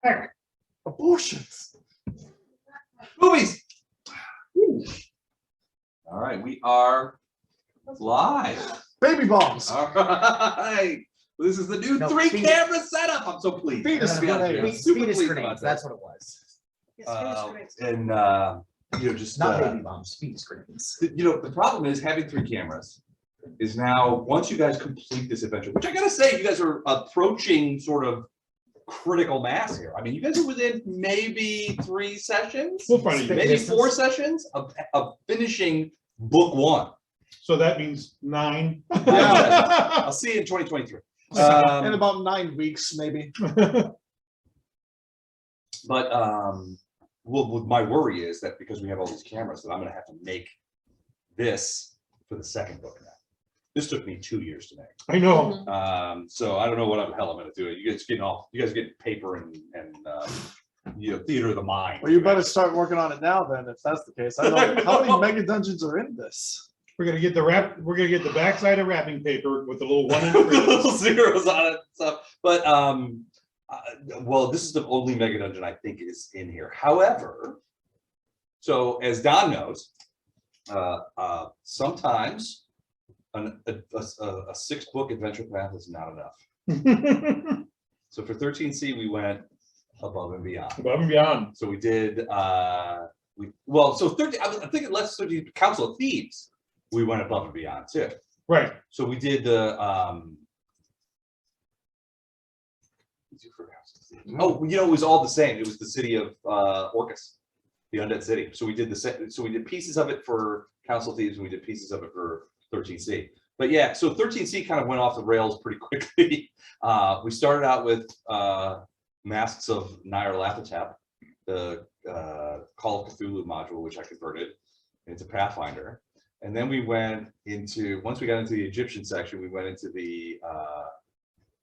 Heck, abortions. Movies. All right, we are live. Baby bombs. All right. This is the new three-camera setup. I'm so pleased. Fetus grenades. I'm super Fetus pleased grenades, about that's what it was. and just Not baby bombs, fetus grenades. the problem is having three cameras is now once you guys complete this adventure, which I gotta say, you guys are approaching sort of critical mass here. I mean, you guys are within maybe 3 sessions, We'll find it. maybe 4 sessions of finishing book 1. So that means 9. I'll see you in 2023. In about 9 weeks, maybe. But well, my worry is that because we have all these cameras, that I'm going to have to make this for the second book now. This took me 2 years to make. I know. So I don't know what the hell I'm going to do. You guys getting paper and theater of the mind. Well, you better start working on it now then, if that's the case. I don't know how many mega dungeons are in this. We're gonna get the backside of wrapping paper with the little 1 and 3. little zeros on it and stuff. But well, this is the only mega dungeon I think is in here. However, so as Don knows, sometimes a 6-book adventure path is not enough. So for 13C, we went above and beyond. Above and beyond. So we did. So 13. I think it lets 13 Council of Thieves. We went above and beyond too. Right. So we did the. Oh, it was all the same. It was the city of Orcus, the undead city. So we did So we did pieces of it for Council of Thieves, and we did pieces of it for 13C. But yeah, so 13C kind of went off the rails pretty quickly. We started out with Masks of Nyarlathotep, the Call of Cthulhu module, which I converted into Pathfinder. And then we went into, once we got into the Egyptian section, we went into the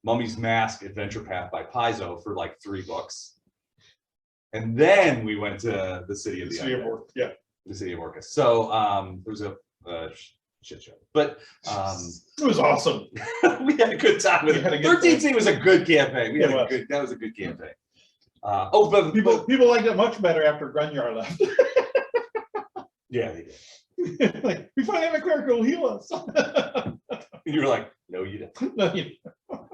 Mummy's Mask Adventure Path by Paizo for like 3 books. And then we went to the City of the Orcus. Yeah. The City of Orcus. So it was a shit show. But it was awesome. we had a good time with it. 13C was a good campaign. That was a good campaign. But people liked it much better after Grunyar left. Yeah, they did. Like, we finally have a cleric who will heal us. And you were like, no, you don't. No, you don't.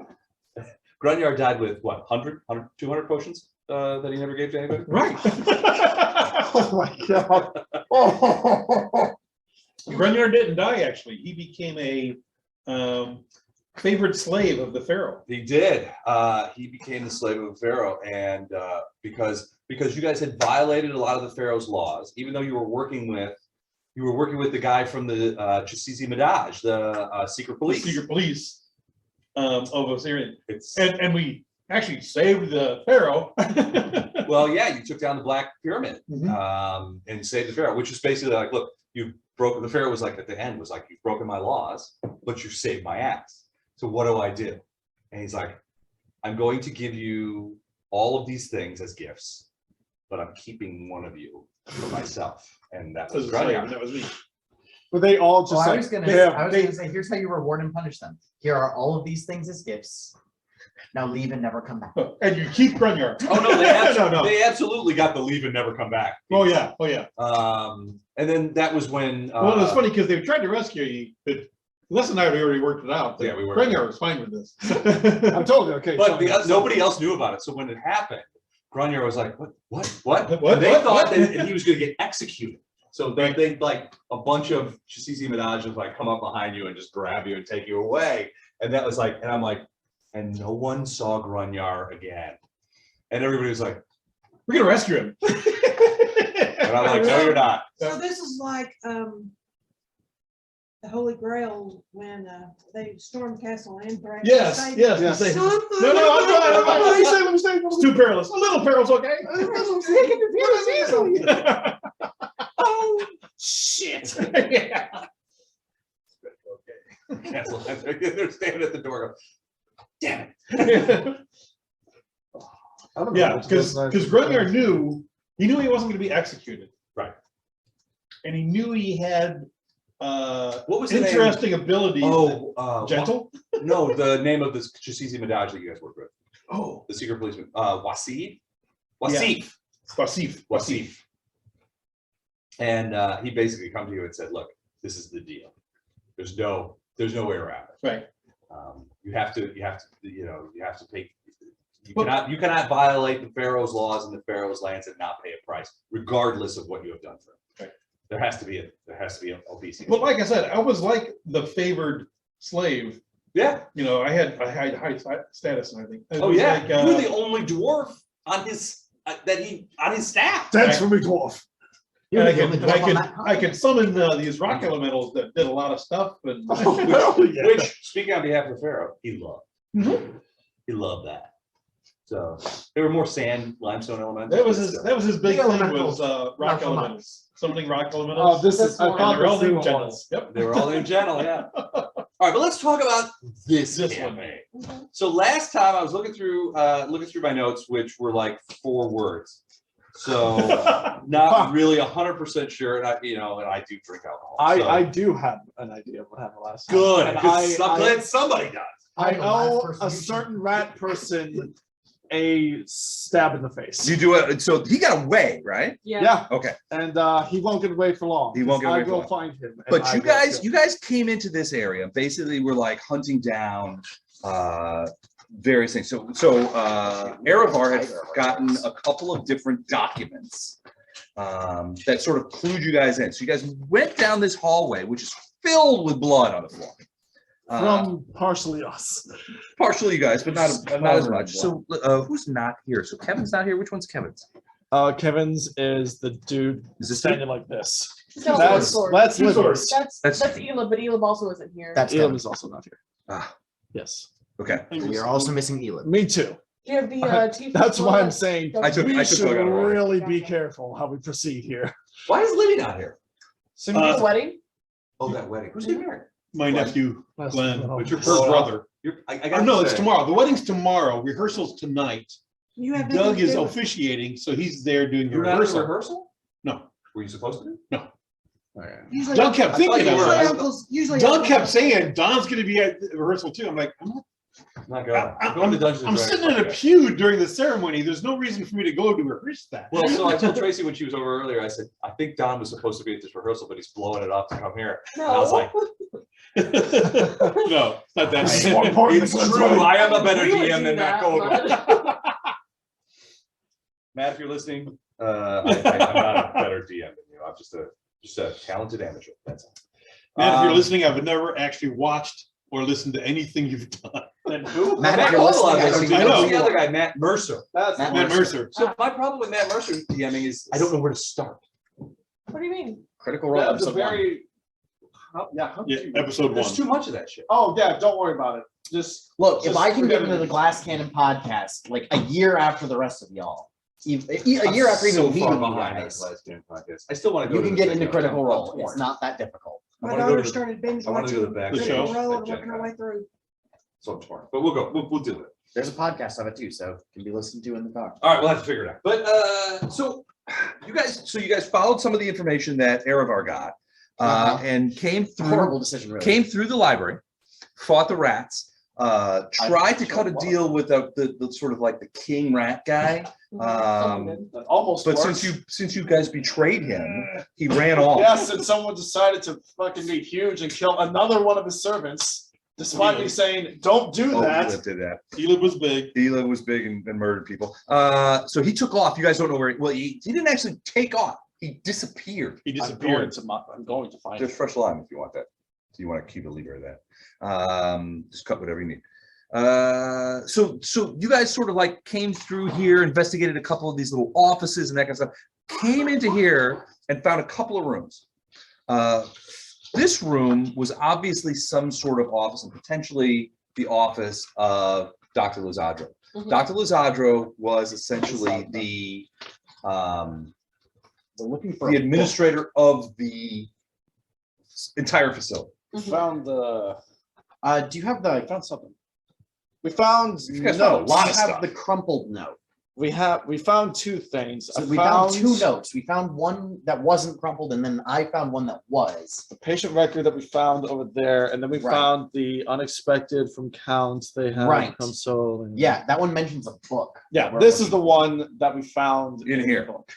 Grunyar died with what, 100, 200 potions that he never gave to anybody? Right. Oh my god. Oh. Grunyar didn't die, actually. He became a favored slave of the Pharaoh. He did. He became the slave of the Pharaoh, and because you guys had violated a lot of the Pharaoh's laws, even though you were working with the guy from the Chisizi Madaj, the secret police. The secret police of Osirian. And we actually saved the Pharaoh. Well, yeah, you took down the Black Pyramid and saved the Pharaoh, which is basically like, look, you broke. The Pharaoh was like at the end was like, you've broken my laws, but you saved my ass. So what do I do? And he's like, I'm going to give you all of these things as gifts, but I'm keeping one of you for myself. And that was Grunyar. That was me. Were they all just I was gonna say, here's how you reward and punish them. Here are all of these things as gifts. Now leave and never come back. And you keep Grunyar. Oh no, they absolutely got the leave and never come back. Oh yeah. And then that was when well, it's funny because they tried to rescue you, but Les and I had already worked it out. Yeah, we worked. Grunyar was fine with this. I told you, okay. But nobody else knew about it. So when it happened, Grunyar was like, what? What? They thought that he was going to get executed. So they like a bunch of Chisizi Madaj like come up behind you and just grab you and take you away. And that was like, and I'm like, and no one saw Grunyar again. And everybody was like, we're gonna rescue him. And I'm like, no, you're not. So this is like the Holy Grail when they stormed Castle Anthrax. Yes. No, I'm fine. It's too perilous. A little peril's okay. Oh shit. Yeah. Okay. Cancel. They're standing at the door. Go, damn it. Yeah, because Grunyar knew he wasn't going to be executed. Right. And he knew he had what was interesting abilities. Oh, gentle? No, the name of this Chisizi Madaj that you guys work with. Oh, The secret policeman. Wasid? Wasif. Wasif. And he basically come to you and said, look, this is the deal. There's no way around it. Right. You have to pay. You cannot violate the Pharaoh's laws and the Pharaoh's lands and not pay a price, regardless of what you have done for them. Right. There has to be a obesity. But like I said, I was like the favored slave. Yeah. You know, I had high status and everything. It Oh was yeah. like, You were the only dwarf on his staff. Dance for me, dwarf. and Yeah, I could summon these rock elementals that did a lot of stuff. And Which, speaking on behalf of Pharaoh, he loved. Mhm. He loved that. So there were more sand, limestone elements. that was his big The thing elementals. was rock Not so much. elementals. Summoning rock Oh, elementals. this is, I one. thought And they're all this new named one generals. was. Yep. They were all named General, yeah. All right, but let's talk about this This campaign. Mhm. So last time I was looking through my notes, which were like 4 words. So not really 100% sure, and I do drink alcohol. so. I do have an idea of what happened last time. Good. And I'm glad somebody does. I I'm the last owe person a you should- certain rat person a stab in the face. You do it. So he got away, right? Yeah, Okay. and he won't get away for long. He won't get away I for will long. find him. and But I you will guys, kill you guys came into this area. Basically, we're like hunting down various things. So Erevar had gotten a couple of different documents that sort of clued you guys in. So you guys went down this hallway, which is filled with blood on the floor. from partially us. Partially you guys, but not as much. So who's not here? So Kevin's not here. Which one's Kevin's? Kevin's is the dude Is this standing like this. No, That's sword. that's Two Livers. That's That's- Elib, but Elib also isn't here. That's Elam Kevin. is also not here. Ah, Yes, okay. We are also missing Elib. me too. Do you have the Tifa That's why I'm blood? saying I took we I should took a look at it already. really be careful how we proceed here. Why is Libby not here? His wedding? Oh, that wedding. Who's getting married? My nephew, That's- Glenn, oh, But your her brother. I Oh, got no, it's tomorrow. The wedding's tomorrow. Rehearsal's tonight. You have Doug nothing to is do with it. officiating, so he's there doing the You're not at the rehearsal. rehearsal? No. Were you supposed to be? Usually- Doug kept thinking you of were. Usually it. uncles- usually Doug uncles- kept saying, Don's gonna be at the rehearsal too. I'm like, Not going. I'm going to Dungeons I'm and sitting Dragons in a podcast. pew during the ceremony. There's no reason for me to go to rehearse that. Well, so I told Tracy when she was over earlier, I said, I think Don was supposed to be at this rehearsal, but he's blowing it off to come here. And I was like, No, it's not that. This is more important it's than true. Glen's wedding. I am a better We would GM do than Matt that, Goldwyn. but- Matt, if you're listening, I'm not a better GM than you. I'm just a talented amateur. That's all. Man, if you're Um, listening, I've never actually watched or listened to anything you've done. Then who? Matt, Matt if you're Goldwyn, listening, I know. who's the other guy, Matt Mercer. That's Matt Matt Mercer. So my problem with Matt Mercer DMing is I don't know where to start. What do you mean? Critical Role That's a episode 1. very. how Yeah, do you- episode There's 1. too much of that shit. Oh yeah, don't worry about it. Just Look, if Just I can get forget into it. the Glass Cannon podcast like a year after the rest of y'all, a year after so even far meeting you behind guys, that last game podcast. I still want to go. you to can the get second into Critical episode. Role. I'm It's torn. not that difficult. I My wanna go daughter to the- started binge I wanna go to the watching back of the Critical show. Role and Like working her Jen. way through. So I'm torn, but we'll go. We'll do it. There's a podcast of it too, so it can be listened to in the car. All right, we'll have to figure it out. But so you guys followed some of the information that Erevar got and came through Horrible decision, really. came through the library, fought the rats, tried to cut a deal with the sort of like the king rat guy. Someone did. that almost. But works. since you guys betrayed him, he ran off. Yes, and someone decided to fucking be huge and kill another one of his servants, despite me saying, "Don't do Oh, that." Elib did that. Elib was big. Elib was big and murdered people. So he took off. You guys don't know where. He didn't actually take off. He disappeared. He I'm going disappeared. to. I'm going to find. There's fresh lime if you want that. So you want to keep it leader of that. Just cut whatever you need. So you guys sort of like came through here, investigated a couple of these little offices and that kind of stuff, came into here and found a couple of rooms. This room was obviously some sort of office and potentially the office of Dr. Lizadro. Mhm. Dr. Lizadro was essentially the We're looking for the a book. administrator of the entire facility. We found the. Do you have the? I found something. We found You guys found a notes. lot I of have stuff. the crumpled note. we found two things. So I we found two notes. We found one that wasn't crumpled, and then I found one that was. The patient record that we found over there, and then we Right. found the unexpected from counts they had Right. come so. Yeah, that one mentions a book. Yeah, We're this is the looking one that we found In the here. book.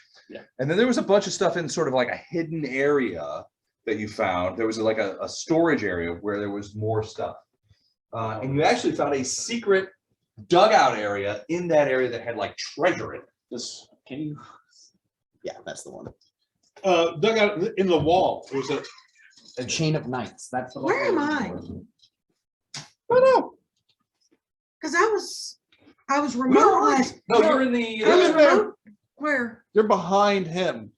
And then there was a bunch of stuff in sort of like a hidden area that you found. There was like a storage area where there was more stuff. And you actually found a secret dugout area in that area that had like treasure in it. This, can you? Yeah, that's the one. Dug out in the wall. It was a, A chain of knights. That's the one. Where am I? Oh no, Cause I was remote last. No, you're in the. I was You're there. remote. Where? you're behind him.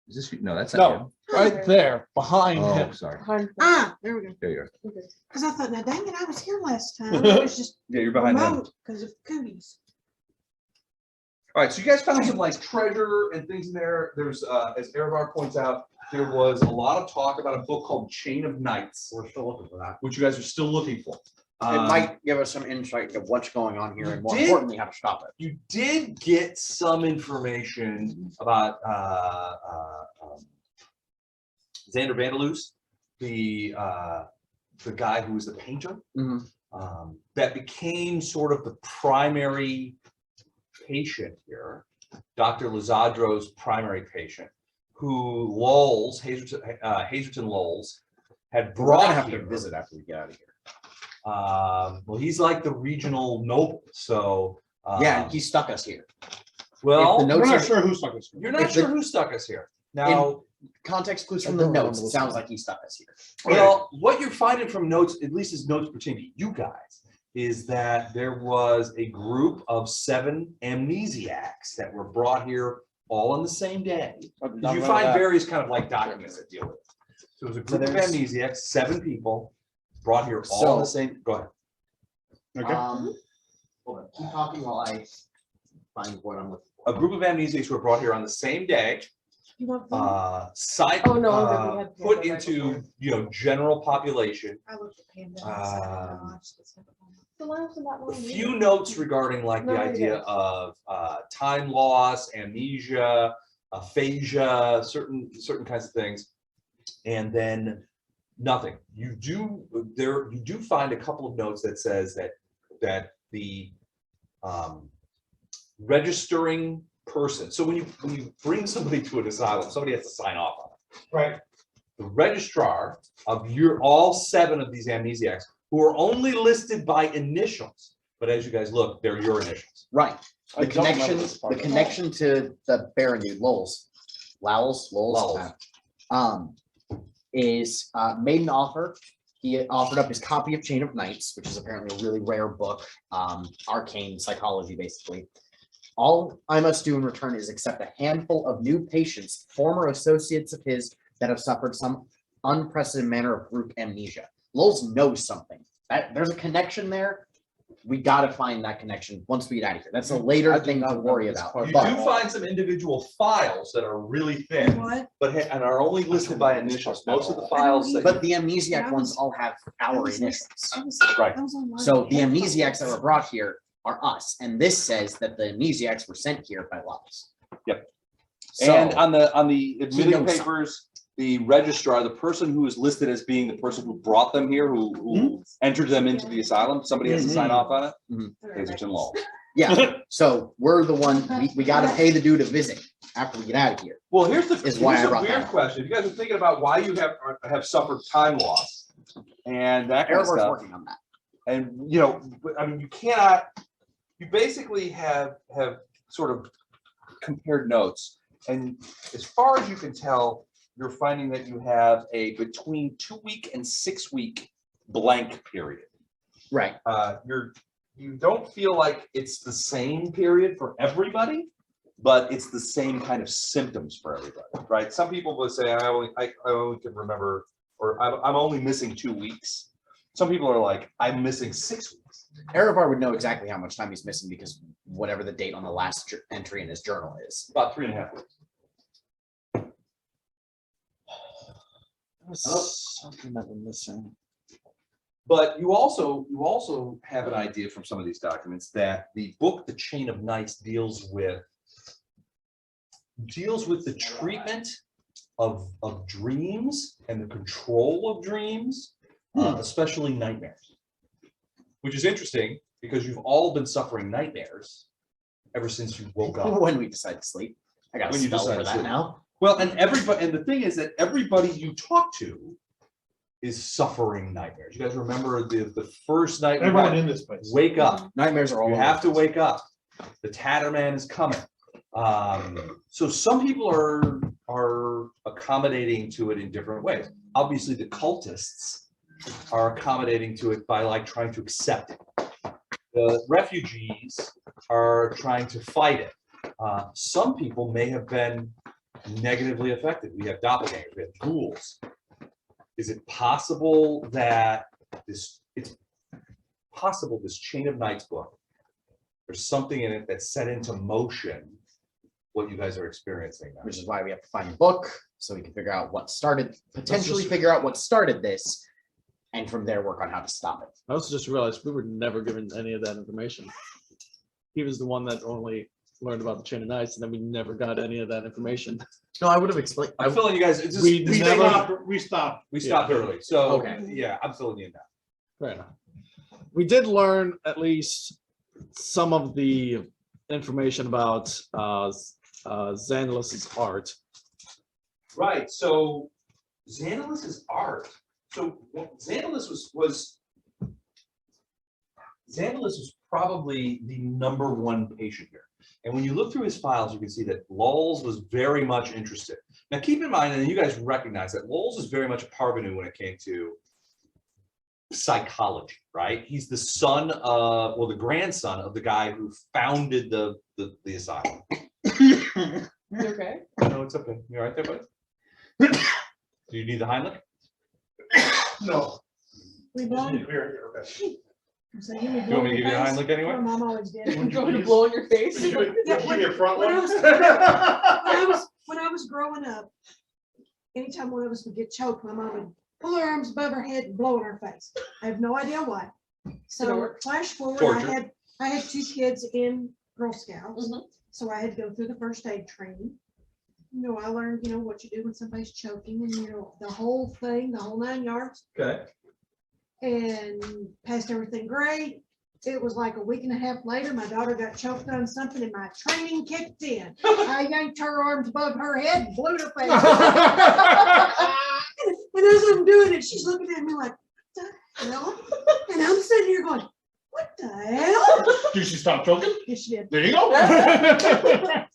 Is this, no, that's not No, right there, behind you. Oh, him. sorry. There we go. There you are. Cause I thought, now dang it, I was here last time. I was just Yeah, you're behind him. remote because of cooties. All right, so you guys found some like treasure and things in there. There's, as Erevar points out, there was a lot of talk about a book called Chain of Knights, We're still looking for that. which you guys are still looking for. It might give us some insight to what's going on here and more did- importantly, how to stop it. You did get some information about Xander Vandeloos, the guy who was the painter, Mhm. that became sort of the primary patient here, Dr. Lizadro's primary patient, who Lowles, Hazerton Lowles, had We're brought gonna have here. to visit after we get out of here. Well, he's like the regional noble, so. Yeah, and he stuck us here. Well, If the we're notes not are- sure who stuck us. you're not if the- sure who stuck us here. Now, Context clues I from the don't remember notes. It this sounds one. like he stuck us here. well, what you're finding from notes, at least as notes pertain to you guys, is that there was a group of 7 amnesiacs that were brought here all on the same day. You find various kind of like documents that deal with it. So it was a group of there's- amnesiacs, 7 people brought here all on the So- same, go ahead. Okay. Hold on, keep talking while I find what I'm looking for. A group of amnesiacs were brought here on the same day, You want them? side, Oh, no, I think we had put Panda into, general population. I looked at Panda. The last one, that A one. few notes regarding like the No, you idea didn't. of time loss, amnesia, aphasia, certain kinds of things. And then nothing. You do find a couple of notes that says that the registering person, so when you bring somebody to an asylum, somebody has to sign off on it. Right. The registrar of all 7 of these amnesiacs, who are only listed by initials, but as you guys look, they're your initials. Right. I The don't remember connection, this part the at all. connection to the Baron dude, Lowles, is made an offer. He offered up his copy of Chain of Knights, which is apparently a really rare book, arcane psychology, basically. All I must do in return is accept a handful of new patients, former associates of his that have suffered some unprecedented manner of group amnesia. Lowles knows something. There's a connection there. We gotta find that connection once we get out of here. That's a later I do thing not to remember worry this about. part. You but- do find some individual files that are really thin, What? and are only listed by initials. Most of the files that. But the amnesiac I ones was- all have I our was initials. I was- Right. I was on my So the headphones. amnesiacs that were brought here are us, and this says that the amnesiacs were sent here by Lowles. Yep. So, And on the admitting knows something. papers, the registrar, the person who is listed as being the person who brought them here, who entered them into the asylum, somebody has to sign off on it. Hazerton Law. yeah, so we're the one, we gotta pay the dude a visit after we get out of here. Well, here's Is why I here's a brought that weird up. question. If you guys are thinking about why you have suffered time loss and that kind of Erevar's stuff, working on that. and I mean, you basically have sort of compared notes, and as far as you can tell, you're finding that you have a between 2-week and 6-week blank period. Right, You don't feel like it's the same period for everybody, but it's the same kind of symptoms for everybody, right? Some people will say, I only can remember, or I'm only missing 2 weeks. Some people are like, I'm missing 6 weeks. Erevar would know exactly how much time he's missing because whatever the date on the last entry in his journal is. About 3.5 weeks. There was something that we're missing. But you also have an idea from some of these documents that the book, The Chain of Nights, deals with the treatment of dreams and the control of dreams, especially nightmares. Which is interesting because you've all been suffering nightmares ever since you woke up. When we decide to sleep. I got a When you spell decide for to that sleep. now. Well, and the thing is that everybody you talk to is suffering nightmares. You guys remember the first night we Everyone got, in this place. wake up. Nightmares are all. You over have the to place. wake up. The Tatterman is coming. So some people are accommodating to it in different ways. Obviously, the cultists are accommodating to it by like trying to accept it. The refugees are trying to fight it. Some people may have been negatively affected. We have doppelgangers, we have ghouls. Is it possible that it's possible this Chain of Nights book, there's something in it that set into motion what you guys are experiencing now? Which is why we have to find the book so we can figure out what started, potentially figure out what started this, and from there work on how to stop it. I also just realized we were never given any of that information. He was the one that only learned about the Chain of Nights, and then we never got any of that information. No, I would have explained. I'm filling you guys, it's just, We we never- stopped early, so, Okay. yeah, I'm filling you in now. Fair enough. We did learn at least some of the information about Xandalus's art. Right, so Xandalus's art, so Xandalus was probably the #1 patient here. And when you look through his files, you can see that Lowell's was very much interested. Now, keep in mind, and you guys recognize that Lowell's is very much a parvenu when it came to psychology, right? He's the son of, well, the grandson of the guy who founded the asylum. You okay? No, it's okay. You all right there, buddy? Do you need the Heimlich? No. We blown. So you would Do you want me to give you a blow Heimlich your face? anyway? My mom always did. I'm going to blow in your face. Yeah, when- a front when I was growing up, anytime one of us would get choked, my mom would pull her arms above her head and blow in her face. I have no idea why. So flash forward, Torture. I had 2 kids in Girl Scouts, Mhm. so I had to go through the first aid training. I learned, what you do when somebody's choking and, the whole thing, the whole 9 yards. Okay. And passed everything great. It was like a week and a half later, my daughter got choked on something and my training kicked in. I yanked her arms above her head and blew her face. And as I'm doing it, she's looking at me like, what the hell? And I'm sitting here going, what the hell? Did she stop choking? Yes, she did. There you go. I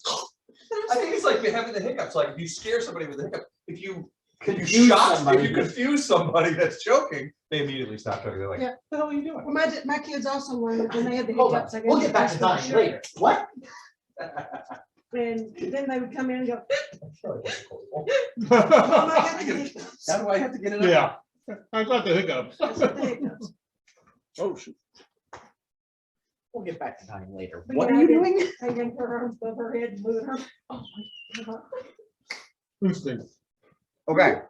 think it's like having the hiccups. Like if you scare somebody with a hiccup, if you Confuse confuse somebody that's joking, they immediately stop choking. They're like, Yeah. "What the hell are you doing?" Well, my kids also learned that when they had the Hold on, hiccups. I we'll guess get back to that's what dying should- later. What? And then they would come in and go, Mom, Yeah, I got the hiccups. How do I have to get it up? I got the hiccups. I got the hiccups. Oh, shoot. We'll get back to dying later. But What yeah, are you I did. doing? I yanked her arms above her head and blew her. Oh my. Interesting. Okay. All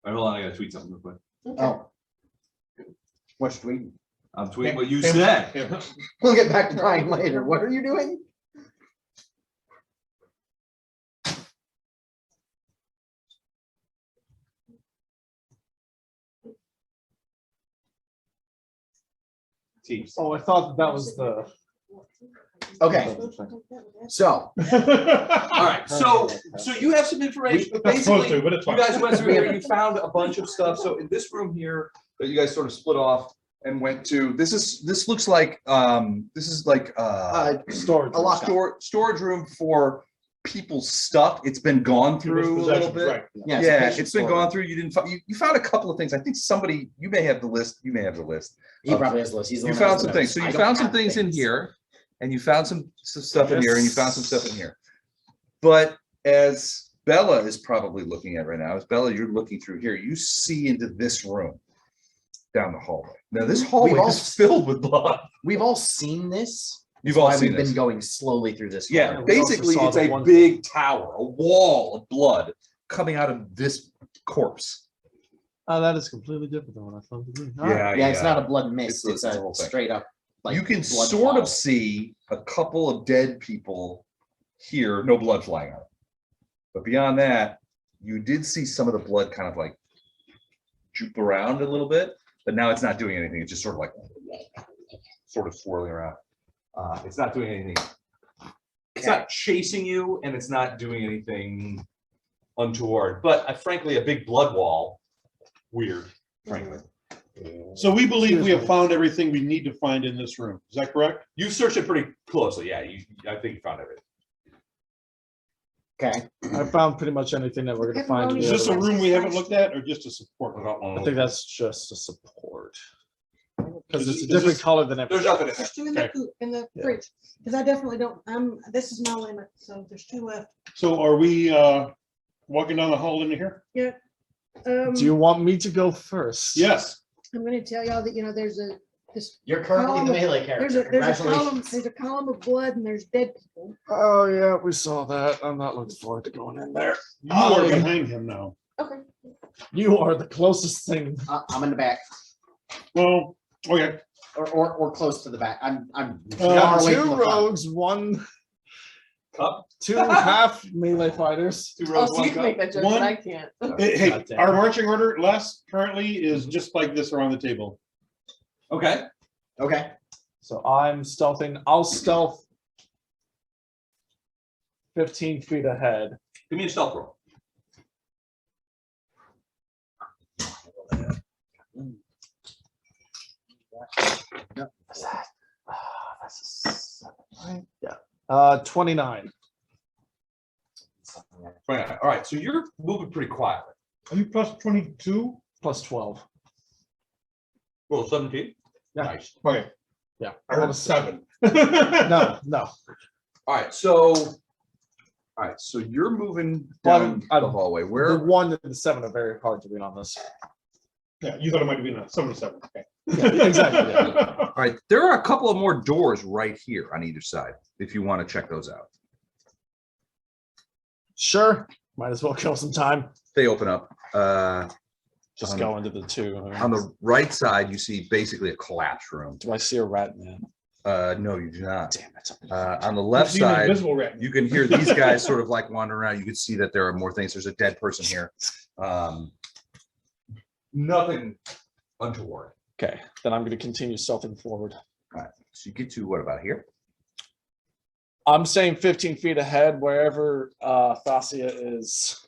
right, hold on, I gotta tweet something real quick. Oh. What should we? I'm tweeting what you Hey, said. yeah. We'll get back to dying later. What are you doing? Teams. Oh, I thought that was the. Okay. So All right, so you have some information, but Not supposed basically, to, but it's you fine. guys went through here, you found a bunch of stuff. So in this room here, that you guys sort of split off and went to, this looks like, Storage. a lockup. storage room for people's stuff. It's been gone through a little Possessions, bit. right. Yeah, Yeah, patient it's been storage. gone through. You didn't find, you found a couple of things. I think somebody, you may have the list, you may have the list. He probably has the list. He's the You one that has found the some things. notes. So I you don't found some have things in here and you found some stuff in here and you found some stuff in here. But as Bella is probably looking at right now, as Bella, you're looking through here, you see into this room down the hallway. Now this hallway all- is filled with blood. We've all seen this. You've That's all why seen we've this. been going slowly through this. Yeah, hallway. we also basically saw it's the a one big tower, a wall of blood coming out of this corpse. Oh, that is completely different than what I thought it would be. All Yeah, right. Yeah, it's not a blood mist, It's it's a a whole thing. straight up. like, You can blood sort clot. of see a couple of dead people here, no blood flying out. But beyond that, you did see some of the blood kind of like juke around a little bit, but now it's not doing anything. It's just sort of like sort of swirling around. It's not doing anything. It's not chasing you, and it's not doing anything untoward. But frankly, a big blood wall, weird. Frankly, So we believe we have Excuse me. found everything we need to find in this room. Is that correct? you searched it pretty closely. Yeah, I think you found everything. Okay, I found pretty much anything that we're gonna find. in Pepperoni. Is the this other a room. room we haven't looked at or just a support? I think that's just a support. Because it's a Is different this- color than There's everything. nothing in there. There's two in the, in the Yeah. fridge, because I definitely don't, this is my limit, so there's two left. So are we walking down the hall into here? Do you want me to go first? Yes. I'm gonna tell y'all that, there's this, you're currently the melee there's character. a column, Congratulations. there's a column of blood and there's dead people. Oh, yeah, we saw that. I'm not looking forward to going in there. You are behind him now. Okay. You are the closest thing. I'm in the back, Well, okay. or close to the back. I'm Got far away Two from the front. rogues, one, Cup? two half melee fighters. 2 Oh, rows, so 1 you can cup. make that joke, One- but I can't. Hey, Goddamn. our marching order last currently is just like this around the table. Okay. Okay, So I'm stealthing. I'll stealth 15 feet ahead. Give me a stealth roll. Yeah. 29. Right. All right. So you're moving pretty quietly. Are you plus 22? Plus 12. Roll 17. Yeah. Nice. Okay. Yeah. I heard 7. No, no. All right. So you're moving Well, down I'm- the hallway. The Where? 1 and the 7 are very hard to read on this. Yeah, you thought it might have been a 7. Okay. Yeah, exactly. Yeah. All right, there are a couple of more doors right here on either side, if you want to check those out. Sure. Might as well kill some time. They open up. Just On- go into the 2. On the right side, you see basically a collapse room. Do I see a rat man? No, you do not. Damn it. On the left You've seen an side, invisible rat. you can hear these guys sort of like wandering around. You can see that there are more things. There's a dead person here. nothing untoward. Okay, then I'm going to continue stealthing forward. All right, so you get to what about here? I'm saying 15 feet ahead, wherever Fascia is.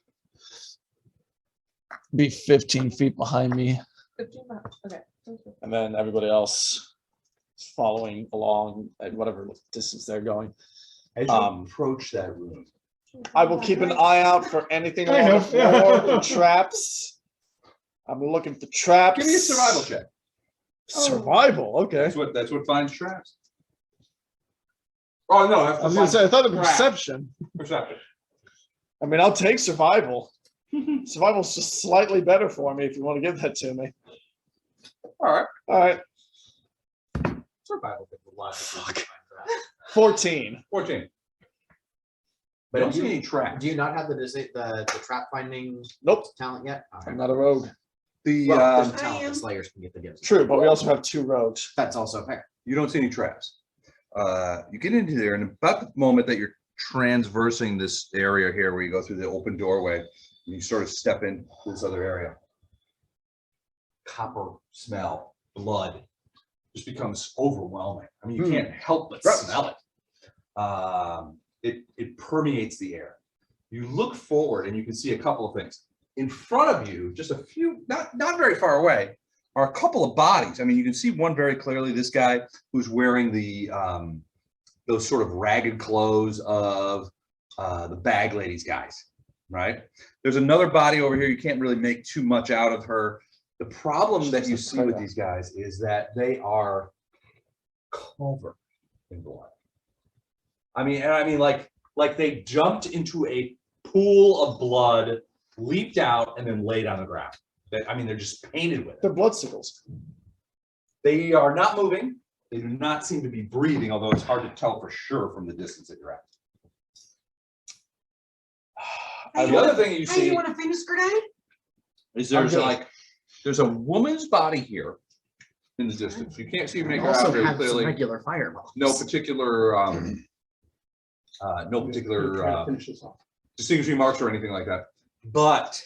Be 15 feet behind me, 15 miles. Okay. Okay. and then everybody else following along at whatever distance they're going. As you Um, approach that room, I will keep an eye out for anything I on know, the floor, yeah. for traps. I'm looking for traps. give me a survival check. Survival, okay. That's what finds traps. Oh no, that's I was gonna say, I thought it was traps. perception. Perception. I mean, I'll take survival. Survival's just slightly better for me if you want to give that to me. All right. All right, Survival. 14. 14. But Don't do see you- any traps. Do you not have the trap finding Nope, talent yet? All I'm right. not a rogue. The Well, there's a I talent am. that Slayers can get the gifts. True, but we also have 2 rogues. That's also fair. you don't see any traps. You get into there, and about the moment that you're transversing this area here, where you go through the open doorway, you sort of step into this other area. Copper smell, blood, just becomes overwhelming. I mean, you Hmm. can't help but Gross. smell it. It permeates the air. You look forward and you can see a couple of things. In front of you, just a few, Not very far away, are a couple of bodies. I mean, you can see one very clearly. This guy who's wearing the those sort of ragged clothes of the bag ladies guys, right? There's another body over here. You can't really make too much out of her. The problem that you see with these guys is that they are covered in blood. I mean, like they jumped into a pool of blood, leaped out, and then laid on the ground. They're just painted with it. They're bloodsickles. They are not moving. They do not seem to be breathing, although it's hard to tell for sure from the distance that you're at. Hey, The other thing you Hey, you see want a finish grenade? is I'm there's good. like there's a woman's body here in the distance. You can't see make her Also out very have some clearly. regular fireballs. No particular, no particular, Finish this off. distinguishing marks or anything like that. But,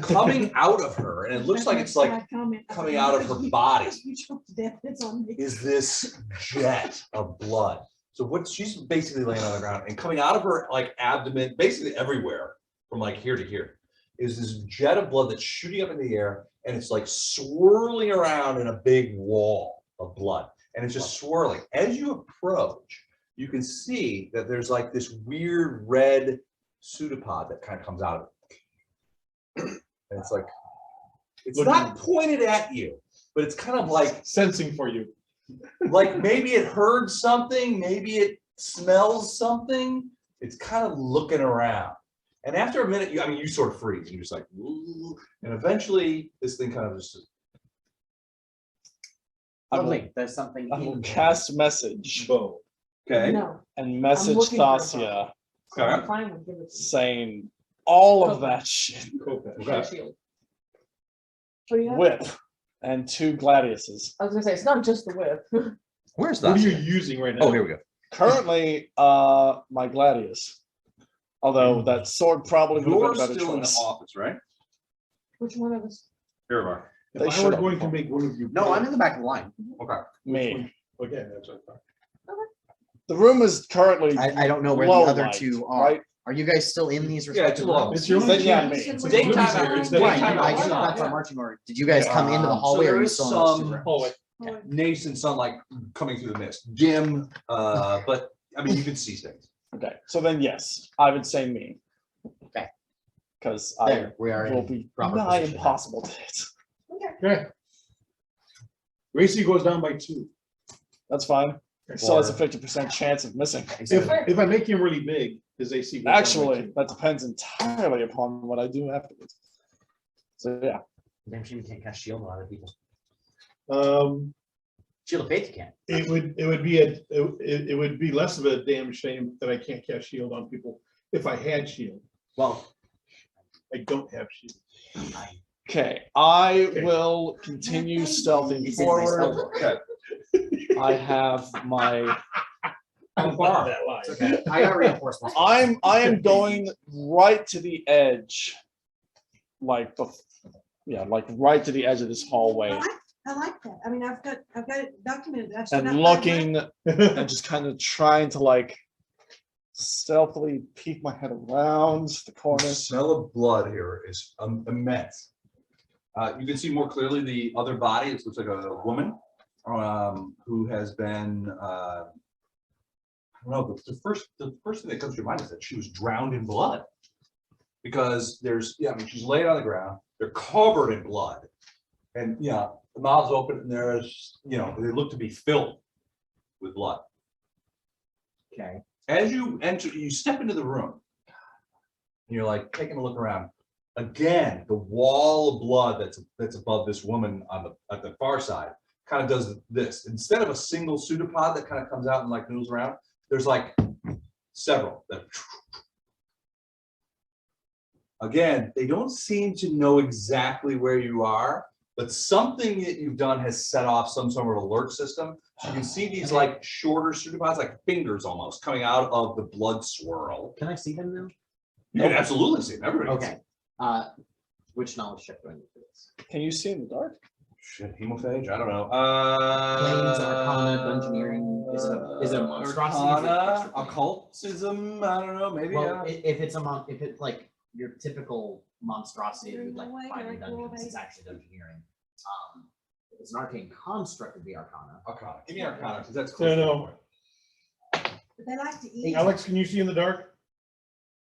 coming out of her, and it looks like it's like coming out of her body, You choked to death, it's on me. is this jet of blood. So what she's basically laying on the ground and coming out of her like abdomen, basically everywhere from like here to here, is this jet of blood that's shooting up in the air and it's like swirling around in a big wall of blood. And it's just swirling. As you approach, you can see that there's like this weird red pseudopod that kind of comes out of it. And it's like, it's not pointed at you, but it's kind of like Sensing for you. like maybe it heard something, maybe it smells something. It's kind of looking around. And after a minute, I mean, you sort of freeze and you're just like, "Ooh," and eventually this thing kind of just, Lovely, there's something. I will in cast message Bo. okay. No, and message looking for a Thasia so I'm Okay. fine with giving it to you. saying all of that shit. Kopesh. Okay. Shield. What do you have? Whip and 2 gladiuses. I was gonna say, it's not just the whip. where's What that? are you using right now? Oh, here we go. Currently, my gladius. Although that sword probably would have You're been a better still in the choice. office, right? Which one of us? Here we are. If They I were should have. going to make one of you. No, I'm in the back of the line. Okay. Me. Okay, that's what I thought. The room is currently I don't know where the low other light, two are. right? Are you guys still in these Yeah, respective it's low. rooms? It's your only Then yeah, chance. me. It's It's daytime daytime hours. hours. Daytime Right, I hours. just, that's our marching order. Did you guys come into the So hallway or there are you is still in those two some- rooms? Hallway. Nascent sunlight coming through the mist, dim, but I mean, you can see things. Okay, so then yes, I would say me. Okay. Because I There, we are will in be proper nigh position. impossible to hit. Okay. Racy goes down by 2. That's fine. Still has a 50% chance of missing. If I make him really big, his AC. goes down by Actually, 2. that depends entirely upon what I do afterwards. So yeah, Damn shame you can't cast shield on other people. Shield of Faith you can. It would be less of a damn shame that I can't cast shield on people if I had shield. Well, I don't have shield. okay, I Okay. will continue stealthing It's in my spell forward. book. Okay. I have my, How far? That line. It's okay. I got reinforcements. I am going right to the edge. Like, yeah, like right to the edge of this hallway I like that. I mean, I've got it documented. I've stood and up by looking and just kind of trying to like stealthily peek my head around the The corners. smell of blood here is immense. You can see more clearly the other body. It looks like a woman who has been, I don't know, the first thing that comes to your mind is that she was drowned in blood. Because I mean, she's laid on the ground, they're covered in blood. And, the mouth's open and there's, they look to be filled with blood. Okay. As you enter, you step into the room. And you're like taking a look around. Again, the wall of blood that's above this woman at the far side kind of does this. Instead of a single pseudopod that kind of comes out and like moves around, there's like several that. Again, they don't seem to know exactly where you are, but something that you've done has set off some sort of alert system. So you can see these like shorter pseudopods, like fingers almost, coming out of the blood swirl. Can I see them now? You can absolutely see them. Everybody can see Okay. Which knowledge check do I need for this? Can you see in the dark? Shit, hemophage? I don't know. Planes, Arcana, Dungeoneering, is it a monstrosity? Is it Arcana, extra plane? occultism, I don't know, maybe. Well, if it's like your typical monstrosity, There's like no way, finding like, well, dungeons, it's they- actually dungeoneering. If it's an arcane construct, it'd be Arcana. Arcana. Give me Arcana, because that's No, close. no. But they like to eat. Alex, can you see in the dark?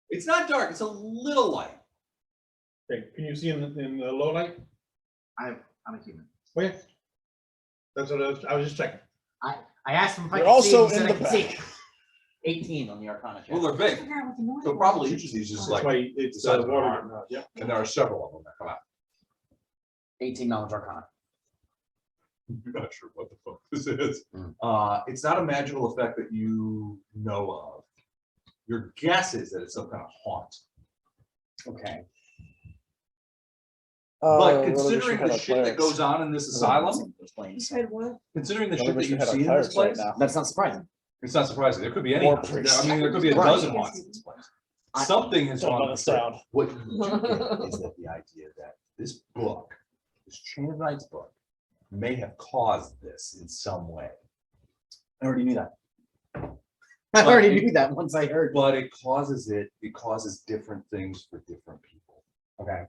It's not dark, it's a little light. Okay, can you see in the low light? I'm a human. Oh, yeah. That's what I was just checking. I asked him if I You're could see, also he said in I the could see. back. 18 on the Arcana check. Well, they're big. Figure out what the noise So was. probably each of these is That's like, why it's the size of an water. arm. Yeah. and there are several of them that come out. 18 knowledge Arcana. I'm not sure what the fuck this is. Hmm. It's not a magical effect that you know of. Your guess is that it's some kind of haunt. Okay. But really wish we considering had the our shit that clerics. goes on in this asylum, You said what? considering the Really shit wish that we you've had our seen in this clerics right place, now. That's not surprising. it's not surprising. There could be any. More I priests. mean, there could be a Right. dozen haunts in this place. I- Something has Don't gone let us before. down. What you do get is that the idea that this book, this Chain of Knights book, may have caused this in some way. I already knew that. I already knew that once I heard. But it causes different things for different people. Okay.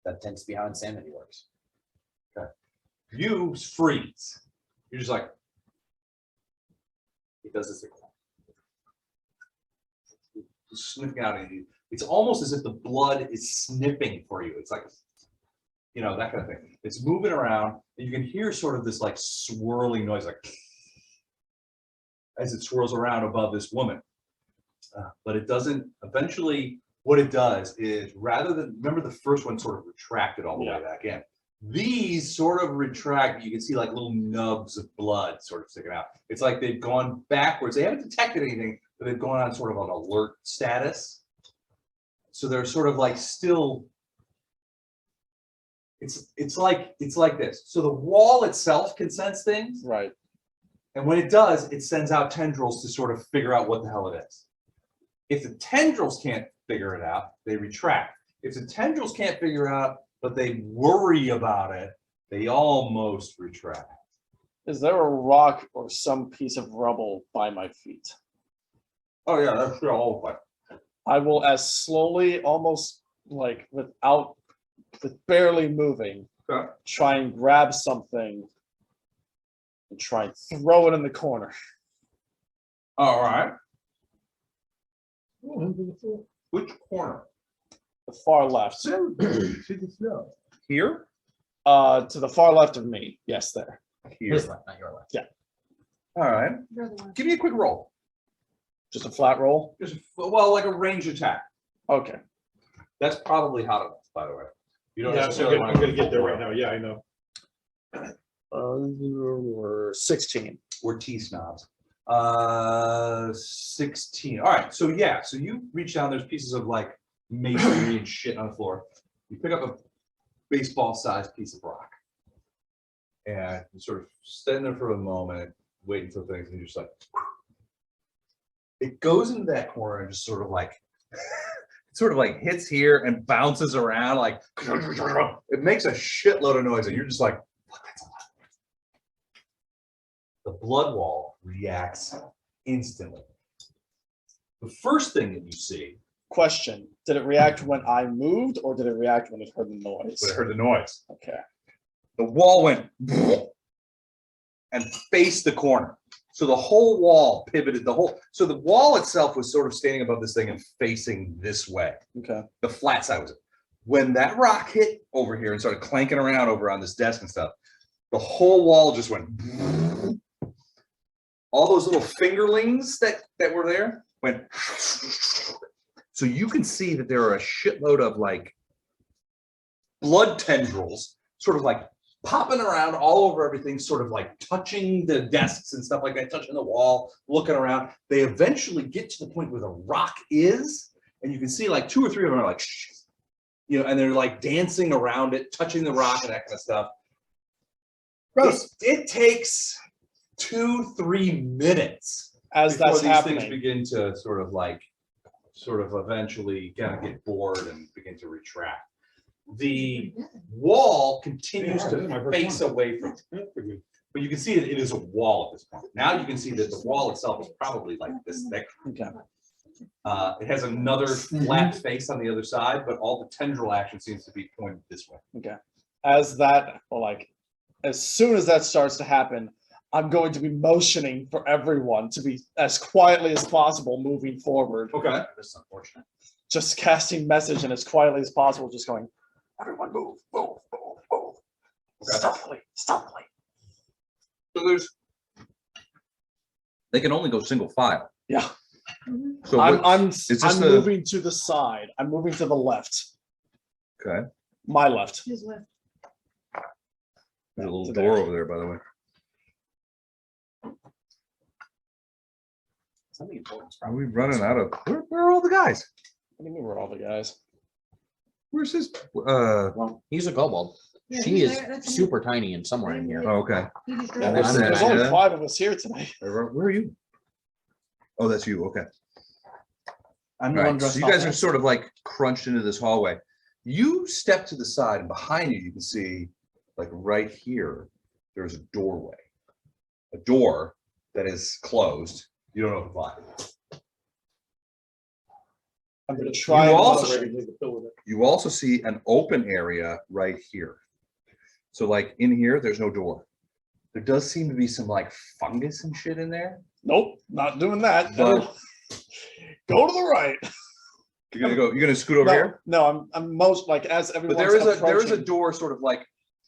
That tends to be how insanity works. You freeze. You're just like, it does this thing. Sniffing out at you. It's almost as if the blood is sniffing for you. It's like, you know, that kind of thing. It's moving around, and you can hear sort of this like swirling noise, like as it swirls around above this woman. But it doesn't, eventually, what it does is rather than, remember the first one sort of retracted all the way back in. These sort of retract, you can see like little nubs of blood sort of sticking out. It's like they've gone backwards. They haven't detected anything, but they've gone on sort of an alert status. So they're sort of like still, it's like this. So the wall itself can sense things. Right. And when it does, it sends out tendrils to sort of figure out what the hell it is. If the tendrils can't figure it out, they retract. If the tendrils can't figure it out, but they worry about it, they almost retract. Is there a rock or some piece of rubble by my feet? Oh yeah, that's all like. I will, as slowly, almost like with barely moving, Okay. try and grab something and try and throw it in the corner. All right. Which corner? The far left. Here? To the far left of me. Yes, there. His left, not your left. All right. You're the one. Give me a quick roll. Just a flat roll. Just well, like a range attack. Okay. That's probably hot enough, by the way. You don't Yeah, necessarily I'm want gonna get there right now. Yeah, I know. We're 16. We're tea snobs. 16. All right. So yeah. So you reach down. There's pieces of like masonry and shit on the floor. You pick up a baseball-sized piece of rock, and you sort of stand there for a moment, waiting for things, and you're just like, it goes into that corner and just sort of like, sort of like hits here and bounces around like, it makes a shitload of noise, and you're just like, what? That's a lot. The blood wall reacts instantly. The first thing that you see, Question: did it react when I moved, or did it react when it heard the noise? when I heard the noise, Okay. the wall went and faced the corner. So the whole wall pivoted, so the wall itself was sort of standing above this thing and facing this way. Okay. The flat side was it. When that rock hit over here and started clanking around over on this desk and stuff, the whole wall just went. All those little fingerlings that were there went. So you can see that there are a shitload of like blood tendrils sort of like popping around all over everything, sort of like touching the desks and stuff like that, touching the wall, looking around. They eventually get to the point where the rock is, and you can see like 2 or 3 of them are like, shh, you know, and they're like dancing around it, touching the rock and that kind of stuff. Gross. It takes 2-3 minutes As before that's these happening, things begin to sort of eventually kind of get bored and begin to retract. The wall continues Yeah, this is my to first face one. away from it, but you can see that it is a wall at this point. Now you can see that the wall itself is probably like this thick. okay. It has another flat face on the other side, but all the tendril action seems to be pointed this way. Okay. As soon as that starts to happen, I'm going to be motioning for everyone to be as quietly as possible moving forward. Okay. This is unfortunate. Just casting message and as quietly as possible, just going, everyone move, move, move, move. Okay. Stealthily, stealthily. So They can only go single file. Yeah. So I'm this the- moving to the side. I'm moving to the left. Okay, My left. His left. there's a little To door there. over there, by the way. Something important. Are we running out of? Where are all the guys? What do you mean we're all the guys? Where's his? Well, he's a kobold. Yeah, She he's is there, that's him. super tiny and somewhere in here. Oh, okay. He just Yeah, drove there's, by. that. there's only Yeah. 5 of us here tonight. Where are you? Oh, that's you. Okay. I'm All the one right. dressed So you all guys are fancy. sort of like crunched into this hallway. You step to the side, and behind you, you can see, like right here, there's a doorway. A door that is closed. You don't know if it's locked. I'm gonna try You and also- motion. You also see an open area right here. So like in here, there's no door. There does seem to be some like fungus and shit in there. Nope, not doing that. But- Go to the right. You're gonna scoot over here? No, I'm most like as everyone's But there is a approaching, door sort of like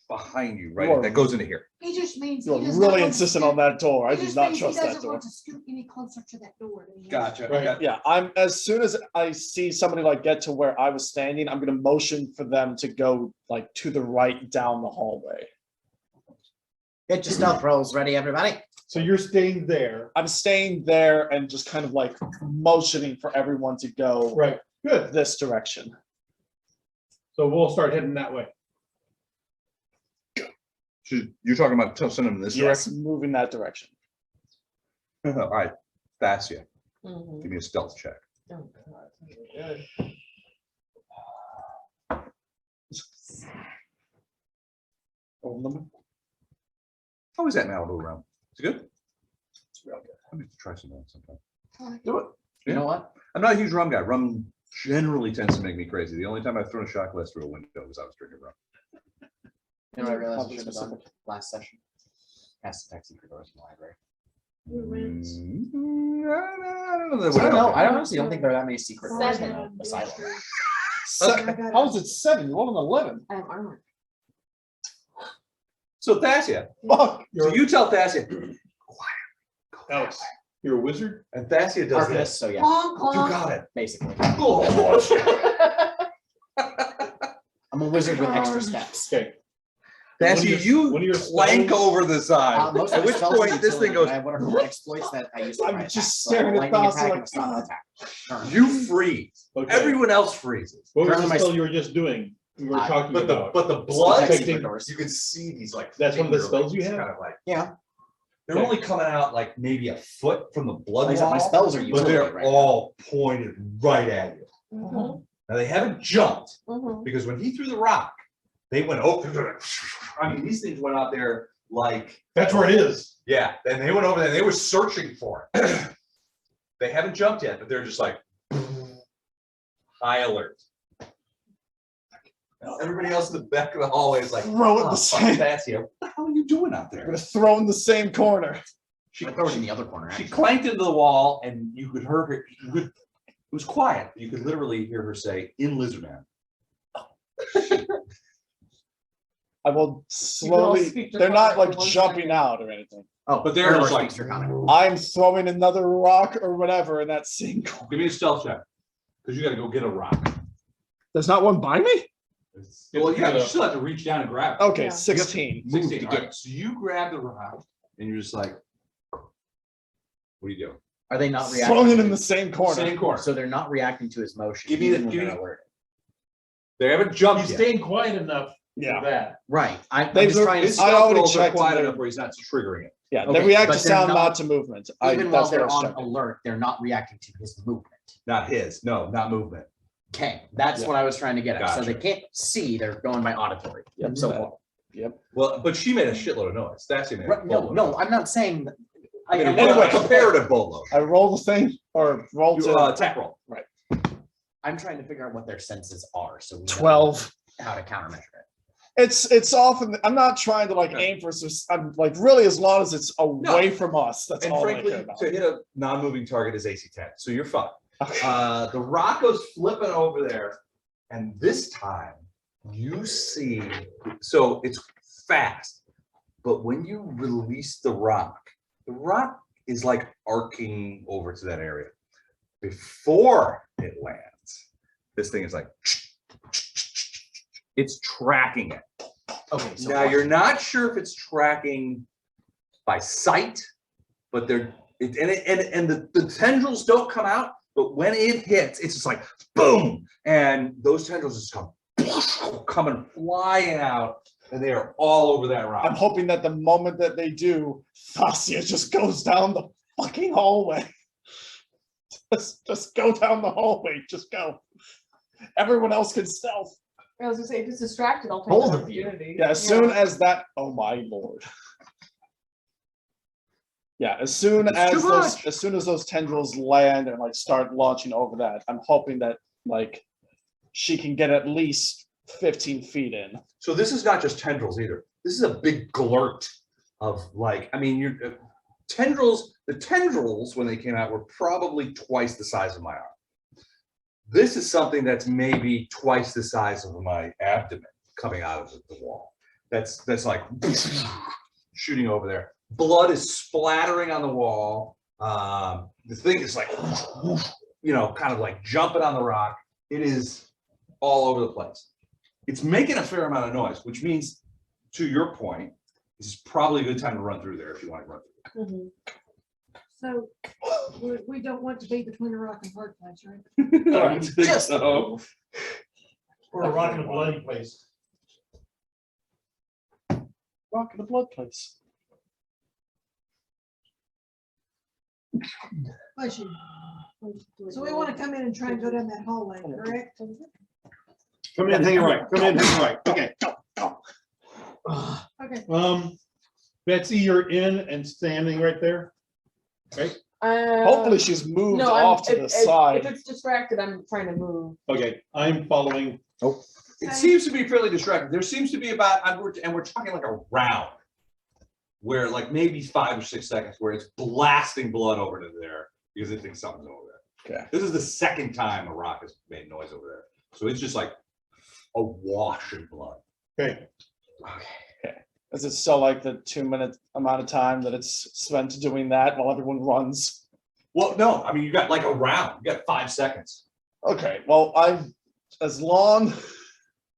behind you, You right? are- That goes into here. He just means. You're he does not really want to insistent scoot- on that door. I he do just not means he trust that doesn't door. want to scoot any closer to that door than he has. Gotcha. Right. Okay. Yeah, I'm as soon as I see somebody like get to where I was standing, I'm gonna motion for them to go like to the right down the hallway. Get your stealth rolls ready, everybody. So you're staying there. I'm staying there and just kind of like motioning for everyone to go Right, good. this direction. So we'll start heading that way. You're talking about sending them in this Yes, direction? moving that direction. All right, that's you. Mhm. Give me a stealth check. Oh, God. Good. Roll them. How is that Malibu rum? Is it good? It's real good. I need to try some of that sometime. Do it. You know what? I'm not a huge rum guy. Rum generally tends to make me crazy. The only time I've thrown a shot glass through a window was I was drinking rum. You know what I realized I Probably should have done specific. last session? Pass the tech secret doors in the library. Who wins? I don't know. that I would don't know. help. I honestly don't think there are that many secret doors in Seven. the asylum. How is it 7? You rolled an 11. I have armor. So Thasia, Fuck. so you tell Thasia, Alex, you're a wizard? and Thasia does Arcanist, this. so yeah, Clonk, You clonk. got it. basically. Oh, I'm a wizard with extra steps. Okay. Thasia, One of your plank spells- over the side. Most At of the which spells are point this thing utility, goes, but I have whatever exploits that I use. for I'm my just attacks. So staring at lightning Thassa attack like, and stun attack. Turn. you freeze. Okay. Everyone else freezes. What was Currently the my- spell you were just doing? We were talking But the about. but the blood, Protect thing- secret doors. you can see these like. That's one of the finger spells you links have? Kind of like Yeah, they're only coming out like maybe a foot from the blood like I said, my wall, spells are but utility they're right now. all pointed right at you. Mhm, Now they haven't jumped mhm. because when he threw the rock, they went over. I mean, these things went out there like That's where it is. yeah. Then they went over there. And they were searching for it. They haven't jumped yet, but they're just like high alert. Everybody else in the back of the hallway is like, Throw it oh, the fuck same. Thasia, what the hell are you doing out I'm there? gonna throw in the same corner. She, I throw it in the other corner. she actually. clanked into the wall, and you could hear her. It was quiet. You could literally hear her say, "In Lizardman." I will You can all slowly. speak They're not Draconic like for 1 jumping second. out or anything. Oh, But they're Error just like- speaks Draconic. I'm throwing another rock or whatever in that same corner. Give me a stealth check, because you got to go get a rock. There's not one by me? Well, yeah, you still have to reach down and grab it. Okay, Yeah. 16. Move to 16, get alright, so you grab the rock, and you're just like, "What are you doing?" Are they not Throwing reacting? it in the same corner. Same corner. So they're not reacting to his motion. Give me the- even when give they're me- alerted. They haven't jumped He's yet. staying quiet enough Yeah. for that. Right. I'm They've- just trying His to. I stealth already rolls are checked quiet the- enough where he's not triggering it. Yeah, Okay, they react but to they're sound, not- not to movement. Even while That's what I they're was on checking. alert, they're not reacting to his movement. Not his, no, not movement. Okay, that's Yeah. what I was trying to get at. So they Gotcha. can't see, they're going by auditory. Yep, So that- far. Yep. Well, but she made a shitload of noise. That's made a Right, no, boatload no, of I'm not saying. that- I mean, I- Anyway. a comparative boatload. I roll the thing or roll You, to attack roll. I'm trying to figure out what their senses are, so we know 12. how to countermeasure it. It's often, I'm not trying to like aim for, I'm like really as long as it's away from us, that's And all I frankly, care about. to hit a non-moving target is AC 10, so you're fine. Okay. The rock goes flipping over there, and this time you see, so it's fast, but when you release the rock is like arcing over to that area. Before it lands, this thing is like, it's tracking it. Okay, so Now, you're not sure if it's tracking by sight, but the tendrils don't come out, but when it hits, it's just like boom, and those tendrils just come coming flying out, and they are all over that rock. I'm hoping that the moment that they do, Thasia just goes down the fucking hallway. Just go down the hallway. Just go. Everyone else can stealth. I was gonna say, if it's distracted, I'll take Both the of you. opportunity. Yeah, as soon as that. Oh my lord. Yeah, as soon as those tendrils land and like start launching over that, I'm hoping that like she can get at least 15 feet in. So this is not just tendrils either. This is a big glurt of like, I mean, you're tendrils. The tendrils when they came out were probably twice the size of my arm. This is something that's maybe twice the size of my abdomen coming out of the wall. That's like shooting over there. Blood is splattering on the wall. The thing is like, you know, kind of like jumping on the rock. It is all over the place. It's making a fair amount of noise, which means, to your point, this is probably a good time to run through there if you want to run through. Mhm. So we don't want to be between a rock and hard place, right? I don't think Just- so. Or a rock in a bloody place. Rock in the blood place. Bless you. So we want to come in and try and go down that hallway, correct? Come in, hang right, come in, hang right, okay. Okay. Betsy, you're in and standing right there, right? Hopefully she's moved No, off to if the if side. it's distracted, I'm trying to move. Okay, I'm following. It seems to be fairly distracting. There seems to be about, and we're talking like a round, where like maybe 5 or 6 seconds where it's blasting blood over to there because it thinks something's over there. Okay. This is the second time a rock has made noise over there. So it's just like a wash of blood. Okay, Is it still like the 2-minute amount of time that it's spent doing that while everyone runs? Well, no, I mean, you got like a round, you got 5 seconds. Okay, well, as long.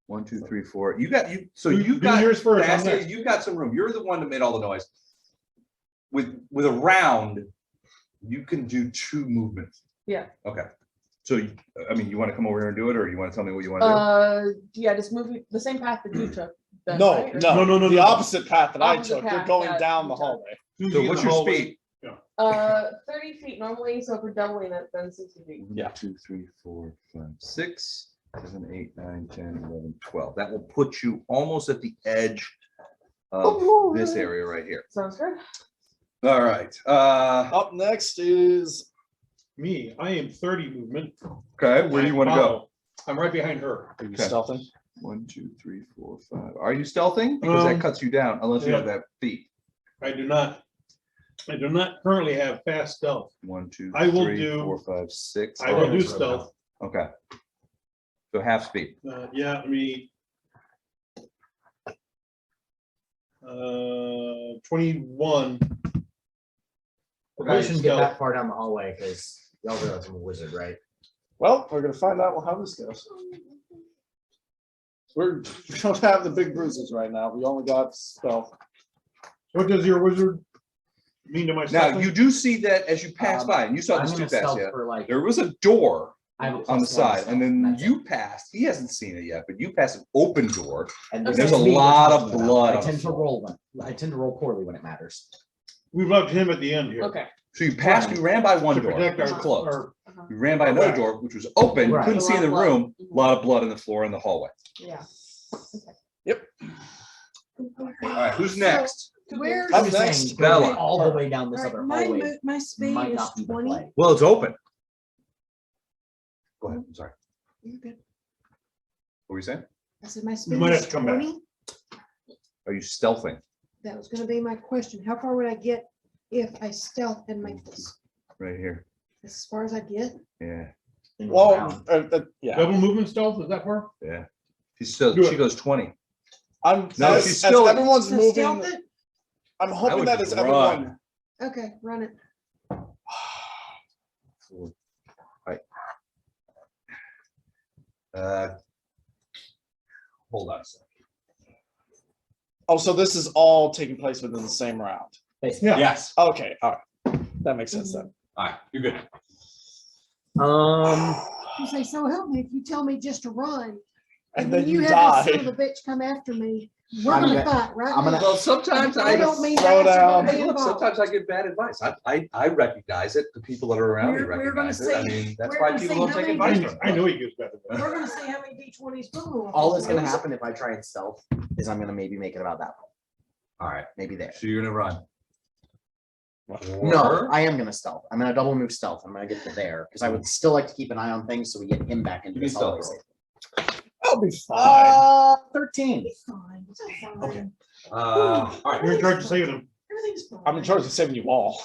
1, 2, 3, 4. You got you. So Do- you do got yours first, I'm Bastia, next. you got some room. You're the one that made all the noise. With a round, you can do 2 movements. Yeah. Okay. So I mean, you want to come over here and do it, or you want to tell me what you want to Yeah, just move the same path that you took. then, No, right? Or- no, the opposite path that I Opposite took. You're path going that down you the took. hallway. do? So what's your speed? 30 feet normally, so if we're doubling it, then 60 feet. Yeah. 2, 3, 4, 5, 6, 7, 8, 9, 10, 11, 12. That will put you almost at the edge of this area right here. Sounds good. All right. Up next is me, I am 30 movement. Okay. Where do you want to go? Follow. I'm right behind her. are you Okay. stealthing? 1, 2, 3, 4, 5. Are you stealthing? Because that cuts you down unless you have that feat. I do not currently have fast stealth. 1, 2, I will 3, do- 4, 5, 6. I will do stealth. Okay. So half speed. Yeah, I mean. 21. Probably shouldn't get Stealth. that far down the hallway because y'all realize I'm a wizard, right? Well, we're gonna find out how this goes. We don't have the big bruises right now. We only got stealth. What does your wizard mean to my Now, stealth? you do see that as you pass by, and you saw I'm this too gonna fast, stealth yeah. for like. There was a door I have a on the +1 side, stealth, and then that's it. you passed. He hasn't seen it yet, but you passed an open door. And There's this a is me we're lot of talking about. blood I on the tend to floor. roll I tend to roll poorly when it matters. We've left him at the end here. Okay. So you passed, you ran by one To door, protect which was our, closed. our, You ran by another Okay. door, which was open. You Right. couldn't A see lot in the of blood. room. Mhm. A lot of blood in the floor in the hallway. Yeah. All right, who's next? Where's? Up I'm just next, saying, Bella. going all the way down this All right, other my hallway my speed might is not be the 20. play. Well, it's open. Go ahead. I'm sorry. You're good. What were you saying? I said my speed might have is to come back. 20. Are you stealthing? That was gonna be my question. How far would I get if I stealth and make this? Right here. As far as I get? Yeah, in Well, round. yeah. double movement stealth, is that far? yeah. She's still, Do it. she goes 20. I'm No, as, she's as still- everyone's So moving. stealth it? I'm I hoping would that just as everyone. run. Okay, run it. Right. Hold on a second. Oh, so this is all taking place within the same round. Basically. Yeah. Yes. Okay, all right. That makes sense then. All right, you're good. Um, You say, so help me if you tell me just to run. and when then you have die. this son of a bitch come after me, we're I'm gonna gonna- fight right I'm gonna- now. Well, sometimes I I don't mean throw that's down. gonna be Hey, look, involved. sometimes I give bad advice. I recognize it. The people that are around me We're gonna recognize it. I see- mean, that's we're why gonna people see don't how take many advice people- from I me. know he gives better. We're gonna see how many D20s boom. All that's gonna happen if I try and stealth is I'm gonna maybe make it about that point. All right, Maybe there. so you're gonna run. No, Or- I am gonna stealth. I'm gonna double move stealth. I'm gonna get to there because I would still like to keep an eye on things so we get him back into You this can hallway. stealth safe. I'll be fine. 13. It's fine, it's fine. Okay. All right. You're in charge of saving him. Everything's fine. I'm in charge of saving you all.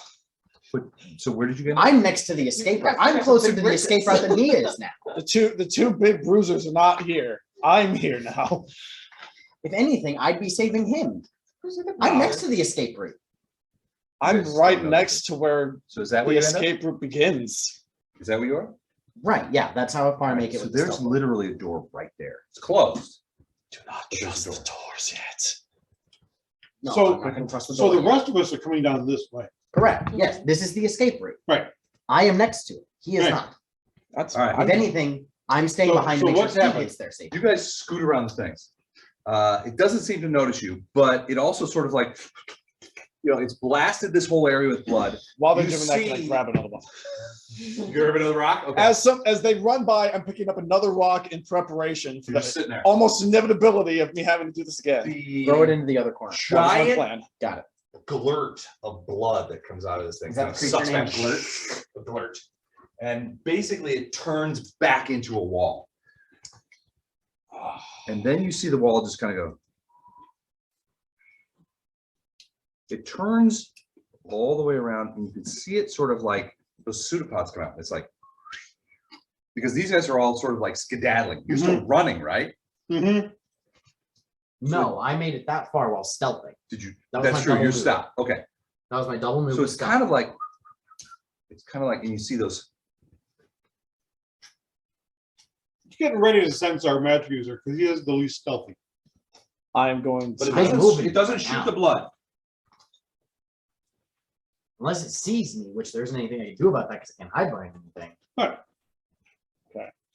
So where did you get? I'm next to the escape route. I'm closer to the escape route than he is now. The two big bruisers are not here. I'm here now. If anything, I'd be saving him. I'm next to the escape route. I'm Yes, right don't know. next to where So is that the where you end up? escape route begins. Is that where you are? Right, yeah, that's how far I make it So with the there's stealth. literally a door right there. It's closed. Do not There's a trust the door. doors yet. No, So- I'm not gonna trust the So the door. rest of us are coming down this way. Correct, yes, this is the escape route. Right. I am next to it. He is Right. not. That's All right. If anything, I'm staying So- behind so to make what's sure he happening? gets there safe. You guys scoot around the things. It doesn't seem to notice you, but it also sort of like, it's blasted this whole area with blood. While they're You doing that, can I see- grab another one? You grab another rock? Okay. As they run by, I'm picking up another rock in preparation for You're just the sitting there. almost inevitability of me having to do this again. The Throw it into the other corner. That was my giant plan. Got it. glurt of blood that comes out of this thing. Is that kind of the creature sucks that named glurt, a glurt. And basically it turns back into a wall. And then you see the wall just kind of go. It turns all the way around and you can see it sort of like those pseudopods come out. It's like, because these guys are all sort of like skedaddling. You're still running, right? Mm-hmm. No, I made it that far while stealthing. Did you? That was That's my true. double You move. stopped. Okay. That was my double move. So with it's stealth. kind of like, and you see those. Getting ready to sense our magic user because he is the least stealthy. I'm going But to. it I'm doesn't, moving it doesn't right shoot now. the blood. Unless it sees me, which there isn't anything I can do about that because I can't hide behind anything.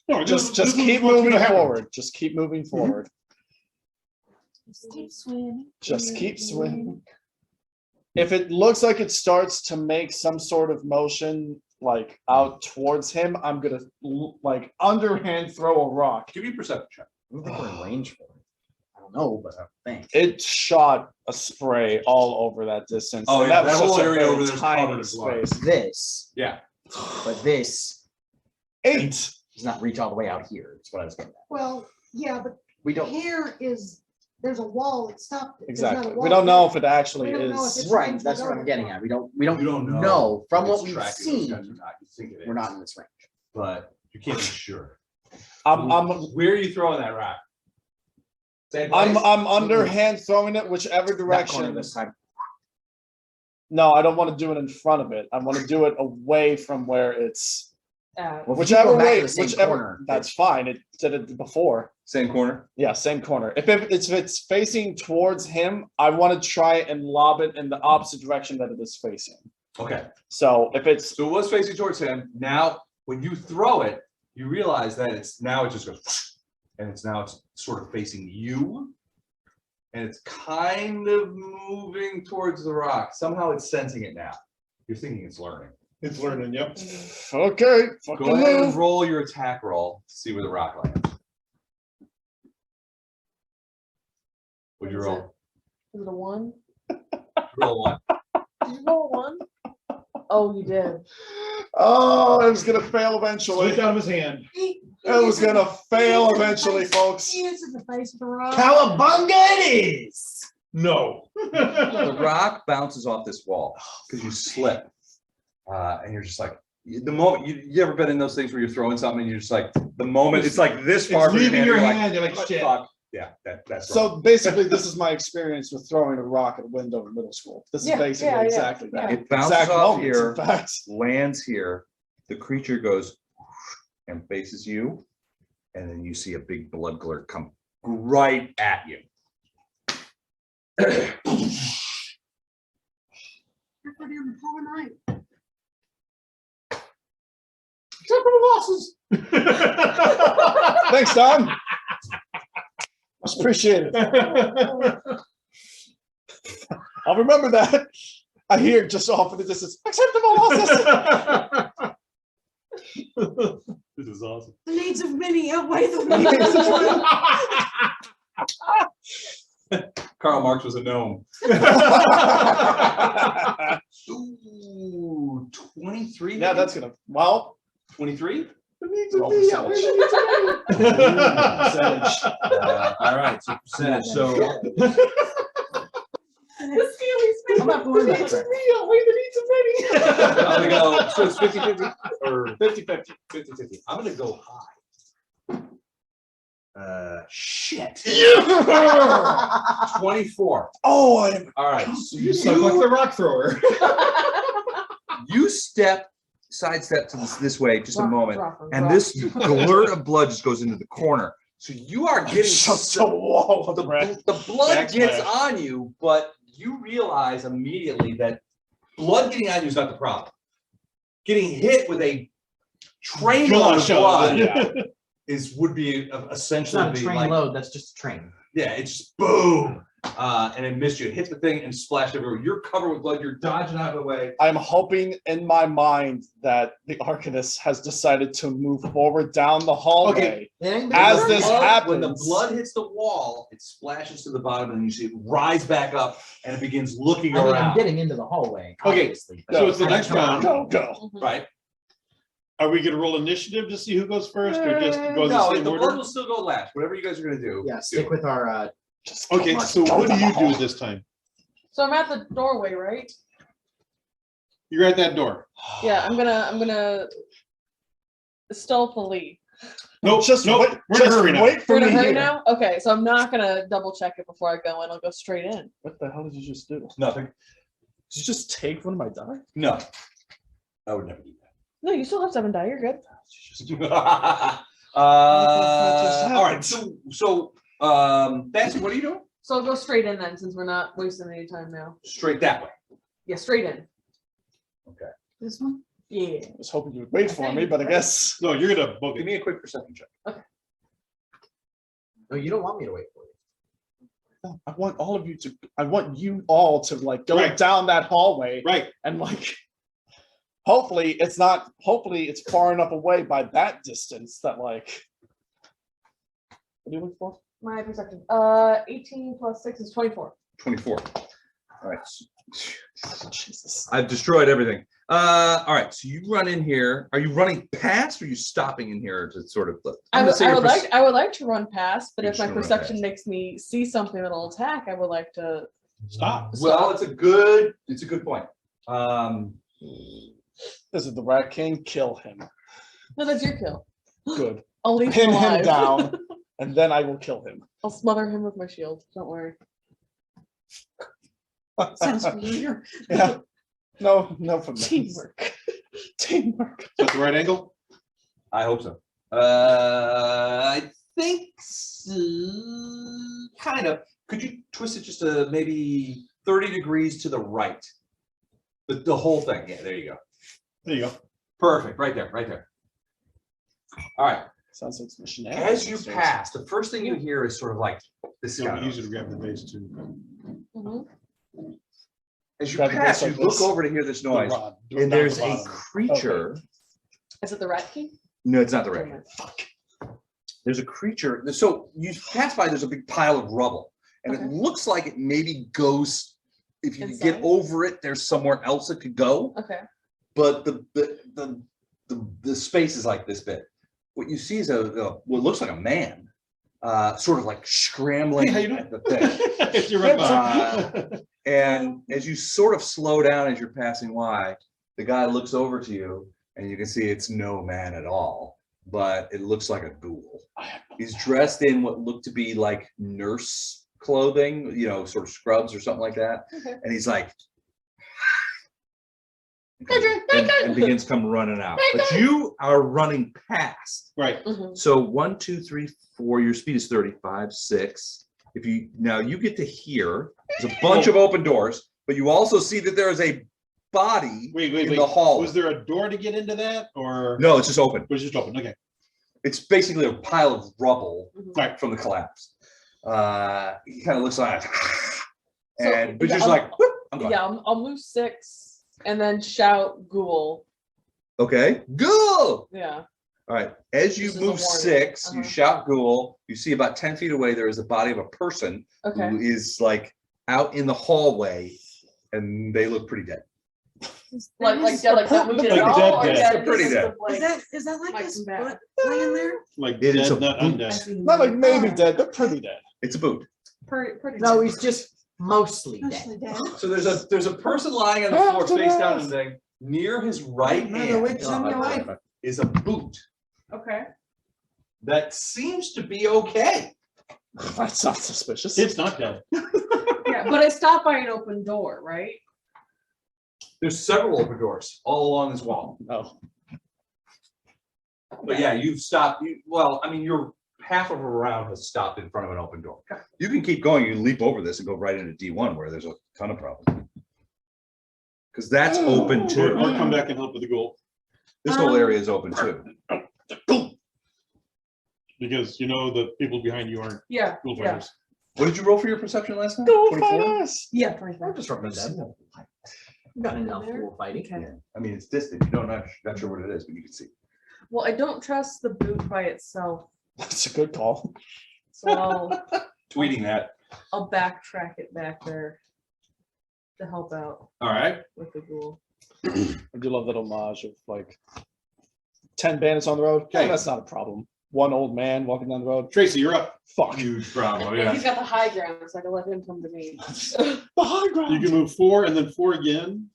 No, Just this is keep what's gonna moving happen. forward. Just keep moving forward. Just keep swimming. Just keep swimming. If it looks like it starts to make some sort of motion like out towards him, I'm gonna like underhand throw a rock. Give me a perception check. I don't think we're in range for it. I don't know, but I think. It shot a spray all over that distance. Oh, and yeah, that was that just whole a area very over there is tiny covered in blood. space. This, Yeah. but this 8. does not reach all the way out here. That's what I was getting at. Well, yeah, but We don't. here is, there's a wall that stopped it. There's not a Exactly. wall We don't know there. if it actually We don't know if is. it's Right, range that's we're what I'm going getting for. at. We don't You don't know. know from if what it's we've tracking those seen. guys or not. You think it is. We're not in this range. But you can't be sure. I'm Where are you throwing that rock? Same I'm place? I'm underhand throwing it whichever That corner direction. this time. No, I don't want to do it in front of it. I want to do it away from where it's Well, if you whichever go back to way, the same whichever. corner, That's fine. It did it before. Same corner. Yeah, same corner. If it's facing towards him, I want to try and lob it in the opposite direction that it is facing. Okay. So if it's So it was facing towards him. Now, when you throw it, you realize that it just goes, and it's sort of facing you, and it's kind of moving towards the rock. Somehow it's sensing it now. You're thinking it's learning. It's learning, yep. okay, Go fucking ahead and move. roll your attack roll to see where the rock lands. What'd you roll? Is it a 1? Roll one. Did you roll a 1? Oh, you did. Oh, it was gonna fail Slipped eventually. out of his hand. He It was hits in gonna the- fail he hits in the eventually, face- folks. He hits in the face of the rock. Cowabunga it is. No. The rock bounces off this wall because you slip. And you're just like, the moment you ever been in those things where you're throwing something and you're just like, the moment it's like this far It's from leaving your you're hand, you're like, shit. fuck. Yeah, that's So basically, this is my experience with throwing a rock at a window in middle school. This is Yeah, basically yeah, yeah, exactly that. yeah. It bounces Exact off moments, here. in fact. lands here. The creature goes and faces you, and then you see a big blood glurt come right at you. Everybody on the whole night. Thanks, Don. Appreciate it. I'll remember that. I hear just off in the distance, acceptable losses. This is awesome. The needs of many outweigh the wants of one. Karl Marx was a gnome. Ooh, 23? Yeah, that's gonna, well. 23? Roll percentage. All right, so percentage, so The Steely's I'm not doing that. sir. I'm gonna go, so it's 50-50 or 50-50. 50-50. I'm gonna go high. Shit. 24. Oh, I am. All right. So You suck like the rock thrower. you sidestep to this way just a Rock, moment, rock, and rock. this glurt of blood just goes into the corner. So you are getting Just the wall of the, the red. the blood gets Backslash. on you, but You realize immediately that blood getting on you is not the problem. Getting hit with a trainload of blood would be It's not essentially a be train like, load, that's just a train. yeah, it's just boom, and it missed you. It hits the thing and splashed everywhere. You're covered with blood. You're dodging out of the way. I'm hoping in my mind that the Arcanist has decided to move forward down the hallway. As this When the happens- blood hits the wall, it splashes to the bottom, and you see it rise back up, and it begins looking I mean, I'm around. getting into the hallway, Okay, obviously. but so it's the I next don't know. round. Go. Mhm. Right? Are we gonna roll initiative to see who goes first or just goes No, the same the blood order? will still go last. Whatever you guys are gonna do. Yeah, do. stick with our, Just Okay, Mark, so go what do down the you do hall. this time? So I'm at the doorway, right? You're at that door. Yeah, I'm gonna stealthily. Nope, just nope, wait, we're in a just hurry now. wait for We're in me a hurry here. now? Okay, so I'm not gonna double check it before I go in. I'll go straight in. What the hell did you just do? Nothing. Did you just take one of my die? No. I would never do No, you still have 7 die. You're good. that. All right. So, Fancy, what are you doing? So I'll go straight in then, since we're not wasting any time now. Straight that way. Yeah, straight in. This one? Yeah. I was hoping you would wait for me, but I guess. No, you're gonna book Give it. me a quick perception check. no, you don't want me to wait for you. I want all of you to. I want you all to like go Right. down that hallway Right, and like. Hopefully, it's not. Hopefully, it's far enough away by that distance that like. What do you look for? My perception. 18 plus 6 is 24. 24. All right. Jesus. I've destroyed everything. All right, so you run in here. Are you running past or are you stopping in here to sort of look? I would like to run past, but You're if my just gonna run perception past. makes me see something that'll attack, I would like to. stop. Well, it's a good point. This is the Rat King. Kill him. No, that's your kill. Good. I'll leave him Pin him alive. down, and then I will kill him. I'll smother him with my shield. Don't worry. Sounds familiar. Yeah. No, for me. Teamwork. Teamwork. Is that the right angle? I hope so. I think kind of. Could you twist it just a maybe 30 degrees to the right? The whole thing. Yeah, there you go. There you go. Perfect. Right there. All right. Sounds like some shenanigans. As you upstairs. pass, the first thing you hear is sort of like this. It'll be easier to grab the base too. Mhm. As you Grab the pass, base you like look this. over to hear this noise, Rod, do it and down there's the a bottom. creature. Is it the Rat King? No, it's not the right. There's a creature. So you pass by, there's a big pile of rubble, and Okay. it looks like it maybe goes. If you could get Inside? over it, there's somewhere else it could go. Okay. But the space is like this big. What you see is what looks like a man, sort of like scrambling Hey, how you doing? at the thing. You're right by. And as you sort of slow down as you're passing by, the guy looks over to you, and you can see it's no man at all, but it looks like a ghoul. He's dressed in what looked to be like nurse clothing, sort of scrubs or something like that. Okay. And he's like, and begins come running out. But you are running past. Right. Mhm. So 1, 2, 3, 4. Your speed is 35, 6. If you now you get to here. There's a bunch of open doors, but you also see that there is a body Wait. in the hall. Was there a door to get into that or? No, it's just open. It was just open. Okay. It's basically a pile of rubble Mhm. Right. from the collapse. He kind of looks like, So, and but yeah, you're just like, whoop, I'm gone. Yeah, I'll move 6 and then shout ghoul. Okay, ghoul. Yeah. All right, as you This is a move warning. 6, you Uh-huh. shout ghoul. You see about 10 feet away, there is the body of a person Okay. who is like out in the hallway, and they look pretty dead. Like dead, like not moving Like at all, dead, or dead. dead They're pretty because dead. of, like, Is that like might his come back. foot laying there? Like It is dead, a not boot. undead. Not like maybe dead, they're pretty dead. It's a boot. pretty No, dead. he's just mostly dead. Mostly dead. So there's a person lying on the floor face down and thing. Near his right Another hand witch in your life. is a boot Okay. that seems to be okay. That's not suspicious. It's not dead. Yeah, but I stopped by an open door, right? There's several open doors all along this wall. Oh, But yeah, you've stopped. Well, I mean, you're half of a round has stopped in front of an open door. You can keep going. You can leap over this and go right into D1 where there's a ton of problems. Because that's open Or too. come back and help with the goal. This whole area is open too. Because you know the people behind you aren't Yeah. goal Yeah. fighters. What did you roll for your perception last time? go 24? fight us. Yeah. I'm 25. just from dead. Got enough There. for fighting. Okay. I mean, it's distant. You don't not sure what it is, but you can see. Well, I don't trust the boot by itself, That's a good call. so Tweeting that. I'll backtrack it back there to help out All right. with the ghoul. I do love that homage of like 10 bandits on the road. Okay, that's not a problem. One old man walking down the road. Tracy, you're up. Fuck. Huge problem. And he's got the high ground, so I can let him come to me. The high ground. You can move 4 and then 4 again.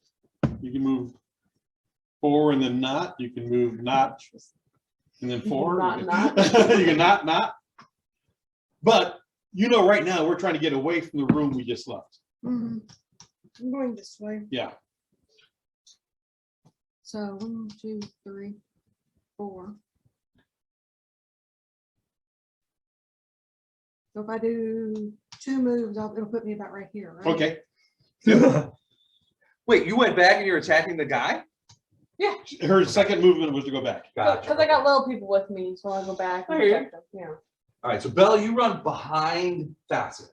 You can move 4 and then not. You can move not and then 4. Not, You not. can- you can not. But you know, right now we're trying to get away from the room we just left. Mhm. I'm going this way. Yeah. So 1, 2, 3, 4. So if I do 2 moves, it'll put me about right here, right? Okay. Wait, you went back and you're attacking the guy? Her second movement was to go back. Gotcha. Because I got little people with me, so I go back and I hear you. protect them. Yeah. All right. So Bella, you run behind Fassett.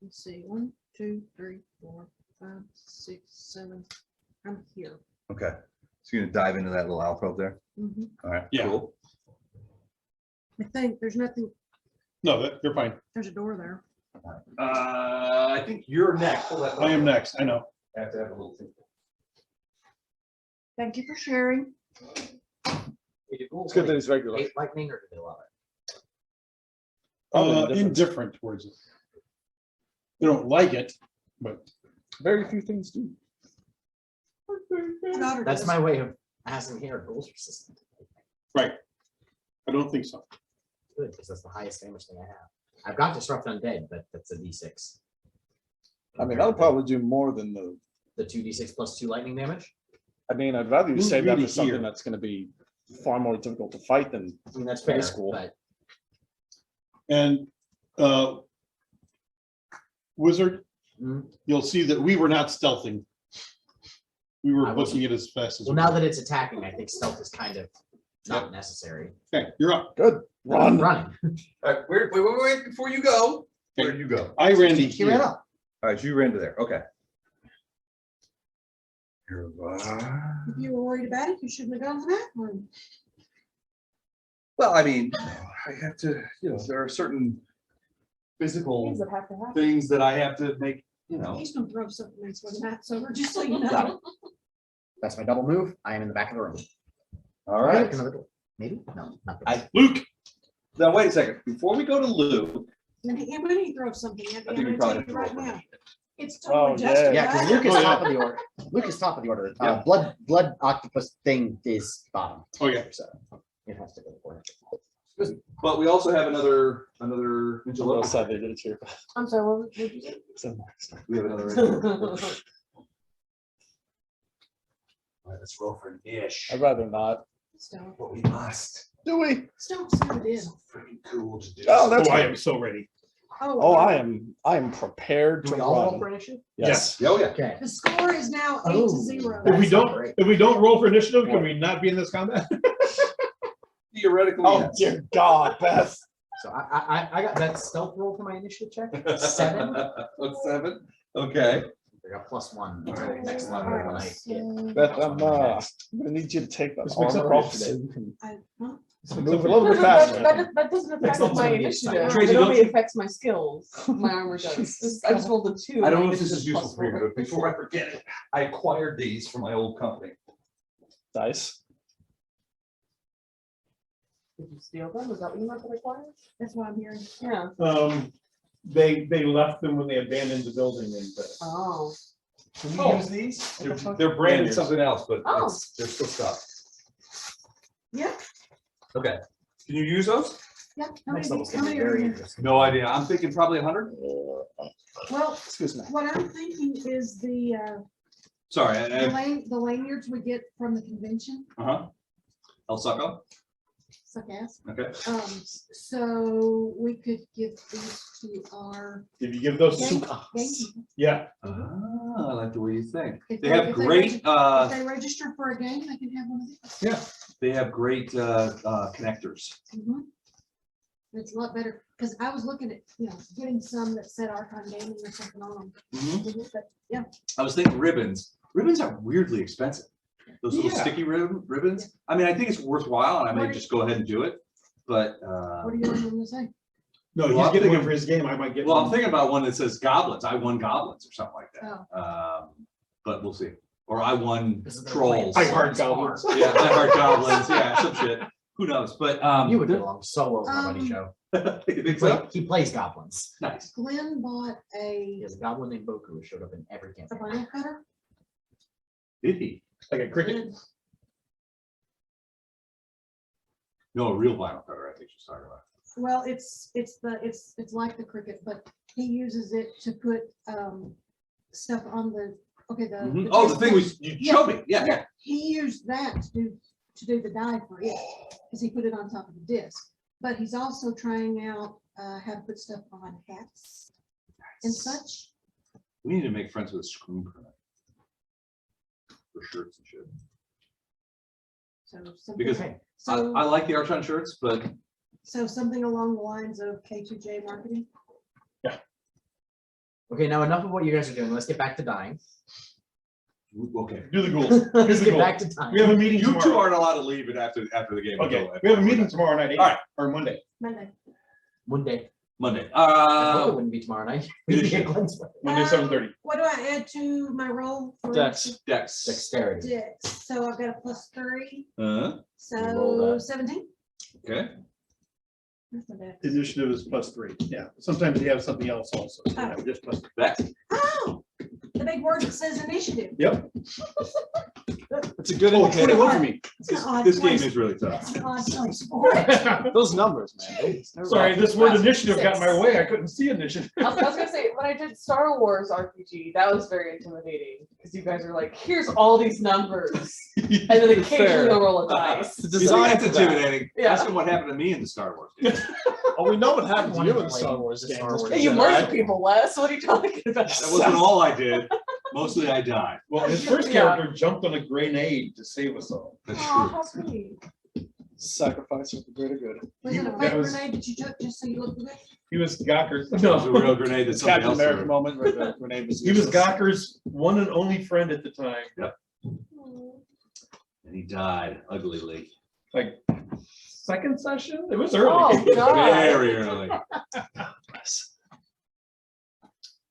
Let's see, 1, 2, 3, 4, 5, 6, 7. I'm here. Okay. So you're gonna dive into that little alcove there? Mhm. All right, Yeah. cool. I think there's nothing, No, you're fine. there's a door there. I think you're next. Hold that I am next. I know. I have to have a little thing. Thank you for sharing. It's good that he's regular. Hate lightning, or do they love it? Probably Indifferent towards it. They don't like it, but Very few things do. My daughter That's does. my way of asking here, rules resistant. right. I don't think so. Good, because that's the highest damage thing I have. I've got disrupt undead, but that's a D6. I mean, that'll probably do more than The 2d6 plus 2 lightning damage. I mean, I'd rather you Who's save that really for something here? that's gonna be far more difficult to fight than I mean, that's High fair, school. but And Wizard, Hmm? you'll see that we were not stealthing. We were I booking it as fast as. well, we now could. that it's attacking, I think stealth is kind of not necessary. Okay, you're up. good. Run. Running. All right. Wait. Before you go, where did you go? I ran to He ran here. up. All right, you ran to there, okay. If you were worried about it, you shouldn't have gone to that room. Well, I mean, I have to, there are certain physical Things that have to happen. things that I have to make, He's gonna throw something else when the night's over, just so you Got know. That's my double move. I am in the back of the room. All right. Another door. Maybe? No, not the I- Luke, Now, wait a second, before we go to Lou, And when he throws something at me, I I'm think we gonna probably tell have to you roll right for now. initiative. It's Oh, totally justified. Yeah, because Luke is Oh, yeah. top of the order. Luke is top of the order. Yeah. Blood octopus thing is bottom. Oh, yeah. So it has to go for But we also have another ninja A little level. sad they did it here. I'm sorry, what did you say? So, We have another. All right, let's roll for ish. I'd rather not. Stop. But we must. Do we? Stop, send it in. Freaking cool to do. Oh, that's oh, I good. am so ready. Oh, I am prepared Do to we all roll run. for initiative? Yes. Oh, yeah. Okay. The score is now 8 to Oh. 0. If That's not great. we don't roll for initiative, can we not be in this combat? Theoretically, Oh yes. dear God, Beth. So I got that stealth roll for my initiative check. 7. What's 7? Okay. I got +1 until the next level when I get. Beth, I'm gonna need you to take that This makes armor up off for so yesterday. you can Huh? move a little bit That, faster. that doesn't Next affect level's my gonna be initiative. exciting. Tracy, It don't only you- affects my skills. My armor does. I just rolled a 2. I don't know my if this is initiative useful for you, +4. but before I forget it, I acquired these from my old company. Dice. Did you steal them? Is that what you meant to require? That's what I'm hearing. Yeah. They left them when they abandoned the building and, Oh. Can we Oh. use these? they're Branded branded. something else, but Oh. they're still stuff. Yeah, Okay. Can you use those? yeah. How Next many, level's how gonna be many are very you? interesting. No idea. I'm thinking probably 100. Well, Excuse me. what I'm thinking is Sorry. the lanyards we get from the convention, Uh-huh. El Succo. suck ass. Okay. So we could give these to our If you give those, game. to- game. yeah, Ah, I like the way you think. If They have if great, If they register for a game, they can have one of these. they have great connectors. Mhm. It's a lot better, because I was looking at, getting some that said Archon Gaming or something on them. But, yeah, I was thinking ribbons. Ribbons are weirdly expensive. Those little Yeah. sticky ribbons. I mean, I think it's worthwhile, and I may What- just go ahead and do it. But what do you want them to say? no, Well, he's I'm getting one thinking- for his game, I might get well, I'm one. thinking about one that says goblins. I won goblins or something like that. Oh. But we'll see. Or I won Because they're trolls. playing I heart so goblins. hard. Yeah, I heart goblins. Yeah, some shit. Who knows? But You would belong so well to my buddy Joe. you think so? He plays goblins. Nice. Glenn bought He a has a goblin named Boku who showed up in every campaign. vinyl cutter. Did he? Like a cricket. No, a real vinyl cutter. I think she's talking about. Well, it's like the Cricut, but he uses it to put stuff on the, the. Oh, the thing chessboard. you Yeah. showed me. Yeah. Yeah, he used that to do the die for it, because he put it on top of the disc. But he's also trying out how to put stuff on hats and such. We need to make friends with a screen printer for shirts and shit. So something, Because so, I like the Archon shirts, but so something along the lines of K2J marketing. Okay, now enough of what you guys are doing. Let's get back to dying. okay. Do the goals. Let's Here's the get goal. back to dying. We have a meeting You two tomorrow. aren't allowed to leave it after the game. Okay, until- we have a meeting tomorrow night, All right. or Monday. Monday. One day. Monday. I hope it wouldn't be tomorrow night. We'd be should. at Glenn's way. Monday, 7:30. What do I add to my roll? for Dex. Dex. Dexterity. Dex? So I've got a +3, Roll so that. 17. Okay. That's not bad. Initiative is +3. Yeah, sometimes you have something else also. So Oh. just +3. Dex. Oh, the big word that says initiative. Yep. It's a good Oh, indicator. 21 for me. It's an odd This game place. is really tough. It's an odd place for it. Those numbers, man. Sorry, this word That's initiative got in my 6. way. I couldn't see initiative. I was gonna say, when I did Star Wars RPG, that was very intimidating, because you guys are like, here's all these numbers, and then occasionally Fair. you'll roll a dice. The You see, design that's for that. intimidating. Yeah. Ask him what happened to me in the Star Wars game. Oh, we know what happened to Wanna you in the play Star Wars the game. Star Wars Hey, you Mr. murdered Jedi. people, Wes, what are you talking about? That wasn't all I did. Mostly I died. Well, his first Yeah. character jumped on a grenade to save us all. That's Oh, true. how sweet. Sacrifice for the greater good. Was it a That fake was- grenade that you took just so you looked good? He was Gawker's. It was a No, real grenade that somebody Captain else America threw. moment where the grenade was. he was useless. Gawker's one and only friend at the time. And he died uglily. Like second session? It was Oh, early. God. Very early.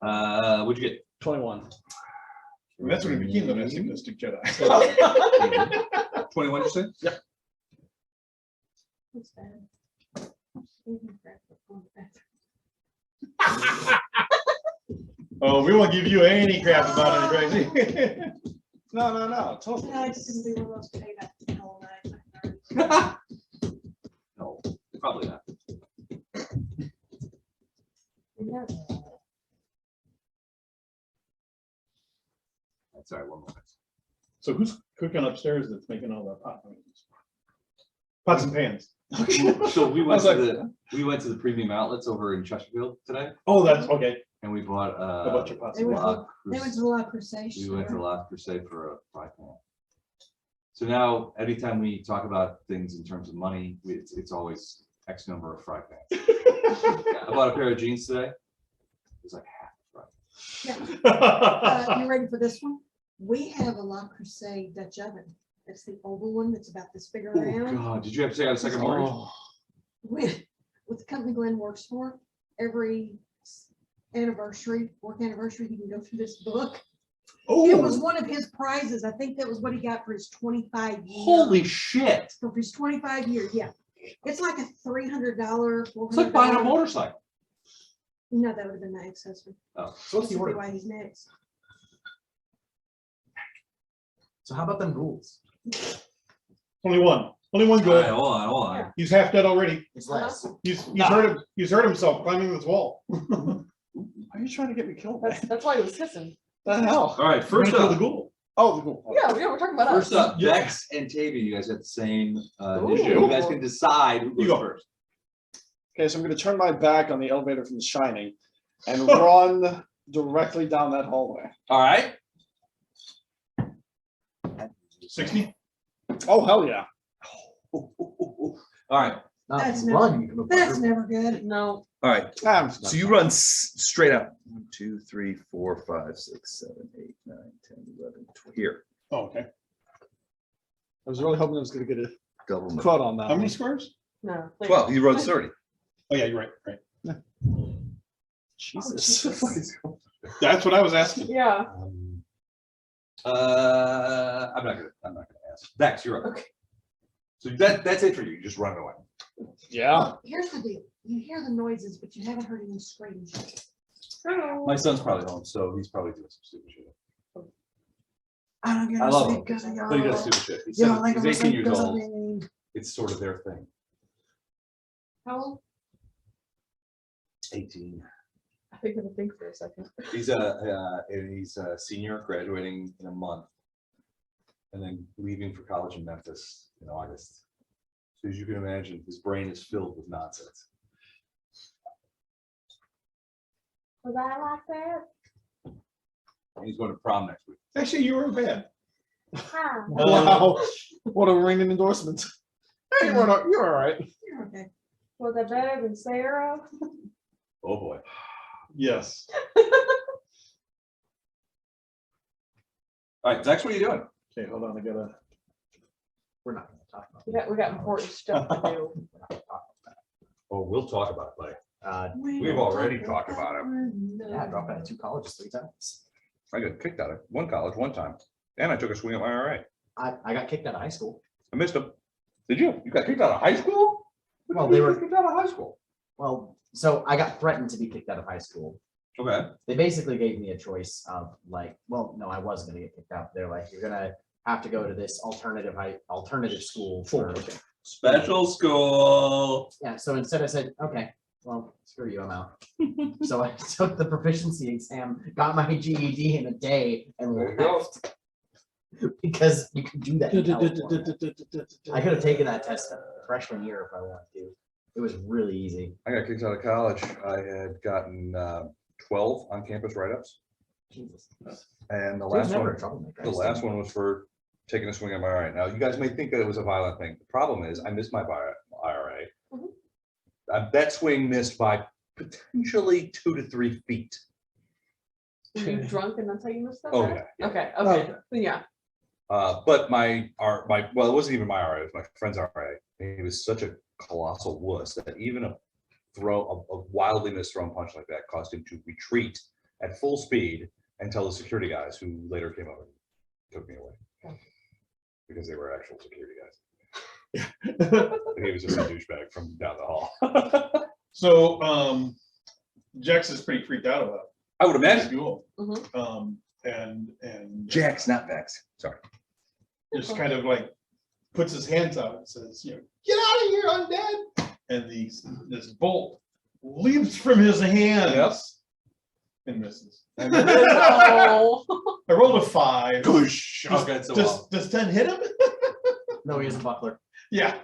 What'd you get? 21. And that's when he became the Mystic Jedi. 21, you said? That's bad. Even crap, on the bathroom. Oh, we won't give you any crap about it, crazy. No, totally. No, I just didn't do one of those pay back the whole night. No, probably not. That's all right, one more. So who's cooking upstairs that's making all the pots and pans? So we I went was to we went to the premium outlets over in Chesterfield today, Oh, that's okay. and we bought A bunch of pots They and went pans. They went to the La Crusade. We went to La Crusade for a fry pan. So now, anytime we talk about things in terms of money, it's always X number of fry pans. I bought a pair of jeans today. It was like half the price. You ready for this one? We have a La Crusade Dutch oven. It's the oval one that's about this big Oh, around. God, did you have to take out a second mortgage? With the company Glenn works for, every anniversary, work anniversary, he can go through this book. It was one of his prizes. I think that was what he got for his 25 years. Holy shit. For his 25 years, yeah. It's like a $300, $400. It's like buying a motorcycle. No, that would have been my ex-husband. Oh, So what's This the would be order? why he's next. So how about them rules? Only one all right, goal. hold on. He's half dead already. It's less. He's hurt himself climbing this wall. Why are you trying to get me killed? That's why he was hissing. The hell? All right, first We're gonna kill the up, ghoul. Oh, the goal. Yeah, we're talking about us. first up, Yeah. Dex and Tavia, you guys have the same Ooh. initiative. You guys can decide who You goes go. first. Okay, so I'm gonna turn my back on the elevator from The Shining and run directly down that hallway. All right. 60? Oh, hell yeah. All right. Not That's run. You can move That's quicker. never good. No. All right, I'm so you run straight up. 1, 2, 3, 4, 5, 6, 7, 8, 9, 10, 11, 12. Here, Oh, okay. I was really hoping I was gonna get a double move. quote on that. How many one. squares? No. 12, you rode 30. Oh, yeah, you're right, right. Jesus. That's what I was asking. Yeah. I'm not gonna ask. Dex, you're up. Okay. So that's it for you. You just run away. Yeah. Here's the deal. You hear the noises, but you haven't heard any screams yet. My son's probably home, so he's probably doing some stupid shit. I don't get I no love sleep him, because of y'all. but he does stupid shit. He's, Y'all seven- ain't he's gonna 18 sleep years 'cause of old. me. It's sort of their thing. How old? 18. I think of a think for a second. He's a senior, graduating in a month, and then leaving for college in Memphis in August. So as you can imagine, his brain is filled with nonsense. Was I like that? And he's going to prom next week. Actually, you weren't bad. Huh. Wow. What a ringing endorsement. Hey, you're all right. You're okay. Was I better than Sarah? Oh boy. Yes. All right, Dex, what are you doing? Okay, hold on. I gotta. We're not gonna talk about We got important stuff to do. Oh, we'll talk about it later. We've already talked about it. Yeah, I dropped out of 2 colleges 3 times. I got kicked out of one college one time, and I took a swing at my IRA. I got kicked out of high school. I missed them. Did you? You got kicked out of high school? Well, When did they you were- get kicked out of high school. Well, so I got threatened to be kicked out of high school. Okay. They basically gave me a choice of like, well, no, I wasn't gonna get kicked out. They're like, you're gonna have to go to this alternative school for, Special school. yeah, so instead I said, okay, well, screw you, I'm out. So I took the proficiency exam, got my GED in a day and There you go. left. Because you can do that in California. I could have taken that test freshman year if I wanted to. It was really easy. I got kicked out of college. I had gotten 12 on campus write-ups, Jesus. and the There's last never one, a troublemaker. the last one was for taking a swing at my IRA. Now, you guys may think that it was a violent thing. The problem is, I missed my IRA. That swing missed by potentially 2 to 3 feet. Were you drunk and that's how you missed that? Oh, test? yeah. Okay, okay, yeah. But well, it wasn't even my IRA, it was my friend's IRA. He was such a colossal wuss that even a wildly missed thrown punch like that caused him to retreat at full speed and tell the security guys, who later came over and took me away. Because they were actual security guys. He was just a douchebag from down the hall. So, Jax is pretty freaked out about I would it. imagine. School. Mhm. And Jax, not Vex. Sorry. just kind of like puts his hands out and says, you know, get out of here, undead. And this bolt leaps from his hands and misses. No. I rolled a 5. Okay, so Does 10 hit him? No, he is a buckler. Yeah.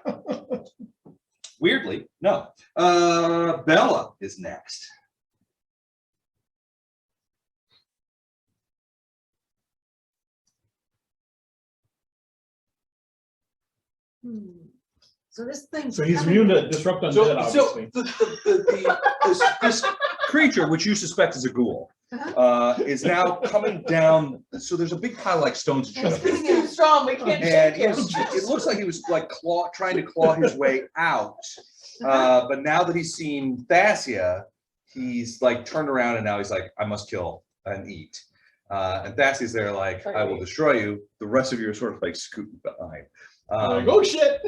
weirdly, no. Bella is next. So this thing. So he's immune to disrupt undead, So obviously. this creature, which you suspect is a ghoul, is now coming down. So there's a big pile of like stones and shit up It's here. coming Too strong, we can't And shake him. it looks like he was like trying to claw his way out. But now that he's seen Thasia, he's like turned around and now he's like, I must kill and eat. And Thasia's there like, I will destroy you. The rest of you are sort of like scooting behind. Like, oh shit.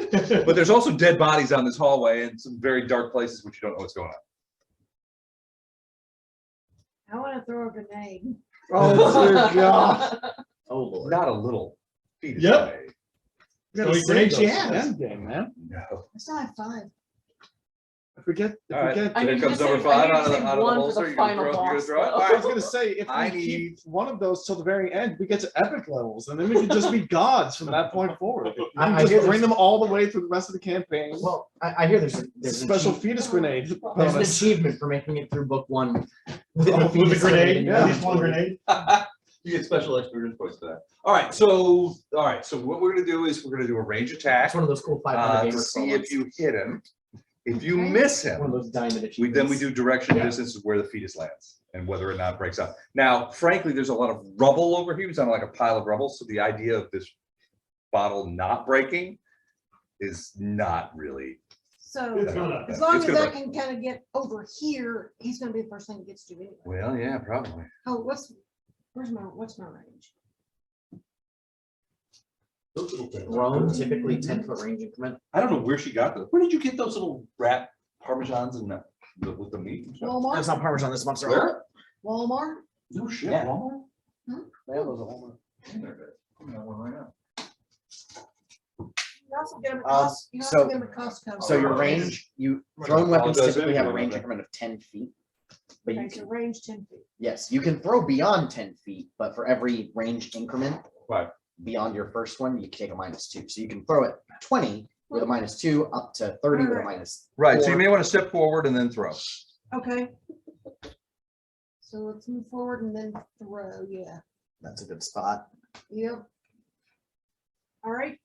But there's also dead bodies on this hallway and some very dark places which you don't know what's going on. I want to throw a grenade. Oh, dear God. Oh, Lord. Not a little fetus. Yep. grenade. You gotta How many grenades save she those for has? Endgame, man. No. I still have 5. If we get, All right. if I Here need comes to number save- 5 I need to out of the save out of the one for holster. the You're gonna final throw it. You're gonna boss, throw it. though. All I right. was gonna say, if I we keep need- one of those till the very end, we get to epic levels, and then we can just be gods from that point forward. We I can hear just bring there's- them all the way through the rest of the campaign. Well, I hear there's an Special achievement- fetus grenade. There's an bonus. achievement for making it through book 1. With a fetus grenade, in at your least one grenade. You get special experience points for that. All right, so what we're gonna do is we're gonna do a range attack That's one of those cool 500 to gamers see if you hit him. If you Okay. miss One of him, those diamond then we achievements. do direction Yeah. distance of where the fetus lands and whether or not it breaks up. Now, frankly, there's a lot of rubble over here. It's on like a pile of rubble. So the idea of this bottle not breaking is not really. So It's gonna- as long It's as gonna I can kind of get over here, he's gonna be the first thing he gets to anyway. Well, yeah, probably. Oh, what's my range? those little things. Thrown, typically 10-foot range increment. I don't know where she got those. Where did you get those little wrap parmesans and with the meat? and stuff? That's Walmart? not Parmesan, this monster. Where? Walmart? No shit, Yeah. Walmart? They have those at Walmart. You also get them at Um, you so- also get them at Costco. So your range, thrown weapons apologize typically have a anyway, range but- increment of 10 feet. But you Okay, so can, range 10 feet. yes, you can throw beyond 10 feet, but for every range increment. Right. Beyond your first one, you take a -2. So you can throw it 20 with a -2 up to 30 with a Alright. minus. Right. So you 4. may want to step forward and then throw. Okay. So let's move forward and then throw, yeah. That's a good spot. Yep. All right.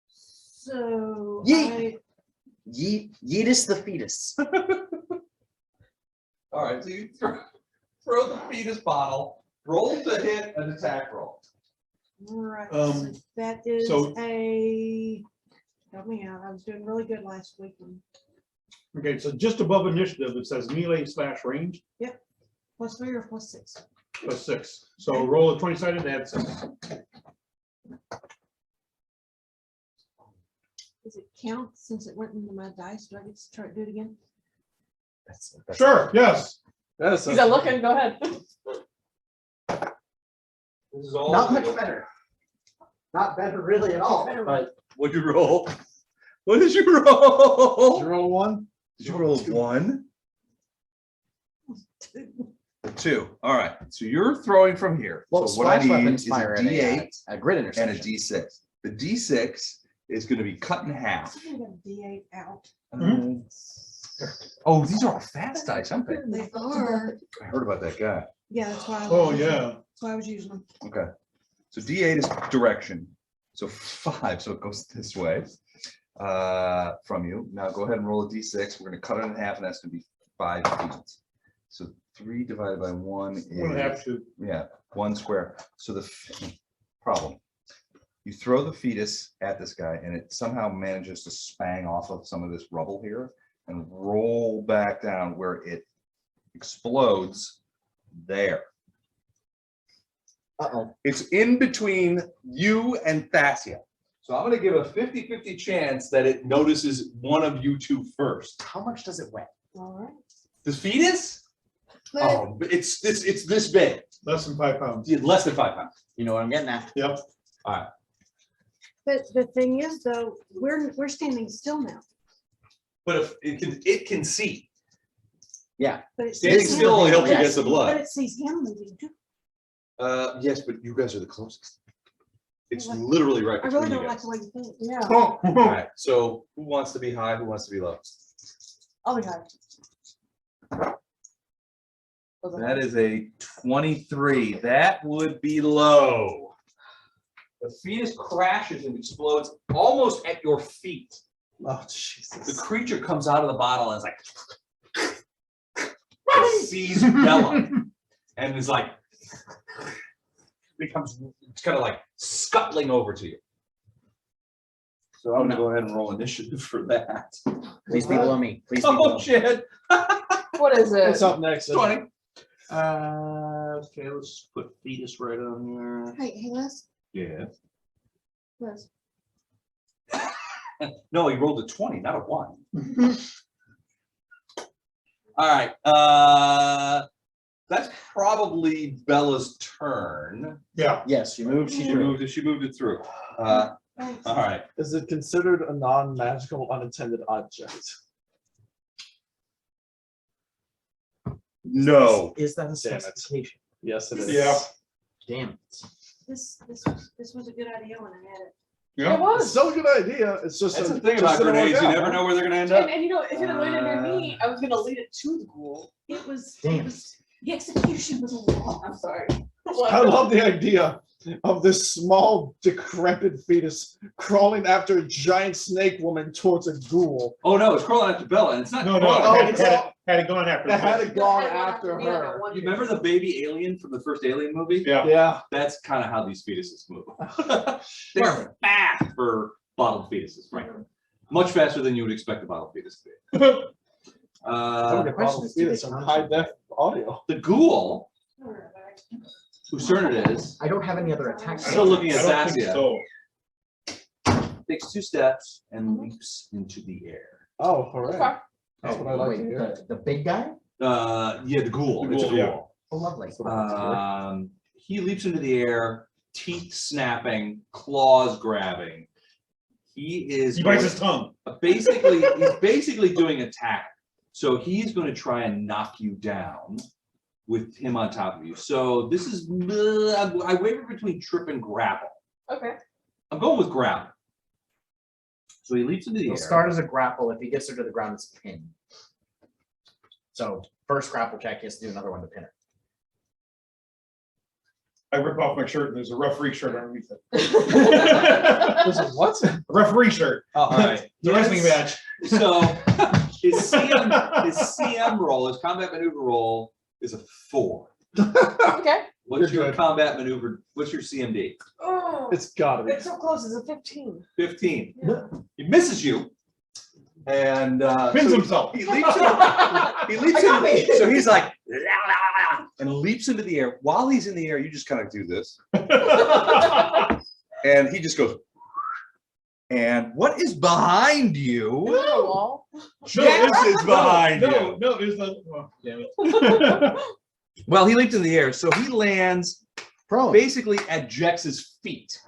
So Yeet. Yeetus the fetus. All right, so you throw the fetus bottle, roll to hit an attack roll. all right, Um, so that is so- help me out. I was doing really good last week. Okay, so just above initiative, it says melee/range +3 or +6? +6. So roll a 20-sided and add 6. Does it count since it went into my dice? Do I get to try to do it again? That's Sure, yes. Yes. He's not looking, go ahead. This is all. Not much better. Not better really at all, but What'd you roll? What did you roll? 0-1. Did you roll 1? 2. All right. So you're throwing from here. well, So what I splash need weapons is a fire at D8 a grid and a intersection. D6. The D6 is going to be cut in half. I'm gonna D8 out. Oh, these are all fast dice, aren't they? They are. I heard about that guy. Yeah, that's why. I was Oh, using them. yeah. That's why I was using them. Okay. So D8 is direction. So 5, so it goes this way from you. Now go ahead and roll a D6. We're going to cut it in half, and that's going to be 5 feet. So 3 divided by 1 is 1.5 to. yeah, 1 square. So the problem, you throw the fetus at this guy, and it somehow manages to spang off of some of this rubble here and roll back down where it explodes there. Uh-oh. It's in between you and Thasia. So I'm gonna give a 50-50 chance that it notices one of you two first. How much does it weigh? All right. The fetus? But, Oh, but it's this big. Less than 5 pounds. Yeah, less than 5 pounds. You know what I'm getting at? Yep. but the thing is though, we're standing still now. But if it can see. But it Standing sees him. still only helps you Yes. get the But blood. it sees him moving too. Yes, but you guys are the closest. It's Well, literally right I really between you don't like guys. the way you think. Yeah. All right, so who wants to be high? Who wants to be low? I'll be high. That is a 23. That would be low. The fetus crashes and explodes almost at your feet. Oh, The Jesus. creature comes out of the bottle and is like, it sees Bella and is like, it's kind of like scuttling over to you. So I'm gonna go ahead and roll initiative for that. Please be below me. Please be Oh below me. shit. What is it? What's up next? 20. Okay, let's put fetus right on Hey, Les, here. Les. Yeah. No, he rolled a 20, not a 1. All right. That's probably Bella's turn. Yeah. Yes, you moved. She She drew. moved it through. Thanks. All right. Is it considered a non-magical unattended object? No. Is that a Damn it. specification? Yes, it is. Yeah. Damn it. This was a good idea when I had it. It Yeah. It's was. still a good idea. It's just That's a the thing just about didn't work grenades, you out, never huh? know where they're gonna end up. And you know, if it had landed near me, I was gonna lead it to the ghoul. It was, Damn. the execution was a lot. I'm sorry. I love the idea of this small, decrepit fetus crawling after a giant snake woman towards a ghoul. Oh no, it's crawling after Bella, and it's not. No, crawling no, after- had it gone after. That had that. it gone I went after the other her. one. You remember the baby alien from the first Alien movie? Yeah. Yeah. That's kind of how these fetuses move. They're fast for bottled fetuses, frankly. Much faster than you would expect a bottled fetus to be. I would get question bottled is, do they fetus on function? high def audio. The ghoul, whose turn it is, I don't have any other attacks. Still looking at I don't think Sassia. so. takes 2 steps and leaps into the air. Oh, hooray. Okay. That's what I like Wait, to hear. the big guy? Yeah, the ghoul. The It's a ghoul, yeah. ghoul. Oh, lovely. He leaps into the air, teeth snapping, claws grabbing. He is He bites his tongue. he's basically doing attack. So he's going to try and knock you down with him on top of you. So this is I waver between trip and grapple. Okay. I'm going with grapple. So he leaps into the He'll air. start as a grapple. If he gets her to the ground, it's a pin. So first grapple check, he has to do another one to pin her. I rip off my shirt and there's a referee shirt underneath it. This is what? A referee shirt. All right. The wrestling match. So his CM roll, his combat maneuver roll, is a 4. Okay. What's You're your good. combat maneuver? What's your CMD? Oh, It's gotta be. it's so close. It's a 15. 15. Yeah. He misses you, and Pins so himself. he leaps. He leaps I got into, me. so he's like, "La, la, la," and leaps into the air. While he's in the air, you just kind of do this, and he just goes. And what is behind you? Is there a wall? This is behind you. No, there's no. Oh, damn it. Well, he leaped in the air, so he lands Prone. basically at Jex's feet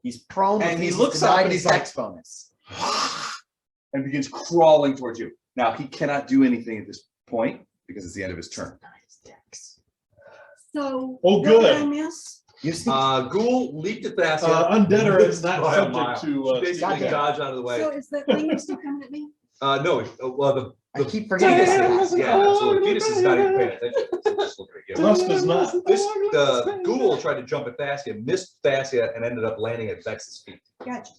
He's prone. And and he he's looks up denied and his he's like- dex bonus. and begins crawling towards you. Now, he cannot do anything at this point because it's the end of his turn. Denied his dex. So. Oh, what did good. I miss? You see, Ghoul leaped at Thasia. Undeader is not By a mile. subject to. Basically Goddamn. dodge out of the way. So is that thing still coming at me? No, well, I keep forgetting. fetus this. is, yeah, absolutely. Fetus is not even paying attention. It's just looking at you. Rust is not. The ghoul tried to jump at Thasia, missed Thasia, and ended up landing at Vex's feet. Gotcha.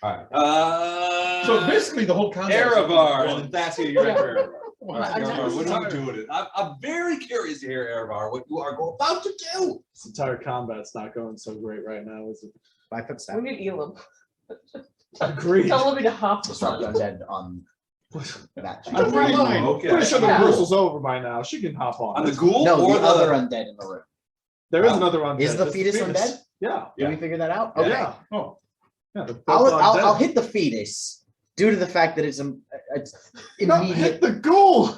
All right. So basically the whole concept. Erevar, and then Thasia, you're after Erevar. Well, All right, I'm Erevar, what sorry. are you doing? I'm very curious to hear, Erevar, what you are about to do. This entire combat's not going so great right now, is it? 5 foot We step. need Elam. Agreed. Tell him to hop. Disrupt undead on that. I'm pretty, Okay. pretty sure the Yeah. rehearsal's over by now. She can hop on. On the ghoul No, or the other undead in the room. There is another undead. Is the It's fetus undead? Yeah. Did we figure that out? Yeah. Okay. Yeah. Oh, Yeah, they're both I'll undead. hit the fetus due to the fact that it's No, immediate. hit the ghoul.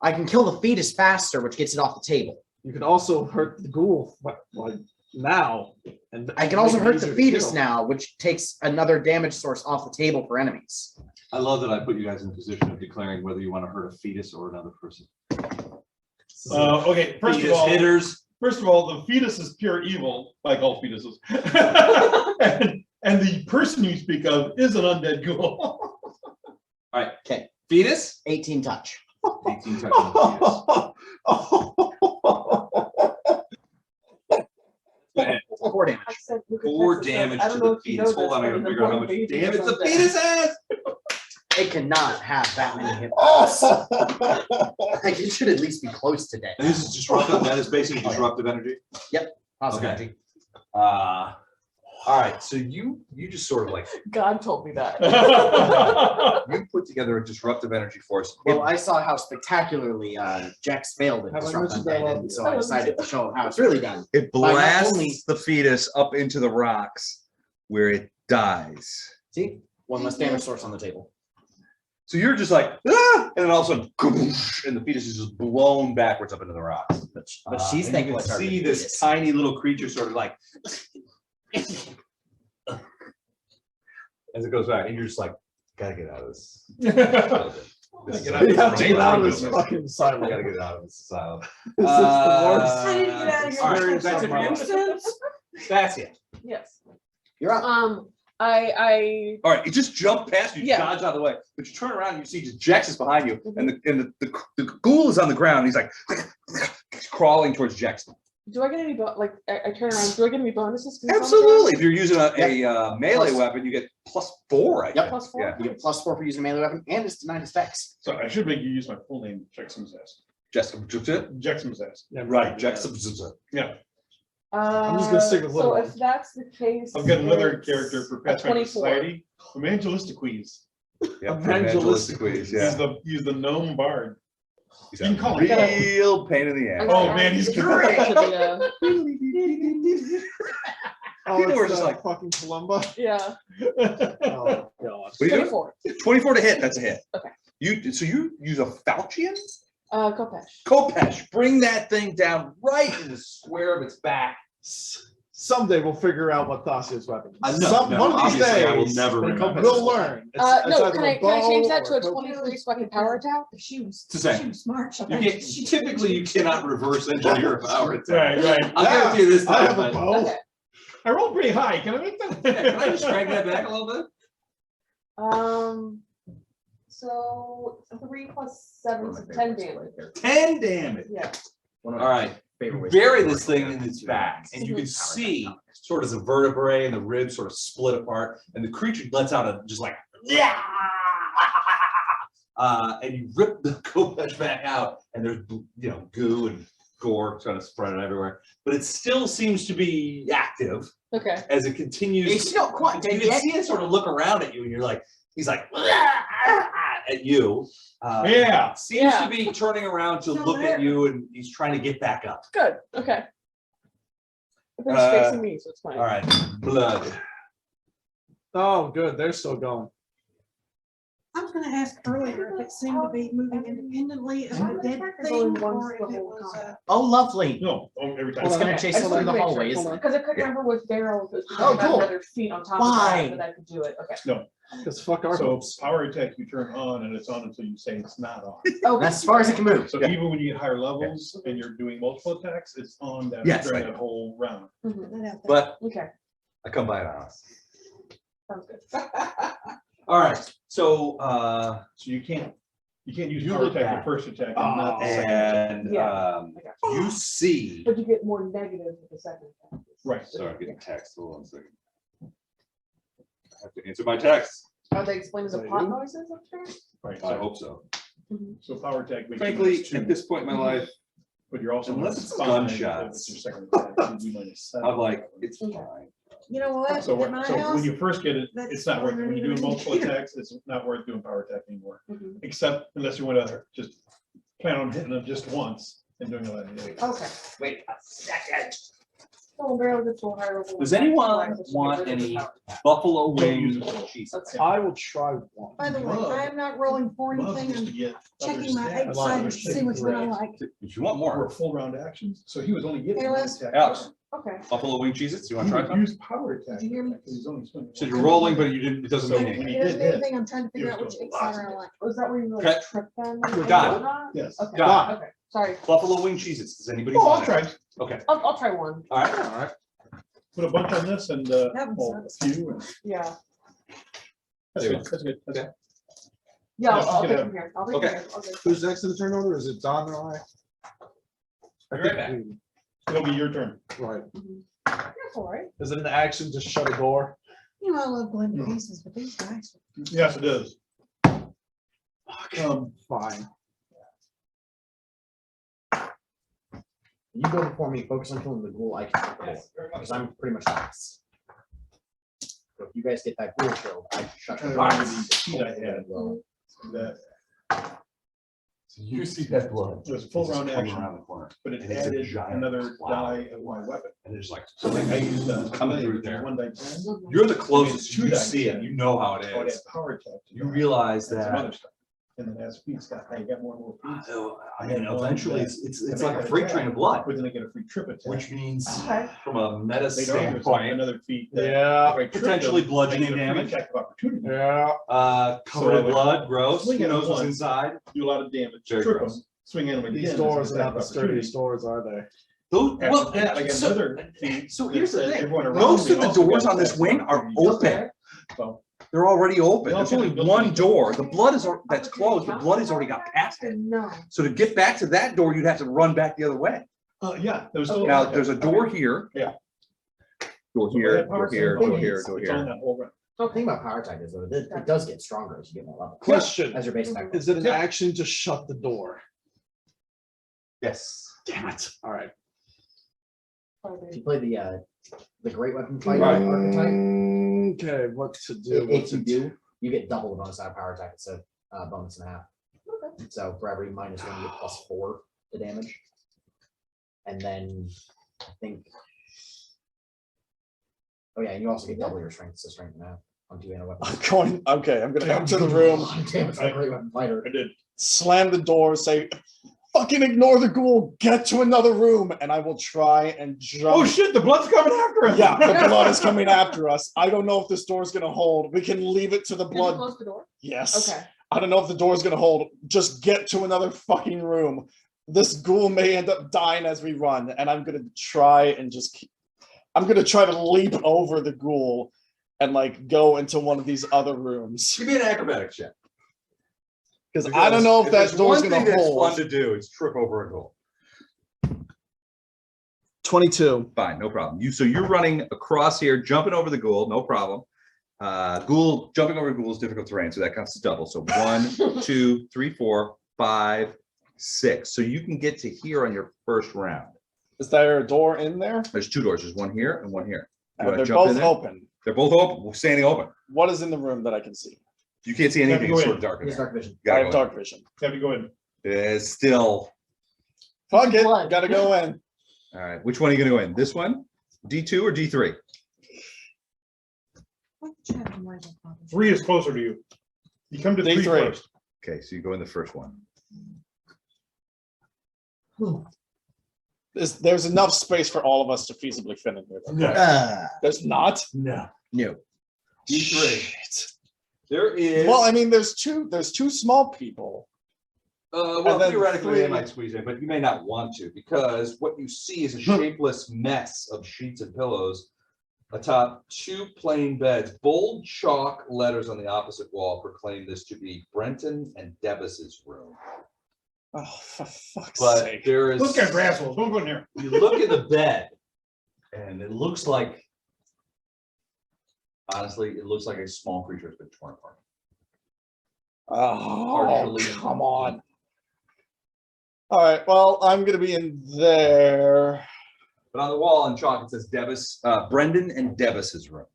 I can kill the fetus faster, which gets it off the table. You can also hurt the ghoul like now, and I can also make it hurt the easier to fetus kill. now, which takes another damage source off the table for enemies. I love that I put you guys in position of declaring whether you want to hurt a fetus or another person. okay. Fetus hitters. First of all, the fetus is pure evil, like all fetuses. and the person you speak of is an undead ghoul. All right. Okay. Fetus. 18 touch. 18 touch on the fetus. 4 damage. I said said. Lucas 4 texted, said, damage I to don't know the if you know fetus. Hold this, on, I but gotta an figure out how important much baby damage is the on deck. fetus has. It cannot have that many hit Oh. points. Like, it should at least be close to dead. And this is disruptive. That is basically disruptive energy. Positive Okay. energy. All right. So you just sort of like God told me that. you put together a disruptive energy force. Well, I saw how spectacularly Jax failed at Have I Disrupt mentioned that Undead, on- and so I decided to show him how it's really done. It By not blasts only- the fetus up into the rocks where it dies. See, one less damage source on the table. So you're just like, ah! And then all of a sudden, kaboosh, and the fetus is just blown backwards up into the rocks. But she's And thankful you it's can hard to see do this tiny little creature sort of like as it goes back, and you're just like, gotta get out of this. This is Get a- out of You have to get out of this this fucking I asylum. gotta get out of this asylum. This is the worst. I need to get out of here. All right, Experience that's it of for my you. life. That's it. Yes. You're up. I All right, you just jump past you, Yeah. dodge out of the way, but you turn around and you see just Jax is behind you, and the ghoul is on the ground. He's like crawling towards Jax. do I get any I turn around, do I get any bonuses? 'cause it's on the Absolutely. If you're using a melee Plus- weapon, you get +4. I Yep. think. Plus 4? Yeah. You get +4 for using a melee weapon, and it's denied specs. So I should make you use my full name, Jackson's ass. Jessica. Jackson's ass. Right. Jackson. Yeah, I'm just gonna stick with little So one. if that's the case. I've got another it's character for a Pathfinder 24. Society, Evangelistiques. Yep. Evangelistic quiz. He's the gnome bard. He's You can a call him. real pain in the I'm ass. gonna Oh, add man, he's the- great. to the, Oh, People it's were just that like- fucking Columba. yeah, Oh, God. What are you doing? 24. 24 to hit. That's a hit. Okay. You use a falchion? Kopesh. Kopesh, bring that thing down right in the square of its back. Someday we'll figure out what Thasia's weapon is. No, One of these obviously I will days, never remember. we'll learn. It's No, either can a I change bow that to or a a 23 so I can power attack? She was, To say. she was smart. She You had- can't, she- typically you cannot reverse engineer a power attack. Right. I'll give it to you this I time, have a but bow. Okay. I rolled pretty high. Can I make that? yeah, can I just drag that back a little bit? So 3 plus 7 is 10 damage. 10 damage. Yeah. One of All my right. favorite ways Bury to this work thing with in its it. back, and you can Power see attack. sort of the vertebrae and the ribs sort of split apart, and the creature lets out a just like, and you rip the Kopesh back out, and there's goo and gore kind of spread everywhere, but it still seems to be active Okay. as it continues. It's not quite You dead can yet. see it sort of look around at you, and you're like, he's like at you. Yeah. Seems Yeah. to be turning around to Still look there. at you, and he's trying to get back up. Good. Okay. But it's Uh, facing me, so it's fine. All right, blood. Oh, good. They're still going. I was gonna ask earlier if it seemed to be moving independently of the dead Going thing once or if the it whole was, time. Oh, lovely. No, every time. It's gonna chase I just them through the wanted to make sure. hallways. Because I couldn't remember with Daryl, because Oh, I had cool. another feat on top Why? of that, that I could do it. Okay. Because fuck our So hopes. power attack you turn on and it's on until you say it's not on. Oh, That's as far as it can move. So even when you get higher levels and you're doing multiple attacks, it's on that Yes, during right. that whole round. Mhm. that out there. But Okay. I come by it honest. Sounds good. All right, so So you can't use You power look attack back. the first attack and not the second. and Yeah. I got you. you see. But you get more negative with the second attack. Right. Sorry, I'm getting text. Hold on a second. I have to answer my text. Are they explaining the So plot you- noises upstairs? Right. I So, hope so. so power attack makes you Frankly, -2, at this point in my life, but you're also unless minus it's 5 gunshots. if it's your second attack, so you'd be -7. I'm like, it's Okay. fine. You know what? So, At my so when house, you first get it, that's it's not worth it. When you're doing fine. multiple attacks, it's not worth doing power attack anymore. Mhm. Except unless you want to just plan on hitting them just once and doing a lot of damage. Okay. Wait a second. So barrel gets a little higher level. Does attack, anyone so I just get want rid of the any power attack. Buffalo Don't use wings it. and cheese? That's I will try one. By the way, Love. I am not rolling for Love anything. used to I'm get other checking my stats. egg like siders to see which one I like. If you want Were more, full round actions, so he was only getting one AEONS? attack. Alex, Okay. Buffalo wing cheeses. You want He to try would some? use power attack. Did you hear me? because he's only swinging So one. you're rolling, but you didn't. It doesn't So mean when anything. he It doesn't did mean hit, anything. I'm trying to figure he out was which doing egg cider lots I of like. Was that where you Okay. like trip them? Got it. Yes. Okay. Got Okay. Sorry. Buffalo wing cheeses. Does anybody Oh, I'll want try. it? Okay. I'll try one. All right. All right. Put a bunch on this and, That one well, a sucks. few. And Yeah. that's good. That's good. That's Okay. Yeah, Yeah, I'll you take can them here. I'll take Okay. them here. Okay. Who's next in the turn order? Is it Don or I? Be right back. It'll be your turn. Right. Mhm. That's all right. Is it an action to shut a door? You know, I love Glen pieces, but these guys. Yes, it is. Fine. You go before me, focus on killing the ghoul, I can take the door, because I'm pretty much last. So if you guys get that ghoul killed, I can shut the door. Sheet I had. Well, That So you see that blood. it was a full It's just round coming action, around the corner. but it And it's a added giant another cloud die of my weapon. And it's like, So like I used Coming through there. 1 die 10. you're the closest, Two you dice, see it, yeah. you know how it So it is. had power attack. You realize and some other that, stuff. And then as feats got, I got more and more feats. I mean, eventually it's And like they a freight attack, train of blood, But then I get a free trip attack. which means Okay. from a meta They don't, there's like standpoint, another feat. that Yeah, if I trip potentially them, bludgeoning I get a free damage. attack of opportunity. yeah. covered So, in blood, gross, swing who at knows what's one. inside? Do a lot of damage. Very Trip gross. them, swing at them again. These there's an doors are attack not of the sturdiest opportunity. doors, are they? Those, After well, that, I got so, another feat. so that here's the says thing, everyone around most me of the also doors gets on this that wing are opportunity. open. So, They're already open. They There's also only have built-in one windows. door. The blood is, that's closed, the blood has already got past it. No. So to get back to that door, you'd have to run back the other way. yeah, there was still. Now, there's a door here. Yeah. Door So I here, had power door here, attack, door here, it's door on here. that whole run. The thing about power attack is though, it does get stronger as you get more level. Question, As your base attack. is it an action to shut the door? Yes. Damn it, all right. If you play the great weapon fighter archetype, Okay, what to do? if you do, you get double the bonus out of power attack instead of bonus and a half. So for every -1, you get +4 to damage. And then I think. Oh yeah, and you also get double your strength, so strength and a half on 2 and weapons. I'm going, okay, I'm gonna enter the room, Damn, a great weapon fighter. I did. slam the door, say, fucking ignore the ghoul, get to another room, and I will try and jump. Oh shit, the blood's coming after us. Yeah, the blood is coming after us. I don't know if this door's gonna hold. We can leave it to the Did you blood. close the door? Yes. Okay. I don't know if the door's gonna hold. Just get to another fucking room. This ghoul may end up dying as we run, and I'm gonna try and just keep. I'm gonna try to leap over the ghoul and like go into one of these other rooms. Give me an acrobatic check. Because I don't know if that there's door's one gonna thing that's hold. fun to do, it's trip over a goal. 22. Fine, no problem. So you're running across here, jumping over the ghoul, no problem. Ghoul, jumping over ghoul is difficult terrain, so that counts as double. So 1, 2, 3, 4, 5, 6. So you can get to here on your first round. Is there a door in there? There's 2 doors. There's one here and one here. You wanna They're jump in both there? open. They're both open, standing open. What is in the room that I can see? You can't see Have to anything. go It's in. sort of dark in It's there. dark vision. You I gotta have go in. dark vision. Have to go in. There's still. Fuck it, Blood. gotta go in. All right, which one are you gonna go in? This one, D2 or D3? What chapter am I on? 3 is closer to you. You come to 3 D3. first. Okay, so you go in the first one. There's enough space for all of us to feasibly fit in here. There's not? No. No. D3. Shit. There is. Well, I mean, there's two small people. Well, and then theoretically, they 3 might squeeze in, but you may not want to, because what you see is a shapeless mess of sheets and pillows atop 2 plain beds. Bold chalk letters on the opposite wall proclaim this to be Brenton and Devis's room. Oh, for fuck's But sake. there is. Look at assholes. Don't go in there. You look at the bed, and it looks like, honestly, it looks like a small creature has been torn apart. Oh, Partially. come on. All right, well, I'm gonna be in there. But on the wall in chalk, it says Devis, Brendan and Devis's room.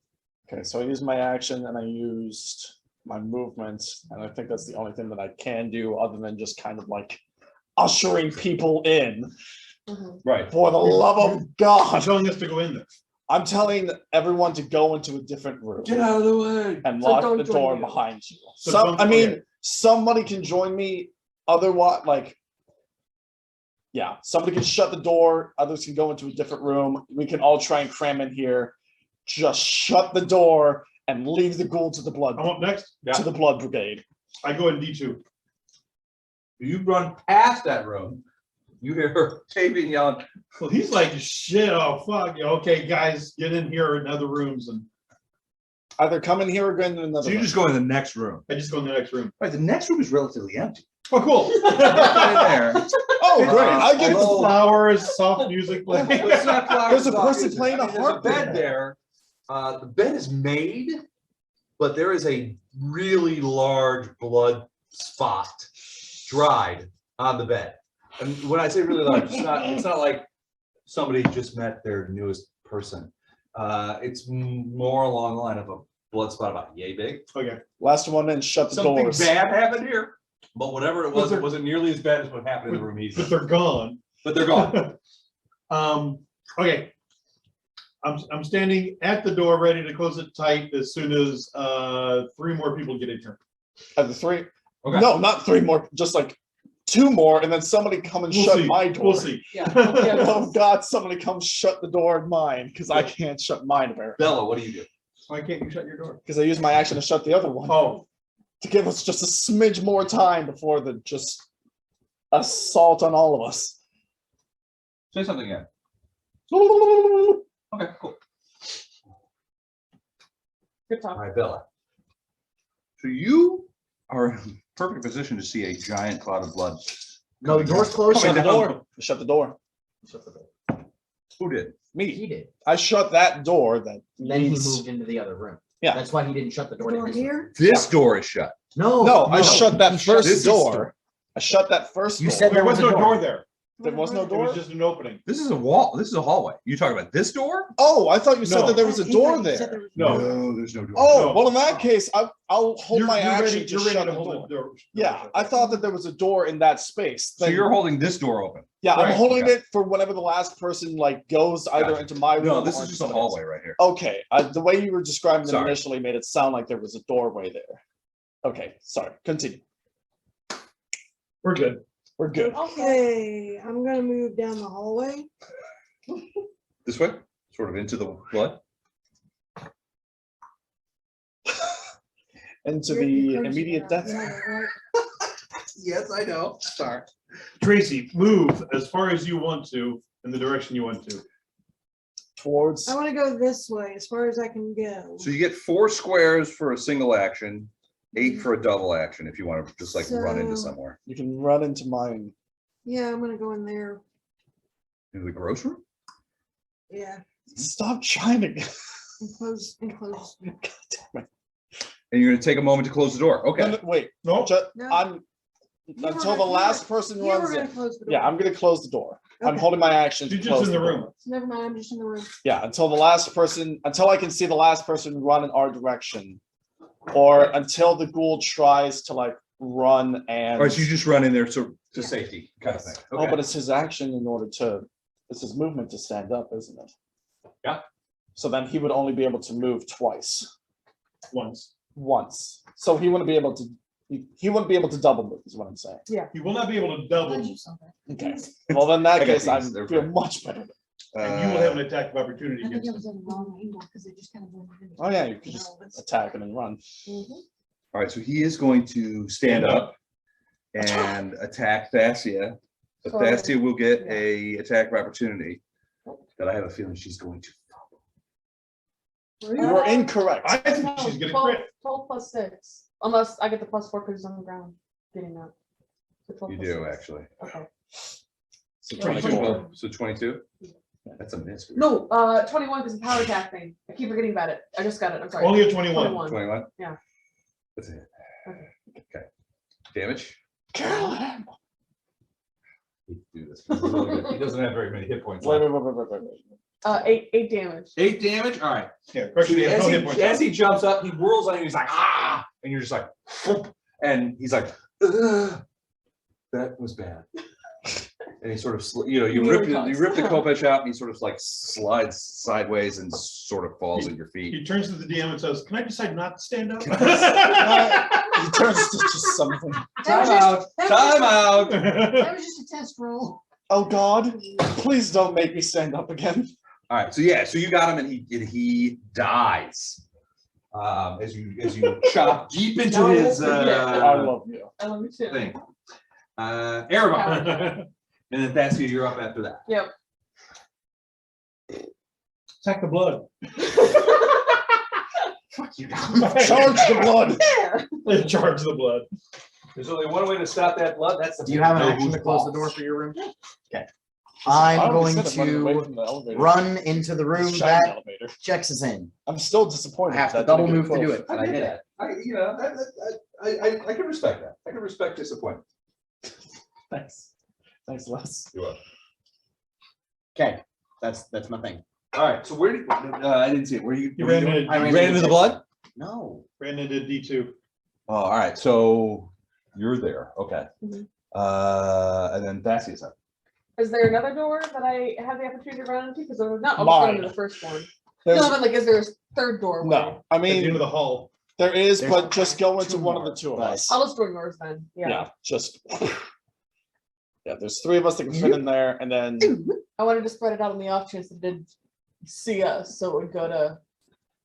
Okay, so I used my action and I used my movement, and I think that's the only thing that I can do other than just kind of like ushering people in. right. For the love of I'm God, telling us to go in there. I'm telling everyone to go into a different room Get out of the way. and So lock don't the join door you. behind you. So Some, don't- I mean, okay. somebody can join me. Otherwise, like, yeah, somebody can shut the door. Others can go into a different room. We can all try and cram in here. Just shut the door and leave the ghoul to the blood I'm up next. to the blood brigade. I go in D2. You run past that room, you hear Tavian yelling, Well, he's like, shit, oh, fuck. Yeah, okay, guys, get in here in other rooms. And Either come in here or go into another So you room. just go in the next room. I just go in the next room. Right, the next room is relatively empty. Oh, cool. Right there. Oh, great. I get It's the flowers, soft music playing. It's not flowers, There's a it's not person music. playing a There's harp in bed there. there. The bed is made, but there is a really large blood spot dried on the bed. And when I say really large, it's not like somebody just met their newest person. It's more along the line of a blood spot about yay big. Okay. Last one in, shut the Something doors. bad happened here, but whatever it But was, they're- it wasn't nearly as bad as what happened in the room he's But in. they're gone. But they're gone. Okay. I'm standing at the door, ready to close it tight as soon as 3 more people get a turn. The 3. Okay. No, not 3 more, just like 2 more, and then somebody come and We'll shut see. my door. We'll see. Yeah. Oh God, somebody come shut the door of mine, because I can't shut mine apparently. Bella, what do you do? Why can't you shut your door? Because I used my action to shut the other one. Oh, To give us just a smidge more time before the just assault on all of us. Say something again. Oh, Okay, cool. Good talk. All right, Bella. So you are in perfect position to see a giant cloud of blood. No, the door's closed. Shut the Shut the door. door. Shut the door. Who did? Me. He did. I shut that door that Then he leads- moved into the other room. Yeah. That's why he didn't shut the door. to Door his room. here? This door is shut. No. No, I shut that He shut first this door. I shut that first You door. said there was no door there. There was no It door? was just an opening. This is a wall. This is a hallway. You talking about this door? Oh, I thought you said No. that there was a He door thought you said there. was- No. there's no door. Oh, No. well, in that case, I'll hold You're- my you're action ready- to you're ready shut to the hold door. door. Yeah, I thought that there was a door in that space. So Then- you're holding this door open. yeah, I'm Right, holding okay. it for whenever the last person like goes either Gotcha. into my room. No, this or is into just a somebody else's. hallway right here. Okay, the way you were describing it Sorry. initially made it sound like there was a doorway there. Okay, sorry. Continue. We're good. We're good. Okay, I'm gonna move down the hallway. This way, sort of into the blood. Into You're- the you're crazy immediate now, death. you know that, right? Yes, I know. Sorry. Tracy, move as far as you want to in the direction you want to. Towards. I wanna go this way, as far as I can go. So you get 4 squares for a single action, 8 for a double action if you want to just like run into So- somewhere. You can run into mine. Yeah, I'm gonna go in there. Into the grocery room? Yeah, Stop trying to. enclose. God damn it. And you're gonna take a moment to close the door. No, Okay. no, wait. No, No. I'm You were until the gonna- last person You were runs gonna in. close the door. Yeah, I'm gonna close the door. I'm Okay. holding my action. to you're just close in the door. room. Never mind, I'm just in the room. Yeah, until the last person, until I can see the last person run in our direction, or until the ghoul tries to like run and. All right, so you just run in there, so To safety kind of thing. Oh, but it's his action in order to. It's his movement to stand up, isn't it? Yeah. So then he would only be able to move twice, Once. once. So he wouldn't be able to. He wouldn't be able to double move. Is what I'm saying. You will not be able to double, Glad move, you saw that. Okay. Well, then in that I got case, I these, they're feel fine. much better. and you will have an attack of opportunity I think against it him. was in the wrong angle, because it just kind of. blended in. Oh yeah, you could just No, it's- attack and then run. Mhm. all right, so he is going to stand up and attack Thassia. But Sorry. Thassia will get a attack of opportunity that I have a feeling she's going to. Were You you? are incorrect. I think No, she's gonna 12 crit. 12 plus 6. Unless I get the +4 because it's on the ground. Getting that. So 12 You plus do 6. actually. Okay. So 24. So 22? That's a miss. No, 21 because the power attack thing. I keep forgetting about it. I just got it. I'm sorry. Only a 21. 21? Yeah. That's it. Okay. Okay. Damage? Kill him. He can do this. He's really good. He doesn't have very many hit points Wait, left. wait. 8 damage. 8 damage? All right. Yeah, correction, he has As no he, hit points as left. he jumps up, he whirls on you. He's like, ah, and you're just like, whoop, and he's like, ugh, that was bad. And he sort of, you rip the Kopech out, and he sort of like slides sideways and sort of falls at your feet. He turns to the DM and says, "Can I decide not to stand up?" He turns to just something. That was Time out, just- that was time just- out. That was just a test roll. Oh God! Please don't make me stand up again. All right, so yeah, so you got him, and he dies as you chop deep into No, his I love you. I love you too. thing. Aragon, and then Thassia, you're up after that. Yep. Attack the blood. Fuck you. Charge the blood. There. Charge the blood. There's only one way to stop that blood. That's the. Do you have an know action who's to close the boss. door for your room? Okay. I I'm already going said I'm running away to from the elevator. run into the room It's a shiny that elevator. Jex is in. I'm still I disappointed. have to that double didn't move get to do close. it, but I I did get it. that. I can respect that. I can respect disappointment. Thanks. Thanks, Les. You are. Okay, that's my thing. All right, so where did, I didn't see it. Where you? You where ran you into, I You ran into the blood? No. ran into D2. Oh, all right, so you're there, okay. Mhm. And then Thassia up. Is there another door that I have the opportunity to run into? Because I'm not almost running to the first one. No, There's, but like, is there a third door? no, I At the end mean, of the hall. there is, There's but just go into two one of more, the two of but- us. I'll just join yours then. Yeah, Yeah. just. Yeah, there's three of us that can fit in there, and then I wanted to spread it out on the off chance it did see us, so it would go to.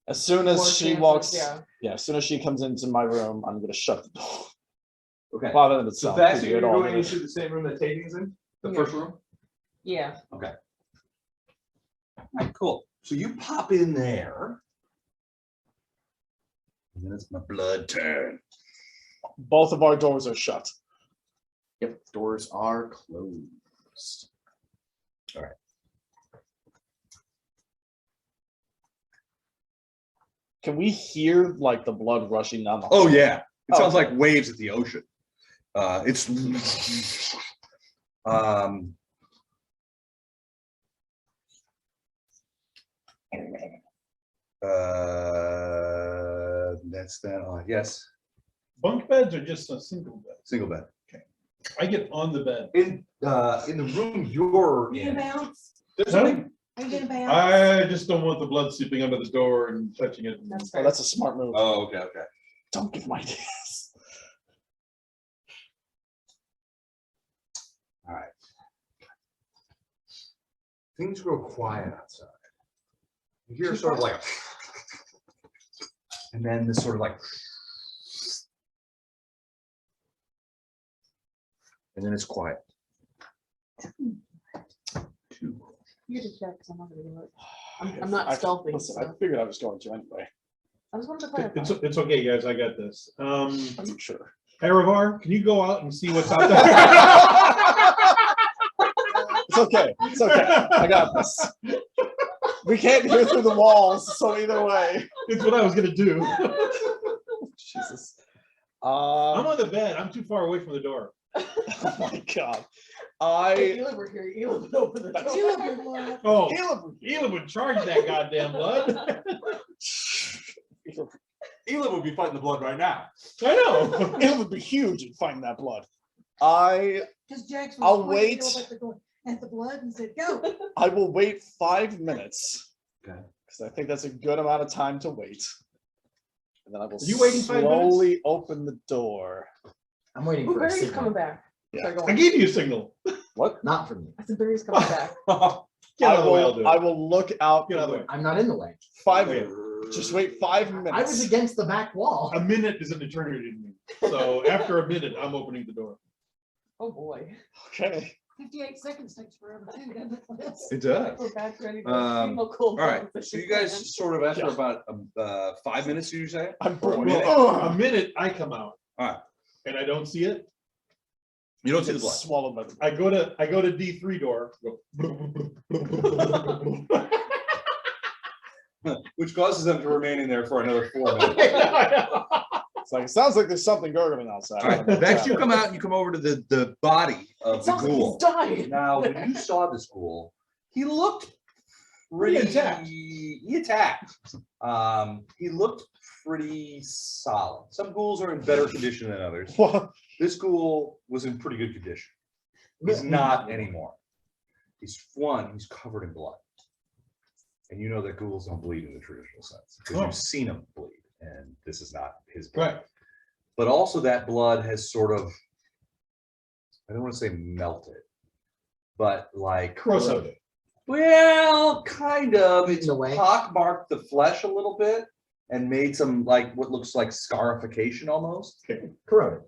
as soon as more she chances, walks, Yeah. yeah, as soon as she comes into my room, I'm gonna shut the door. Okay. Well, that in So itself that's could you're be it all, going but into the same room that Tating's in? The Yeah. first room? Yeah. Okay. All right, cool. So you pop in there. And then it's my blood turn. both of our doors are shut. Yep, doors are closed. Can we hear like the blood rushing down the Oh, hall? yeah, it sounds Okay. like waves at the ocean. It's, that's that, yes, Bunk beds or just a single bed? single bed. I get on the bed. In the room you're You gonna in. bounce? There's Huh? only Are you gonna bounce? I just don't want the blood seeping under the door and touching it. That's Oh, fair. that's a smart move. Oh, okay, okay. Don't give my ideas. All right. Things grow quiet outside. You hear sort of like a and then this sort of like And then it's quiet. You just check, 'cause I'm not gonna do it. I'm not stealthy, Listen, I so. figured I was going to anyway. I just wanted to clarify. It's okay, guys, I got this. Are you sure? Erevar, can you go out and see what's out there? It's okay. It's okay. I got this. We can't hear through the walls, so either way. It's what I was gonna do. Jesus. I'm on the bed, I'm too far away from the door. Oh my god. If I Elam were here, Elam would open the door. You have your blood. Oh, Caleb. Elam would charge that goddamn blood. Elam would be fighting the blood right now. I know. It would be huge in finding that blood. I Because Jackson I'll was pointing wait. at the blood and said, go. I will wait 5 minutes. Okay. Because I think that's a good amount of time to wait. And then I will You waiting 5 minutes? slowly open the door. I'm waiting Ooh, for a Barry's coming signal. back. Yeah. Sorry, go I on. gave you a signal. What? Not from you. I said Barry's coming back. Get out of the way, I'll do I it. will look out. Get out of the way. I'm not in the way. 5 Okay. Just wait 5 minutes. I was against the back wall. A minute is an eternity to me. So after a minute, I'm opening the door. Oh, boy. Okay. 58 seconds takes forever too, doesn't it? Liz? It does. We're back to any All right, so you guys sort of after Yeah. about 5 minutes, you say? I'm Or a bored. minute? A minute, I come out. Alright. And I don't see it. You don't see the It's blood. swallowed by the I go to D3 door. Go. Which causes them to remain in there for another 4 minutes. It's like, it sounds like there's something gurgling outside. All right, next you come out and you come over to the body of the Sounds like he's ghoul. dying. Now, when you saw this ghoul, he looked Pretty pretty attacked. He attacked. He looked pretty solid. Some ghouls are in better condition than others. What? This ghoul was in pretty good condition. He's not anymore. He's covered in blood. And you know that ghouls don't bleed in the traditional sense because Oh. you've seen him bleed, and this is not his blood. Right. But also that blood has sort of, I don't want to say melted, but like Corrosive. well, kind of. It's In a way. pockmarked the flesh a little bit and made some like what looks like scarification almost. Corroded.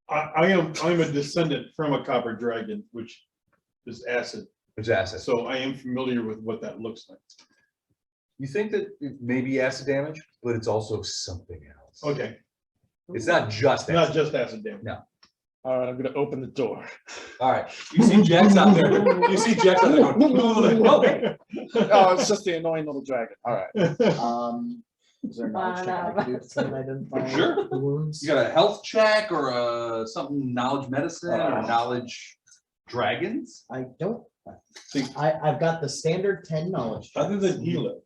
I'm a descendant from a copper dragon, which is acid. It's acid. So I am familiar with what that looks like. You think that it may be acid damage, but it's also something else. Okay. It's not just Not acid. just acid damage. No. All right, I'm gonna open the door. All right, you see Jax out there. You see Jax out there going, okay. Oh, it's just the annoying little dragon. All right. Is there a knowledge check I can do to try and identify Sure. the wounds? You got a health check or a something knowledge medicine or knowledge dragons? I don't, See, I've got the standard 10 knowledge. other checks. than healer,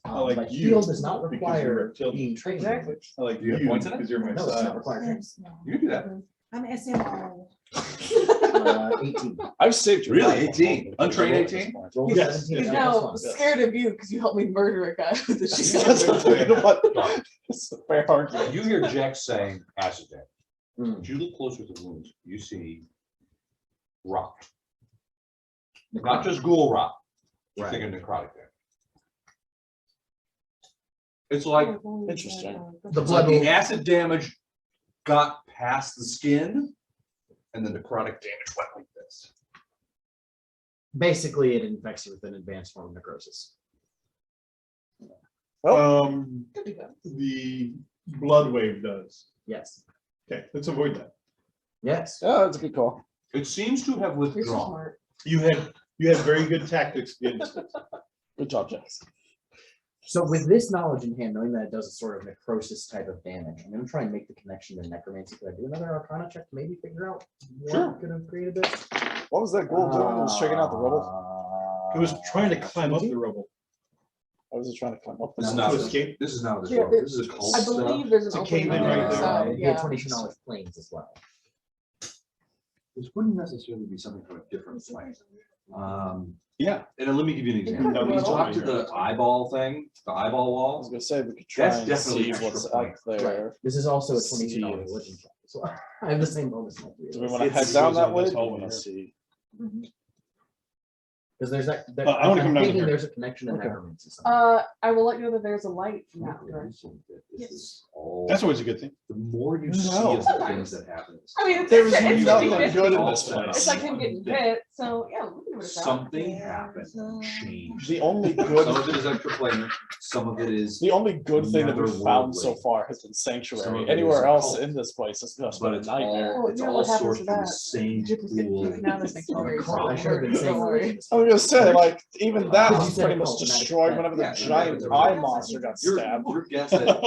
I like But you heal does not because require you're reptilian. being trained. Exactly. I like Do you have you points in it? because you're my No, it's not size. required. You can do that. I'm SMO. 18. I've saved your Really? life. 18? Untrained 18? Roll Yes. 17, He's add now +1. scared of you because you helped me murder a guy with the That's shield. you know what? It's a fair argument. You hear Jax saying acid damage. Mm. If you look closer to the wounds, you see rot. Not just ghoul rot. You're Right. thinking necrotic damage. It's like Interesting. The It's like blood will, the acid damage got past the skin, and the necrotic damage went like this. basically it infects you with an advanced form of necrosis. The blood wave does. Yes. Okay, let's avoid that. Yes. Yeah, that's a good call. It seems to have You're so withdrawn. smart. You had very good tactics against it. Good job, Jax. So with this knowledge in hand, knowing that it does a sort of necrosis type of damage, I'm gonna try and make the connection to necromancy. Could I do another arcana check to maybe figure out Sure. what could have created this? What was that ghoul doing? It was checking out the rubble. It was trying to climb up the rubble. I was just trying to climb up. This is the not To stairs. escape. This is not this Yeah, world. This is cult I stuff. believe there's It's an a cave opening in on the right other there. side. You have Yeah. 22 knowledge planes as well. This wouldn't necessarily be something from a different plane. Yeah. And let me give you an example. No, When you no, talk to no. the eyeball thing, the eyeball I was wall, gonna say we could try That's and definitely see extra what's point. up there. This is also a See 22 knowledge if- religion check. So I have the same bonus. Do we want to It's- head down that goes way? on this Do we hole want to here. see? Because there's that. I wanna I'm come down thinking here. there's a connection to Okay. necromancy. somehow. I will let you know that there's a light from that direction. This is all. That's always a good thing. The more you No. see of the things that happen. I mean, it's, There's it's, it's nothing 50-50. good in All this set place. up. It's like him getting bit, so yeah, we can give it a shot. Something happened and changed. The only Some good, of it is extraplanar, some of it is, the only good thing that we've found so Netherworldly. far has been Some Sanctuary. of it Anywhere is else occult. in this place is just but been a it's nightmare. all, it's You know all what happens sourced to from the that? same Just get pool. taken out of sanctuary. of I should have been saying Don't worry. religious. I was gonna say, like, even that Because you was said pretty much cult, and that- destroyed that- whenever the yeah, giant that- eye monster got Your, stabbed. your guess that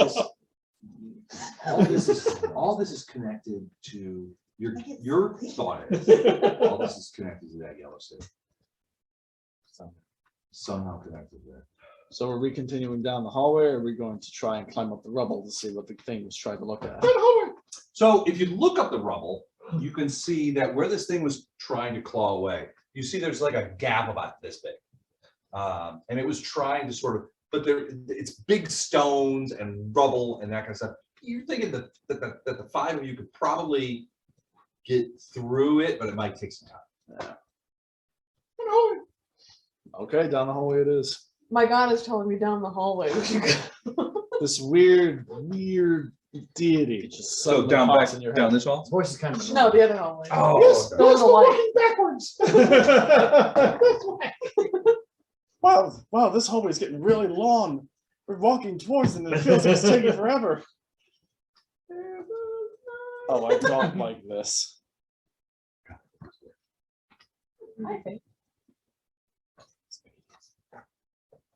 this, all this is connected to, your thought is, all this is connected to that yellow stick. Somehow connected there. So are we continuing down the hallway, or are we going to try and climb up the rubble to see what the thing was trying to look at? So if you look up the rubble, you can see that where this thing was trying to claw away, you see there's like a gap about this big. And it was trying to sort of, but there, it's big stones and rubble and that kind of stuff. You're thinking that the five of you could probably get through it, but it might take some time. Okay, down the hallway it is. My God is telling me down the hallway. We should go. This weird deity just So suddenly down pops back, in your down head. this hall? His voice is kind of. No, the other hallway. Oh, Yes, okay. There was a light. Backwards. Wow, this hallway is getting really long. We're walking towards it and it feels like it's taking forever. Oh, I don't like this. I think.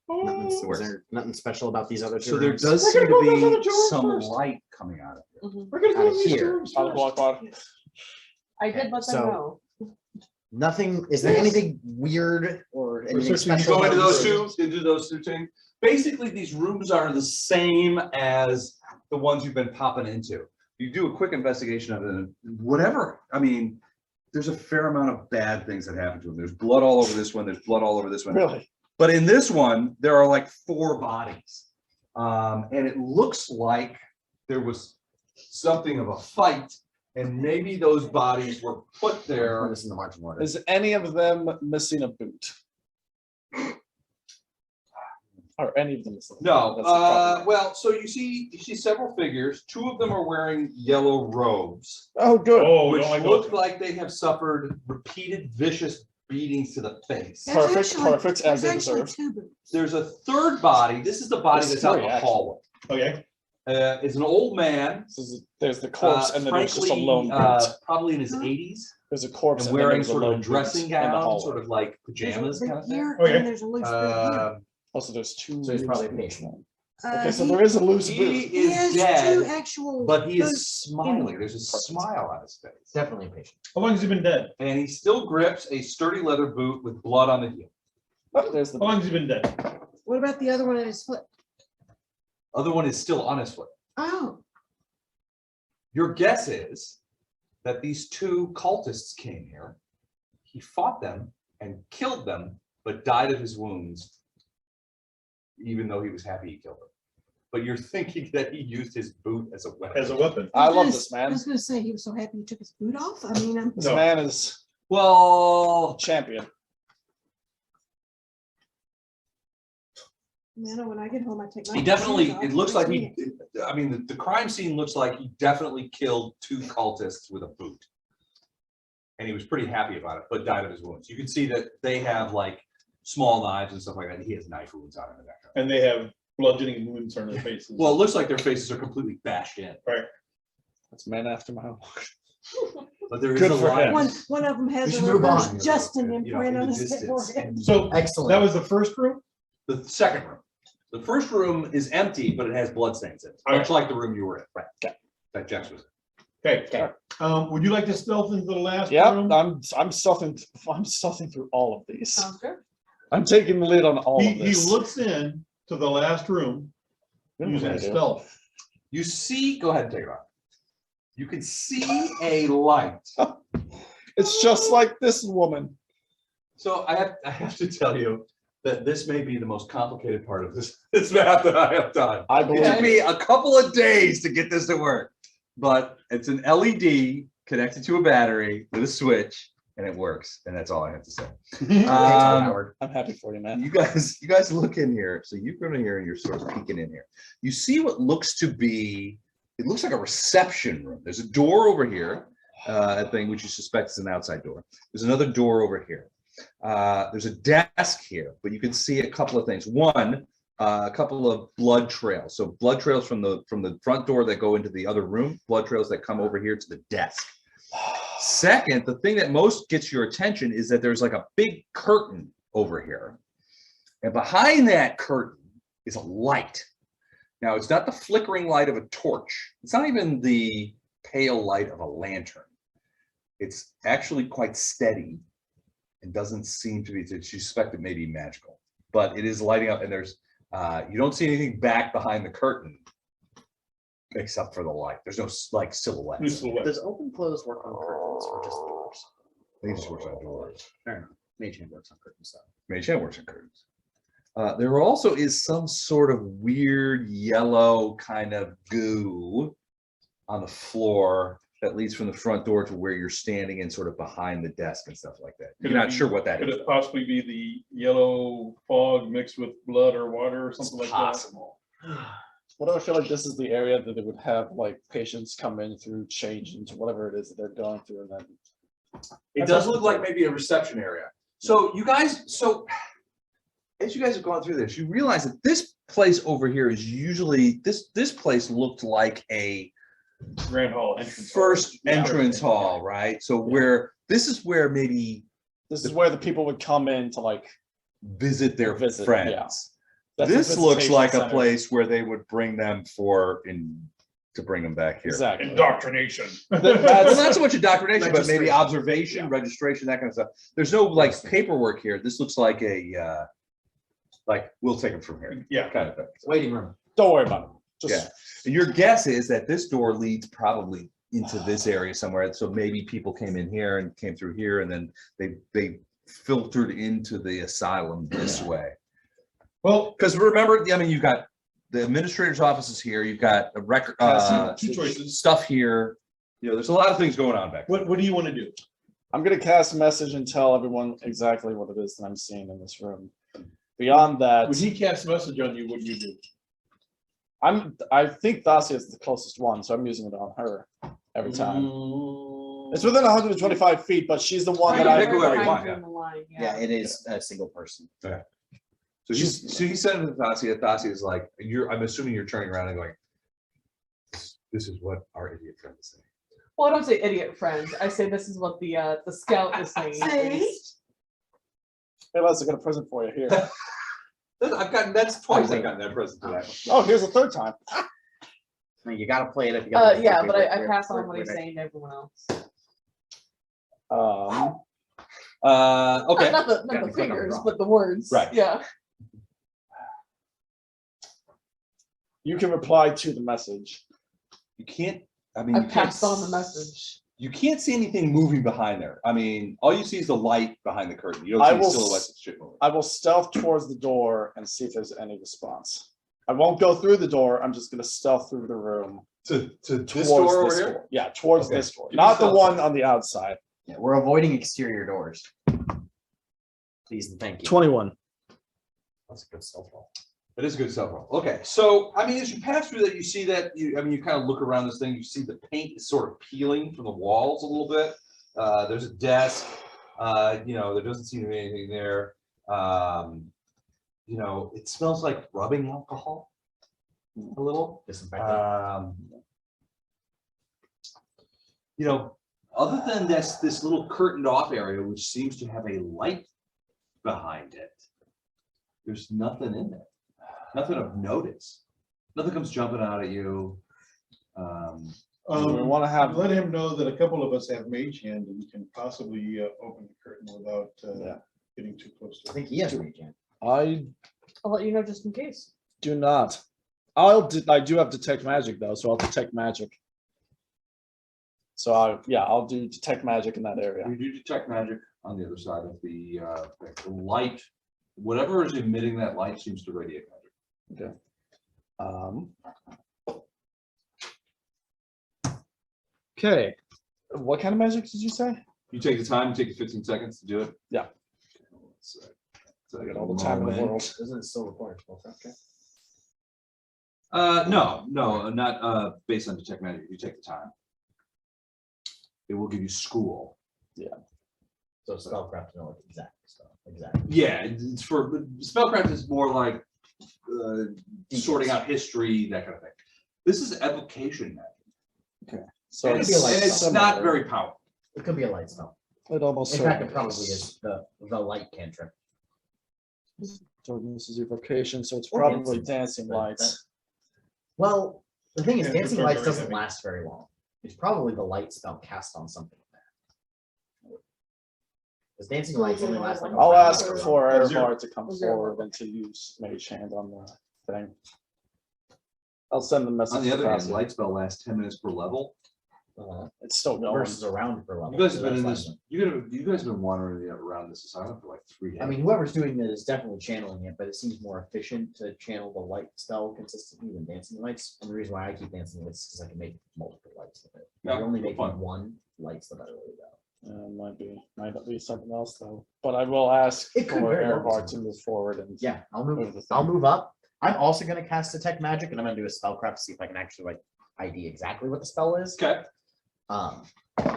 Is there nothing special about these other two? So there rooms? does seem to be some light coming out of it. Mhm. We're gonna Out go of in these here. rooms Out of the first. block. I did let them So- know. Nothing. Is there anything weird or anything searching- You special? go into about those these two, into those two things. Basically, these rooms are the same as the ones you've been popping into. You do a quick investigation of it, whatever. I mean, there's a fair amount of bad things that happen to them. There's blood all over this one. There's blood all over this one. Really? But in this one, there are like 4 bodies. And it looks like there was something of a fight, and maybe those bodies were put Put there. this in the marching order. Is any of them missing a boot? Or any of them missing? No, That's the problem. well, so you see several figures. 2 of them are wearing yellow robes, Oh, good. Oh, we which don't like look those. like they have suffered repeated vicious beatings to the face. There's Perfect, actually- perfect, as there's they actually deserve. 2 boots. There's a 3rd body. This is the body There's that's out in 3, the actually. hallway. Okay. Is an old man. There's the corpse, and then there's just a frankly, lone boot. probably in his 80s, There's a corpse, and and then wearing there's sort of a lone boot dressing in the gown, hallway. sort of like There's a pajamas boot kind of thing. here, Okay. and there's a loose boot here. Also, there's two. So he's probably a loose patient. boots. Okay, so He- there is a loose He boot. He has is two dead, actual. but he is boots. smiling. There's a smile on his face. Definitely a patient. How long has he been dead? And he still grips a sturdy leather boot with blood on the heel. Oh, there's the How long has he been dead? What about the other one at his foot? Other one is still on his foot. Oh, Your guess is that these two cultists came here. He fought them and killed them, but died of his wounds, even though he was happy he killed them. But you're thinking that he used his boot as a weapon. As a weapon? I love was this gonna- I man. was gonna say, he was so happy he took his boot off. I mean, I'm. This No. man is Well, champion. Man, when I get home, I take my. he definitely, shoes off. it looks like he, It's I mean, the crime scene looks like he definitely killed two cultists with a boot. And he was pretty happy about it, but died of his wounds. You can see that they have like small knives and stuff like that. He has knife wounds on him and that kind of. And they have bludgeoning wounds on their faces. Well, it looks like their faces are completely bashed in, That's man after my own heart. but there is Good a for line. him. One of them We has should a move on. reverse Justin You know, imprint in on the his distance. forehead. So Excellent. that was the first room? The second room. The first room is empty, but it has bloodstains in it, much like the room you were in. Right. Okay. That Jex was in. Okay. Okay. Would you like to stealth into the last Yeah, room? I'm stuffing through all of these. Sounds good. I'm taking the lead on all of He this. looks in to the last room You know what using I do. stealth. You see, go ahead and take it off. You can see a light. It's just like this woman. So I have to tell you that this may be the most complicated part of this map that I have done. I It believe took it. me a couple of days to get this to work, but it's an LED connected to a battery with a switch, and it works. And that's all I have to say. Thanks, Howard. I'm happy for you, man. You guys look in here. So you go in here and you're sort of peeking in here. You see what looks to be, it looks like a reception room. There's a door over here, a thing which you suspect is an outside door. There's another door over here. There's a desk here, but you can see a couple of things. One, a couple of blood trails. So blood trails from the front door that go into the other room, blood trails that come over here to the desk. Second, the thing that most gets your attention is that there's like a big curtain over here. And behind that curtain is a light. Now, it's not the flickering light of a torch. It's not even the pale light of a lantern. It's actually quite steady and doesn't seem to be, you suspect it may be magical, but it is lighting up, and there's, you don't see anything back behind the curtain except for the light. There's no like silhouettes. Does open close work on curtains or just doors? I think it just works on doors. Fair enough. Mage hand works on curtains though. Mage hand works on curtains. There also is some sort of weird yellow kind of goo on the floor that leads from the front door to where you're standing and sort of behind the desk and stuff like that. Could You're it not be- sure what that Could is. it possibly be the yellow fog mixed with blood or water or It's something like possible. What do I feel like this is the area that they would have like patients come in through, change into whatever it is that they're going through, and then It does look like maybe a reception area. So you guys, As you guys have gone through this, you realize that this place over here is usually, this place looked like a that? Grand Hall entrance. first Yeah. entrance hall, right? So where, this is where maybe this is where the people would come in to like. visit their Visit, friends. yeah. That's the This looks visitation like a center. place where they would bring them to bring them back here. Exactly. Indoctrination. Well, not so much indoctrination, but maybe observation, registration, that kind of stuff. There's no like paperwork here. This looks like a, like, we'll take them from here, Yeah. kind of thing. Waiting room. Don't worry about it. Yeah. Just And your guess is that this door leads probably into this area somewhere. So maybe people came in here and came through here, and then they filtered into the asylum this way. Well, Because remember, I mean, you've got the administrator's office is here. You've got a record, two choices. stuff here. You know, there's a lot of things going on back there. What do you want to do? I'm gonna cast a message and tell everyone exactly what it is that I'm seeing in this room. Beyond that, When he casts a message on you, what do you do? I think Dacia is the closest one, so I'm using it on her every time. It's within 125 feet, but she's the one that Right, I. pick whoever you want, Behind you in the line, Yeah, it is a single person. so he said to Thassia is like, I'm assuming you're turning around and going, This is what our idiot friend is saying. Well, I don't say idiot friend. I say this is what the scout is saying. See? Hey, Les, I got a present for you here. That's twice I've gotten that present today. Oh, here's a third time. I mean, you gotta play it if you got. Yeah, but I pass on what he's saying to everyone else. Okay. Not the Yeah, click on fingers, wrong. but the words. Right. Yeah. You can reply to the message. You can't, I mean. I you can't passed on the message. You can't see anything moving behind there. I mean, all you see is the light behind the curtain. You I don't see will silhouettes of shit moving. I will stealth towards the door and see if there's any response. I won't go through the door. I'm just gonna stealth through the room To towards this door over this here? door. Yeah, towards Okay. this door, Give me not the stealth one check. on the outside. Yeah, we're avoiding exterior doors. Please and thank you. 21. That's a good stealth roll. It is a good stealth roll. Okay, so I mean, as you pass through that, you see that you kind of look around this thing. You see the paint is sort of peeling from the walls a little bit. There's a desk. There doesn't seem to be anything there. It smells like rubbing alcohol a little. Disinfectant. Other than this little curtained off area, which seems to have a light behind it, there's nothing in there. Nothing of notice. Nothing comes jumping out at you. We wanna have- Let him know that a couple of us have mage hand and can possibly open the curtain without Yeah. getting too close to I it. think he has mage hand. I I'll let you know just in case. do not. I do have detect magic though, so I'll detect magic. So I'll do detect magic in that area. You do detect magic on the other side of the light. Whatever is emitting that light seems to radiate magic. Okay. What kind of magic did you say? You take the time, you take the 15 seconds to do it. Yeah. So I got all the time in the world. Isn't it still required? Okay. No, not based on detect magic. You take the time. It will give you school. So spellcraft, no, like exact stuff, exactly. Yeah, it's for spellcraft is more like sorting out history, that kind of thing. This is evocation magic. So It could be it's, a light And it's spell. not very powerful. It could be a light spell. it almost In fact, it certainly probably is the light cantrip. Jordan, this is your vocation, so it's Or probably dancing. dancing But lights. Well, the thing is, Yeah, dancing they're lights very doesn't heavy. last very long. It's probably the light spell cast on something. Because dancing lights only last like. a I'll round ask or for Is there- Erebard to come is there- forward and to use mage hand on the thing. I'll send the message. On the other across hand, it. light spell lasts 10 minutes per level. It's still going. versus a round per level. You guys so have been in that's this. fine. You guys have been wandering around this asylum for like 3 days. I mean, whoever's doing it is definitely channeling it, but it seems more efficient to channel the light spell consistently than dancing lights. And the reason why I keep dancing lights is because I can make multiple lights with it. Yeah, You're only good making point. one, lights the better way to go. Might not be something else though, but I will ask It could for very well be Erebard to something. move forward and. Yeah, I'll move move. the I'll thing. move up. I'm also gonna cast detect magic, and I'm gonna do a spellcraft to see if I can actually like ID exactly what the spell is. Okay, Um,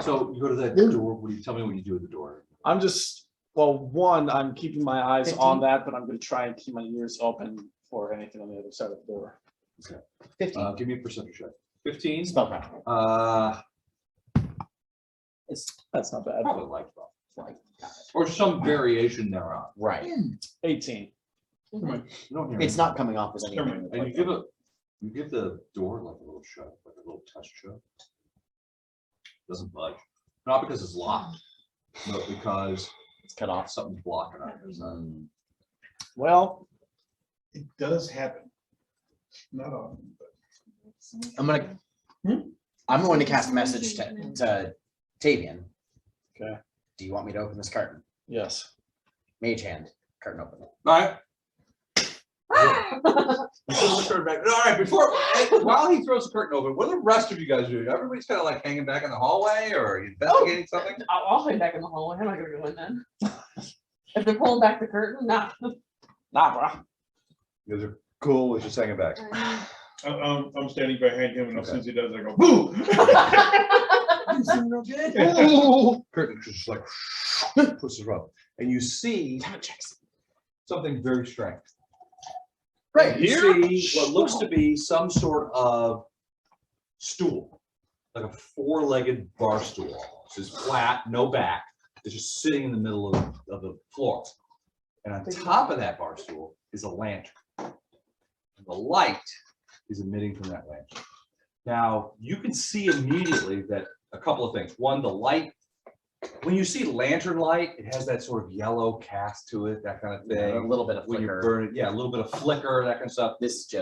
so you go to that Ooh. door. What do you tell me what you do at the door? I'm I'm keeping my eyes 15? on that, but I'm gonna try and keep my ears open for anything on the other side of the door. 15 Give me a perception check. 15. spellcraft. That's not bad. Probably light spell. Like, Or some variation thereon. right. 18. You don't hear It's anything. not coming off as anything. And like you give the door like a little shove, like a little test shove. Doesn't budge. Not because it's locked, but because it's cut off. something's blocking it. Well, It does happen. Not often, but. I'm going to cast a message to Tavian. Okay. Do you want me to open this curtain? yes. Mage hand, curtain open. All right. All right, while he throws the curtain open, what are the rest of you guys doing? Everybody's kind of like hanging back in the hallway, or are you investigating something? I'll hang back in the hallway. I'm not gonna go in then. If they're pulling back the curtain, nah. Nah, bro. You guys are cool with just hanging back. I'm standing behind him, and as Okay. soon as he does, I go, boo! I'm doing real good. Curtain just like pushes up, and you see something very strange. Right You see what looks to be some sort of stool, like a 4-legged bar stool. It's just flat, no back. It's just sitting in the middle of the floor. And on top of that bar stool is a lantern. And the light is emitting from that lantern. Now, you can see immediately that a couple of things. One, the light, when you see lantern light, it has that sort of yellow cast to it, that kind of thing. A little bit of When you flicker. burn it, yeah, a little bit of flicker, that kind of stuff. This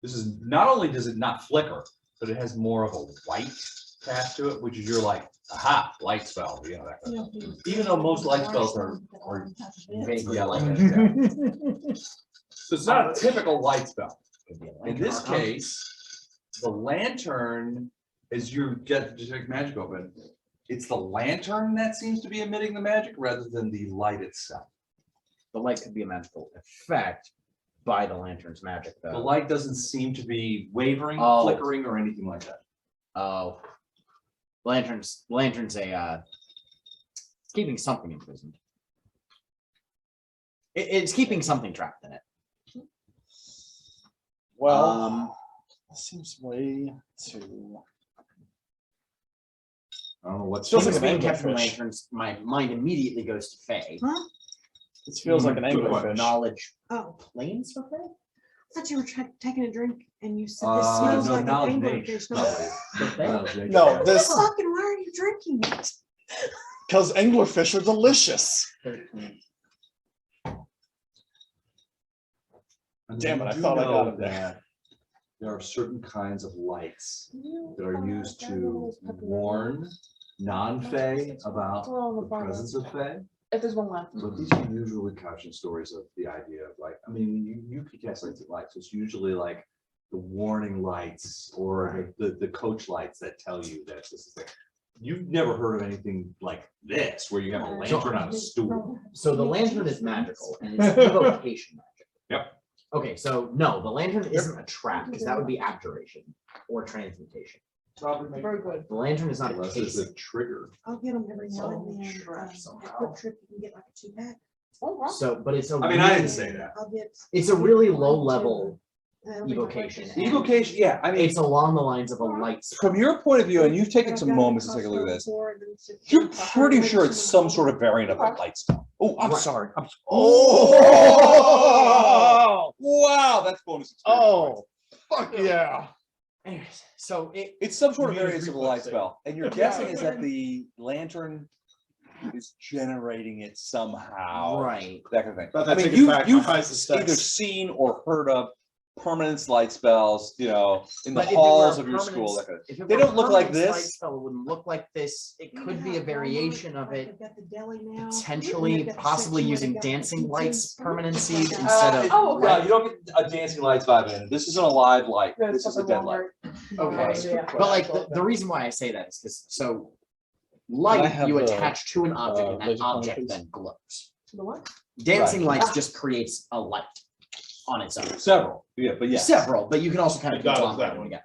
Is not only does it not flicker, but it has more of a white cast to it, which is you're like, aha, light spell, you know, that kind of stuff. Even though most light spells are vaguely yellow. like Yeah. So it's not a typical light spell. In this case, the lantern, as you get detect magic open, it's the lantern that seems to be emitting the magic rather than the light itself. the light could be a magical effect by the lantern's magic, The though. light doesn't seem to be wavering, Oh. flickering, or anything like that. Oh, lantern's a it's keeping something imprisoned. It's keeping something trapped in it. Well, that seems way too. I don't know what's. Feels Things like an being kept from anglerfish. lanterns, my mind immediately goes to Fae. It feels like an Good anglerfish. Knowledge Oh, planes for Fae? I thought you were taking a drink and you said this smells No, like an knowledge anglerfish. nature. No, No, this fucking, why are you drinking it? because anglerfish are delicious. 13. Damn it, I You thought I got know it there. that there are certain kinds of lights that are used to warn non-Fae about the presence of Fae. If there's one left. But these are usually caution stories of the idea of like, I mean, you can cast lights at lights. It's usually like the warning lights or the coach lights that tell you that this is like, you've never heard of anything like this, where you have a lantern on a stool. So the lantern is magical and it's evocation magic. Yep. Okay, so no, the lantern isn't a trap because that would be abjuration or transmutation. Very good. The lantern is not a Unless it's case. a trigger. I'll get them every now and then. trap At somehow. Quick Trip, you can get like a 2-pack. Oh, wow. So, but it's a I mean, I really- didn't say that. I'll get. It's a really low level I'll get my evocation. breakfast. Evocation, yeah, I mean, It's along the lines of a light. From your point of view, and you've taken But some I've got it moments to take a look at Costco this, before, and then it's- you're pretty sure it's some sort of variant of a light spell. Oh, I'm Right. sorry. Oh, Wow, that's bonus experience. oh, fuck yeah! Anyways, so It's some sort of You need a variance of a light reflex save. spell, and your guessing is that the lantern is generating it somehow. right. That kind of thing. But I I mean, take it you, back, my you've high either success. seen or heard of permanence light spells, in the But if it halls were of your school. permanence- That kind of, If it they were don't look like permanence light this. spell, it wouldn't look like this. It You know could be how a Walmart, variation of like, it. they've got the deli now, Potentially, and they've got the possibly section where using they got the dancing pizzas. lights permanency Like instead that. of. Oh, okay. No, you don't get a dancing lights vibe in it. This isn't a live light. Good This is a stuff dead at light. Walmart. Okay, Yeah. but like the reason why I say that is because so Can I light have you the, attach to an object and that laser pointer, object please? then glows. The what? Dancing Right. lights just creates a light on its own. Several. Yeah, but yes. Several, but you can also kind of It does conglomerate that them one. together.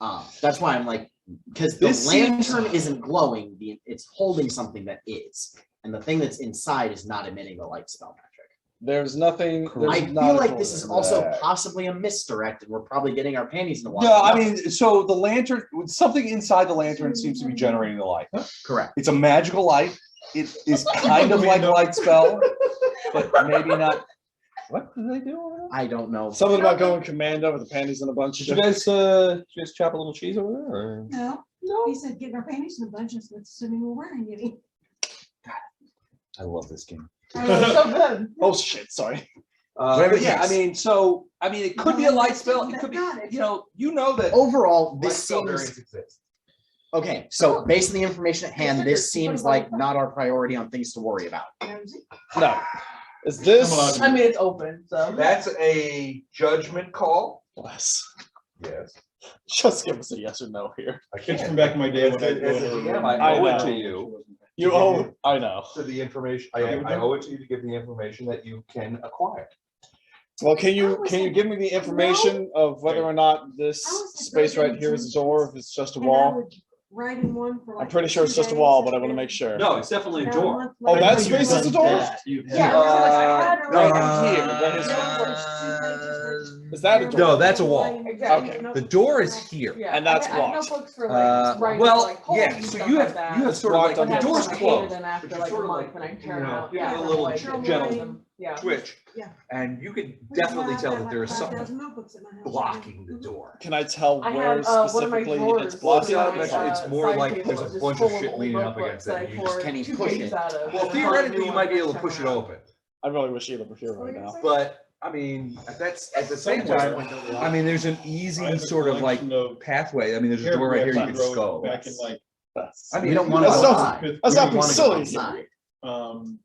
Yeah. That's why I'm like, because the This seems- lantern isn't glowing, it's holding something that is, and the thing that's inside is not emitting the light spell magic. There's nothing. there's I not feel a like this is corner. also Correct. possibly a misdirect, and we're probably getting our panties in the water. No, I mean, so the lantern, something inside the lantern seems to be generating the light. correct. It's a magical light. It is kind of like a light spell, but maybe not. What do they do over there? I don't know. Something about going commando with the panties in a bunch. Did you guys chop a little cheese over there? Or? No, No. he said getting our panties in a bunch, that's assuming we're wearing any. I love this game. Oh, so good. Oh shit! Sorry. But Very yeah, nice. I mean, it could be a light spell. It could be, Got it. you know that. Overall, light this spell seems variants exist. okay. So based on the information at hand, this seems like not our priority on things to worry about. Nosy. No. Is this? I'm allowed I mean, it's open, so. That's a judgment call. Bless. Yes. Just give us a yes or no here. I It's from can. back in my day As when I. a GM, I I owe it know. to you. You owe. I know. To the information, I owe it to you to give the information that you can acquire. Well, can I you was can you like, give me the information of whether or not this I was like, space right right here is a there, door, if it's just a And I wall? would right in one for like. I'm pretty sure it's 2 just a wall, days, but I want to and make sure. No, it's definitely a about a door. month Oh, later- that space is a door? Yeah, I had her No, like- here, that is- Is that a door? No, that's a wall. Exactly. Okay. The door is here. Yeah, And that's I have locked. notebooks for Uh, like writing, well, like polls yeah, and so stuff you like have, that. you have sort of like, But the But door's I hated closed. them after But you like a sort of month like, and I you turn know, out. give it a Yeah, little like, gentle yeah. Twitch. Yeah. And you could We definitely have tell had that there is like 5,000 something notebooks at my house. blocking the Mhm. door. Can I tell I where had one of my specifically drawers. it's Well, blocking? see, on my, it's more side like table there's a was just bunch full of shit old leaning up notebooks against that it, I and you just poured can't even 2 push pages it. out of. Well, and theoretically, new you one might be next able to time push it around. open, I really wish Sheila were here right now. but I mean, that's at the same time, I mean, there's an I easy have a sort of like collection of pathway. I mean, there's a door right here you paragraphs could I wrote go. Back in like, I mean, We don't want to Let's go not- outside. fifth let's We not don't be wanna go silly. outside.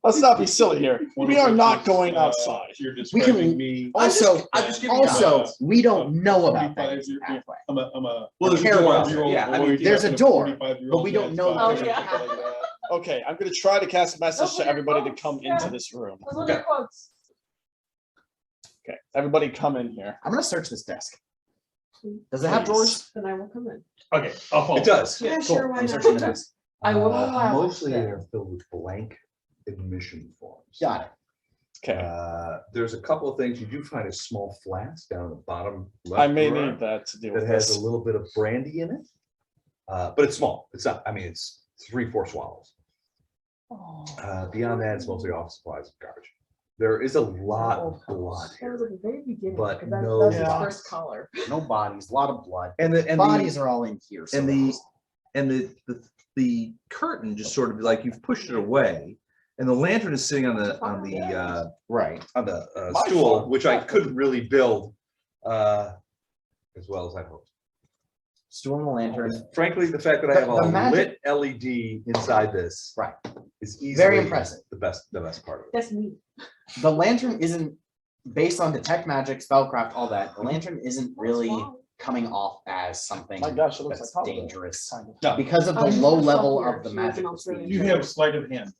Let's not be silly here. one We of are which not is, going outside. You're We can- describing me. Also, I'm just giving you also, we don't know about 45 that as a year- pathway. I'm a Well, there's a Care door about out there. year-old Yeah, I boy mean, there's stuck a in door, 45-year-old but we don't man's know body that or there's a something like that. Okay, I'm gonna try to cast a message Those to are your everybody to quotes, come yeah. into this room. Those are their quotes. Okay, everybody come in here. I'm gonna search this desk. Does it have drawers? Then I will come in. Okay, I'll follow. It does. Yeah, Cool. sure, why I'm not? searching the desk. I will allow it, Mostly yeah. they're filled with blank admission forms. Got it. Okay, There's a couple of things. You do find a small flask down in the bottom left I may drawer need that to deal that with has this. a little bit of brandy in it. But it's small. It's not, I mean, it's 3-4 swallows. Beyond that, it's mostly office supplies and garbage. There is a lot of blood That was at the very beginning, but because no that's his bodies. first color. No bodies, a lot of blood. And the Bodies are all in here. so and it's- the curtain just sort of like you've pushed it away, and the lantern is sitting on the Right. My stool, fault. which I couldn't really build as well as I hoped. Stool and the lantern. Frankly, the fact that I The- have the a magic- lit LED inside this Right. is easily Very impressive. the best part of it. That's me. The lantern isn't based on detect magic, spellcraft, all that. The lantern isn't really coming off as something My gosh, it looks that's like holiday. dangerous Kind of. No. because of the I'm low gonna level stop here. of the She has magic. an that's being alternative. You used. have sleight of hand.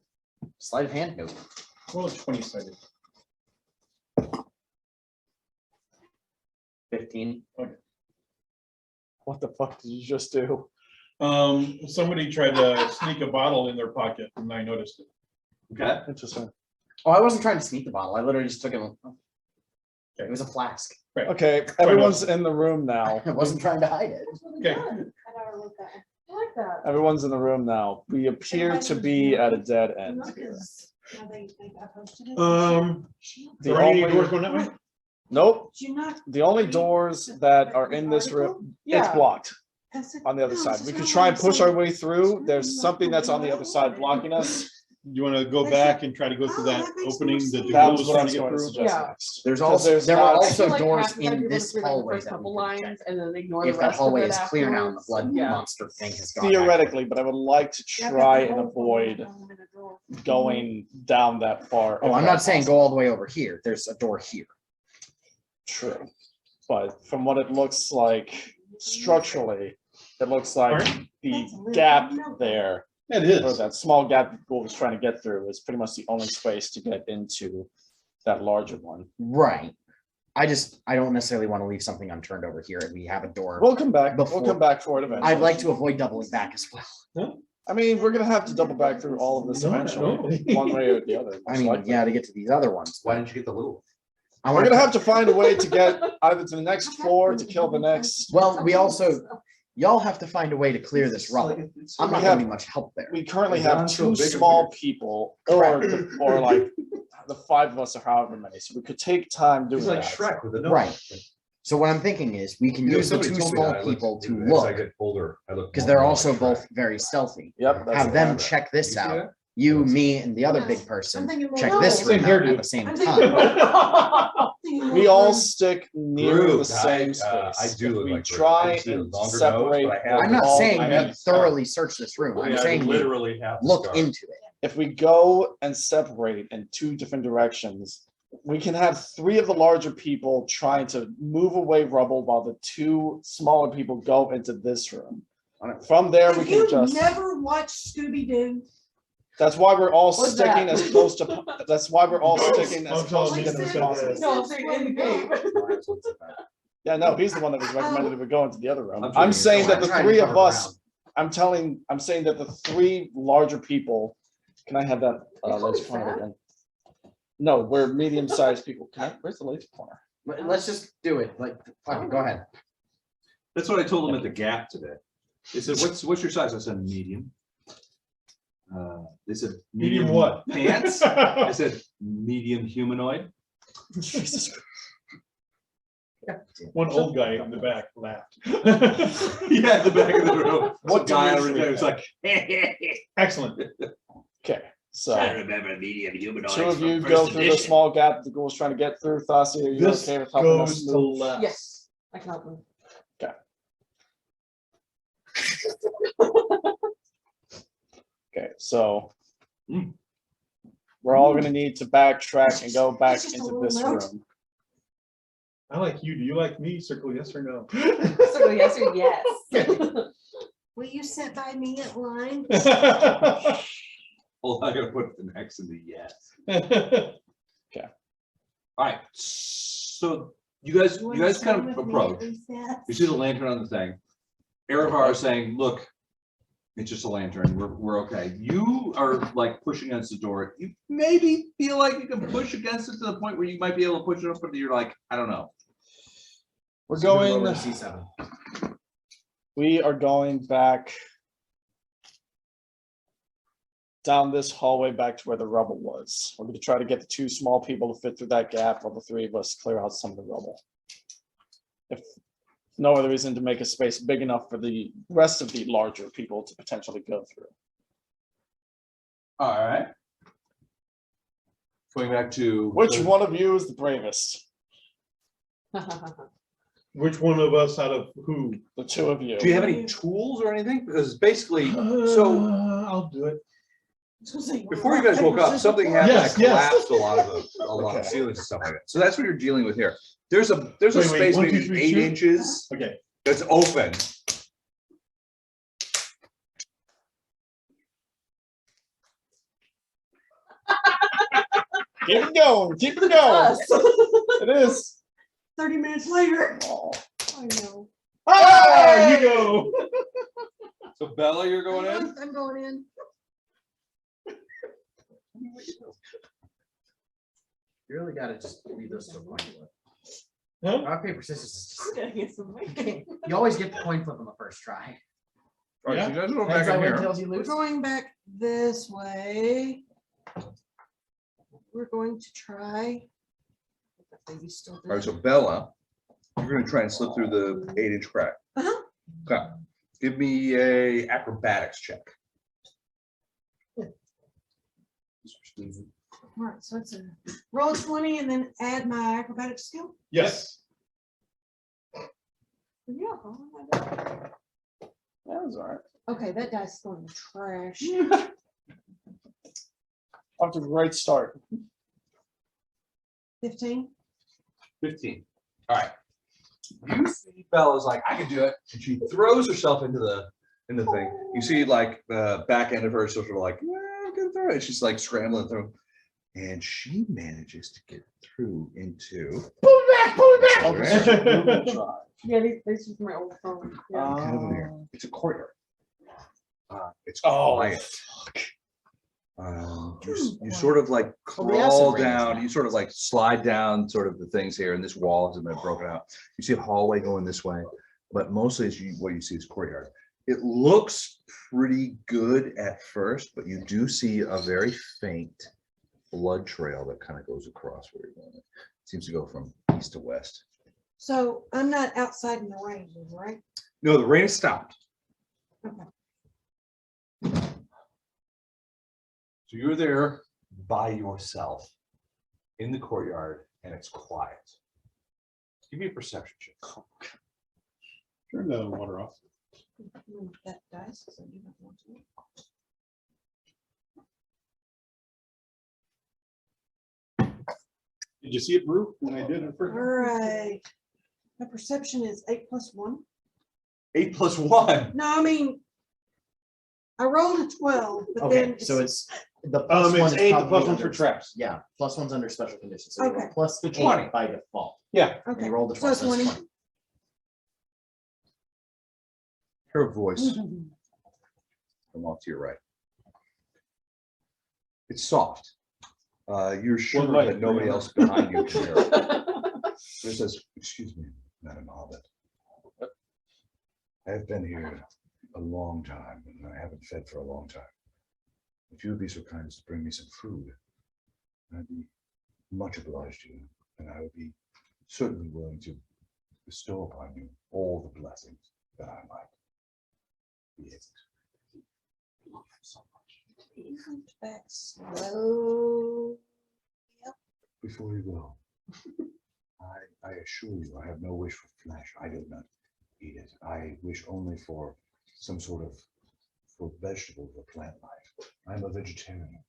Sleight of hand, no. Well, 20 sided. 15. What the fuck did you just do? Somebody tried to sneak a bottle in their pocket and I noticed it. Okay. Interesting. Oh, I wasn't trying to sneak the bottle. I literally just took it. It was a flask. Okay, everyone's in the room now. I wasn't trying to hide it. Okay. I never looked at it. I like that. Everyone's in the room now. We appear to be at a dead end Look, here. 'cause now they got posted it. The Are any only- doors going that way? Nope, Did you not the only doors that are in this room, it's Yeah. blocked pass it? on the other No, side. this We is could not try and what I'm push our saying. way through. There's something that's on the other side blocking us. You want to go back and try to go through Oh, that that makes opening more that the sense. That girl was was what I trying was to get going to through? suggest Yeah. next. There's 'Cause also there's there not- are I also feel like doors half the time in you're this through, like, the hallway first that couple we can lines check. and then ignore If the that rest of hallway it is clear now and the afterwards. blood Yeah. monster thing has gone. Theoretically, but I would like to Yeah, I've got try the and whole avoid thing in a drawer. going down that far. Oh, if I'm at not saying possible. go all the way over here. There's a door here. True, but from what it looks like structurally, it looks like the That's a little gap bit- there, It or is. that small gap that Gould was trying to get through is pretty much the only space to get into that larger one. Right. I don't necessarily want to leave something unturned over here, and we have a door. We'll come back, we'll Before- come back for it eventually. I'd like to avoid doubling back as well. I mean, we're gonna have to double back through all of this No, eventually, no. one way or the other. I most mean, likely. yeah, to get to these other ones. Why didn't you get the little? I We're want gonna have to find a way to get either to the next floor to kill the next. Well, we also, y'all have to find a way to clear this rubble. I'm not We gonna have- be much help there. We currently Is have Don still two big or small bigger? people, or like the 5 of us or however many, so we could take time doing He's like that. Shrek with a nose. Right. So what I'm thinking is we can You know, use the somebody two told me that small I look- people to as I look, get older, I look because more they're and more also like both Shrek. very stealthy. Yep. that's Have what them happened. check You this see out. that? You, me, and the other big I'm person thinking more check like- this room Same out hairdo. at the same I'm time. thinking We more all like- stick near Groot, the same I space. do If look we like Groot. try I just need a and longer nose, separate. but I have I'm not all saying I the- have we the scar. thoroughly search this room. I'm I saying we literally have the look scar. into it. If we go and separate in 2 different directions, we can have 3 of the larger people trying to move away rubble while the 2 smaller people go into this room. From there, we Have can you just, never watched Scooby-Doo? that's why we're all What's sticking that? as close to, that's why we're all sticking as I'm close telling together you. as possible. No, I'm saying in the game. Yeah, no, he's the one that was recommended that we go into the other room. I'm I'm joking. saying that the I'm trying to 3 of cover us I'm saying that the three larger people, can I have that You call laser me pointer fat? again? No, we're medium-sized people. Where's the laser pointer? Let's just do it, like, fuck it, go ahead. That's what I told them at the Gap today. They said, what's your size? I said, medium. They said, Medium what? Pants? I said, medium humanoid. Jesus Christ. One old guy in the back laughed. Yeah, at the back of the room. What guy dimension over there is was like, Excellent. Okay, so remember medium humanoid. two of you go through the small gap the ghoul's trying to get through. Thassi, are you This okay with helping us goes to move? left. Yes, I can help them. Okay, so Mm. we're all gonna need to backtrack and go back It's just a into little this note. room. I like you. Do you like me? Circle yes or no. So yes or yes. Will you sit by me at line? Hold on, I gotta put the next in the yes. All right, so you guys kind of approach. You see the lantern on the thing. Erevar is saying, look, it's just a lantern. We're okay. You are like pushing against the door. You maybe feel like you can push against it to the point where you might be able to push it up, but you're like, I don't know. We're So we going, lower to C7. we are going back down this hallway back to where the rubble was. We're gonna try to get the two small people to fit through that gap while the three of us clear out some of the rubble. If no other reason to make a space big enough for the rest of the larger people to potentially go through. All right. Going back to Which one of you is the bravest? Which one of us out of who? The two of you. Do you have any tools or anything? Because basically, so I'll do it. before you guys woke up, something happened that Yes, yes. collapsed a lot of Okay. ceilings and stuff like that. So that's what you're dealing with here. There's a Wait, space 1, 2, maybe 3, 8 shoot. inches Okay. that's open. Keep it going, keep it going. Us. It is. 30 minutes later. Oh. I know. Ah, you go. So Bella, you're going in? I'm going in. You really gotta just leave those to a coin flip. Huh? Rock, paper, scissors. is I'm gonna get some weight. You always get the coin flip on the first try. All right, so you guys are going Heads back I in win, here. tails you We're lose. going back this way. We're going to try. Maybe still All right, so Bella, you're gonna try and slip through the 8-inch crack. Uh-huh. Okay, give me a acrobatics check. All right, so it's a roll 20 and then add my acrobatic skill. Yes. Yeah. oh my God. That was all right. Okay, that dice is going to trash. Off to a great start. 15. 15. All right. You see Bella's like, I can do it. And she throws herself into the thing. You see like the back end of her sort of like, get through it. She's like scrambling through. And she manages to get through into Oh, this is a Google Drive. Yeah, these are my old phone. Yeah. kind of in here. It's a courtyard. It's Oh, quiet. You sort of like Well, the acid crawl rain is down, back. you sort of like slide down sort of the things here, and this wall has been broken out. You see a hallway going this way, but mostly what you see is courtyard. It looks pretty good at first, but you do see a very faint blood trail that kind of goes across where you're going. It seems to go from east to west. So I'm not outside in the rain, right? No, the rain has stopped. So you're there by yourself in the courtyard and it's quiet. Give me a perception check. Turn the water off. Move that dice, 'cause I do not want to. Did you see it, Brew, when I did it All first? right. My perception is 8 + 1. 8 + 1. No, I mean, I rolled a 12, but then. Okay, so it's the plus one It's is 8, the probably plus 1 under- for traps. Yeah, plus one's under special conditions. So you roll Okay. plus The 8 20. by default. Yeah. Okay. You roll the So 12. it's so it's 20. 20. Her voice from off to your right. It's soft. You're sure light? that nobody else behind you can hear it. It says, "Excuse me, Madam Hobbit. I have been here a long time and I haven't fed for a long time. If you would be so kind as to bring me some food, I'd be much obliged to you, and I would be certainly willing to bestow upon you all the blessings that I might be able to." So much. Back slow. Before you go, I assure you, I have no wish for flesh. I do not eat it. I wish only for some sort of for vegetable or plant life. I'm a vegetarian.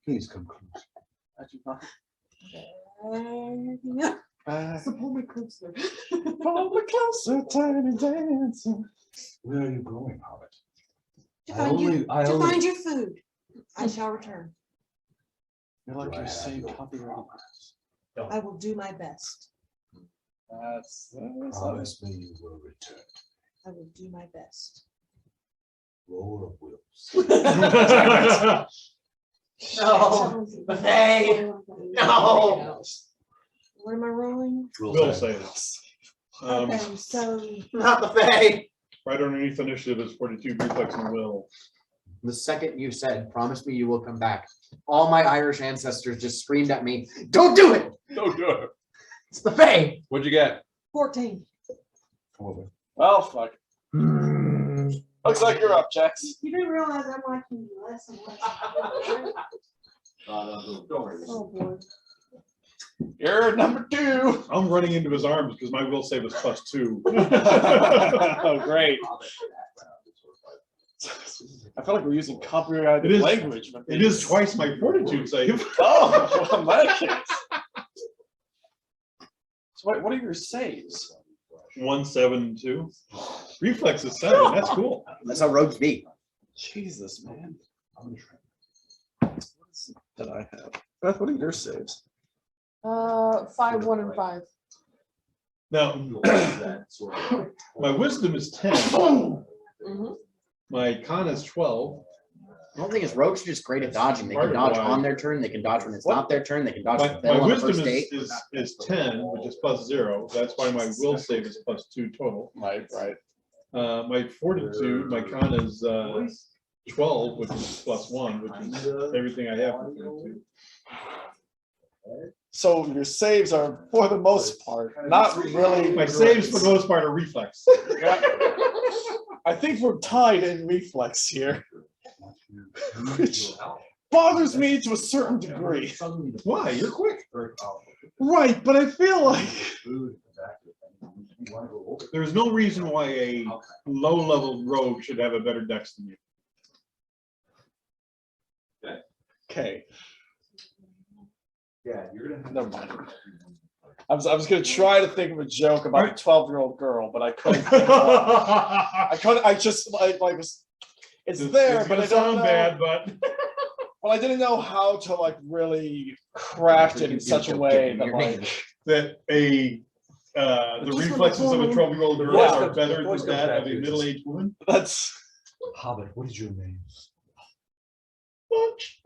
Please come close. So pull me closer. Pull me closer, tiny dancer. Where are you going, Hobbit? To I find you, I to only- find your food. I shall return. You're like Do I your have same your copyright. promise? I will do my best. That's Promise me you will return. I will do my best. Roll of wills. No, Faye, no. What am I rolling? Will save. Okay, so Not the Fae. Right underneath initiative is 42 reflex and will. The second you said, "Promise me you will come back," all my Irish ancestors just screamed at me, "Don't do it! Don't do it. It's the Fae!" What'd you get? 14. well, fuck. Looks like you're up, Jax. You didn't realize I'm liking you less and less. Oh, boy. You're number 2. I'm running into his arms because my will save is +2. Oh, great. I feel like we're using copyrighted It is- language. but It is twice my fortitude save. Oh, well, in that case. So wait, what are your saves? 1, 7, 2. Reflex is 7. That's cool. That's how rogues be. Jesus, man. What is it that I have? Beth, what are your saves? 5, 1, and 5. Now, my wisdom is 10. Mhm. My con is 12. The whole thing is rogues are just great at dodging. They can dodge on their turn, they can dodge when it's not their turn, they can dodge My, when they're my on the wisdom first date. is 10, which is +0. That's why my will save is +2 total. Right. My fortitude, my con is 12, which is +1, which is everything I have for fortitude. So your saves are, for the most part, not really. My saves for the most part are reflex. I think we're tied in reflex here, which bothers me to a certain degree. Why? You're quick. Right, but I feel like There's no reason why a low-level rogue should have a better dex than you. okay. Yeah, you're gonna. Never mind. I was gonna try to think of a joke about a 12-year-old girl, but I couldn't. Think of one. I couldn't. I just like it's there, but I It's don't gonna know. sound bad, but Well, I didn't know how to like really craft it in such a way that like. that the reflexes of a 12-year-old girl Yeah. are better voice than comes that back of a to it. middle-aged woman. That's Hobbit, what is your name? Lunch.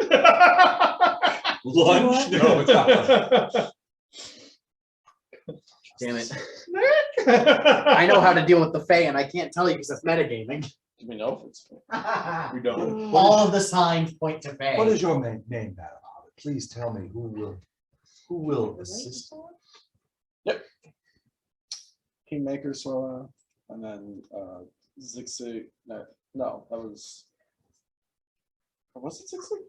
Lunch? No, it's not. Damn it. I know how to deal with the Fae and I can't tell you because it's metagaming. do we know if it's We don't. All of the signs point to Fae. What is your name, Madam Hobbit? Please tell me who will assist. Kingmaker Sora, and then Zigzag. No, that was. Was it Zigzag?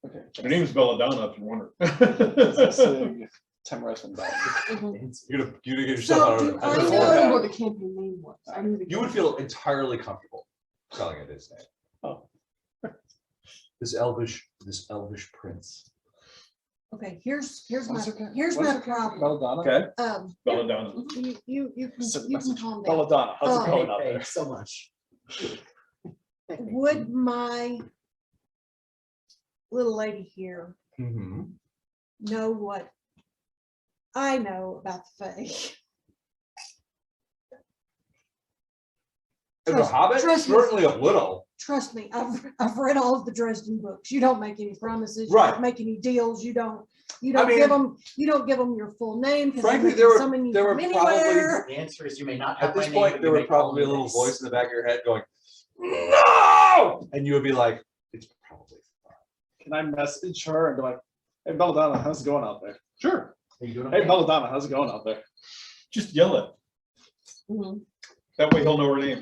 Okay. Her name's Belladonna, if you wonder. Zigzag, Tamarath and Dog. You're gonna get yourself So out do of I it. I know- know what the campaign name was. I knew the You would campaign. feel entirely comfortable telling it his name. Oh. This elvish prince. Okay, here's my What's her name? here's What's my her name? problem. Belladonna. Okay. Belladonna. You Send a can message. calm down. Belladonna, how's it Oh. going out Fae there? so much. Would my little lady here Mm-hmm. know what I know about the Fae? As a Trust- hobbit, trust me. certainly a little. trust me, I've read all of the Dresden books. You don't make any promises. You Right. don't make any deals. You don't I mean- give them your full name. 'cause Frankly, they there can were- summon you there were from probably- anywhere. The answer is you may not have At my this name, point, but there you would may call probably be a me little this. voice in the back of your head going, "No!" And you would be like, "It's probably fine." Can I message her and be like, hey, Belladonna, how's it going out there? Sure, Are you doing Hey, okay? Belladonna, how's it going out there? just yell it. Mhm. That way he'll know her name.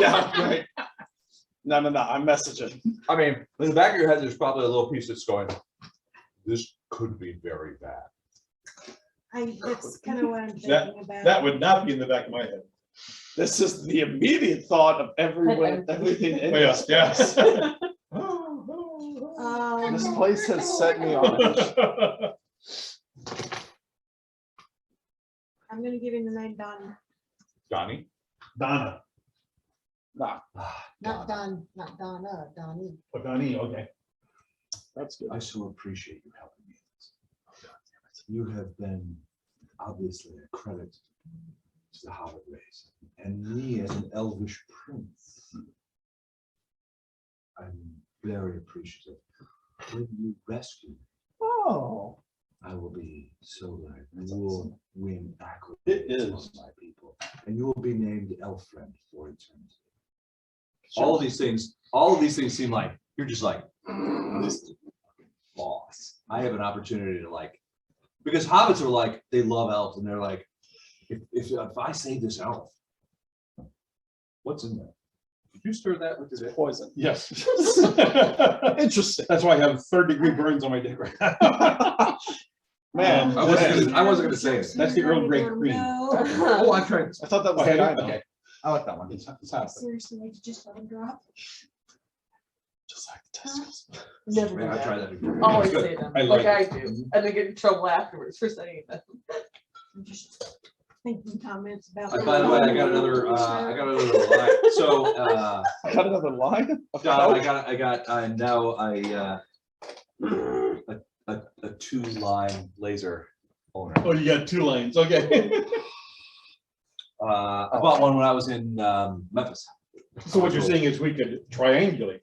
Yeah, right. No, I'm messaging. I mean, in the back of your head, there's probably a little piece that's going, "This could be very bad." That's kind of what I'm That- thinking about. That would not be in the back of my head. This is the immediate thought of everyone, everything in Oh, yeah, this yeah. place. This place has set me on. I'm gonna give him the name Donnie, Johnny? Donna, Nah, not Don, not Donna, Donnie. oh, Donnie, okay. that's good. I so appreciate you helping me. Oh, God damn it. You have been obviously a credit to the Hobbit race, and me as an elvish prince. I'm very appreciative. When you rescue me, Oh, I will be so glad. And you will win accolades It among is. my people, and you will be named Elf Friend for eternity. All of these things seem like, you're just like, this is boss. I have an opportunity to like, because hobbits are like, they love elves and they're like, if I save this elf, what's in there? Did you stir that with your dick? poison. Yes. Interesting. That's why I have 3rd-degree burns on my dick right now. Man, I wasn't gonna say it. That's the Earl Grey cream. Oh, I've tried this. I thought that was Oh, have you? China. Okay. I like that one. It's happening. Seriously, would you just let him drop? Just like the testicles. Never do Man, I that. tried that. Always say them, I like like I do, and then get in trouble afterwards for saying them. I'm just thinking comments about. By the way, I got another line. So, I got another line. of John, coke? I got now a 2-line laser owner. Oh, you got 2 lines, okay. I bought one when I was in Memphis. So what you're saying is we could triangulate.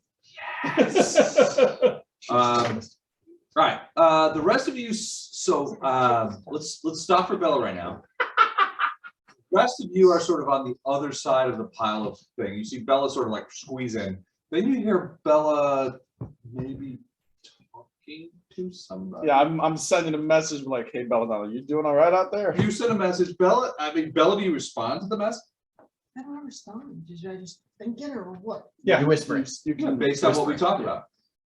Right. The rest of you. So let's stop for Bella right now. The rest of you are sort of on the other side of the pile of thing. You see Bella sort of like squeeze in. Then you hear Bella maybe talking to somebody. Yeah, I'm sending a message like, hey, Belladonna, you doing all right out there? You sent a message, Bella. I mean, Bella, do you respond to the message? I don't respond. Did I just think it or what? Yeah. You whisper it. You can Based on what we talked about.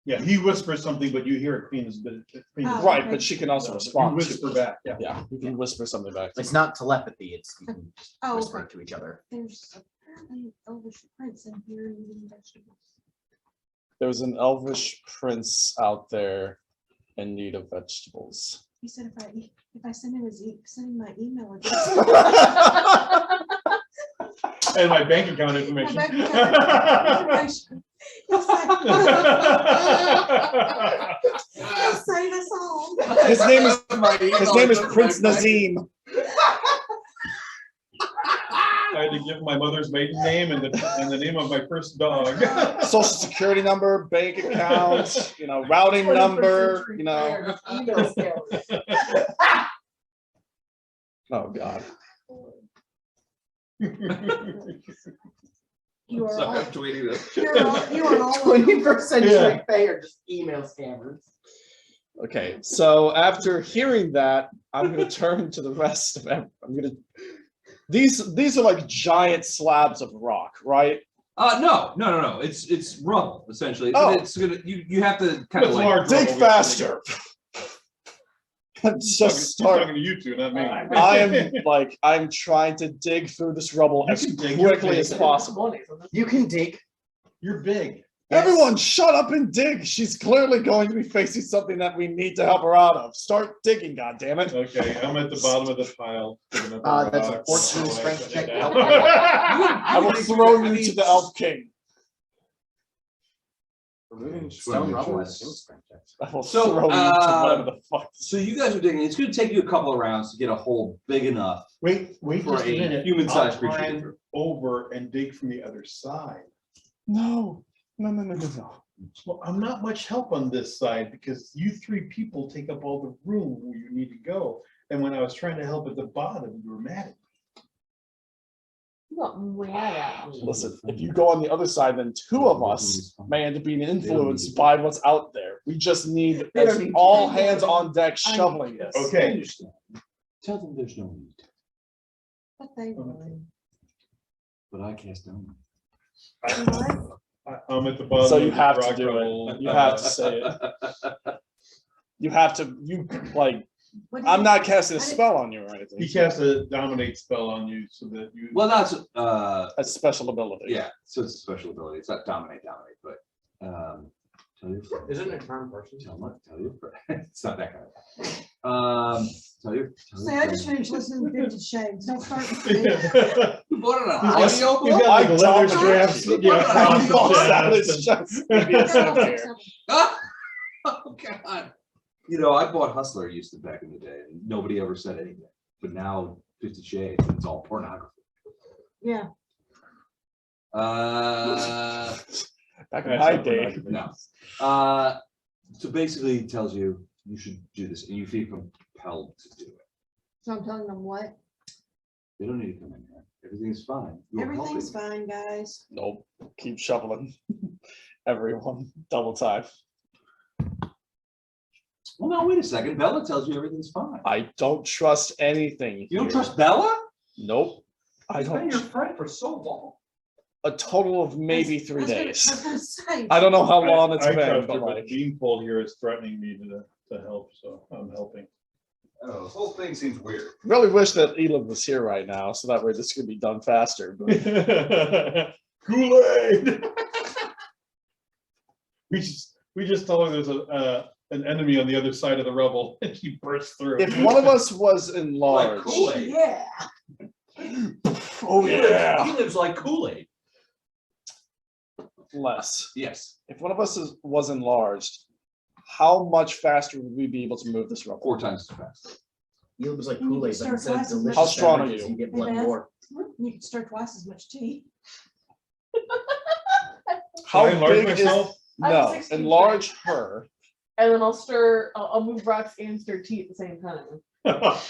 Yeah, he whispers something, but you hear it clean as bit. Oh. Right, but she can also You respond. whisper back, yeah. Yeah, you can whisper something back. It's not telepathy, it's you can just Oh, whisper okay. to each other. There's apparently an elvish prince in here eating vegetables. There's an elvish prince out there in need of vegetables. He said if I send him my email address. And my bank account my information. bank account information, he'll save us all. His name is Prince Nazim. I had to give my mother's maiden name and the name of my first dog. Social security number, bank account, routing number, Email skills. Oh God. You are Sorry, all, I'm tweeting this. you are all. 21st century Yeah. they are just email scammers. Okay, so after hearing that, I'm gonna turn to the rest of them. These are like giant slabs of rock, right? No. It's rubble essentially. Oh. But it's gonna you have to kind of It's like large. Dig rubble. faster. He's Just talking start. to you two, not me. I'm trying to dig through this rubble You as can dig, you're quickly big. as possible. You can dig. You're big. Everyone, shut up and dig. She's clearly going to be facing something that we need to help her out of. Start digging, goddammit. Okay, I'm at the bottom of the pile. picking up a That's a rock. 14 strength check. I will throw you to the Elf King. Stone rubble has skill strength checks. I will So, throw you to whatever the fuck. So you guys are digging. It's going to take you a couple of rounds to get a hole big enough Wait for just a a minute. human-sized I'll creature to climb get through. over and dig from the other side. No, no. Well, I'm not much help on this side because you three people take up all the room where you need to go. And when I was trying to help at the bottom, you were mad at me. You got mad at me. Listen, if you go on the other side, then two of us may end up being influenced by what's out there. We just need They don't need all to. hands on deck shoveling this. I Okay. understand. Tell them there's no need, But they would. but I cast down. I'm at the bottom. So of you the have to rock do rubble, it. You have to say it. You have to, like, What do you- I'm not casting a I didn't- spell on you or anything. He casts a dominate spell on you so that you. Well, that's, A special ability. yeah, so it's a special ability. It's not dominate, but, tell your friend. Isn't it a charm person? Tell your friend. It's not that kind of thing. Tell your Say, I just finished listening to 50 Shades. Don't start with me. You bought it on He's got- audio he's got like I leather dominate straps, you. you know, across his Oh, that chest is and- just idiots out there. Oh, God. You know, I bought Hustler used to back in the day, and nobody ever said anything. But now 50 Shades, it's all pornography. Yeah. Back in That's my not day. pornography. No. So basically it tells you you should do this and you feel compelled to do it. So I'm telling them what? They don't need to come in here. Everything's fine. You're Everything's helping. fine, guys. Nope. Keep shoveling. Everyone, double time. Well, no, wait a second. Bella tells you everything's fine. I don't trust anything. You don't here. trust Bella? Nope. I She's been your don't. friend for so long. A total of maybe I was 3 gonna- days. I was gonna say. I don't know how long it's I been, trust her, but but like, Beanpole here is threatening me to help, so I'm helping. Oh, this whole thing seems weird. really wish that Elon was here right now, so that way this could be done faster. But Kool-Aid. We just told her there's an enemy on the other side of the rubble, and she bursts through. if one of us was Like enlarged, Kool-Aid. Yeah. oh yeah, He lives like Kool-Aid. less. Yes, If one of us was enlarged, how much faster would we be able to move this rubble? 4 times as fast. It was like You can Kool-Aid, but start instead of twice as much. delicious How strong are beverages, you? You get Hey, blood Beth. more. You can stir twice as much tea. How I enlarge big is myself? I'm no 16 enlarge her? And then I'll move rocks and stir tea at the same time.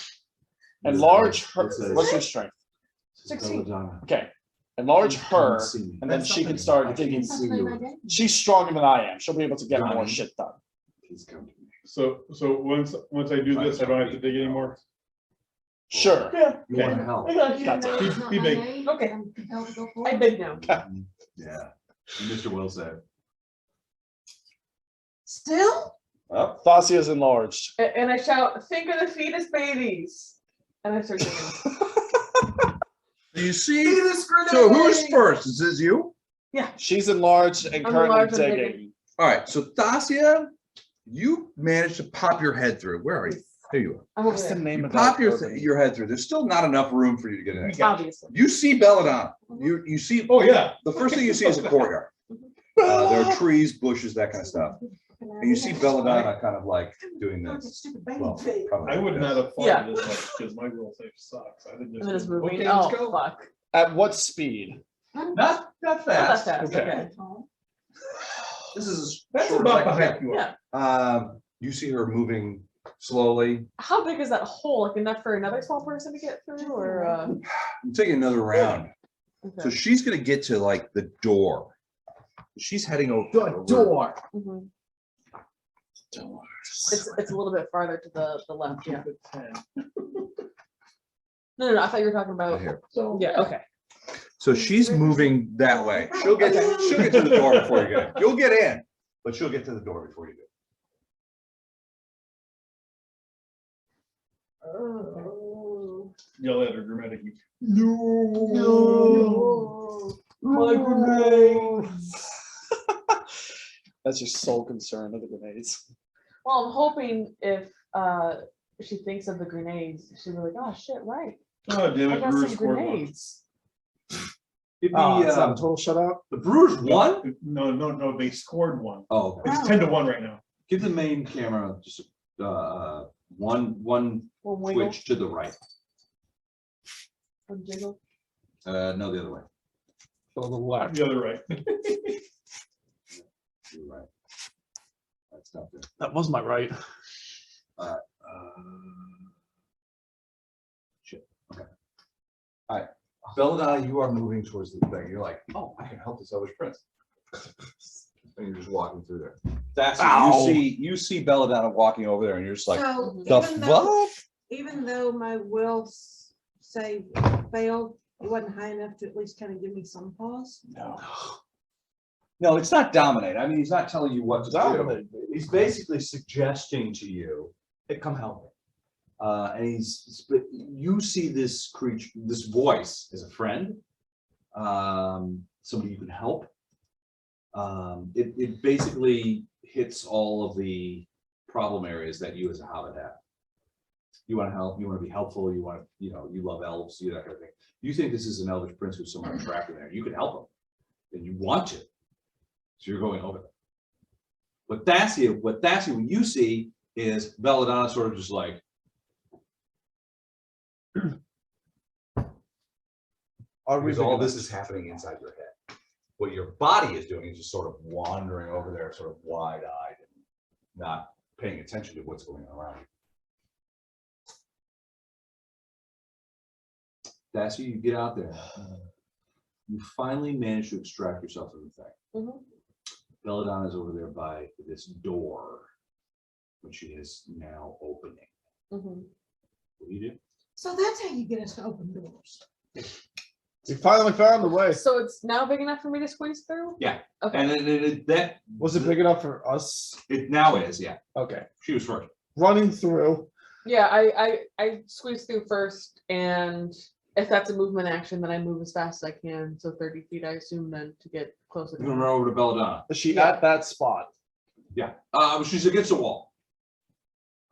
Enlarge her. It says- What's your strength? 16. Belladonna. Okay, enlarge her, See me. and then That's she can something. start I digging. can't see you. She's stronger than I am. She'll be able to get more Johnny. shit done. Please come to me. So once I do this, I don't have to dig anymore. Sure. Yeah, You want to help? I got you. That's it. It's not Be my big. name, Okay. I'm compelled to go I forward. beg now. Yeah. And Mr. Will said. Still? Well, Thasia's enlarged. And I shout, think of the fetus babies. And I start digging. Do you see? So who's first? Is this you? She's enlarged and I'm currently enlarged, I'm digging. All right, so Thasia, you managed to pop your head through. Where are you? Here you are. I'm over What's the there, name You of pop that your building? your head through. There's still not enough room for you to get in. obviously. You see Belladonna. You see. Oh, yeah. The first thing you see is a courtyard. There are trees, bushes, that kind of stuff. And you see Belladonna kind of like doing this. Stupid baby Well, face. probably I would like not this. have fought Yeah. this much because my rule save sucks. I would And then it's just. moving. Okay, let's Oh, go. fuck. At what speed? not Not that fast. fast, Okay. okay. This is as That's short as I about the can height you are. Yeah. You see her moving slowly. How big is that hole? Like enough for another small person to get through or, I'm taking another round. So okay. she's gonna get to like the door. She's heading over. The door. Mhm. It's a little bit farther to the left, yeah. No, I thought you were talking about, Here. yeah, okay. So she's moving that way. She'll get to the door before you get in. You'll get in, but she'll get to the door before you do. Oh. Yell at her dramatically. No. My grenade. That's your sole concern of the grenades. Well, I'm hoping if she thinks of the grenades, she'll be like, oh shit, right. Oh, damn I it, got Brewers some scored one. grenades. It'd be, Oh, is that a total shutout? the Brewers won? No, they scored one. Oh, It's 10-1 right now. give the main camera just one One wiggle, twitch to the right. one jiggle. No, the other way. To the left. The other right. You're right. That's not there. That was my right. Shit. Okay. All right. Belladonna, you are moving towards the thing. You're like, oh, I can help this elvish prince. And you're just walking through there. That's Ow. you see Belladonna walking over there, and you're just like, So the even though, fuck? even though my will save failed, it wasn't high enough to at least kind of give me some pause. No. No, it's not dominate. I mean, he's not telling you what to do. Dominate. He's basically suggesting to you, hey, come help me. And you see this creature, this voice as a friend, somebody you can help. It basically hits all of the problem areas that you as a hobbit have. You want to help, you want to be helpful, you want to, you love elves, you that kind of thing. You think this is an elvish prince who's somewhere trapped in there. You can help him, and you want to. So you're going over there. What you see is Belladonna sort of just like, because all this is happening inside your head. What your body is doing is just sort of wandering over there, sort of wide-eyed and not paying attention to what's going on around you. Dassie, you get out there. You finally manage to extract yourself from the thing. Mhm. Belladonna's over there by this door, which she is now opening. Mhm. What do you do? So that's how you get us to open doors. We finally found the way. So it's now big enough for me to squeeze through? Yeah. Okay. And then that Was it big enough for us? it now is, yeah. Okay. She was first. Running through. Yeah, I squeeze through first, and if that's a movement action, then I move as fast as I can. So 30 feet, I assume, then to get closer. You're gonna run over to Belladonna. Is she Yeah. at that spot? Yeah. She's against the wall.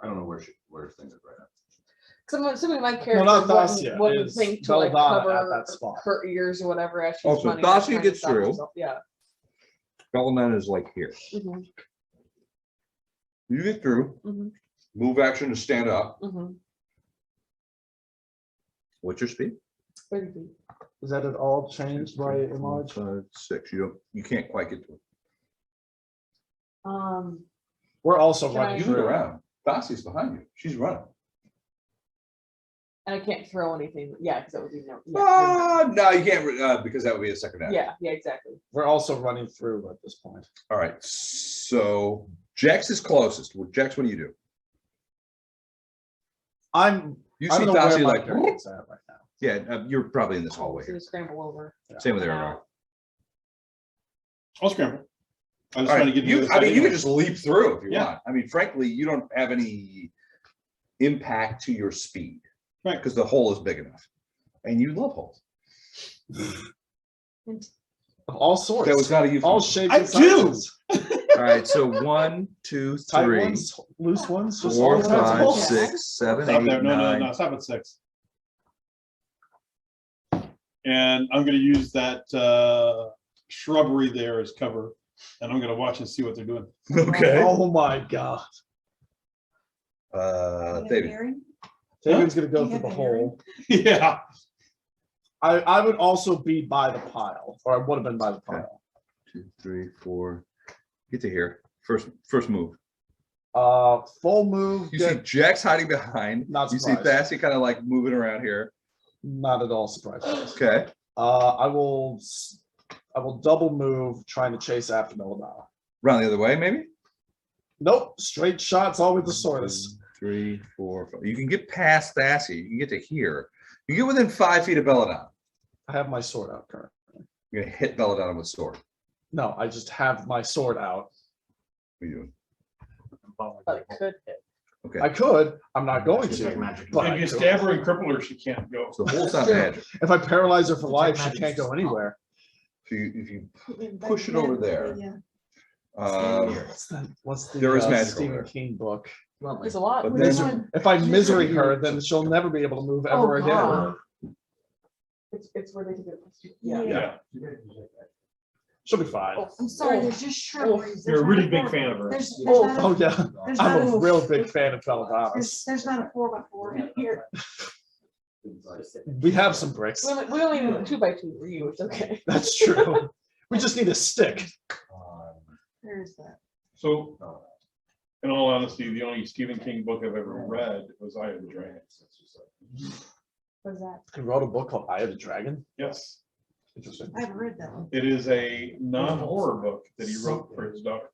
I don't know where things are right now. Because I'm assuming my character not Dacia, wouldn't it's think to like Belladonna at cover that spot. her ears or whatever as she's Oh, so running. Dacia trying to gets stop through. herself. Yeah. Belladonna is like here. Mhm, You get through. mhm, Move action to stand up. mhm. What's your speed? 30 feet. Is that at all changed by enlarge? 6. You can't quite get to it. We're also Can I- running You move through. around. Dacia's behind you. She's running. And I can't throw anything. Yeah, because that would be no. Yeah, No, you can't because that would be a second action. yeah, exactly. We're also running through at this point. All right. So Jax is closest. Jax, what do you do? You I see don't know where Dacia my like, character's at right now. yeah, you're probably in this hallway So here. you scramble over. Same with and Aaron. out. I'll scramble. I was All trying right, to give you. I mean, you can just leap through if you Yeah. want. I mean, frankly, you don't have any impact to your speed. Right. Because the hole is big enough. And you love holes. Of all sorts. That was not a euphemism. all shapes I and do. sizes. All right, so 1, 2, Tight 3, ones, loose ones, just 4, all kinds of 5, holes. 6, 7, Stop 8, there. No, 9. stop at 6. And I'm gonna use that shrubbery there as cover, and I'm gonna watch and see what they're doing. Okay. Oh my god. David. David's gonna go You through have the a hole. Yeah. I would also be by the pile, or I would have been by the pile. 2, 3, 4. Get to here. First move. Full move. You see Jax hiding behind. Not You see surprised. Dacia kind of like moving around here. Not at all surprised. Okay. I will double move trying to chase after Belladonna. Round the other way, maybe? Nope, straight shots all with the swordist. 3, 4, 5. You can get past Dacia. You can get to here. You get within 5 feet of Belladonna. I have my sword out currently. You're gonna hit Belladonna with sword. No, I just have my sword out. What are you doing? But it could hit. Okay. I could. I'm not going Just like to. magic. But If I you could. stab her and cripple her, she can't go. So the hole's not True. magic. If I paralyze her for life, she magic, can't go just- anywhere. If you push it over there. Stand here. What's the There is magic over Stephen there. King book? There's a lot. But Which then- one? If I misery her, then she'll never be able to move Oh, ever again. God. It's where they can get it. Yeah. Yeah. She'll be fine. Oh, I'm sorry, there's just shrubberies. You're a There's really not big four- fan of her. There's Oh, not Oh a- yeah, there's I'm not a real big fan of Belladonna. There's not a 4x4 here. We have some bricks. We only need a 2x2 for you, it's okay. That's true. We just need a stick. There's that. So, in all honesty, the only Stephen King book I've ever read was Eye of the Dragon. What's that? He wrote a book called Eye of the Dragon. Yes, Interesting. I haven't read that one. it is a non-horror book that he wrote for his daughter.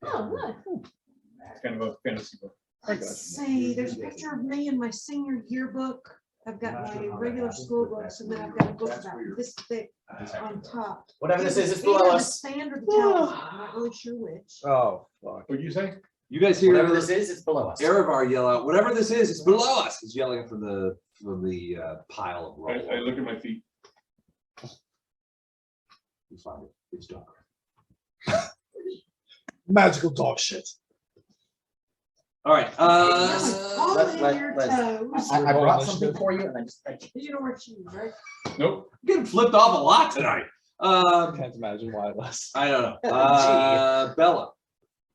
Oh, nice. It's kind of a fantasy book. Let's see, there's a picture of me in my senior yearbook. I've got my regular school books, and then I've got a book about this thick on top. Whatever this is, it's Either below the us. sand or the talisman, I'm not really sure which. Oh, fuck. What'd you say? You guys hear Whatever this is, it's below us. Erevar yell out, whatever this is, it's below us. He's yelling from the pile of rubble. I look at my feet. You find it. It's dark. Magical dog shit. All right. All in your let's- toes. I brought something for you, and I just You don't wear shoes, right? Nope. Getting flipped off a lot tonight. Can't imagine why less. I don't know. Bella,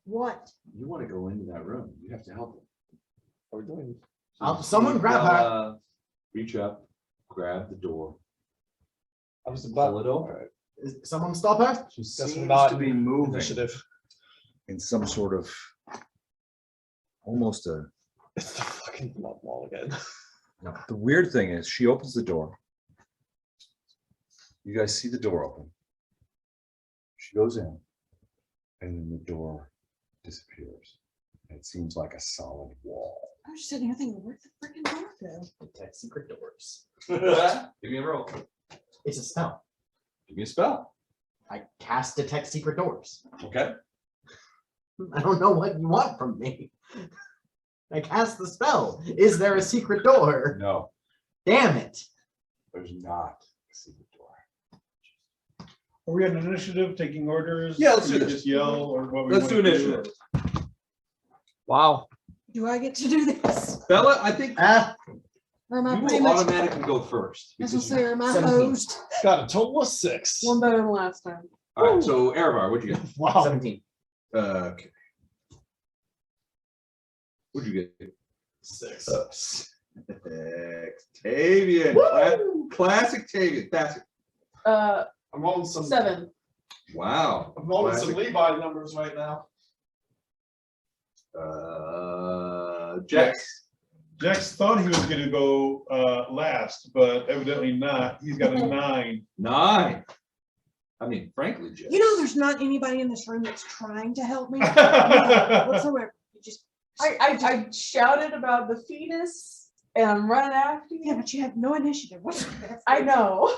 What? you want to go into that room? You have to help him. What are we doing? someone grab her. Bella, reach up, grab the door. I was about Pull it over. Alright. Someone stop her. She Guess we're seems not to be in moving. Initiative. In some sort of almost a. It's the fucking blood wall again. No, the weird thing is she opens the door. You guys see the door open. She goes in, and then the door disappears. It seems like a solid wall. I was just sitting here thinking, where'd the freaking door go? Detect secret doors. Give me a roll. It's a spell. Give me a spell. I cast detect secret doors. Okay. I don't know what you want from me. I cast the spell. Is there a secret door? No, Damn it. there's not a secret door. Are we on initiative, taking orders? Yeah, let's do We this. Just yell or what we Let's do wanna initiative. Wow. Do I get to do this? Bella, I think Ah, Or am I you pretty will much, automatically go first. as I because say, am I 17. hosed? Got a total of 6. One better than last time. All right, so Erevar, what'd you get? Wow. 17. Okay. What'd you get? 6. Tavian. Classic Tavian. Classic. Uh, I'm rolling some. 7. Wow. I'm rolling some Classic. Levi numbers right now. Jax. Jax thought he was gonna go last, but evidently not. He's got a 9. 9. I mean, frankly, Jax. You know, there's not anybody in this room that's trying to help me whatsoever. You just, I shouted about the fetus and I'm running after yeah, you. but you have no initiative whatsoever. I know.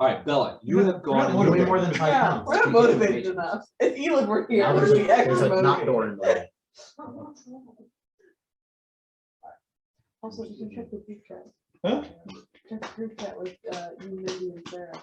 All right, Bella, you have gone. Way into- more than 5 Yeah, pounds. we're not motivated enough. If Elon were here, Now we'd there's be a extra knock door motivated. in the way. Also, you can check the group chat. Huh? Check the group chat with you, Mindy, and Sarah.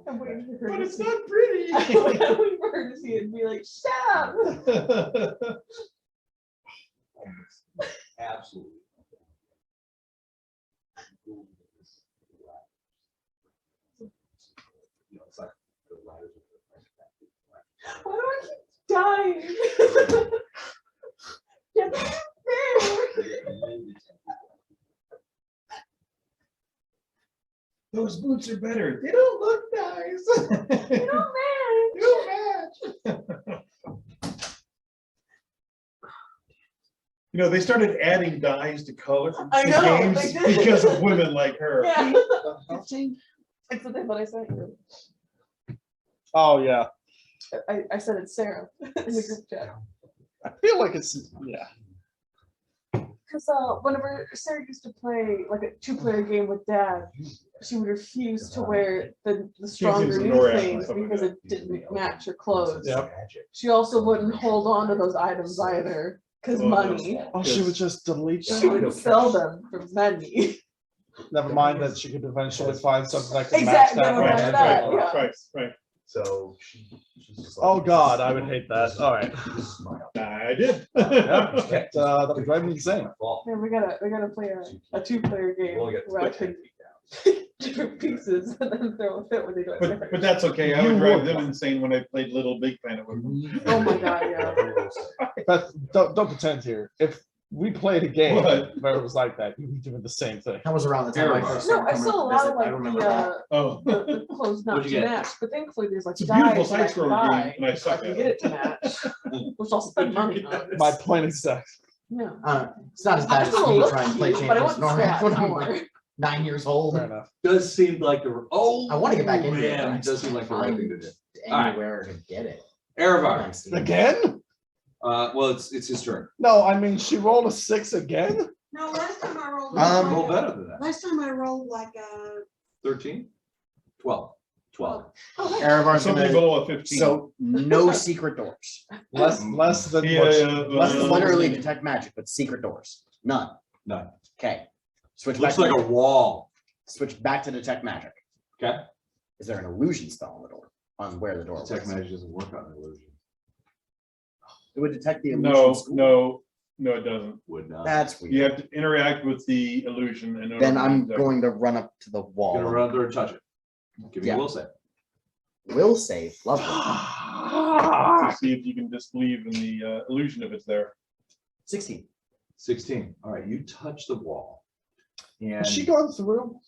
I'm waiting for her But to it's see- not pretty. I'm waiting for her to see it and be like, stop. Absolutely. Why do I keep dying? Get back there. Those boots are better. They don't look nice. You don't match. They don't match. You know, they started adding dyes to color I to know, games they did. because of women like her. Yeah. 15. It's the thing that I sent you. Oh, yeah. I said it's Sarah in the group chat. I feel like it's. Yeah. Because whenever Sarah used to play like a 2-player game with Dad, she would refuse to wear the stronger use the new door after things something because like it didn't match her clothes. Yep. She also wouldn't hold on to those items either, because Oh, no. money. Oh, she would just delete She them. would sell them for money. Never mind that she could eventually find something that could match Exactly, that. never right? mind that, yeah. Right. So she's just like, Oh God, I would hate that. All right. This is my house. I did. That would drive me insane. Yeah, we gotta play a 2-player game We'll get where I split can different pieces and then throw a fit when they do it. But that's okay. I would drive them insane when I played Little Big Planet with them. Oh my God, yeah. But don't pretend here. If we played a game What? where it was like that, you'd be doing the same thing. That was around the time I Terrible. first No, started I coming still up to allow visit. I like remember that. Oh. the clothes not What'd to you get? match, but thankfully there's like It's a beautiful dyes that I side can scroller buy game, and I if I suck can at get it. it to match, which I'll spend money on. My point exact. No. It's not as bad I'm as still me look trying to play cute, but I Champions want North when scrap I'm more. like 9 years old. Fair enough. Does seem like the, I wanna get back into it, but I man, it just does seem like the right thing to do. Anywhere to get it. Erevar, Again? well, it's his turn. No, I mean she rolled a 6 again. No, last time I rolled. Roll better than that. Last time I rolled like 13? 12. 12. Erevar's Something gonna, below a 15. so no secret doors. Less than Yeah, what she- yeah, less than Literally what she- detect magic, but secret doors. None. None. Okay. Switch Looks back. like a wall. Switch back to detect magic. Okay. Is there an illusion spell on the door? On where the door Detect was? magic doesn't work on illusion. It would detect the illusion. No, school. no, it doesn't. Would not. That's weird. You have to interact with the illusion in order Then to I'm detect. going to run up to the wall. Gonna run there and touch it. Give me a Yeah. will save. Will save. Lovely. To see if you can disbelieve in the illusion if it's there. 16. 16. All right, you touch the wall. And Has she gone through?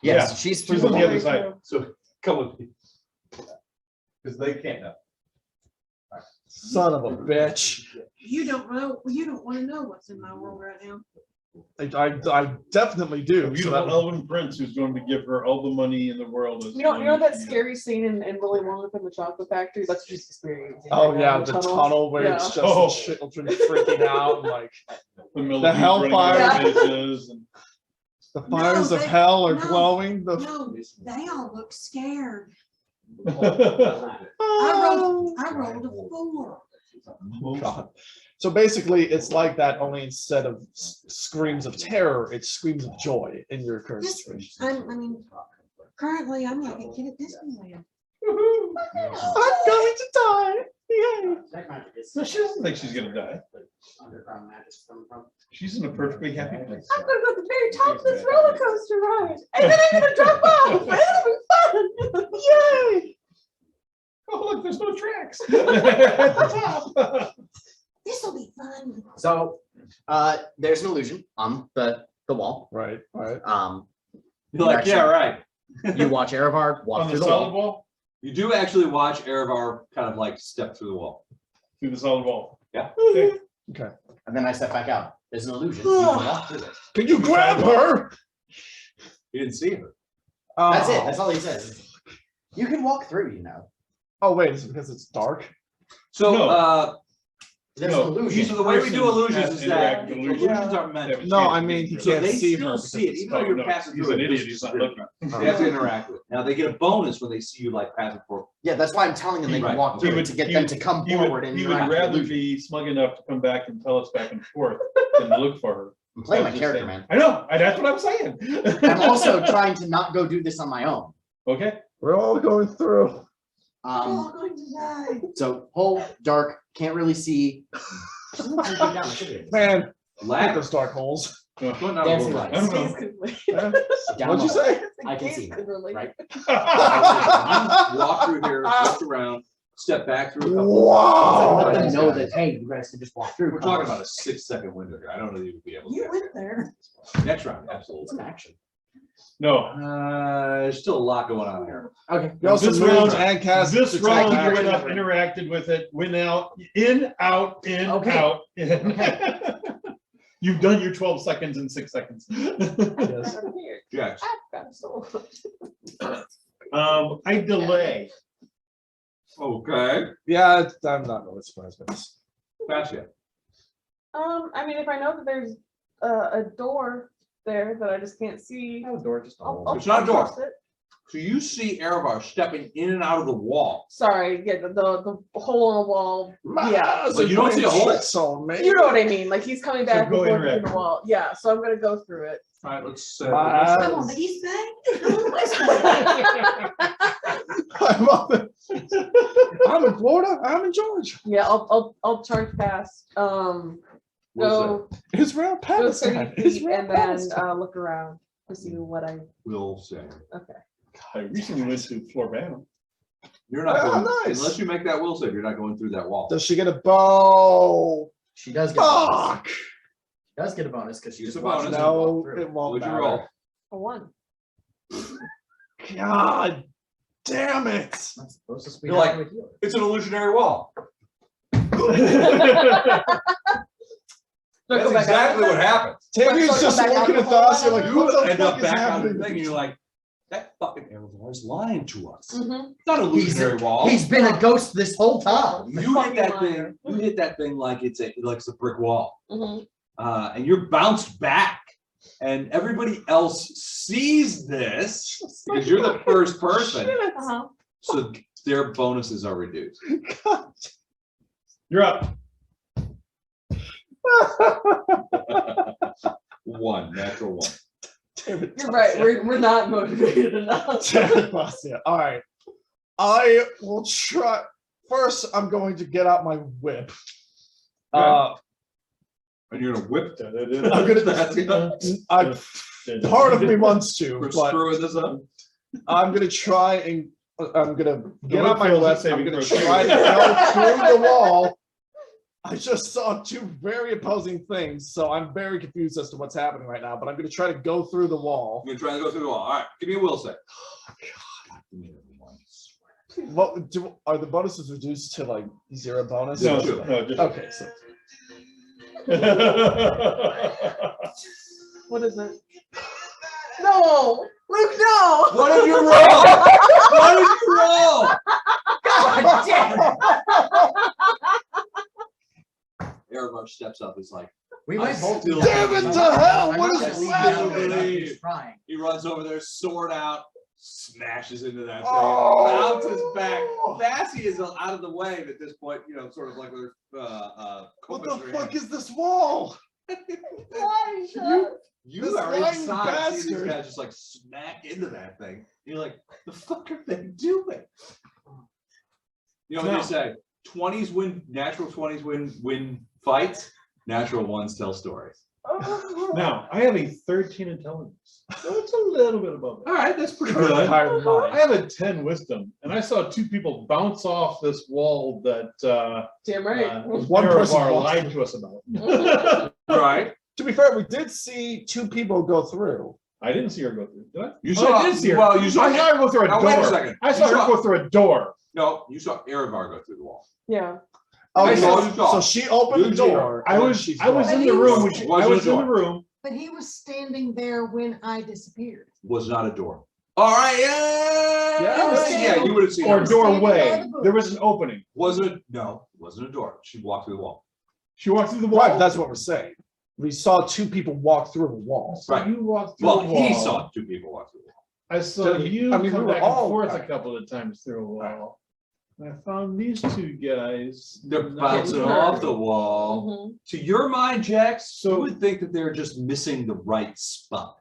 Yes, Yeah, she's through she's the on the wall. other side. so come with me. Because they can't know. Son of a bitch. You don't know, you don't want to know what's in my world right now. I definitely A do. So beautiful that- elven prince who's going to give her all the money in the world. You know that scary scene in Willy Wonka and the Chocolate Factory? That's what she's experiencing. Oh right yeah, now, the tunnels. tunnel where it's Yeah. just Oh. the children freaking out and like The hellfire. And the fires of they- hell are no, glowing. The No, they all look scared. oh, I rolled a 4. God. So basically, it's like that. Only instead of screams of terror, it's screams of joy in your current This- situation. I mean, currently I'm like a kid at Disneyland. I'm going to die. Yay. No, she doesn't think she's gonna die. Underground magic's coming from. She's in a perfectly happy place. I'm gonna go to the very top of this roller coaster ride, and then I'm gonna drop off. And it'll be fun. Yay. Oh, look, there's no tracks. At the top. This'll be fun. So there's an illusion on the wall. Right. Right. You're like, yeah, right. You watch Erevar walk On through the the solid wall. wall? You do actually watch Erevar kind of like step through the wall. Through the solid wall. Yeah. Okay. Okay. And then I step back out. There's an illusion. You can walk through it. Can you grab her? You didn't see her. That's it. Oh. That's all he says. You can walk through, you know. Oh wait, is it because it's dark? So, No. There's No, an illusion. so the way we do illusions Person is has that interactive illusions. illusions are meant. No, I mean he So can't they see still her. see it, because even though Oh, you're no, passing he's through an it. idiot, it's he's not just- looking. They have to interact with it. Now they get a bonus when they see you like passing for. Yeah, that's why I'm telling them they can Right. walk He through would- it to get he them would- to come He forward would, and he would interact with the rather illusion. be smug enough to come back and tell us back and forth than to look for her. I'm playing my That's character, just man. I know, that's what I'm saying. I'm also trying to not go do this on my own. Okay, We're all going through. We're all going to die. So whole dark, can't really see. Man, I hate Lack those dark holes. Going down Dancing a lights. I don't know. Gaze could relate. Down What'd you low. say? I can Gaze see, could relate. right? You walk through here, look around, step back through a couple. Wow. Let them know that, hey, you guys can just walk through. We're talking about a 6-second window here. I don't know that you'd be able to. You get went there. it. Next round, It's absolutely. an action. no, There's still a lot going on here. Okay. You also This moved round- and cast. this detect round you action. went up, interacted with it, went out, in, out, in, Okay. out. in. You've done your 12 seconds in 6 seconds. Yes. I'm here. Jax. I've got a soul. I delay. Okay. Yeah, I'm not really surprised by this. Gotcha. I mean, if I know that there's a door there that I just can't see. Have a door, just a hole. It's not a door. trust it. So you see Erevar stepping in and out of the wall. Sorry, yeah, the hole in the wall. Yeah, But you don't see a hole. So man. you know what I mean. Like he's coming back go before interact. the wall. Yeah, so I'm gonna go through it. All right, let's. I'm on the east bank. I'm on the west bank. I'm in Florida. I'm in Georgia. Yeah, I'll charge past. Go Israel, go 30 Palestine. feet Israel, and then Palestine. look around to see what I. Will say. Okay. I recently went to Floribama. You're not Oh, going, nice. unless you make that will save, you're not going through that wall. Does she get a bow? She does get a bonus. Fuck. She does get a bonus because she It's just a watched bonus. them walk No, through. it won't What'd you matter. roll? A 1. God damn it. That's the closest we You're have like- to a healer. It's an illusionary wall. Do I That's go back exactly out? what happens. Tammy's So I just come back looking out at the us. You're hole? like, You what the end fuck up is back out of the happening? thing and you're like, that fucking Erevar is lying to us. Mhm. It's not an illusionary wall. He's been a ghost this whole time. You hit fucking that liar. thing. You hit that thing like it's a brick wall, Mhm. and you're bounced back, and everybody else sees this because you're the first person. Uh-huh. So their bonuses are reduced. God. You're up. One natural one. Damn it, You're right. Tasia. We're not motivated enough. Damn it, Tasia. All right. I will try. First, I'm going to get out my whip. And you're gonna whip I'm gonna. Part of me wants to, We're but screwing this up. I'm gonna try and I'm gonna get whip out my fails whip. that saving I'm gonna throw, too. try to go through the wall. I just saw two very opposing things, so I'm very confused as to what's happening right now. But I'm gonna try to go through the wall. You're trying to go through the wall. All right, give me a will save. What are the bonuses reduced to like 0 bonus? No, Two. no, just. Okay, so What is it? No, Luke, no. What did you roll? What did you roll? God damn it. Erevar steps up. He's like, We I might both. still- Damn it to hell, what is this? happening? Trying. he runs over there, sword out, smashes into that thing, Oh. bounces back. Vassy is out of the way at this point, you know, sort of like with her. what the fuck is this wall? You This are lying inside. See these bastard. guys just like smack into that thing. You're like, the fuck are they doing? You know what No. they say? 20s win, natural 20s win fights. Natural ones tell stories. Now, I have a 13 intelligence. So it's a little bit above All that. right, that's pretty Currently good. higher than mine. I have a 10 wisdom, and I saw 2 people bounce off this wall that Damn right. One person Erevar walked lied to us about. Right. To be fair, we did see 2 people go through. I didn't see her go through. Did I? You Oh, I did see her. well, you saw. I saw her go through a Now, door. wait a second. I saw You her go through a door. No, you saw Erevar go through the wall. Yeah. Okay, saw you so saw. she opened the You see her. door. I and then was she's I was gone. in the room. When she, Was I in was the in the door. room. But he was standing there when I disappeared. Was not a door. All right, yeah, you would have seen Or her. doorway. There was an opening. Wasn't it? No, it wasn't a door. She walked through the wall. She walked through the wall. Right, that's what we're saying. We saw 2 people walk through a wall. So Right. you walked through Well, the wall. he saw 2 people walk through the wall. I saw Did he? you I mean, we come were back and all- forth a couple of times through a wall. And I found these 2 guys. They're not bouncing there. off the wall. Mhm. To your mind, Jax, So- you would think that they're just missing the right spot.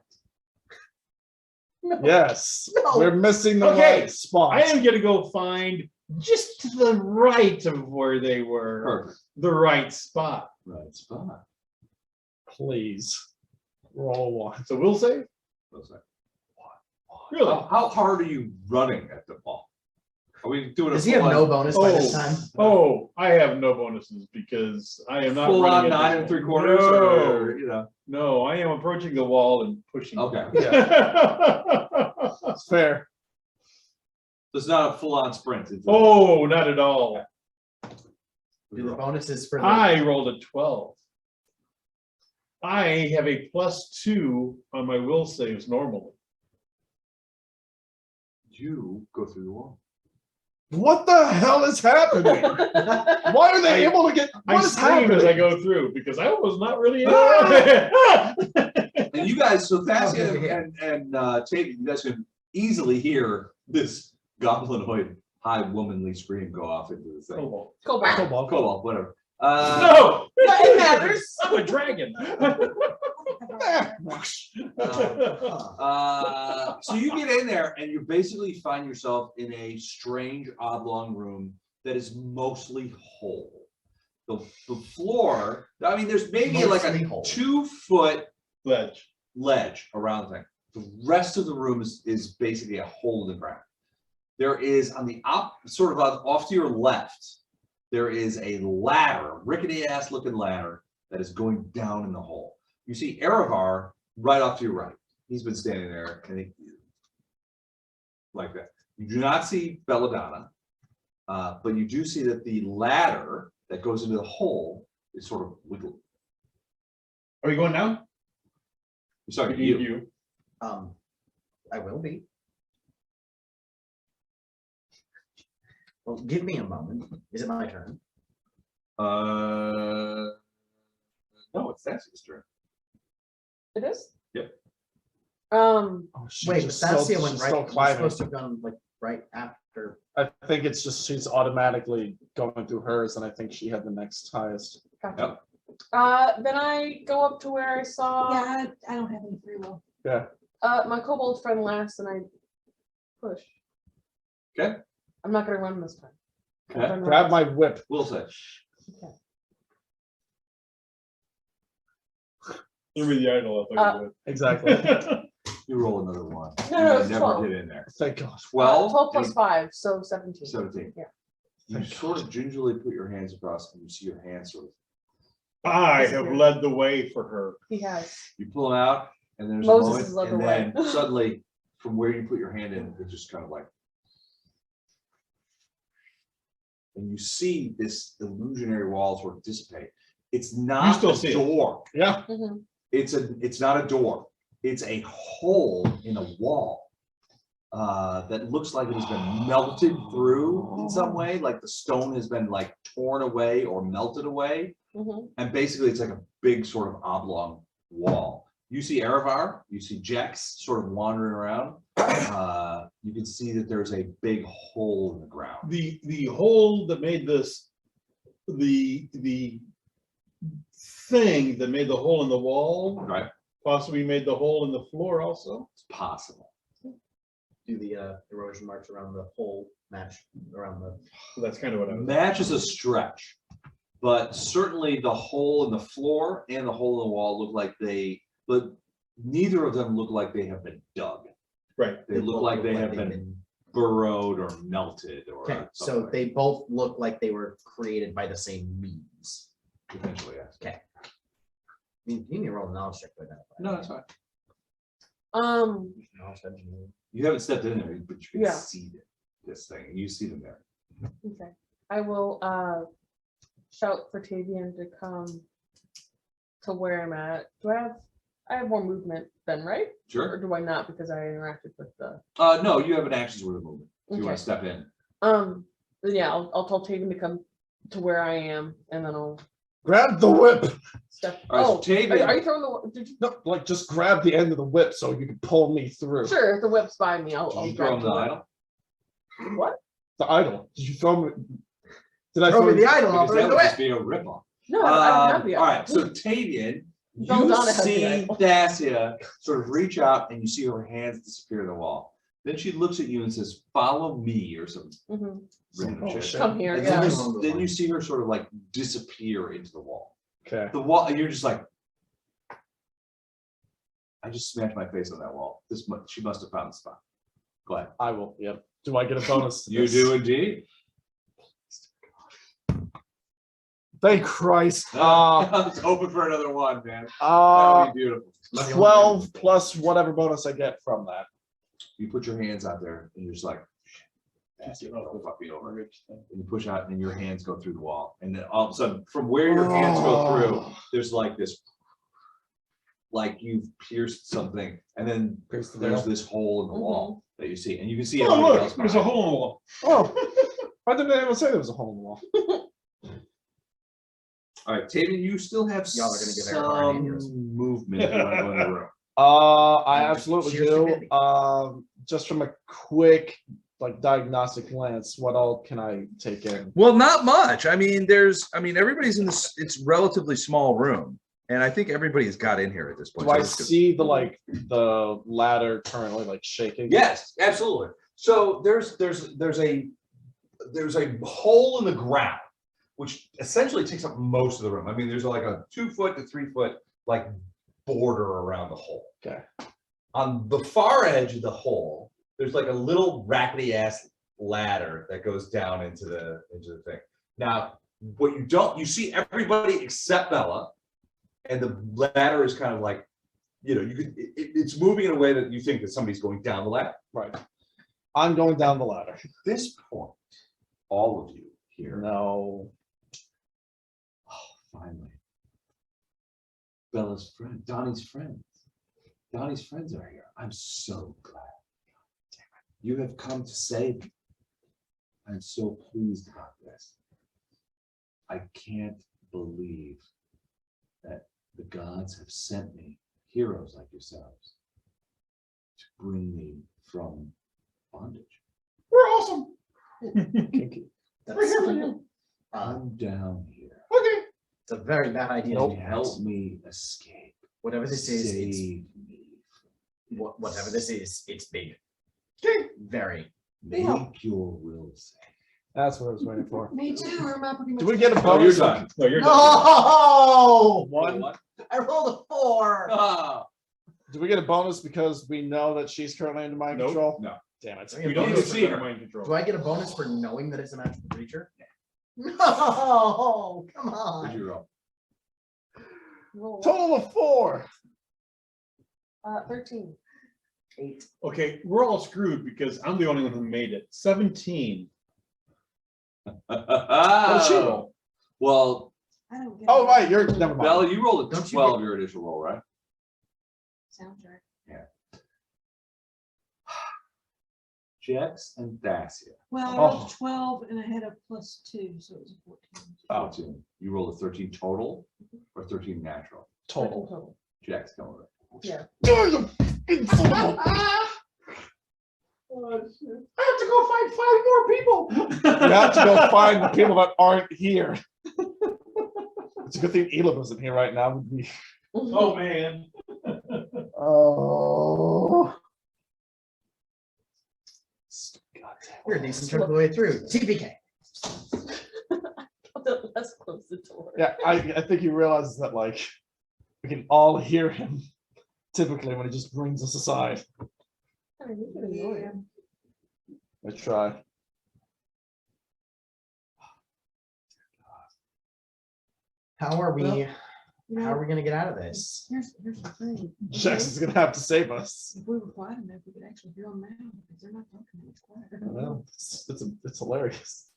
Yes, No. we're missing the Okay, right spot. I am gonna go find just to the right of where they were, Perfect. the right spot. Right spot. Please roll 1. So we'll say, Looks like. really? How hard are you running at the ball? Are we doing Does a he have full no on, bonus by this time? Oh, I have no bonuses because I am not full on running at 9 this and point. 3/4? No, Or, you know, no, I am approaching the wall and pushing. okay. That's fair. It's not a full on sprint. It's a- Oh, not at all. Do the bonuses for the. I rolled a 12. I have a +2 on my will saves normally. You go through the wall. What the hell is happening? Why are they able to get? I What is scream as I happening? go through because I was not really. And you guys, so Thassia and Tate, you guys can easily hear this goblinoid high womanly scream go off into the thing. Cobalt. Cobalt. Cobalt, whatever. No, It matters. I'm a dragon. So you get in there and you basically find yourself in a strange oblong room that is mostly whole. The floor, I mean, there's maybe like a Mostly whole. 2-foot Ledge. around the thing. The rest of the room is basically a hole in the ground. There is on the sort of off to your left, there is a ladder, rickety ass looking ladder that is going down in the hole. You see Erevar right off to your right. He's been standing there and like that. You do not see Belladonna, but you do see that the ladder that goes into the hole is sort of wiggled. Are we going down? Sorry, you. I will be. Well, give me a moment. Is it my turn? No, it's Thassia's turn. It is? Yep. Oh, she's Wait, just Thassia still- went she's right. still She's climbing. supposed to have gone like right after. I think it's just she's automatically going through hers, and I think she had the next highest. Gotcha. Then I go up to where I saw Yeah, I don't have any free will. Yeah. my kobold friend last, and I push. Okay. I'm not gonna run this time. Okay. Run Grab last. my whip. We'll say. You were the idol. I thought you Exactly. would. You roll another one. No, You it's never 12. get in there. Thank God. 12. 12 plus 5, so 17. 17. Yeah. You sort of gingerly put your hands across and you see your hands sort of, I have led the way for her. He has. you pull them out and there's Moses a moment has led and the way. then suddenly from where you put your hand in, it just kind of like, and you see this illusionary wall sort of dissipate. It's not still a see it. door. Yeah. Mhm. It's not a door. It's a hole in a wall that looks like it has been melted through in some way, like the stone has been like torn away or melted away. Mhm. And basically it's like a big sort of oblong wall. You see Erevar, you see Jex sort of wandering around. You can see that there's a big hole in the ground. The hole that made this, the thing that made the hole in the wall, Right? possibly made the hole in the floor also. It's possible. Do the erosion marks around the whole match around the. So that's kind of what I was. Match is a stretch, but certainly the hole in the floor and the hole in the wall look like but neither of them look like they have been dug. Right. They look like they have they've been burrowed or melted or Okay, so something. they both look like they were created by the same means. Potentially, yes. Okay. You need to roll a knowledge check to identify. No, that's fine. Knowledge engineering. You haven't stepped in there, but you can Yeah. see this thing, and you see them there. Okay. I will shout for Tavian to come to where I'm at. I have more movement then, right? Or Sure. do I not because I interacted with the No, you have an action's worth of movement. If you want Okay. to step in. then yeah, I'll tell Tavian to come to where I am and then I'll Grab the whip. step. All right, so Oh, Tavian, are you throwing the did you No, like just grab the end of the whip so you can pull me through. sure if the whip's by me, I'll did you throw him the grab idol? What? The idol. Did you throw me? Did I Throw me throw the idol, I'll Because throw that it would away. just be a ripoff. No, I don't have the All right, so Tavian, you Belladonna has the see idol. Thassia sort of reach out and you see her hands disappear in the wall. Then she looks at you and says, "Follow me," or some Mhm. random Oh, shit. shit. Come here, And yeah. then you see her sort of like disappear into the wall. Okay. The wall, and you're just like, I just smashed my face on that wall. She must have found the spot. Go ahead. I will. Yep. Do I get a bonus? To You this? do indeed. Thank Christ. I was hoping for another one, man. That would be beautiful. 12 plus whatever bonus I get from that. You put your hands out there and you're just like, "Thassia, don't fuck me over." And you push out and your hands go through the wall. And then all of a sudden, from where your hands go through, there's like this, like you've pierced something. And then Pierce the there's veil. this hole in the Mhm. wall that you see. And you can see Oh, everybody look, else there's a behind. hole in the wall. Oh, Why didn't anyone say there was a hole in the wall? All right, Tavian, you still have Y'all are gonna give Aragorn an aneurysm. some movement. If you want to go in the room. I Yeah, absolutely sheer do. stupidity. Just from a quick like diagnostic glance, what all can I take in? Well, not much. I mean, everybody's in this. It's relatively small room, and I think everybody has got in here at this point. Do so I it's good. see the ladder currently like shaking? Yes, absolutely. So there's a hole in the ground, which essentially takes up most of the room. I mean, there's like a 2 foot to 3 foot like border around the hole. Okay. On the far edge of the hole, there's like a little rackety ass ladder that goes down into the thing. Now, what you see everybody except Bella, and the ladder is kind of like, it's moving in a way that you think that somebody's going down the ladder. Right. I'm going down the ladder. At this point, all of you here. No. Finally. Bella's friend, Donnie's friends. Donnie's friends are here. I'm so glad. You have come to save me. I'm so pleased about this. I can't believe that the gods have sent me heroes like yourselves to bring me from bondage. We're awesome. Kinky. We're here for you. I'm down here. Okay. It's a very bad idea. Nope. to do that. Help me escape. Whatever this is, it's Save me. whatever this is, it's big. Okay. Very. Make your will say. That's what I was waiting for. Me too, or am I pretty much? Do we get a Oh, you're bonus? done. No, you're done. No! One. I rolled a 4. Ah, Do we get a bonus because we know that she's currently under mind Nope. control? no. Damn it. We We don't You need can to see see her. mind control. Do I get a bonus for knowing that it's a magical creature? No, come What'd on. you roll? Roll. Total of 4. 13. 8. Okay, we're all screwed because I'm the only one who made it. 17. What did she roll? Well, I don't get. Oh, it. right. You're never mind. Bella, you rolled a Don't you 12 your initial roll, right? Sounds right. Jex and Dacia. Well, I Oh. rolled 12 and I had a +2, so it was a 14. Oh. 14. You rolled a 13 total or 13 natural? Total. Jack's going with it. Yeah. I have to go find 5 more people. You have to go find the people that aren't here. It's a good thing Elib isn't here right now. Oh man. Oh. God damn. We're a decent chunk of the way through. TPK. Let's close the door. Yeah, I think he realizes that like we can all hear him typically when he just brings us aside. I mean, you can ignore Yeah. him. I try. How are we? You How are know, we gonna get out of this? here's the thing. Jackson's gonna have to save us. If we were quiet enough, we could actually hear them now, because they're not talking much quieter. Well, it's hilarious.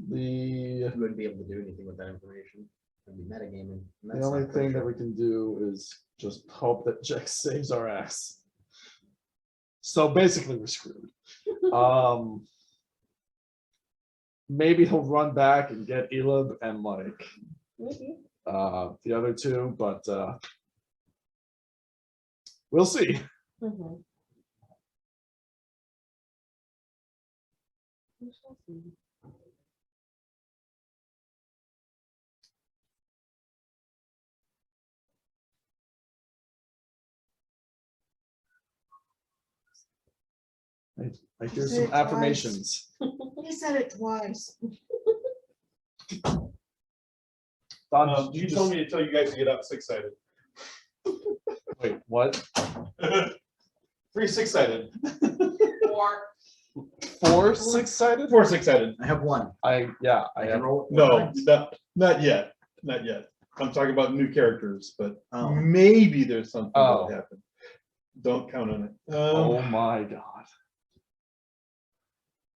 The You wouldn't be able to do anything with that information. It'd be metagaming. and the that's only not thing that kosher. we can do is just hope that Jax saves our ass. So basically, we're screwed. Maybe he'll run back and get Elib and like Maybe. the other two, but we'll see. Mhm. We shall see. I hear Say some it twice. affirmations. He said it twice. Don, You told me to tell you guys to get up 6-sided. wait, what? 3 6-sided. 4 6-sided? 4 6-sided. I have one. I I can have. roll. No, not yet. Not yet. I'm talking about new characters, but Oh. maybe there's something Oh. that'll happen. Don't count on it. Oh my god.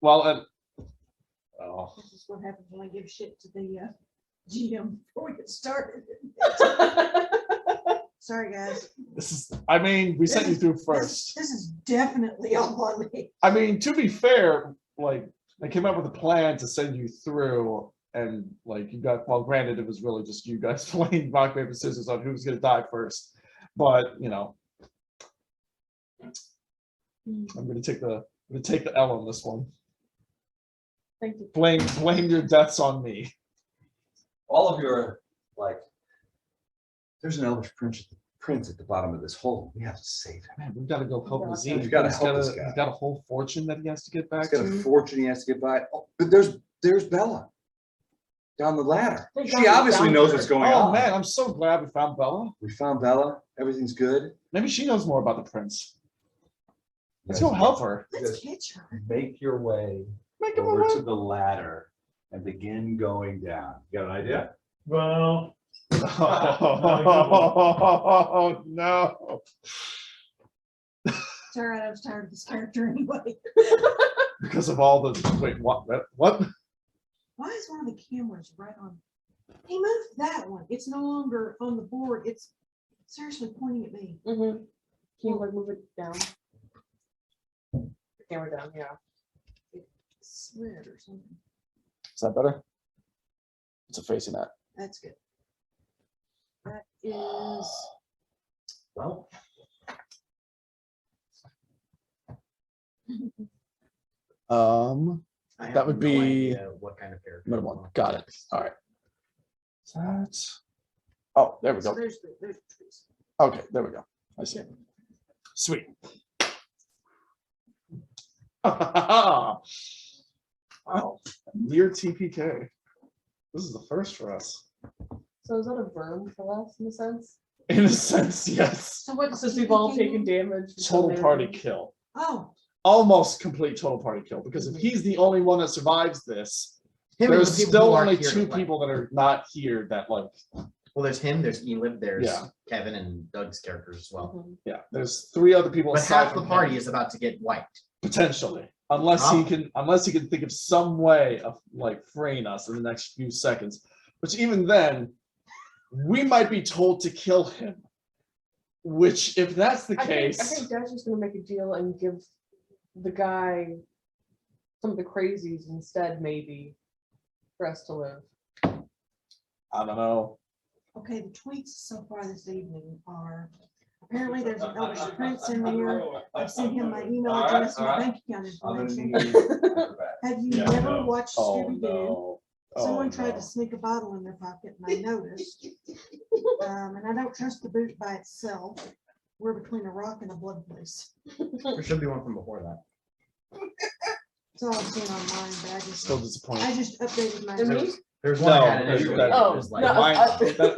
Well, and oh, This is what happens when I give shit to the GM before we get started. Sorry, guys. this is. I mean, we sent you through first. This is definitely all on me. I mean, to be fair, like I came up with a plan to send you through, and like you got, well, granted, it was really just you guys playing rock, paper, scissors on who's gonna die first. But you know, I'm gonna take the L on this one. Thank you. Blame your deaths on me. All of you are like, there's an elvish prince at the bottom of this hole. We have to save him. Man, we've got to go help Yeah. Nazim. We've gotta help this guy. He's got a whole fortune that he has to get He's back got a to. fortune he has to get by. Oh, but there's Bella down the ladder. Thank She God we obviously found knows her. what's going Oh on. man, I'm so glad we found Bella. We found Bella. Everything's good. Maybe she knows more about the prince. Let's Yes. go help her. Let's catch her. Make your way Make him over away. to the ladder and begin going down. You got an idea? Well, Oh no. It's all right, I was tired of this character anyway. Because of all the wait, what? What? Why is one of the cameras right on? He moved that one. It's no longer on the board. It's seriously pointing at me. Mm-hmm. Can you like move it down? The camera down, yeah. It slid or something. Is that better? What's it facing at? That's good. That is, Well, I have That would no be idea what kind of character. middle you one. want. Got it. All right. That's. Oh, there we so go. there's the trees. Okay, there we go. I see it. Sweet. Wow. Near TPK. This is the first for us. So is that a burn for us in a sense? In a sense, yes. So what? Since we've all taken damage. Total party kill. Oh, Almost complete total party kill. Because if he's the only one that survives this, Him and there's the people who still aren't only here two to play. people that are not here that like, Well, there's him, there's Elib, there's Yeah. Kevin and Doug's characters as well. Mhm. yeah, there's three other people. But aside half the from party him. is about to get wiped. Potentially, unless he can think of some way of like freeing us in the next few seconds. Which even then, we might be told to kill him. Which, if that's the I case, think Dash is gonna make a deal and give the guy some of the crazies instead, maybe, for us to live. I don't know. okay, the tweets so far this evening are, apparently there's an Elvish Prince in there. I've sent him my email address and my bank account I'm gonna information. need. Have you Yeah, never no. watched Oh Scooby-Doo? no. Oh, Someone tried no. to sneak a bottle in their pocket and I noticed. And I don't trust the boot by itself. We're between a rock and a blood place. There should be one from before that. That's all I've seen online, but Still disappointed. I just updated my. And me? There's one No, I had no, initially. that- that Oh, was no, like,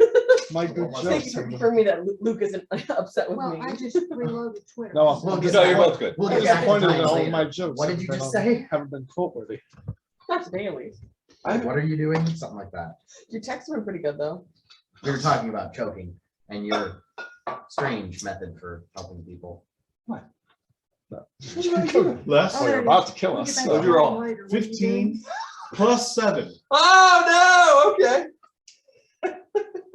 My good Well, Thank jokes. you have been- for me that Luke isn't upset with Well, me. I just reloaded Twitter. No, We'll I'm get No, back- you're both good. We'll I'm get back to disappointed that times all later. my jokes. What did you haven't just been say? Haven't been quote worthy. That's Bailey. What are you doing? Something like that. Your texts were pretty good though. We were talking about choking and your strange method for helping people. less Oh, you're about to kill We'll us. get back So to you're that all. later. What do you 15 think? plus 7. Oh no! Okay.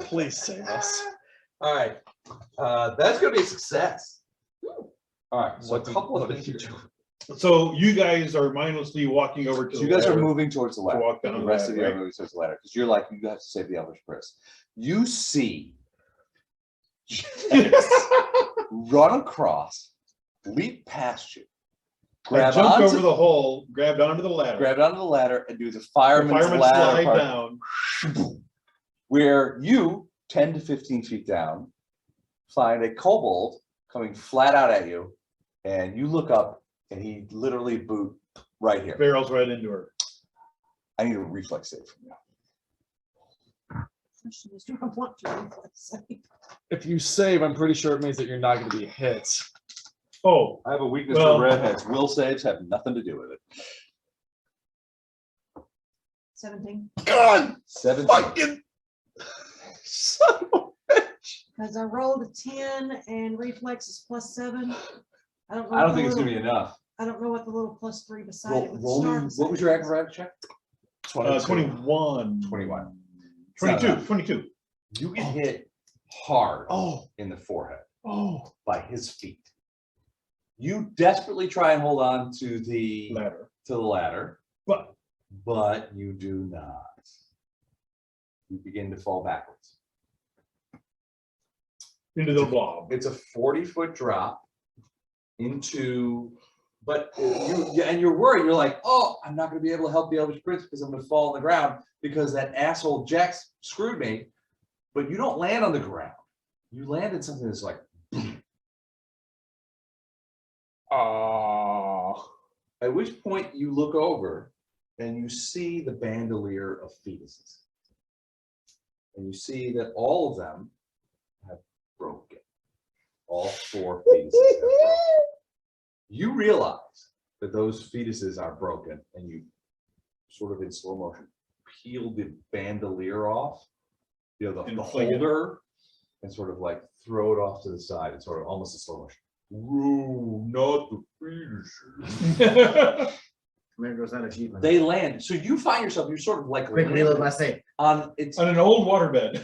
Please save us. All right. That's gonna be a success. All right, so a What did- couple of what did things. you do? So you guys are mindlessly walking over to So the you guys are ladder moving towards the to ladder. walk down The rest of you are right? moving towards the ladder because you're like, you have to save the Elvish Prince. You see run across, leap past you, I grab jumped onto, over the hole, grabbed onto the ladder. grab onto the ladder and do the The fireman's fireman ladder slide part, down. where you 10 to 15 feet down find a kobold coming flat out at you, and you look up and he literally boot right here. Barrels right into her. I need a reflex save from you. Question is, do I want to reflex save? If you save, I'm pretty sure it means that you're not going to be hit. Oh, I have a weakness Well- for redheads. Will saves have nothing to do with it. 17, God, 17. fucking son of a bitch. because I rolled a 10 and reflex is +7. I don't know. I don't what think the it's gonna be little- enough. I don't know what the little +3 beside Roll, it with the roll me, star what beside was it your is. acrobatic check? 21. 21. 22. You get hit hard Oh, in the forehead oh. by his feet. You desperately try and hold on to the Ladder. ladder. But you do not. You begin to fall backwards. Into the blob. It's a 40-foot drop into, but you're worried. You're like, oh, I'm not going to be able to help the Elvish Prince because I'm going to fall on the ground because that asshole Jax screwed me. But you don't land on the ground. You land in something that's like, Oh. at which point you look over and you see the bandolier of fetuses. And you see that all of them have broken. All 4 fetuses have broken. You realize that those fetuses are broken, and you sort of in slow motion peel the bandolier off, the holder, and sort of like throw it off to the side. It's sort of almost in slow motion. Whoa, not the fetuses. There goes that achievement. They land. So you find yourself, you're sort of like Quick reload my save. on it's On an old waterbed.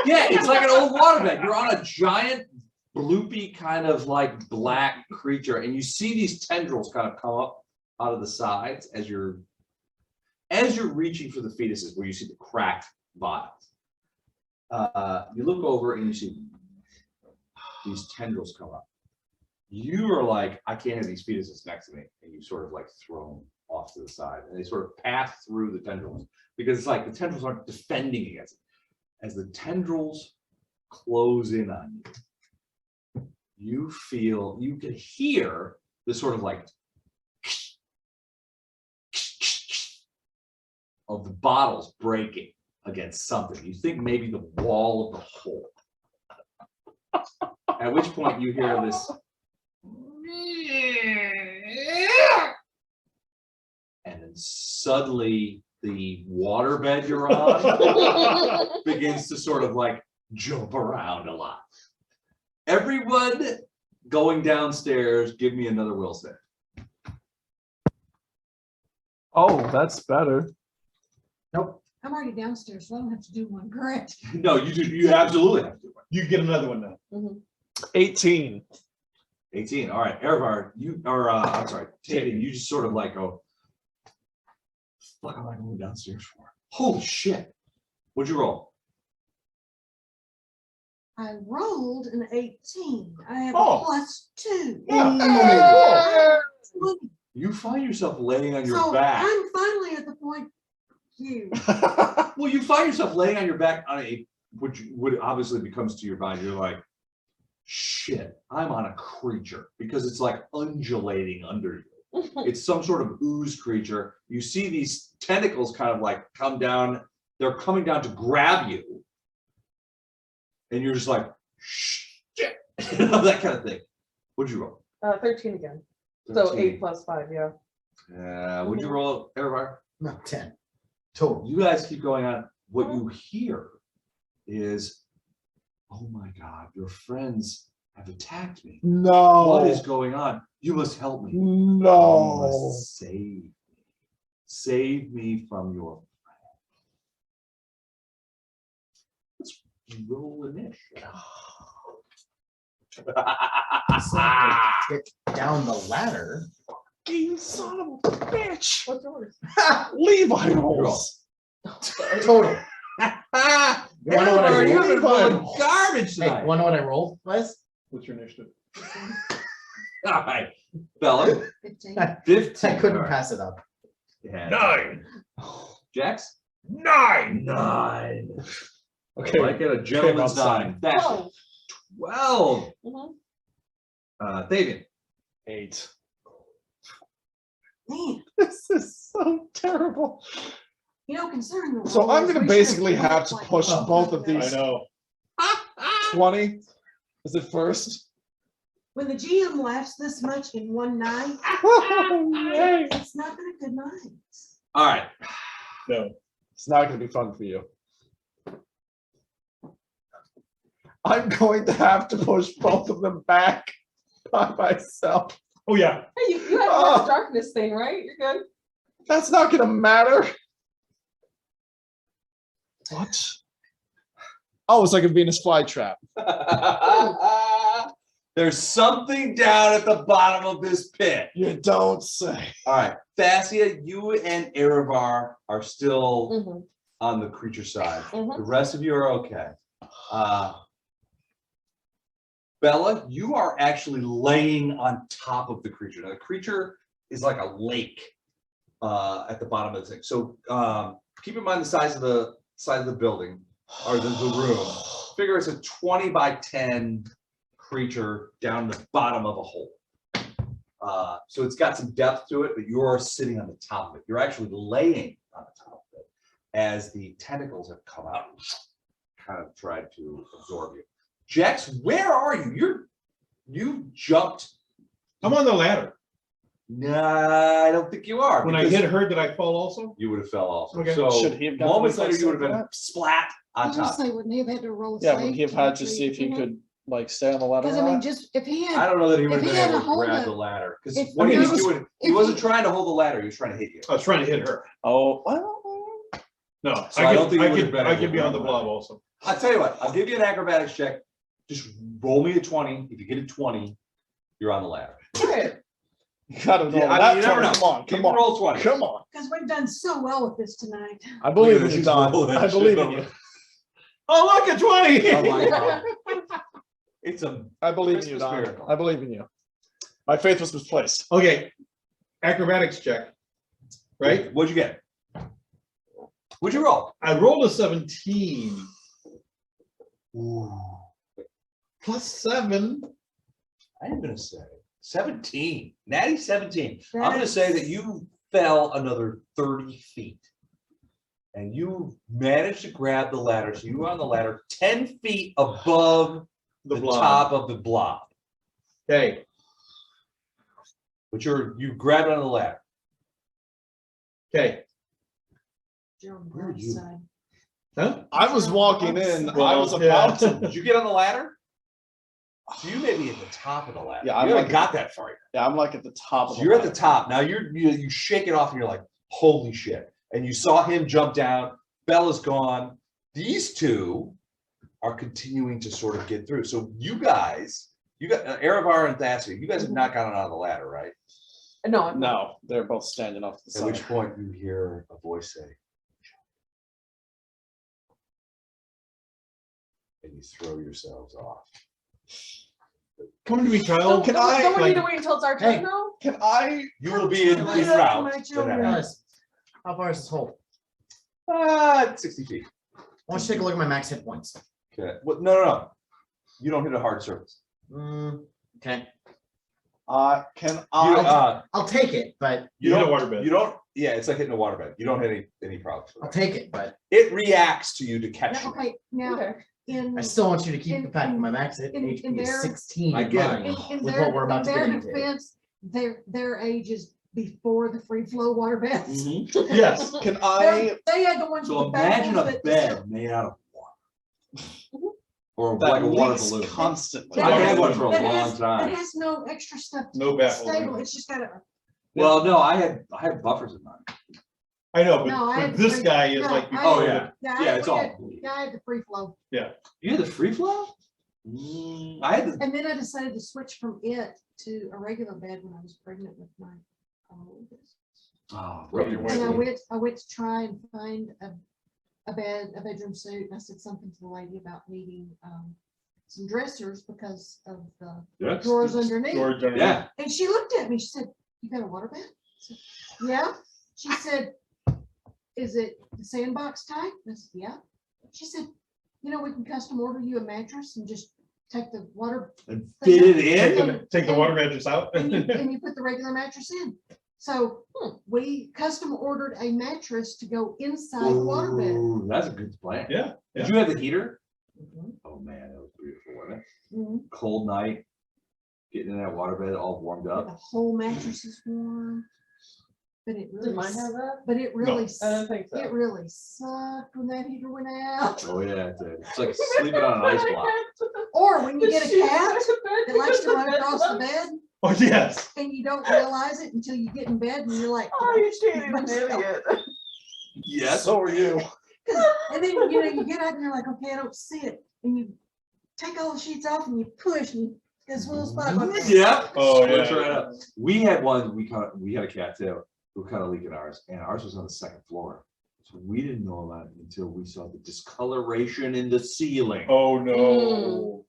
yeah, it's like an old waterbed. You're on a giant bloopy kind of like black creature, and you see these tendrils kind of come up out of the sides as you're reaching for the fetuses where you see the cracked bottoms. You look over and you see these tendrils come up. You are like, I can't have these fetuses next to me, and you sort of like throw them off to the side, and they sort of pass through the tendrils because it's like the tendrils aren't defending against it. As the tendrils close in on you, you can hear this sort of like of the bottles breaking against something. You think maybe the wall of the hole. At which point you hear this. And then suddenly the waterbed you're on begins to sort of like jump around a lot. Everyone going downstairs, give me another will save. Oh, that's better. Nope. I'm already downstairs, so I don't have to do one, correct? No, you do. You absolutely have to do it. You get another one now. 18. 18. All right, Erevar, I'm sorry, Tavian, you just sort of like go, what am I going downstairs for? Holy shit. What'd you roll? I rolled an 18. I have Oh. a +2. Yeah. 20. You find yourself laying on your So back. I'm finally at the point you. Well, you find yourself laying on your back on a, which would obviously becomes to your body. You're like, shit, I'm on a creature because it's like undulating under you. It's some sort of ooze creature. You see these tentacles kind of like come down. They're coming down to grab you. And you're just like, shit, that kind of thing. What'd you roll? 13 again. So 13. 8 + 5, yeah. What'd you roll, Erevar? No, 10. Total. You guys keep going on. What you hear is, oh my God, your friends have attacked me. No. What is going on? You must help me. You No. must save me. Save me from your friend. Let's roll initiative. Get down the ladder. You son of a bitch. What's yours? Levi Roll. rolls. Total. You wanna know what I Erevar, you've rolled? been rolling garbage Hey, tonight. wanna know what I rolled, Wes? What's your initiative? All right, Bella, 15. 15. I couldn't All right. pass it up. Yeah. 9. Jax? 9. 9. Okay. Like it, a gentleman's outside. 9. That's 12. 12. Mhm. David. 8. Man, This is so terrible. you know, considering the. So I'm rolls, gonna we basically should've have to like- push both of I these. know. 20. Is it first? When the GM laughs this much in one night, Yay. it's not been a good night. All right. No. It's not going to be fun for you. I'm going to have to push both of them back by myself. Oh yeah. Hey, you have Oh. the darkness thing, right? You're good. That's not going to matter. What? Oh, it's like a Venus flytrap. There's something down at the bottom of this pit. You don't say. All right, Thassia, you and Erevar are still Mhm, on the creature side. mhm. The rest of you are okay. Bella, you are actually laying on top of the creature. Now, the creature is like a lake at the bottom of the thing. So keep in mind the size of the building or the room. Figure it's a 20 by 10 creature down the bottom of a hole. So it's got some depth to it, but you're sitting on the top of it. You're actually laying on the top of it as the tentacles have come out and kind of tried to absorb you. Jax, where are you? You jumped. I'm on the ladder. Nah, I don't think you are. When I because hit her, did I fall also? you would have fell off. Okay. So Should he have gotten moments the later, you would have been reflex splat I on was just top. say, wouldn't he have had to roll a Yeah, save? would he have had to see if he could like stay on the ladder? Because or I mean, not? just if he I had, don't know that he would have if he been had able a to hold grab up- the ladder because if- what he if was he was- doing, he if wasn't he- trying to hold the ladder. He was trying to hit you. I was trying to hit her. Oh, well, No, So I don't think he would have could, been I able could to be on the grab blob that. also. I'll tell you what. I'll give you an acrobatics check. Just roll me a 20. If you get a 20, you're on the ladder. Okay, you gotta know Yeah, I that. mean, you never 20. know. Come on, You come can on, roll 20. come on. because we've done so well with this tonight. I believe in Look at you, that, Don. roll that I believe shit in you. over. Oh, look, a 20. Oh my God. It's a I believe in you, Christmas Don. miracle. I believe in you. My faith was misplaced. Okay, acrobatics check, right? What'd you get? What'd you roll? I rolled a 17 plus 7. I'm gonna say 17. Natty 17. I'm gonna say that you fell another 30 feet. And you managed to grab the ladder. So you were on the ladder 10 feet above the blob. top of the blob. Okay, But you grabbed onto the ladder. okay. You're on the Where are wrong you? side. Huh? I was walking in. I Well, was about yeah. to. Did you get on the ladder? So you may be at the top of the ladder. Yeah, I'm you haven't like- got that far yet. Yeah, I'm like at the top of So the you're at the ladder. top. Now you shake it off and you're like, holy shit. And you saw him jump down. Bella's gone. These two are continuing to sort of get through. So you got Erevar and Thassia, you guys have not gotten on the ladder, right? no, I'm not. No, they're both standing off to the At side. which point you hear a voice say, and you throw yourselves off. Come to me, Don't, child. Can don't, I, don't we need like- to wait until it's our Hey. turn now? Can I? You will be in Come this on, route. my the children. next- How far is this hole? 60 feet. I want you to take a look at my max hit points. Okay. Well, no. You don't hit a hard surface. Okay, Can You, I? I'll take it, but You hit a don't- waterbed. You don't. Yeah, it's like hitting a waterbed. You don't hit any problems. I'll take it, but It reacts to you to catch Now, you. okay, now, Okay. in, I still want you to keep the fact that in- my max hit in HP is their- 16 I in get mine. it. in with their, what we're about in to their get into. defense, their age is before the free flow water beds. Yes. Can I? They had the ones So with the imagine baffles a that. bed made out of water. Or That like a water leaks balloon. constantly. I Water had one balloon. for a that long has- That time. has no extra stuff. No baffle. Stable, it's just got a. Well, no, I had buffers in mine. I know, No, I but had this free- guy is no, like. I Oh, had- yeah. I Yeah, it's we all. had- Yeah, I had the free flow. You had the free flow? I had the. And then I decided to switch from it to a regular bed when I was pregnant with my oldest. Oh, Rub your And wife. I went to try and find a bedroom suit, and I said something to the lady about needing some dressers because of the Yes. drawers underneath. George, Yeah. And she looked at me, she said, "You got a waterbed?" I said, "Yeah." She said, "Is it the sandbox type?" I said, "Yeah." She said, "You know, we can custom order you a mattress and just take the water And fit it in? Take the water mattress out. and you put the regular mattress in." So we custom ordered a mattress to go inside the waterbed. Ooh, that's a good plan. Yeah. Did you have the heater? Mhm. Oh, man, that was beautiful, wasn't it? Mhm. Cold night, getting in that waterbed all warmed The up. whole mattress is warm. But it Did really, mine have that? but it really, I don't think so. it really sucked when that heater went out. Oh, yeah, it did. It's like sleeping on an ice block. Or when you get a cat that likes to run across the bed Oh, yes. and you don't realize it until you get in bed and you're like. Oh, you're cheating, an Myself. idiot. Yes. So are you. And then, you know, you get up and you're like, okay, I don't see it. And you take all the sheets off and you push and As well as 500. Yeah. Oh, Switch yeah. right up. We had one, we had a cat too, who kind of leaking ours, and ours was on the second floor. So we didn't know about it until we saw the discoloration in the ceiling. Oh, no.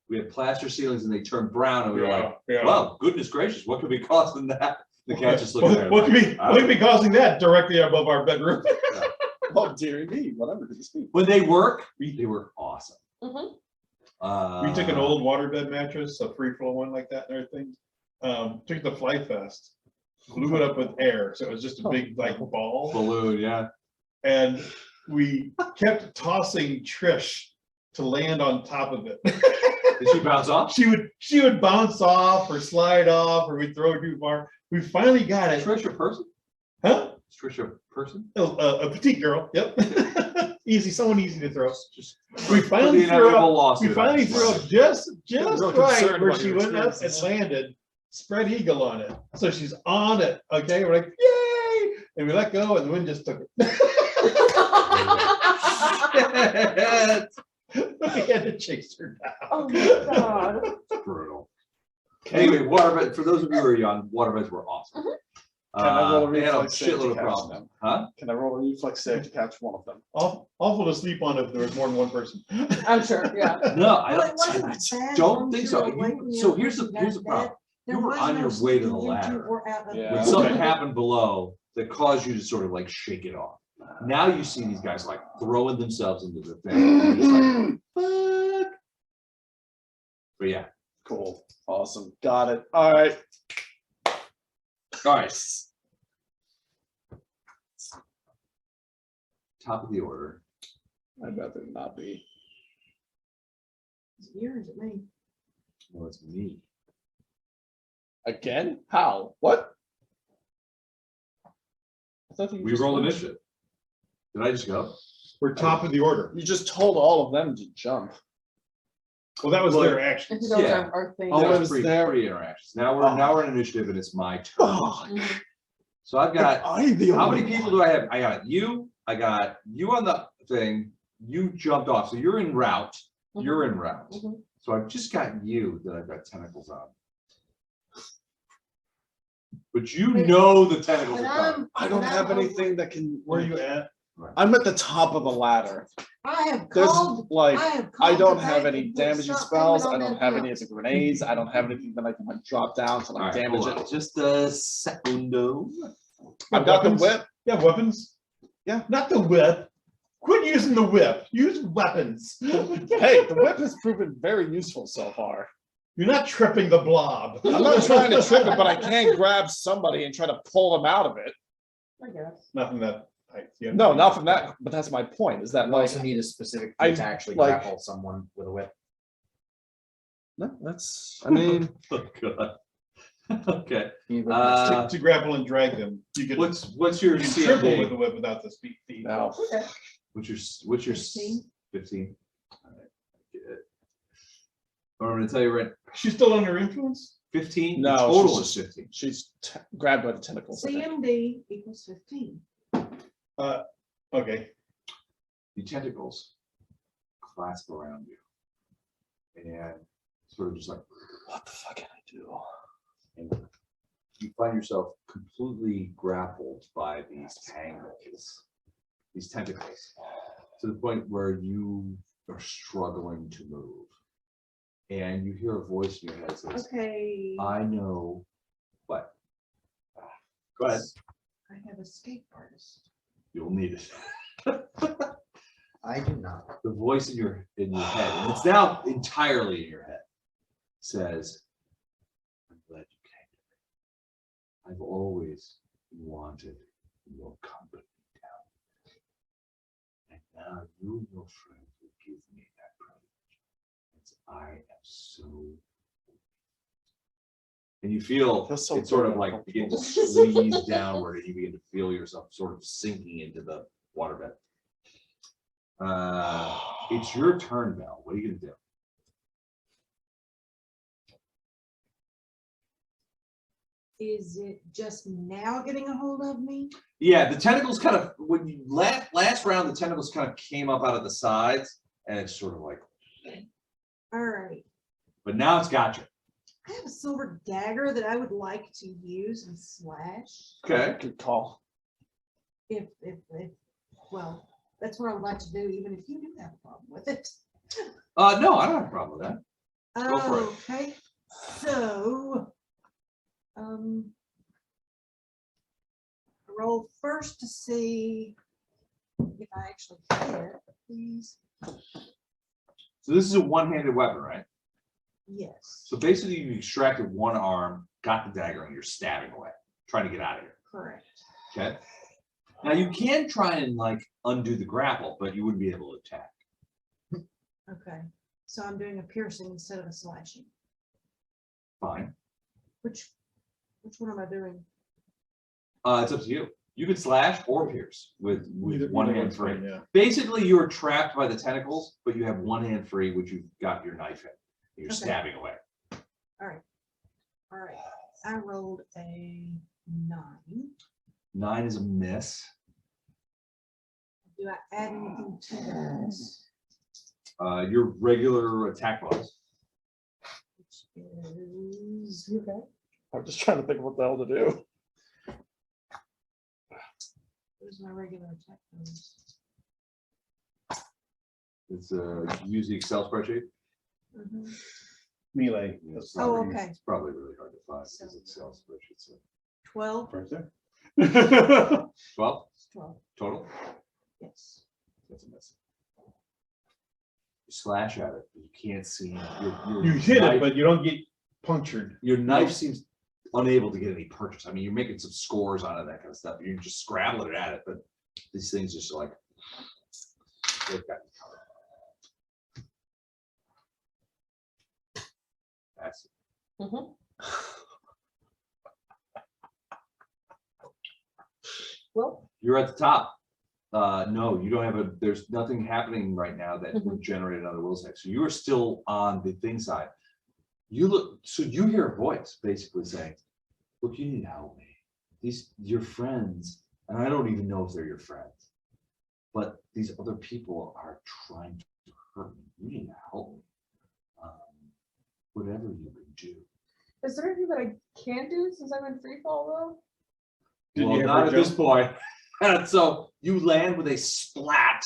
We had plaster ceilings and they turned brown, and we were like, Yeah. well, goodness gracious, what could be causing that? The cat just looking at it. What could be causing that directly above our bedroom? Oh, dearie me, whatever could this be? When they work awesome. Mhm. We took an old waterbed mattress, a free flow one like that and everything. Took it to Fly Fest, blew it up with air, so it was just a big like ball. balloon, yeah. And we kept tossing Trish to land on top of it. Did she bounce off? She would bounce off or slide off, or we'd throw her too far. We finally got it. Trish a person? Huh? Is Trish a person? A petite girl. Yep. Easy, someone easy to throw. Just We finally the threw inevitable up. We lawsuit. finally threw up just real right concerned where about she your went up and experiences. landed. Spread eagle on it. So she's on it. Okay, we're like, yay! And we let go, and the wind just took it. We had to chase her down. Oh my God. Brutal. Anyway, waterbed, for those of you who are young, waterbeds were awesome. Can I roll a They had a reflex save to shitload of catch problems. them? Huh? Can I roll a reflex save to catch one of them? Awful to sleep on if there was more than one person. I'm sure, yeah. No, I Well, it don't, wasn't bad don't long think as so. you were awake when So you here's the got to problem. bed. There You were was on no your way to the sleeping into ladder. or out of Yeah. when bed. something Okay. happened below that caused you to sort of like shake it off. Now you see these guys like throwing themselves into the thing. And you're just like, fuck. But yeah. Cool. Awesome. Got it. All right. All right. Top of the order. I'd rather not be. Is it you or is it me? Well, it's me. Again? How? What? I thought you We just roll told- initiative. Did I just go? We're top of the order. You just told all of them to jump. Well, that was Look, their If actions. you don't Yeah. have our thing. Oh, That it was was pre there. interactions. Now Oh. we're in initiative and it's my turn. Oh, Mhm. So I've got, I'm the how only many people one. do I have? I got you on the thing, you jumped off, so you're en route, you're en route. Mhm. So I've just got you that I've got tentacles on. But you But- know the tentacles But are coming. I don't but have I'm anything that can. Where are you at? I'm at the top of the ladder. I have There's called. like, have I called don't the have bank any and put damaging stop spells. payment I on don't that have any account. of the grenades. I don't have anything that I can like drop down to All like right, damage hold on, it. just a segundo. I've got the Weapons? whip. You have weapons? Yeah. Not the whip. Quit using the whip. Use weapons. Hey, the whip has proven very useful so far. You're not tripping the blob. I'm not trying to trip it, but I can grab somebody and try to pull them out of it. I guess. Nothing that height. Yeah. No, not from that, but that's my point, is that You like, also need a specific I- feat to actually like- grapple someone with a whip. no, that's, I mean, Oh, God. Okay, You need whip To grapple and drag them. You can what's your you can triple with CMD? the whip without the speed. no. Okay. What's your 15? 15? All right, good. I'm gonna tell you right, She's still under influence? 15, No, the total she's is just- 15. She's grabbed by the tentacles. I think. CMD equals 15. Okay. The tentacles clasp around you and sort of just like, What the fuck can I do? and you find yourself completely grappled by these tangles, these tentacles, to the point where you are struggling to move. And you hear a voice in your head that says, Okay. I know what. Go ahead. I have escape artist. You'll need it. I do not. The voice in your head, and it's now entirely in your head, says, I'm glad you came to me. I've always wanted your company down. And now you and your friends will give me that privilege. As I am so. And you feel Feels so it sort good of and like begin to comfortable. squeeze downward, and you begin to feel yourself sort of sinking into the waterbed. It's your turn, Belle. What are you gonna do? Is it just now getting a hold of me? Yeah, the tentacles kind of, when you last round, the tentacles kind of came up out of the sides, and it's sort of like, All right. but now it's got you. I have a silver dagger that I would like to use and slash. Okay. Good call. If, well, that's what I would like to do, even if you do have a problem with it. No, I don't have a problem with that. Go for it. Okay, so, roll first to see if I actually hit, please. So this is a one-handed weapon, right? Yes, So basically you extracted one arm, got the dagger, and you're stabbing away, trying to get out of here. correct. Okay. Now you can try and like undo the grapple, but you wouldn't be able to attack. Okay, so I'm doing a piercing instead of a slashing. Fine. Which one am I doing? It's up to you. You can slash or pierce with Either- one either hand one's free. fine, yeah. Basically, you are trapped by the tentacles, but you have one hand free, which you've got your knife in. You're Okay. stabbing away. All right, I rolled a 9. 9 is a miss. Do I add anything to that? Your regular attack bonus. Which is, Okay. I'm just trying to think of what the hell to do. where's my regular attack bonus? It's use the Excel spreadsheet. Mhm. Melee. It's Oh, probably- okay. It's probably really hard to find because Excel spreadsheet. So 12. Right there. 12 12, total. yes. That's a miss. You slash at it, but you can't see. Your You hit knife- it, but you don't get punctured. Your knife seems unable to get any purchase. I mean, you're making some scores out of that kind of stuff. You're just scrabbling at it, but these things just like they've got you covered. That's Mhm. Well, you're at the top. No, you don't have a. There's nothing happening right now that would generate another will save. So you are still on the thing side. You look. So you hear a voice basically saying, "Look, you need to help me. These your friends, and I don't even know if they're your friends, but these other people are trying to hurt me. You need to help me. Whatever you can do." is there anything that I can do since I'm in free fall though? Did Well, you not ever at this jump? point. And so you land with a splat.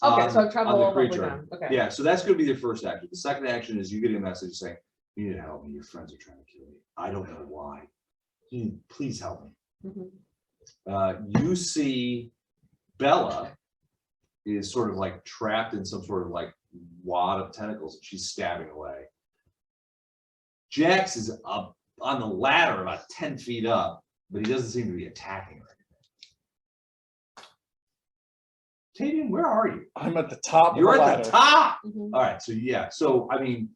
Okay, so on I travel the all the way creature. down. Okay. Yeah, so that's gonna be your first action. The second action is you get a message saying, "You need to help me. Your friends are trying to kill me. I don't know why. Please help me." Mhm. You see Bella is sort of like trapped in some sort of like wad of tentacles that she's stabbing away. Jax is up on the ladder about 10 feet up, but he doesn't seem to be attacking her. Tavian, where are you? I'm at the top You're of the at ladder. the top. Mhm. All right, so yeah, so I mean,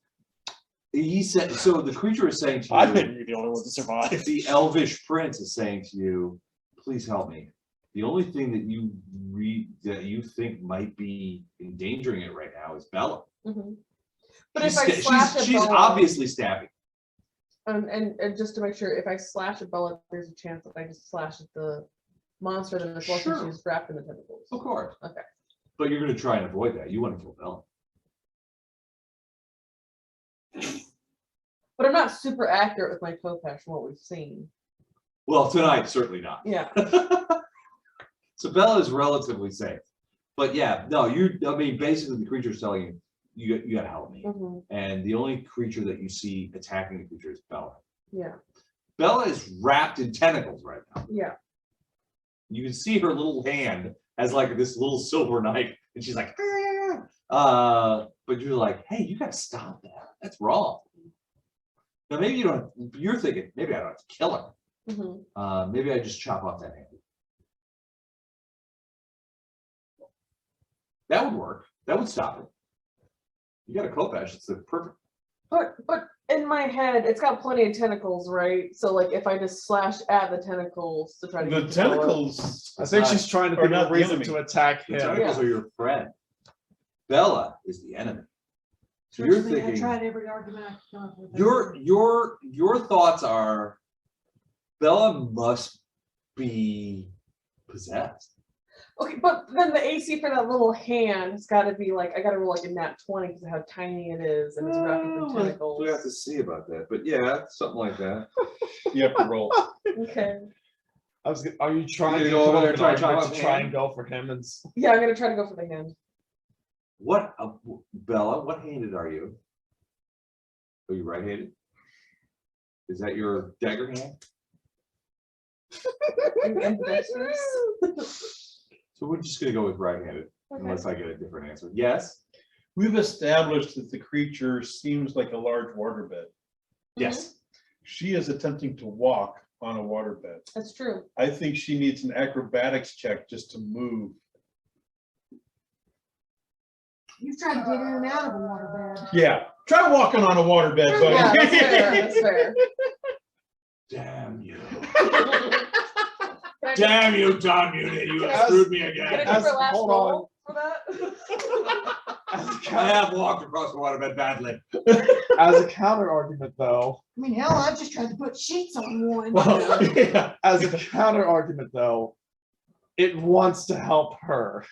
he said. So the creature is saying to I you, may be the only one to survive. the elvish prince is saying to you, "Please help me. The only thing that you think might be endangering it right now is Bella. Mhm. But She's if I sta- slash a she's Bella, obviously stabbing. and just to make sure, if I slash a Bella, there's a chance that I just slash at the monster then as well since Sure. she's wrapped in the tentacles. Of course. Okay. But you're going to try and avoid that. You want to kill Bella. But I'm not super accurate with my Kopesh from what we've seen. Well, tonight certainly not. Yeah. So Bella is relatively safe. But yeah, no, I mean, basically the creature is telling you, you got to help me. Mhm. And the only creature that you see attacking the creature is Bella. Yeah. Bella is wrapped in tentacles right now. Yeah. You can see her little hand has like this little silver knife, and she's like, "Ah." But you're like, hey, you gotta stop that. That's wrong. Now maybe you don't. You're thinking maybe I don't have to kill her. Mhm. Maybe I just chop off that hand. That would work. That would stop it. You got a Kopesh. It's the perfect. But in my head, it's got plenty of tentacles, right? So like if I just slash at the tentacles to try to The get Bella- tentacles. I think she's trying to Or think not of a the reason enemy. to attack The him. tentacles are your friend. Bella is the enemy. So you're Trust me, I thinking. tried every argument I could come up with. Your thoughts are Bella must be possessed. Okay, but then the AC for that little hand has got to be like, I got to roll like a nat 20 because of how tiny it is and it's wrapped up in tentacles. We have to see about that, but yeah, something like that. You have to roll. Okay. Are you trying You to go come over up there with and an try to chop argument off to try hand? and go for him and Yeah, I'm gonna try to go for the hand. What, Bella, what handed are you? Are you right-handed? Is that your dagger hand? Ambidextrous. So we're just gonna go with right-handed, unless I get a different answer. Yes? We've established that the creature seems like a large waterbed. Yes. She is attempting to walk on a waterbed. That's true. I think she needs an acrobatics check just to move. You've tried to get in and out of a waterbed. Yeah, try walking on a waterbed, buddy. Yeah, that's fair. That's fair. Damn you. Can I Damn you, Don Muted, you Can I- have screwed me get a again. different last hold roll for that? I have walked across the waterbed badly. as a counter argument, though, I mean, hell, I've just tried to put sheets on one. Well, yeah. as a counter argument, though, it wants to help her,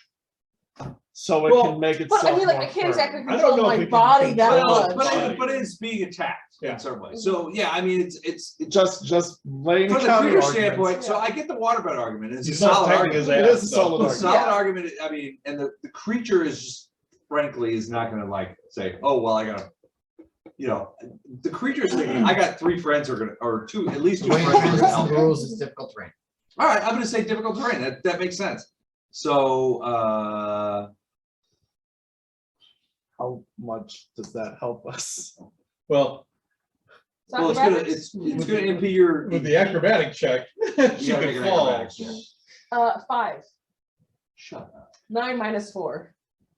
so it Well, can make But itself I mean, like, more I can't exactly firm. I don't control know if my it can body that control much. it, But it is being attacked Yeah. in some way. So, yeah, I mean, it's Just laying from the counter creature arguments. standpoint, so I get the waterbed argument. It's a He's not solid tagging argument. his It ass, is a so- solid A argument. solid Yeah. argument, I mean, and the creature is just, frankly, is not gonna like say, oh, well, I gotta, you know, the creature's thinking, I got 3 friends who are gonna, or 2, at least 2 When friends. who are gonna transgressing help the me. rules, it's difficult terrain. All right, I'm gonna say difficult terrain. That makes sense. So, How much does that help us? Well, well, it's gonna impede your. with the acrobatic check, You she gotta make could an fall. acrobatics check. 5. Shut up. 9 minus 4.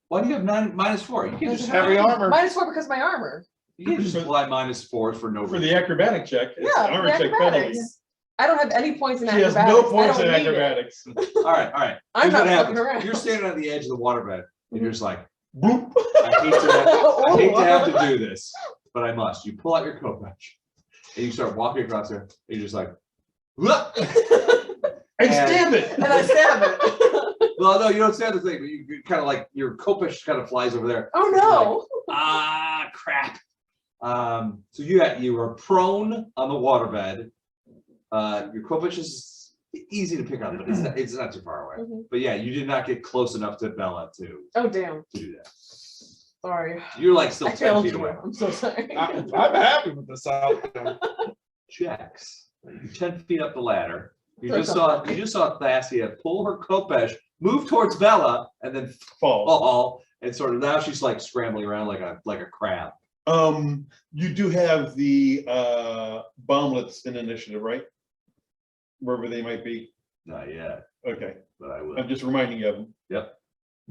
Why do you have 9 minus 4? You can just Heavy armor. Minus 4 because my armor. you can just apply minus 4 for no For reason. the acrobatic check, it's Yeah, armor the check penalty. acrobatics. I don't have any points in She has acrobatics. no points I in don't need it. acrobatics. All right. I'm Here's not what happens. fucking around. You're standing on the edge of the waterbed, and you're just like, Bloop. I hate to have to do this, but I must. You pull out your coat patch, and you start walking across there, and you're just like, "Wah!" And stab it. And I stab it. Well, no, you don't stab the thing, but you kind of like your coat patch kind of flies over there. Oh no. Ah, crap. So you are prone on the waterbed. Your coat patch is easy to pick up, but it's not too far away. Mhm. But yeah, you did not get close enough to Bella to Oh damn. do that. Sorry. You're like still I 10 failed feet you. away. I'm so sorry. I'm happy with this outcome. Checks. You're 10 feet up the ladder. You just saw Thassia pull her Kopesh, move towards Bella, and then Fall. fall. And sort of now she's like scrambling around like a crab. You do have the bomblets in initiative, right? Wherever they might be. Not yet, Okay, but I will. I'm just reminding you of them. Yep.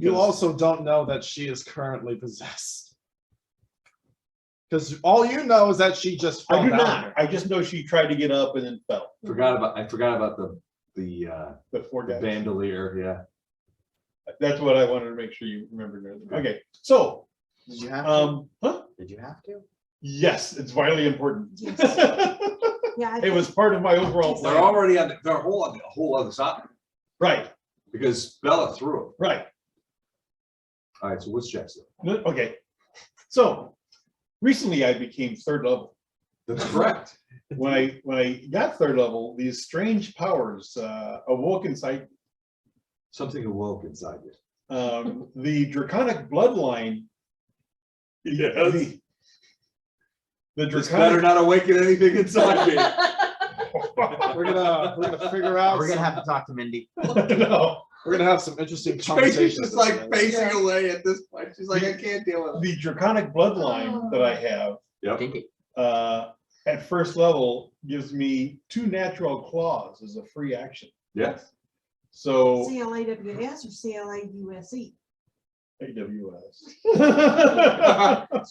You also don't know that she is currently possessed. Because all you know is that she just fell I do down not. there. I just know she tried to get up and then fell. I forgot about the The 4 guys. bandolier. Yeah. That's what I wanted to make sure you remembered. Okay, so, Did you have to? huh? Did you have to? Yes, it's vitally important. Yeah, I It was part of my overall They're plan. already on they're on the whole other side Right, because Bella threw him. right. All right. So what's Jackson? Okay, so recently I became 3rd level. That's correct. When I got 3rd level, these strange powers awoke inside me. Something awoke inside you. The draconic bloodline. Yes. The This better draconic. not awaken anything inside me. We're gonna figure out. We're gonna some- have to talk to Mindy. No, We're gonna have some interesting Tracy's conversations. just about like this. facing away at this point. She's like, I can't deal with it. the draconic bloodline that I have Yep. Dinky. at 1st level gives me 2 natural claws as a free action. Yes. So CLAWS or CLAUSE. AWS.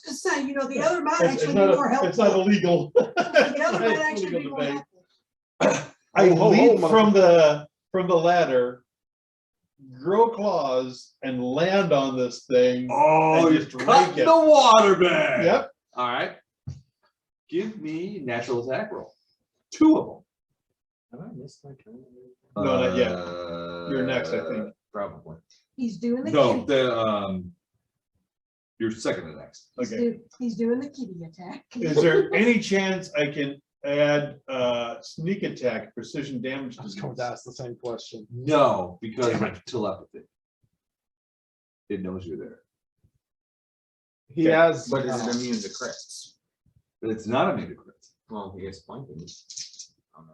Just saying, you know, the other might It's actually be not, more helpful. it's not illegal. The other might actually be Illegal more debate. helpful. I Ho, ho, ho, leap mother- from the ladder, grow claws, and land on this thing. Oh, And you're just cutting rake it. the waterbed. Yep. All right. Give me natural attack roll. 2 of them. Have I missed my turn? No, not yet. You're next, I think. Probably. He's doing the No, kitty. the, you're second to next. Okay. He's doing the kitty attack. Is there any chance I can add sneak attack, precision damage? I was going to ask the same question. No, because Damn of telepathy. It knows you're there. He Okay, has. But is it immune to crits? But it's not immune to crits. Well, he gets flanking.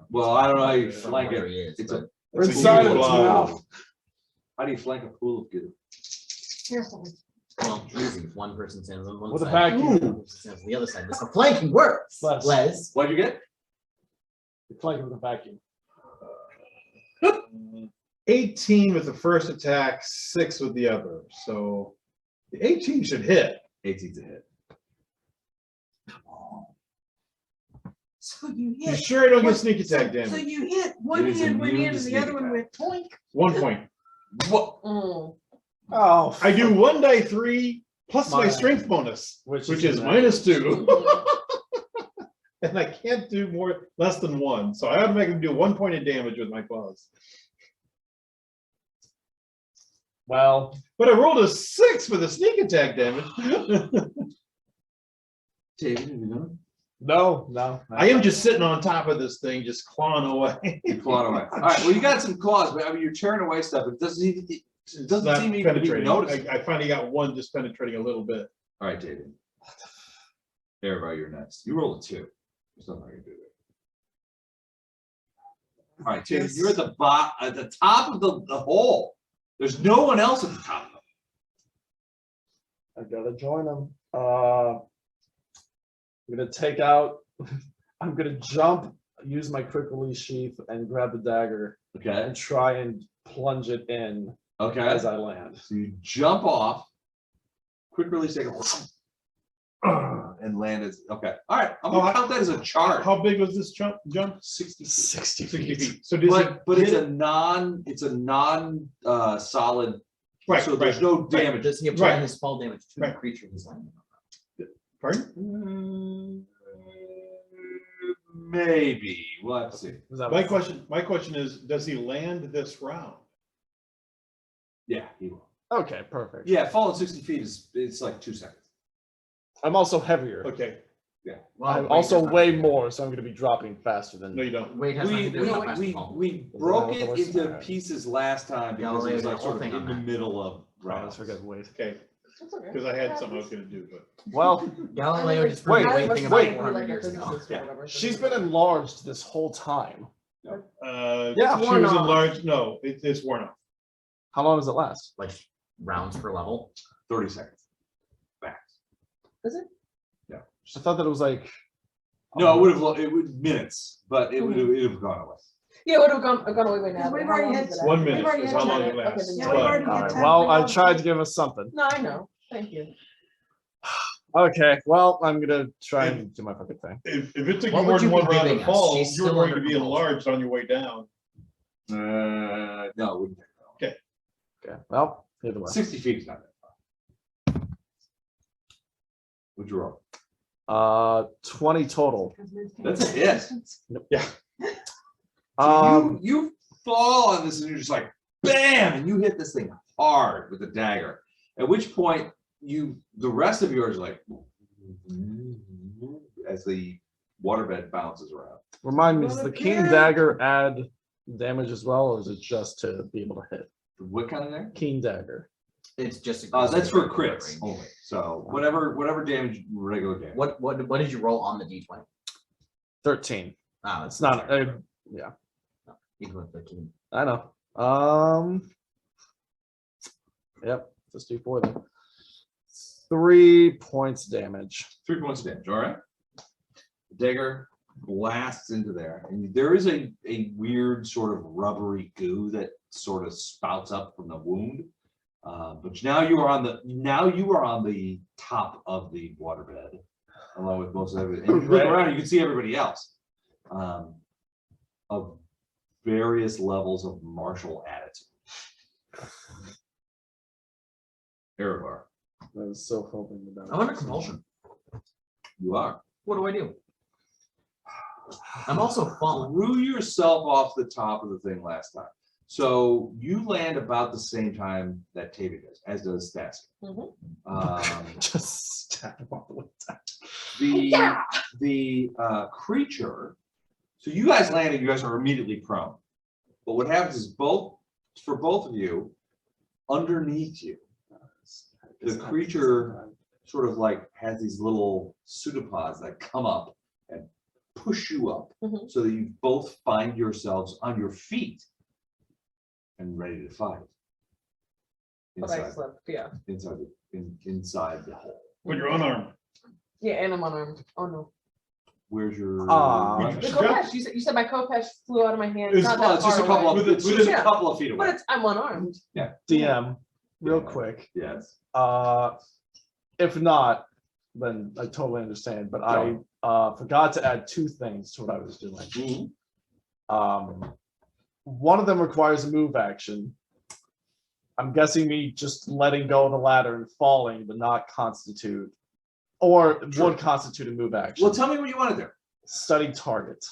Well, I don't know how you From flank where it. he is, It's but- a, We're It's a inside of evil his eye. mouth. how do you flank a pool of goo? Carefully. Well, easy. One person stands on one With a side. vacuum. One person stands on the other side. That's the flanking works. Les. Les. What'd you get? It's like with a vacuum. 18 with the first attack, 6 with the other. So the 18 should hit. 18's a hit. So you You hit. sure I don't get sneak attack So damage? you hit, one It is hand went immune in to and the sneak other one attack. went toink. 1 point. What? Oh, I do 1 die 3 plus my My- strength bonus, which which is is an -2. And I can't do less than 1. So I automatically do 1 point of damage with my claws. well, But I rolled a 6 for the sneak attack damage. David, have you done? no. I am just sitting on top of this thing, just clawing away. You're clawing away. All right, well, you got some claws, but I mean, you're tearing away stuff. It doesn't even, it doesn't Not seem even to be penetrating. noticed. I finally got one just penetrating a little bit. All right, David. Everybody, you're next. You rolled a 2. There's nothing I can do there. All right, David, you're at the at the top of the hole. There's no one else at the top of it. I gotta join him. I'm gonna take out. I'm gonna jump, use my quick release sheath, and grab the dagger Okay. and try and plunge it in Okay. as I land. So you jump off, quick release, take a and land as okay. All right, I'm gonna count that as a charge. How big was this jump? 60 feet. 60 60 feet. feet. So does But it it's hit a non solid. Right, So there's right. no damage. Does he apply Right. his fall damage to the Right. creature he's landing on? Pardon? Maybe we'll have to see. Was that My question is, does he land this round? Yeah, he will. okay? Perfect. Yeah, falling 60 feet is it's like 2 seconds. I'm also heavier. Okay, I'm weight also does not way do more, so I'm gonna be dropping faster than. no, you don't. Weight has nothing to do with how fast you fall. We that broke what it it was? into Alright. pieces last time because it was Yeah, like the whole sort of thing in on the that. middle of Right, let's rounds. forget weight. Okay, because I had something I was gonna do, but Well, Galileo just Wait, proved wait, everything wait. about 400 years ago. she's been enlarged this whole time. yeah, It's she worn was off. enlarged. No, it's worn off. How long does it last? Like rounds per level. 30 seconds. Max. Is it? I thought that it was like. No, it would minutes, but it would have gone away. Yeah, it would have gone away by now. Because but we've how already long had is it 1 actually? minute already is had how long it time. Okay, lasts. then Yeah, yeah, we've But already All had right. time Well, for I one. tried to give us something. No, I know. Thank you. Okay, well, I'm gonna try and do my fucking thing. if it took you What more would than you one be round giving to us? fall, She's you were still going to under be compulsion. enlarged on your way down. No, it wouldn't take Okay, well, either way. 60 feet is not that far. What'd you roll? 20 total. That's a hit. Yeah. So you fall on this and you're just like bam, and you hit this thing hard with the dagger. At which point the rest of yours like as the waterbed bounces around. Remind me, does the Keen Dagger add damage as well, or is it just to be able to hit? What kind of dagger? Keen Dagger. It's just. That's for regular crits range. only. So whatever damage, regular damage. What did you roll on the d20? 13. Ah, It's not. Yeah, even with the key. I know. Yep. Let's do 4 then. 3 points damage. 3 points of damage. All right. The dagger blasts into there, and there is a weird sort of rubbery goo that sort of spouts up from the wound. But now you are on the top of the waterbed, along with most of everything. And you look around, you can see everybody else of various levels of martial attitude. Erevar, I was so hoping that. I'm under compulsion. you are. What do I do? I'm also fallen. Threw yourself off the top of the thing last time. So you land about the same time that Tavia does, as does Stask. Just stab him all the way down. The creature, so you guys landed, you guys are immediately prone. But what happens is for both of you, underneath you, the creature sort of like has these little pseudopods that come up and push you up so that you both find yourselves on your feet and ready to fight. But I slept, yeah. Inside the hole. But you're unarmed. Yeah, and I'm unarmed. Oh no. Where's your? The Kopesh, you said my Kopesh flew out of my hand. It's not Well, that it's just a far couple away. of, it's just a couple of feet away. But I'm unarmed. DM, real quick. Yes. If not, then I totally understand. But I forgot to add 2 things to what I was doing. One of them requires a move action. I'm guessing me just letting go of the ladder and falling would not constitute, or would constitute a move action. Well, tell me what you want to do. Study target.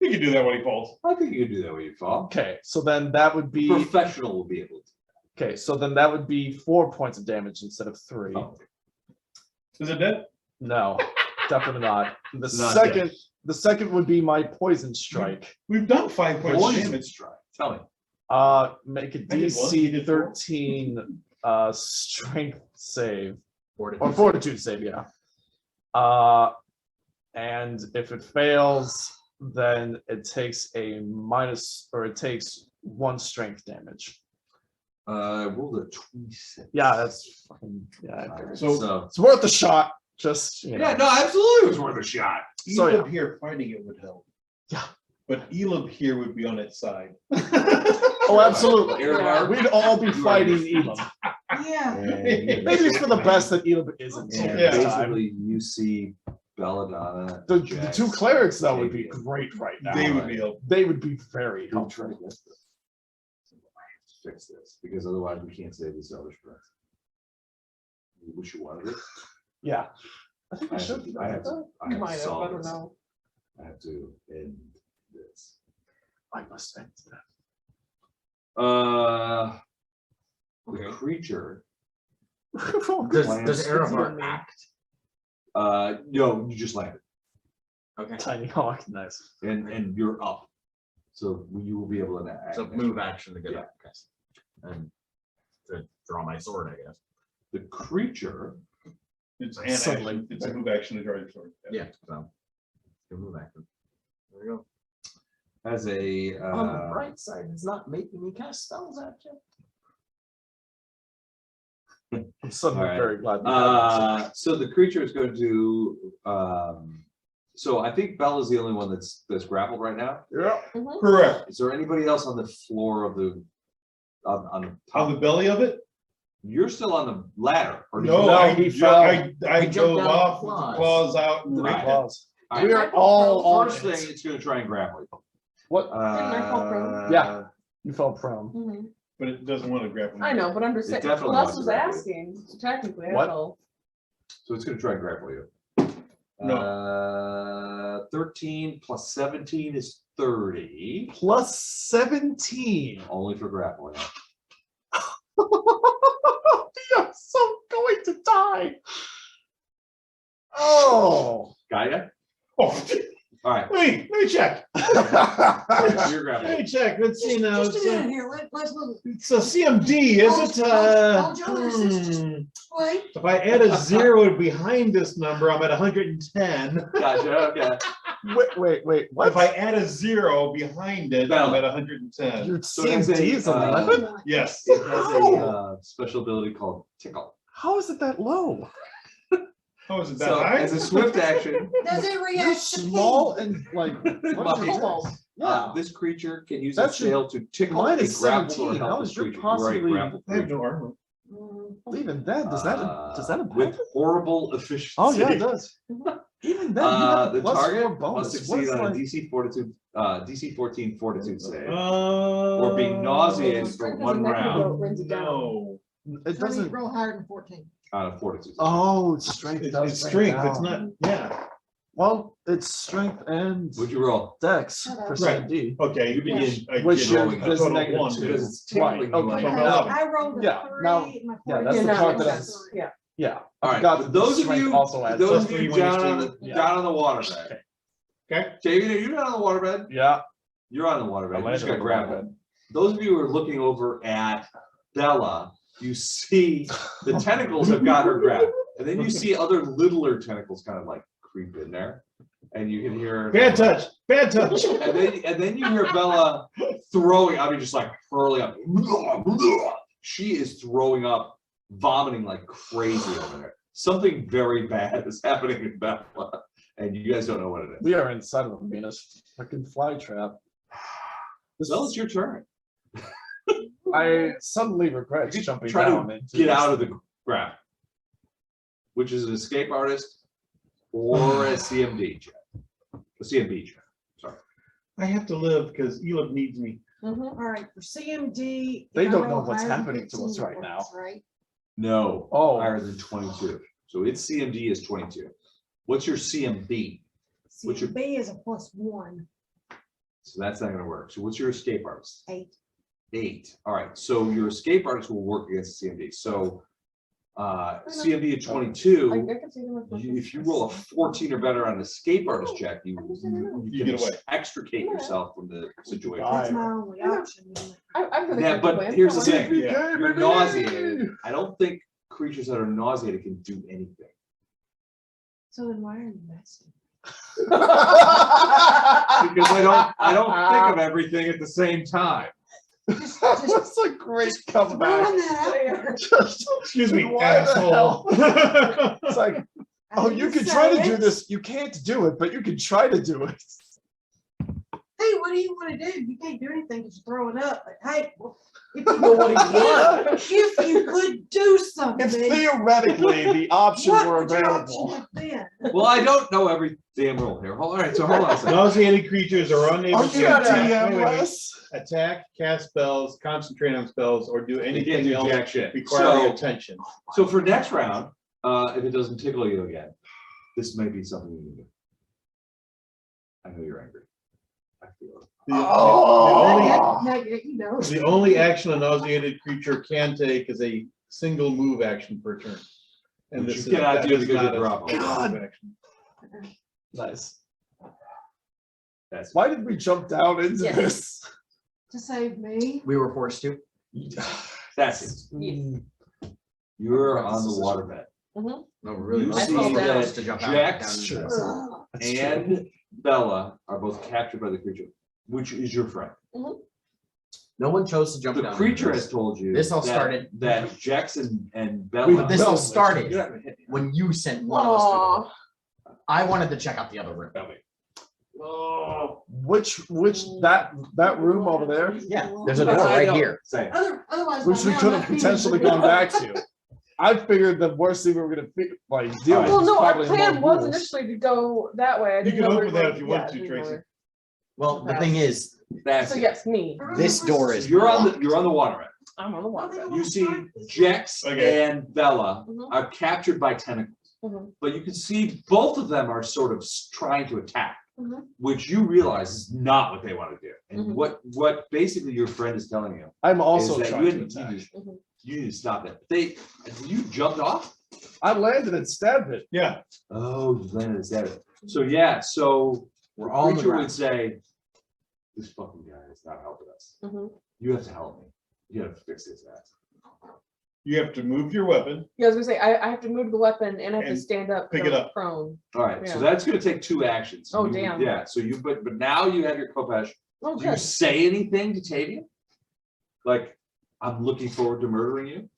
You can do that when he falls. I think you can do that when you fall. Okay, so then that would be Professional will be able to. okay. So then that would be 4 points of damage instead of 3. Oh. Is it dead? No, definitely not. Not dead. The second would be my poison strike. We've done 5 points of Poison damage. strike. Tell me. Make a I did one, DC you did 4. 13 strength save Fortitude or save. fortitude save, yeah. And if it fails, then it takes a minus, or it takes 1 strength damage. Rolled a 26. Yeah, that's fucking yeah. I figured. So It's worth a shot. Just you know. yeah, no, absolutely, it was worth a shot. So, Elib here fighting it would help. Yeah. But Elib here would be on its side. Oh, absolutely. Earhart. We'd all be You are fighting defeated. Elam. Yeah. Maybe it's for the best that Elam isn't here Yeah. this time. Basically, you see Belladonna. The Jax, 2 clerics though would be Tavian. great right now. They would be able. They would be very Don't try to helpful. get this. Fix this, because otherwise we can't save this Elvish Prince. You wish you wanted it. Yeah. I think I we have should. to- I have to You might have, I solve don't this. know. I have to end this. I must end that. The creature, Does Plans. Erebor act? no, you just landed, Okay. Tiny hawk, nice. and you're up, so you will be able to act. So move action to get Yeah. up. Okay. And to draw my sword, I guess. The creature, It's an Suddenly. action. It's a move action to draw your sword. Yeah. So good move action. There we go. has a On the bright side, it's not making me cast spells at you. I'm suddenly All right. very glad. we had this. so the creature is going to so I think Bella's the only one that's grappled right now. Yeah. Correct. Is there anybody else on the floor of the on the On top? the belly of it? You're still on the ladder. Or did No, you- I- he fell. I He jumped dove down off with with the claws. claws out and Right. ripped it. Claws. All We right. are all on First it. thing, it's going to try and grapple you. What? Didn't I fall prone? Yeah. You fell prone. Mhm. But it doesn't want to grapple. I know, but I'm just It saying, definitely who else wants was to grapple you. asking? So technically, I What? fell. So it's going to try and grapple you. No. 13 plus 17 is 30. Plus 17. Only for grappling. You're so going to die. Oh. Gaia? Oh, All right. let me check. All right, so you're Let grappling. me check. Let's see now. Just a minute here, let's look. It's a CMD, is it? Hold your horses. Hmm. Wait, If I add a 0 behind this number, I'm at 110. Gotcha. Okay. Wait. What? If I add a 0 behind it, I'm at 110. Your So it has a, CMD is 11? Yes. It has a special ability called Tickle. How is it that low? Oh, is it that So high? as a swift action, does it You're react to small and like. what is it? Cobalt. Yeah. this creature can use That its should- tail to tickle a mine is grappled or 17. How helpless is your creature. You are a possibly- grappled I have creature. no armor. pain? Even then, does that With impact? horrible efficiency. Oh yeah, it does. Even then, you have The a plus 4 target must bonus. What succeed is on a like? DC 14 fortitude save. Or be nauseated for Strength one doesn't make you round. go, runs it down. No. It Let me doesn't. roll higher than 14. Out of fortitude. Oh, it's strength. It's does it's bring strength. It's down. not. Yeah. Well, It's strength and What'd you roll? dex for Right. CMD. Okay. You begin Which did you're- rolling there's a a total of negative 1. two. because it's Right, tingling. okay. like- So I 11. rolled a Yeah, now- 3. My yeah, that's the fortitude part was that a I- 3. Yeah. Yeah. All I right, forgot for that those of strength you, also adds those plus of you three down on minus the, two. down on the waterbed. Okay. David, are you down on the waterbed? Yeah. You're on the I waterbed. You landed just got on the grabbed. waterbed. Those of you who are looking over at Bella, you see the tentacles have got her grabbed. And then you see other littler tentacles kind of like creep in there. And you can hear. Bad touch. Bad touch. And then you hear Bella throwing, I mean, just like hurling up. She is throwing up, vomiting like crazy over there. Something very bad is happening with Bella, and you guys don't know what it is. We are inside of a Venus fucking fly trap. This Well, it's your turn. I suddenly regret You could jumping try to down into Get this. out of the grab, which is an escape artist or a CMD check. A CMB check. Sorry. I have to live because Elib needs me. Mhm. All right, for CMD. They if I don't roll know what's higher than happening to 15, us right it now. works, Right? No. Oh. Higher than 22. So its CMD is 22. What's your CMB? What's your- CMB is a +1. So that's not gonna work. So what's your escape artist? 8. 8. All right. So your escape artist will work against the CMD. So CMD at 22. I can see them as If you roll a 14 or better on an escape artist check, you You can get away. extricate yourself from the situation. That's my only option. I'm gonna Yeah, keep but playing. here's the Don't worry. thing. Yeah. You're nauseated. I don't think creatures that are nauseated can do anything. So then why are you messing? Because I don't think of everything at the same time. That's a great comeback. Throwing that out there. Excuse me, Why the asshole. It's like, I oh, didn't you can say try to it. do this. You can't do it, but you can try to do it. Hey, what do you want to do? You can't do anything because you're throwing up. But hey, if you could do something. If theoretically the options what were would your option available. have been? Well, I don't know every damn rule here. All right, so hold on a second. Nauseated creatures are unable Are you to a attack, TM, wait, wait, wait. Wes? Attack, cast spells, concentrate on spells, or do You can't anything do else jack shit. requiring attention. So for next round, if it doesn't tickle you again, this may be something you can do. I know you're angry. I feel it. Oh. Not yet, you know. The only action a nauseated creature can take is a single move action per turn. And Which this you is cannot that do is because not you're a Bravo. single God. move action. Nice. That's Why did we jump down into Yes. this? To save me. We were forced to. that's it. Yes. You're on the waterbed. No, we're really You I see fell down. forced to that jump out. Jax down. Ugh. That's true. and Bella are both captured by the creature, which is your friend. No one chose to jump The down. creature has told you. This all that- started- That Jackson and But Bella. this all No, started You haven't hit me. when you sent one of us through the Aw. hole. I wanted to check out the other room. Oh, Which that room over there, Yeah, there's a Yes, door I right know. here. Say, Otherwise. which we by now could my have feelings potentially would be gone back to. I figured the worst thing we were gonna deal with. Well, was no, our probably plan more was ghouls. initially to go that way. I You didn't can know we open were that going- if you want yeah, to, I didn't Tracy. know. Well, the thing is, that's So it. yes, me. this door is. You're on the water. I'm on the water. You see Jex Okay. and Bella Mhm. are captured by tentacles. Mhm. But you can see both of them are sort of trying to attack, Mhm. which you realize is not what they want to do. And Mhm. what basically your friend is telling you I'm is also that trying you to need, attack. you need to stop it. You jumped off? I landed and stabbed it. Yeah, Oh, you landed instead of it. So yeah, so We're the all on the creature would ground. say, this fucking guy is not helping us. Mhm. You have to help me. You gotta fix his ass. you have to move your weapon. Yeah, I was gonna say, I have to move the weapon and I have to And stand up. pick from it up. Prone. All right, so Yeah. that's gonna take 2 actions. Oh, You- damn. Yeah, so but now you have your Kopesh. Oh, Do you good. say anything to Tavia? Like, I'm looking forward to murdering you.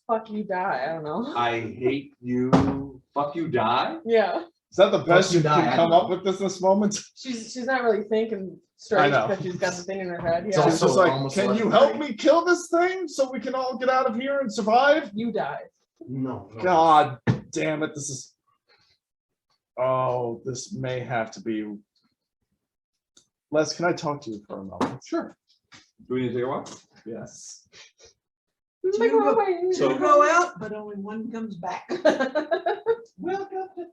Fuck you, die. I don't know. I hate you. Fuck you, die. Yeah, Is that the best you you die, can I come don't up with this moment? she's not really thinking I straight know. because she's got the thing in her head. It's Yeah, It's also just like, almost can you legendary. help me kill this thing so we can all get out of here and survive? you die. No. God damn it, this is. Oh, this may have to be. Les, can I talk to you for a moment? Sure. Do we need to take a walk? Yes. Like, oh, wait. So- Two go out, but only one comes back. Welcome to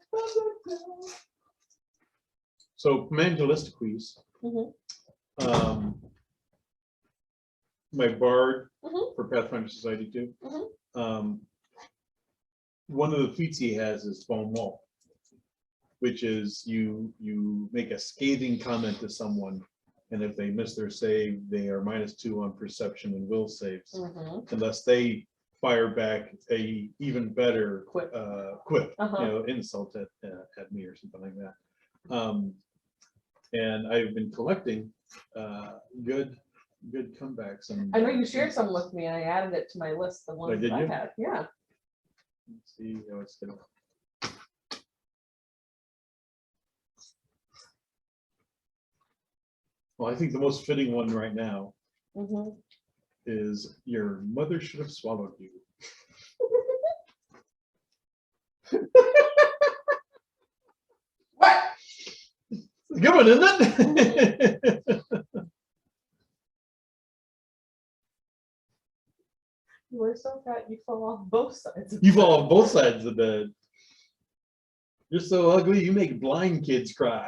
So Mandalistiques, Mhm. my bard Mhm. for Pathfinder Society too. Mhm. One of the feats he has is foam wall, which is you make a scathing comment to someone, and if they miss their save, they are -2 on perception and will saves, Mhm. unless they fire back a even better Quip. quip, Uh-huh. insult at me or something like that. And I've been collecting good comebacks. And I know you shared some with me. I added it to my list, the ones did that I you? had. Yeah. Let's see how it's gonna. Well, I think the most fitting one right now Mhm. is your mother should have swallowed you. What? Good one, isn't it? You were so fat, you fall off both sides. You fall on both sides of the bed. You're so ugly, you make blind kids cry.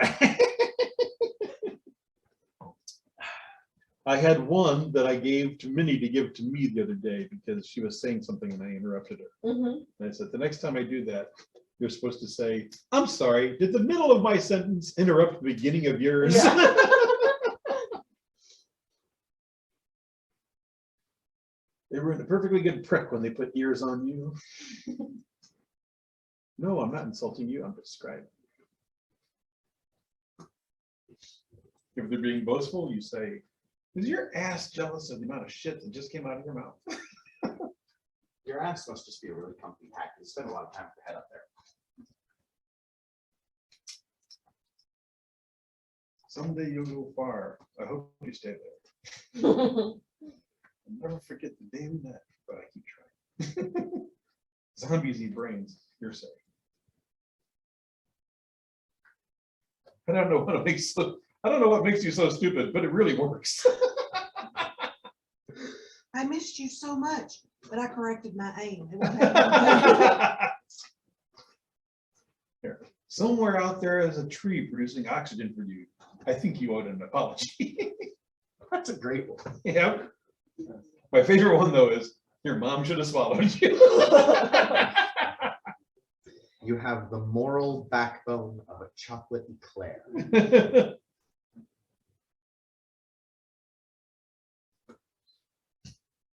I had one that I gave to Minnie to give to me the other day because she was saying something and I interrupted her. Mhm. And I said, the next time I do that, you're supposed to say, I'm sorry, did the middle of my sentence interrupt the beginning of yours? Yeah. They were in a perfectly good prick when they put ears on you. No, I'm not insulting you, I'm describing. If they're being boastful, you say, is your ass jealous of the amount of shit that just came out of your mouth? Your ass must just be a really comfy pack. You spend a lot of time with your head up there. Someday you'll go far. I hope you stay there. I'll never forget the day we met, but I keep trying. Zombies eat brains, you're saying. I don't know what makes you so stupid, but it really works. I missed you so much, but I corrected my aim. It won't happen. Here, somewhere out there is a tree producing oxygen for you. I think you owed an apology. That's a great one. Yeah. My favorite one though is your mom should have swallowed you. You have the moral backbone of a chocolate eclair.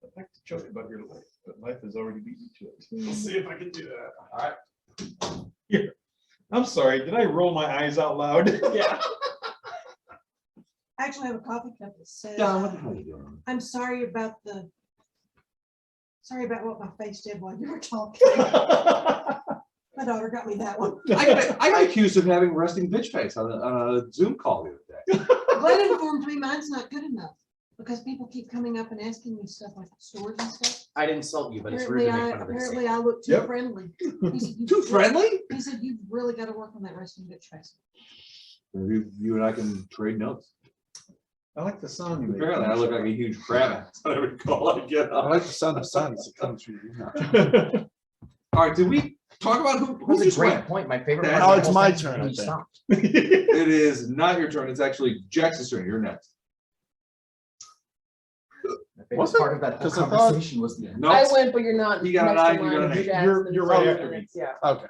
I'd like to joke about your life, but life has already beaten you to it. We'll see if I can do that. All right. Here. I'm sorry, did I roll my eyes out loud? Yeah. I actually have a coffee cup that says, Don, what the hell are you doing? I'm sorry about what my face did while you were talking. My daughter got me that one. I got accused of having resting bitch face on a Zoom call the other day. Glenn informed me mine's not good enough because people keep coming up and asking me stuff like storage and stuff. I'd insult you, but it's rude Apparently, to make fun of it. apparently I look too Yep. friendly. He said, Too friendly? He said, you've really got to work on that resting bitch face. Maybe you and I can trade notes. I like the sound you make. Apparently, I look like a huge crab ass. Whatever call I get. I like the sound of silence that comes from you. All right, did we talk about who That's a just great went? point. My favorite. Now part of it's the my whole thing is turn, when I you think. stopped. It is not your turn. It's actually Jax's turn. You're next. My favorite Was it? part of that whole 'Cause I thought- conversation was the end. No. I went, but you're not. You got an next eye, in you line. got an eye. Jack's You're been right solid after me. minutes, Yeah. Okay.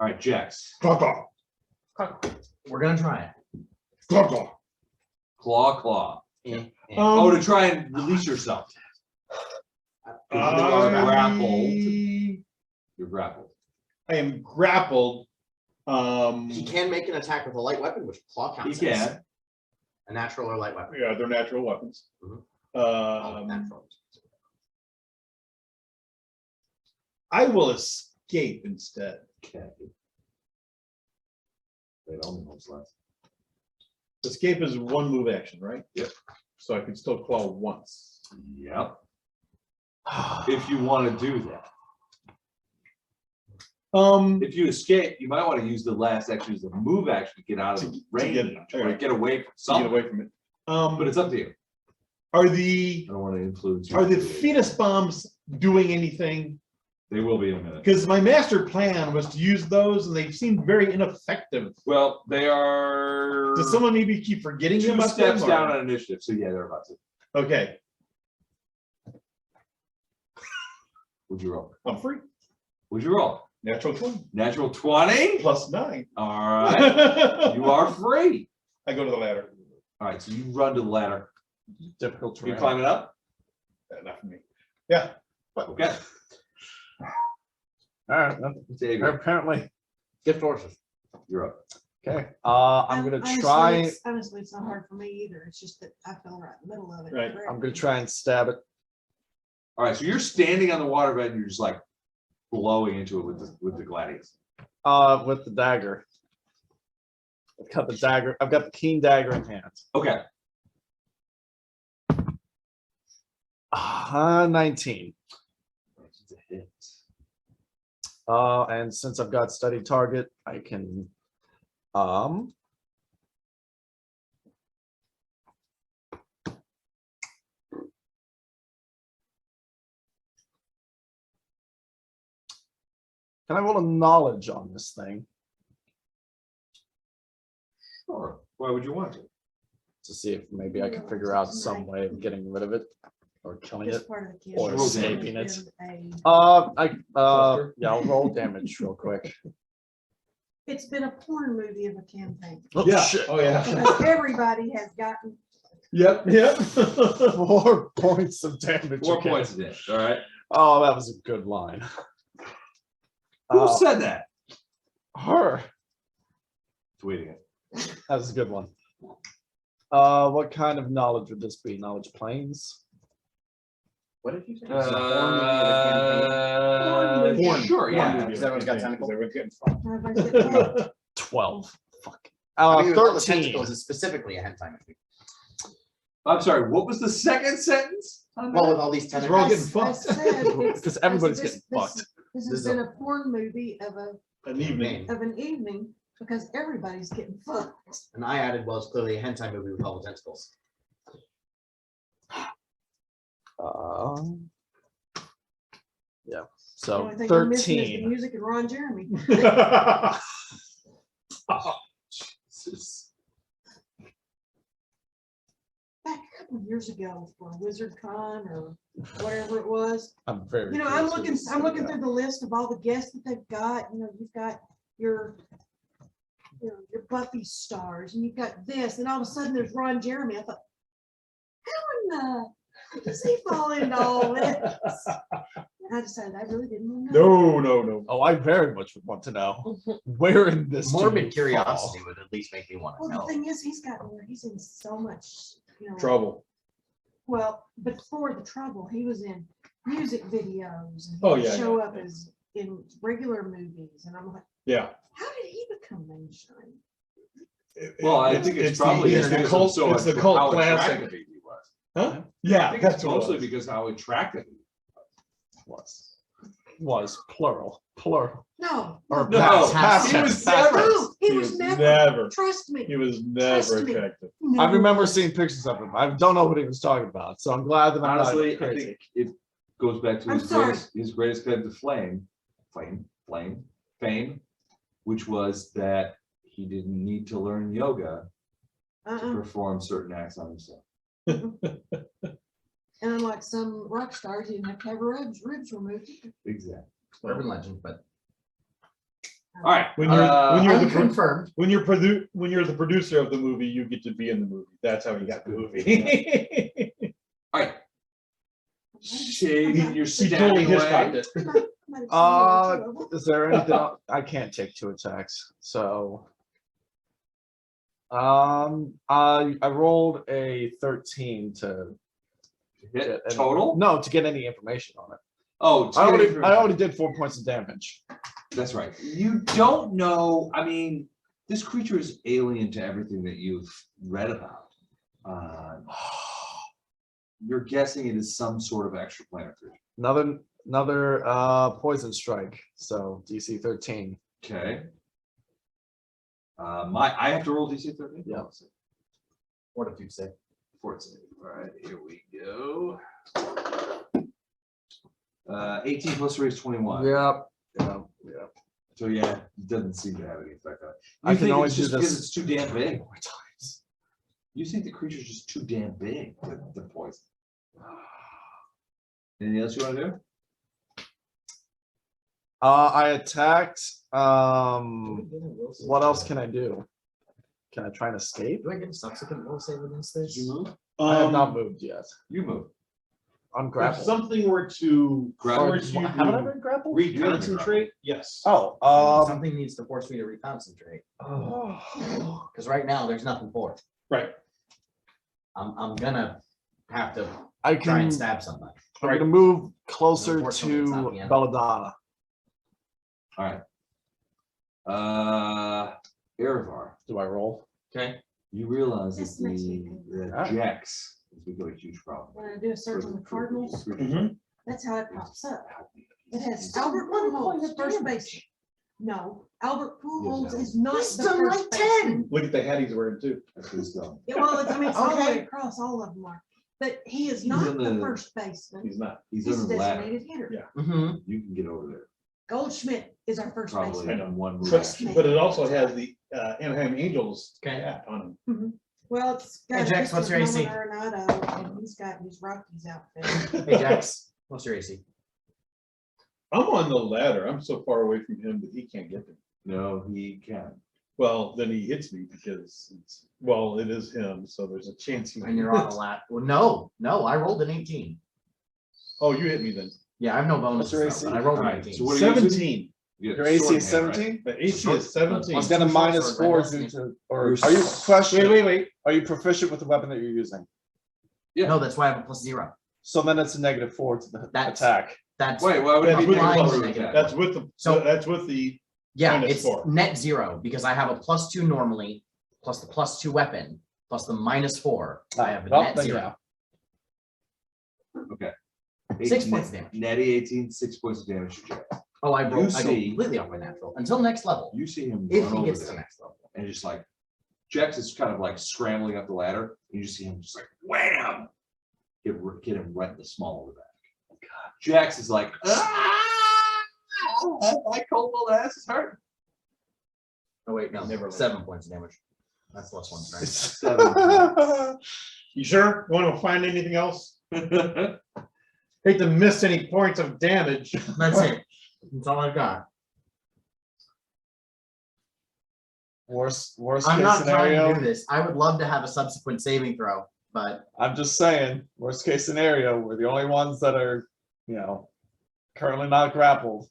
All right, Jax. Claw, We're gonna try it. claw. Claw. Eh, eh. Oh, to try and release yourself. You are grappled. You're grappled. I am grappled. He can make an attack with a light weapon, which claw He counts as can. a natural or light weapon. Yeah, they're natural weapons. Mhm. All natural. I will escape instead. Okay. Wait, only moves left. Escape is one move action, right? Yep. So I can still claw once. Yep. If you want to do that. If you escape, you might want to use the last action as a move action to get out of the range, or get away from To get something. away from it. But it's up to you. Are the I don't want to influence you. are the fetus bombs doing anything? They will be in a minute. Because my master plan was to use those, and they seemed very ineffective. Well, they are Does someone maybe keep forgetting two about steps them, down or- on initiative. So yeah, they're about to. Okay, Would you roll? I'm free. Would you roll? Natural 20 Natural 20. plus 9. All right. You are free. I go to the ladder. All right. So you run to the ladder. Difficult You terrain. climbing up? Not for me. Yeah. Okay. All right. Well, Xavier, apparently, Gift horses. you're up. okay. I'm gonna try. Honestly, it's not hard for me either. It's just that I fell right in the middle of it. Right. I'm gonna try and stab it. All right. So you're standing on the waterbed and you're just like blowing into it with the gladius. With the dagger. I've got the dagger. I've got the keen dagger in hand. Okay. 19. It's a hit. And since I've got study target, I can can I roll a knowledge on this thing Sure. Why would you want to? see if maybe I can figure out some way of getting rid of it or killing This it? part of the kid or has escaping it. been a- Yeah, I'll roll damage real quick. It's been a porn movie of a campaign. Oh, Yeah. shit. Oh, yeah. Because everybody has gotten, Yep. Yep. 4 points of damage. 4 again. points a day. All right. Oh, that was a good line. Who said that? Her. Tweeting it. That was a good one. What kind of knowledge would this be? Knowledge planes? What did you say? Porn. Sure. Yeah. Because everyone's got tentacles. Everyone's getting fucked. everybody said, 12. Fuck. I mean, with all the 13. tentacles is specifically a hentai movie. I'm sorry. What was the second sentence? on Well, that? with all these We're all I getting tentacles. fucked. said it's- Because everybody's I said getting this- fucked. This This has is been a porn movie of An evening. an evening because everybody's getting fucked. And I added, well, it's clearly a hentai movie with all the tentacles. Yeah. The So only thing we're missing is the 13. music and Ron Jeremy. Jesus. Back a couple of years ago for WizardCon or whatever it was. I'm very. You know, I'm curious looking, who this I'm is. looking through the list of all the guests that they've got, you know, you've got your Buffy stars and you've got this, and all of a sudden there's Ron Jeremy. I thought, how does he fall into all this? And I decided I really didn't want to know. No. Oh, I very much would want to know where in this do Morbid you curiosity fall? would at least make me want to Well, the know. thing is, he's in so much, you know. Trouble. Well, before the trouble, he was in music videos and he Oh, would yeah, show yeah, up as in regular movies, and I'm like, Yeah. how did he become mainstream? Well, I think it's probably it's the because cult. of so It's the how cult classic. attractive he was. Huh? I Yeah, think that's it's what it mostly was. because how attractive he Was plural. No, Or No, past he tense, was past never- tense. no, he was never. Never. Trust me. He was Trust never me. attractive. No, I remember he seeing pictures of him. I don't know what he was talking about, so I'm glad that I'm Honestly, not I crazy. think it goes back to I'm sorry. his greatest claim to fame, which was that he didn't need to learn yoga to Uh-uh. perform certain acts on himself. And unlike some rock stars, he didn't have to have ribs removed. Exactly. Urban legend, but All right. When you're the unconfirmed. when you're the producer of the movie, you get to be in the movie. That's how he got the movie. All right. Shady, you're He totally standing Hitchcocked away. it. Might have seen one or two of them. Is there anything else? I can't take 2 attacks, so I rolled a 13 to Hit get any- total? No, to get any information on it. Oh, I already did 4 points of damage. That's right. You don't know. I mean, this creature is alien to everything that you've read about. You're guessing it is some sort of extraplanar creature. Another poison strike. So DC 13. Okay. I have to roll DC 13. Yeah. Fortitude save. Fort save. All right, here we go. 18 plus 3 is 21. Yep. So yeah, it doesn't seem to have any effect on it. I You can think always it's do just because this. it's too damn big. You think the creature's just too damn big to poison. Anything else you want to do? I attacked. What else can I do? Can I try and escape? Do I get a subsequent will save against this? Did you move? I have not moved yet. You move. I'm If grappled. something were to Grapple. force you Haven't I to been grappled? reconcentrate, yes. Oh, Something needs to force me to reconcentrate, oh. because right now there's nothing for it. Right. I'm gonna have to I try can. and stab somebody. I'm gonna move closer Unfortunately, to it's not the end. Belladonna. All right. Erevar, Do I roll? Okay. you realize that This makes me the Ah. Jax has become a huge problem. When I do a search on the Cardinals, Mhm. that's how it pops up. It has Albert Pujols, first base. No, Albert Pujols is not He's the done first like baseman. Look at the hat he's wearing too. That's what he's done. Yeah, well, it's, I mean, it's all the way Okay. across, all of them are, but he is He's not on the the- first baseman. He's not. He's He's a on the ladder. designated hitter. Yeah. Mm-hmm. You can get over there. Goldschmidt is our first Probably baseman. in one move. But, action. but it also has the Anaheim Angels Okay. hat on him. Well, it's got. Hey, Jax, a what's your picture of AC? Mama Arenado, and he's got his Rockies outfit. Hey Jax, what's your AC? I'm on the ladder. I'm so far away from him that he can't get me. No, he can. Well, then he hits me because it's, well, it is him, so there's a chance he. And you're on a lap. Well, no, I rolled an 18. Oh, you hit me then. Yeah, I have no bonus, your though, AC? but I rolled an Alright, 18. so what are you using? 17. You got Your AC sword is hand, right? 17? The AC is 17. I'm gonna Two minus short 4 swords, due right? to, or You're are you question? Wait. Are you proficient with the weapon that you're using? Yeah. No, that's why I have a +0. So then it's a -4 to the That's- attack. That's Wait, why would it That's be with the applying plus- the negative. That's with the, So- that's with the, yeah, minus it's 4. net 0 because I have a +2 normally, plus the +2 weapon, plus the -4. I have a Well, net then 0. Okay. 6 points of damage. Natty 18, 6 points of damage to Jax. Oh, I go see- completely off my natural until next level. You see him If run he over gets to there, next level. and just like Jax is kind of like scrambling up the ladder. And you just see him just like wham, get him right in the small of the back. God, Jax is like, my cold little ass is hurt. Oh wait, no, Never mind. 7 points of damage. That's +1 strength. 7 points. you sure? Want to find anything else? Hate to miss any points of damage. That's it. That's all I've got. Worst I'm case not trying scenario. to do this. I would love to have a subsequent saving throw, but I'm just saying, worst case scenario, we're the only ones that are, currently not grappled.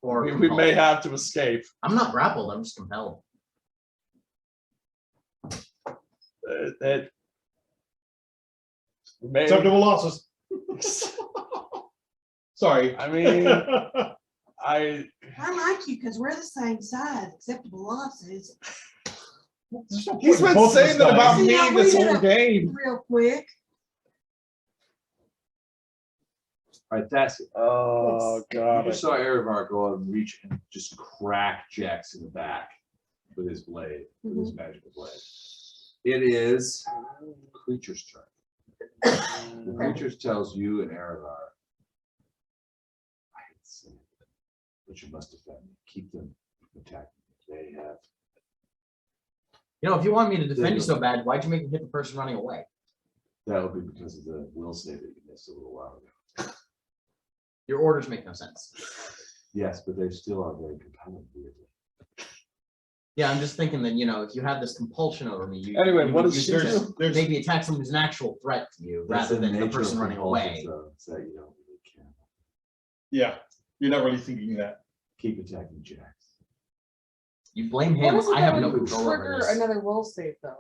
or We compelled. may have to escape. I'm not grappled. I'm just compelled. It may, Acceptable losses. Sorry. I mean, I I like you because we're the same size, acceptable losses. he's been Both of saying us that about dying. me Yeah, this we whole did game. Real quick. All right, that's it. Oh You god. just saw Erevar go up and reach and just crack Jax in the back with his blade, with his magical blade. It is creature's turn. The creature tells you and Erevar, I hate to say it, but you must defend me. Keep them from attacking. They have. You know, if you want me to defend you so bad, why'd you make me hit the person running away? That would be because of the will save that you missed a little while ago. Your orders make no sense. Yes, but they still are very compelling, weirdly. Yeah, I'm just thinking that, if you have this compulsion over me, you. Anyway, you what would does she use do? this to Maybe attack someone who's an actual threat to you, That's rather the than the nature person of running compulsions, away. though, is that you don't really care. Yeah, you're not really thinking that. Keep attacking Jax. You blame What him, is it I that have no would control over trigger this. another will save though?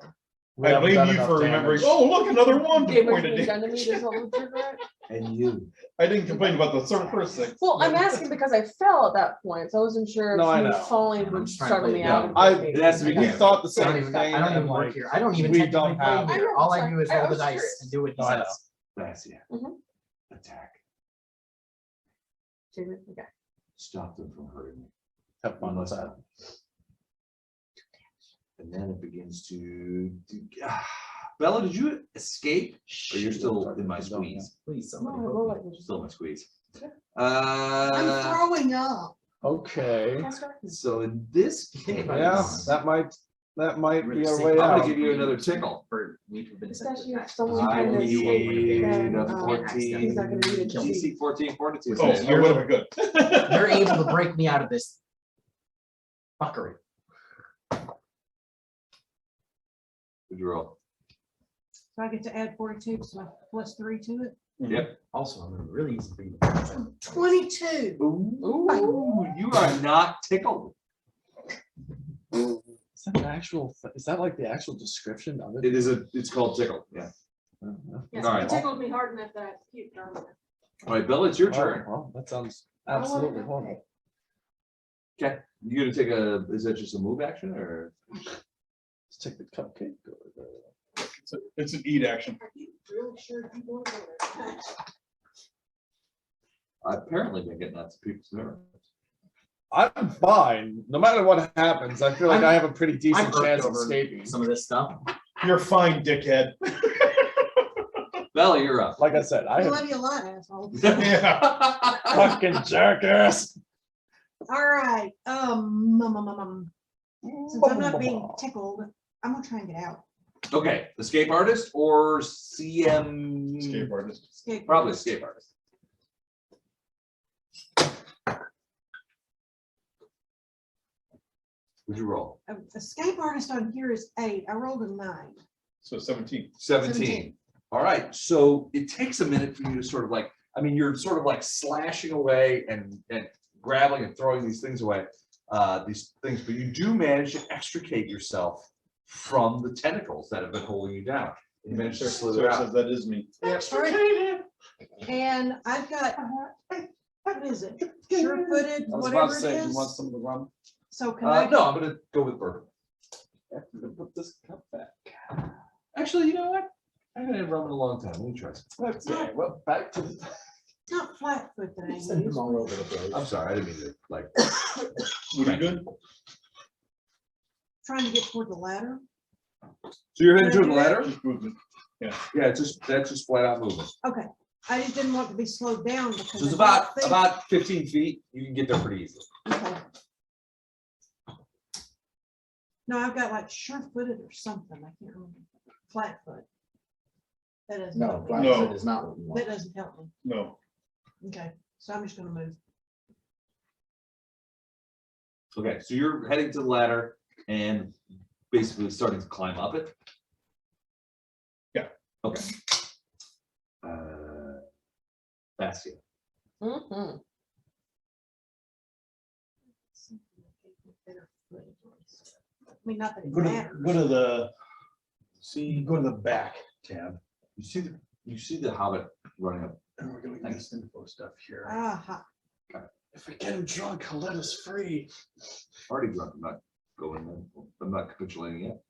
We I haven't blame done you enough for remembering, damage. oh, look, another one. Damage Point to of the damage. enemy does help trigger it? And you. I didn't complain about the first thing. Well, I'm asking because I fell at that point, so I wasn't sure No, I if you know. falling I'm would just trying to startle play me it out. down. of I- the game. it has to be We Yeah. thought the I don't same even, thing. I don't and, even work like, here. I don't even we technically don't have- play I here. know, All I sorry. do is I roll the was dice curious. and do what he No, I know. says. That's it. Mhm. Attack. Okay. Stop them from hurting me. Have fun with Unless that. And then it begins to. Bella, did you escape? Or you're still in my squeeze? Please, No, somebody. I help will me. let you just- Still in my squeeze. Yeah. I'm throwing up. Okay. Can I start? So in this Think case, about it. Yeah, that might That might Really be our sick. way I'm gonna out. give you another tickle. For me to have been sent to Especially if attack. someone I kind of need then, a he's 14. not gonna need a DC 14 fortitude. Oh, save. you're really good. You're able to break me out of this fuckery. Good roll. So I get to add 42, so plus 3 to it. Yep. Also, I'm gonna really easy for you to. 22. Ooh, you are not tickled. Is that an actual? Is that like the actual description of it? It is it's called tickle. Yeah. Yes, All it right. tickled me hard enough that I puked earlier. All right, Bill, it's your Oh, turn. well, that sounds absolutely horrible. Okay. You gonna take is that just a move action or? Let's take the cupcake. over there. It's an eat action. Are you really sure you want to go there? I've apparently been getting out to people's nerves. I'm fine. No matter what happens, I feel like I have a pretty decent I'm irked chance of over escaping. some of this stuff. You're fine, dickhead. Bella, you're up. Like I said, I I have love you a lot, asshole. Yeah. fucking jackass. All right, since I'm not being tickled, I'm gonna try and get out. Okay, escape artist or CM? Escape artist. Escape. Probably escape artist. Would you roll? Escape artist on here is 8. I rolled a 9. So 17. 17. All right, so it takes a minute for you to sort of like, I mean, you're sort of like slashing away and grabbing and throwing these things away, but you do manage to extricate yourself from the tentacles that have been holding you down. You manage to slither Sarah out. says that is me. Extricated. And I've got, what is it? Sure-footed, I was about whatever to it say, you is. want some of the rum? So can I? No, I'm gonna go with bourbon. I'm gonna put this cup back. Actually, you know what? I haven't had rum in a long time. Let me try some. Okay, well, back to the. Not Flatfoot that I Send use. them all over the place. I'm sorry, I didn't mean to like. What are you doing? Trying to get toward the ladder. So you're heading to the ladder? Just movement. Yeah, it's just that's just flat out movement. Okay, I just didn't want to be slowed down because. So it's I don't think- about 15 feet. You can get there pretty easily. Okay. No, I've got like sure-footed or something. I can't remember. Flatfoot. That doesn't. No, help me. Blackfoot is not what you That want. doesn't help me. No. Okay, so I'm just gonna move. Okay, so you're heading to the ladder and basically starting to climb up it. Yeah. Okay. Bastia. Mhm. I mean, not that it Go to, matters. go to the, see, go to the back tab. You see the hobbit running up. And we're gonna get this info stuff here. Aha. If we get him drunk, he'll let us free. Already drunk. I'm not going in. I'm not capitulating yet.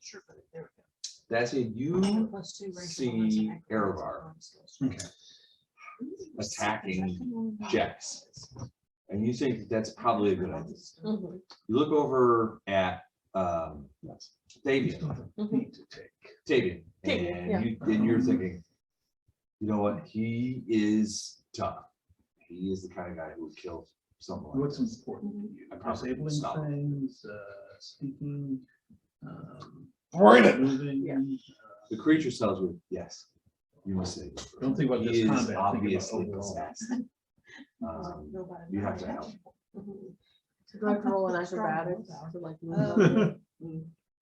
Sure-footed, there we go. Bastia, you And plus 2 racial see bonus and acrobatics Erevar bonus. Okay. attacking Jax. And you think that's probably a good idea. Mhm. You look over at Davian, Mhm. Tavian, Tavian, yeah. and you're thinking, you know what? He is tough. He is the kind of guy who would kill someone. like What's this. important to you? I probably Disabling stop. things, speaking. Bring it. Moving. Yeah. The creature tells you, yes, you must say this. Don't think about He this is combat, think about obviously overall. possessed. Go by You have to nine. help. Mhm. Do I have to roll an Strong acrobatics willpower. to like Um,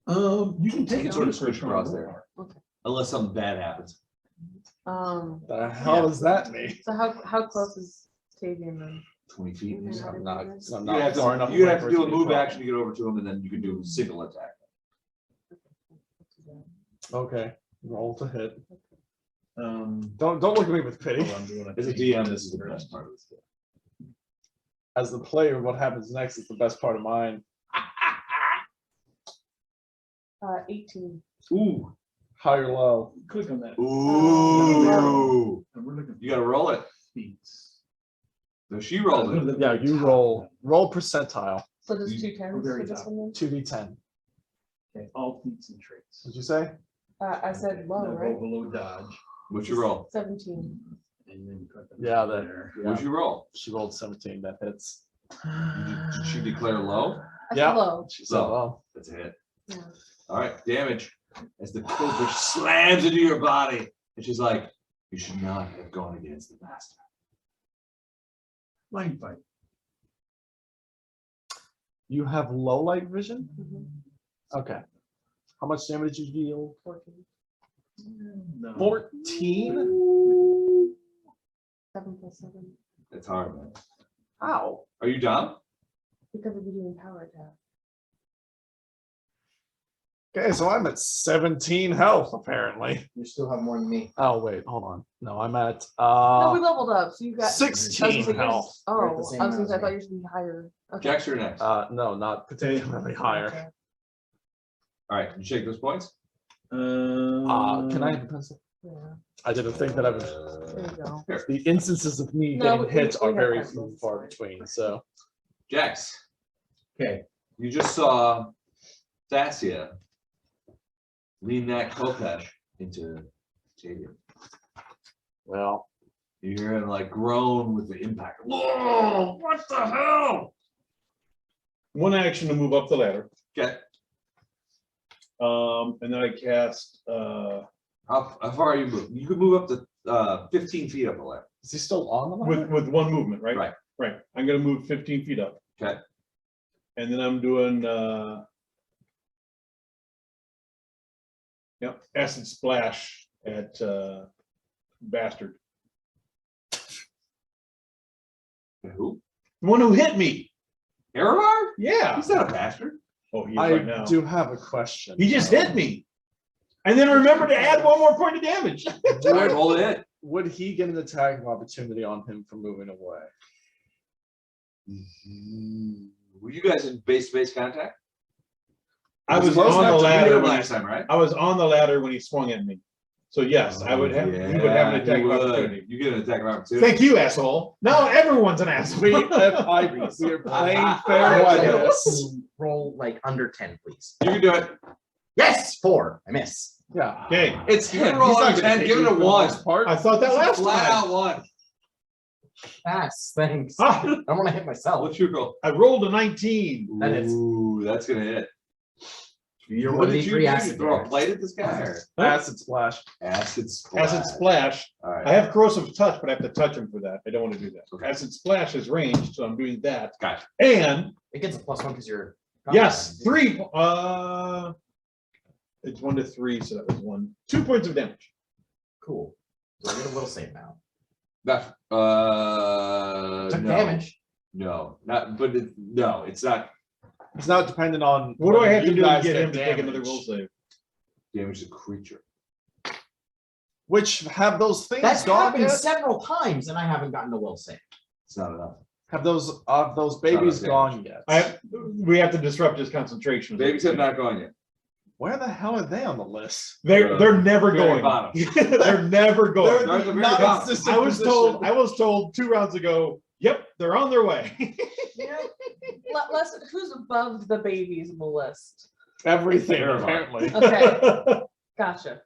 move? You can take You it can sort of for a squish across strong there. willpower. Unless something bad happens. The hell does that mean? So how close is Tavian then? 20 feet. You're not I'm not, in I'm the not You'd have far enough to, you'd away have for to it do a be move problem. action to get over to him, and then you can do a single attack. Okay, roll to hit. Um, Don't look at me with pity. hold on, doing As a DM, this is the best part of this game. As the player, what happens next is the best part of mine. 18. Ooh, High or low? Click on that. ooh. And we're looking You gotta roll it. feats. So she rolled it. Yeah, you roll percentile, So just You- 2 tens very for this top. one then? 2d10. Okay, all feats and traits. What'd you say? I said low, Now go right? below dodge. What'd you roll? 17. And then click on Yeah, there. Yeah. What'd you roll? She rolled 17, that hits. Did she declare low? I Yeah. said low. She said, So- well, That's a hit. Yeah. All right, damage. As the cobra slams into your body, and she's like, "You should not have gone against the master." Line fight. you have low light vision? Mhm. Okay. How much damage did you deal? 14. No. 14? 7 + 7. It's hard, man. Ow. Are you dumb? Because of you doing power attack. Okay, so I'm at 17 health, apparently. You still have more than me. Oh, wait, hold on. No, I'm at No, we leveled up, so you got. 16 health. You're at Oh, the same I was gonna amount say, I as thought me. you should be higher. Okay. Jax, you're next. No, not particularly higher. All right, you shake those points. Can I have a pencil? Yeah, I didn't think that I would. there you go. The instances of me No, getting we hit are have very pencils, few and far sorry. between, so. Jax, Okay. you just saw Dacia lean that Kopesh into Tavian. Well, You hear him like groan with the impact. Whoa, what the hell? One action to move up the ladder. Okay, And then I cast, how far are you moving? You could move up to 15 feet up the ladder. is he still on the ladder? with one movement, right? Right. Right. I'm gonna move 15 feet up. Okay. And then I'm doing, yep, acid splash at, bastard. Who? The one who hit me. Erevar? Yeah. He's not a bastard. Oh, he is I right now. do have a question. He just hit me. And then remember to add one more point of damage. All right, roll the hit. Would he get an attack of opportunity on him for moving away? Were you guys in base-to-base contact? I was close on enough the to ladder. Him when last he- time, right? I was on the ladder when he swung at me. So yes, I would have, he would have an attack you of would. opportunity. You get an attack of opportunity. Thank you, asshole. Now everyone's an asshole. We are playing fair I one. want Yes. to roll like under 10, please. You can do it. Yes, 4. I miss. Yeah. Okay, It's Him. him. Roll He's not under gonna 10. hit Give it you a for the 1. most part. I thought that last Flat time. out 1. Pass, thanks. Ah, I don't want to hit myself. What's your roll? I rolled a 19. That is- Ooh, that's gonna hit. You're What one did you do? D3 You acid throw a damage. plate at this guy? Or? Acid splash. Acid splash. Acid splash. All right. I have corrosive touch, but I have to touch him for that. I don't want to do that. Okay. Acid splash is ranged, so I'm doing that. Gotcha. And It gets a +1 because you're. yes, 3. It's 1 to 3, so that was 1. 2 points of damage. Cool. So I get a little save now. That, Took no. damage. No, not, but no, it's not It's not dependent on. What do I whether have to you do to guys get him to take another damage, will save? damage to creature. Which have those things That's gone happened yet? several times and I haven't gotten a will save. It's not enough. Have those babies Not a gone yet? We have to disrupt his concentration. Babies have not gone yet. Where the hell are they on the list? They're never Very going. bottom. They're never going. They're at the very Not bottom. consistent I was position. told 2 rounds ago, yep, they're on their way. Yeah. Who's above the babies on the list? Everything Terrible. apparently. Okay, gotcha.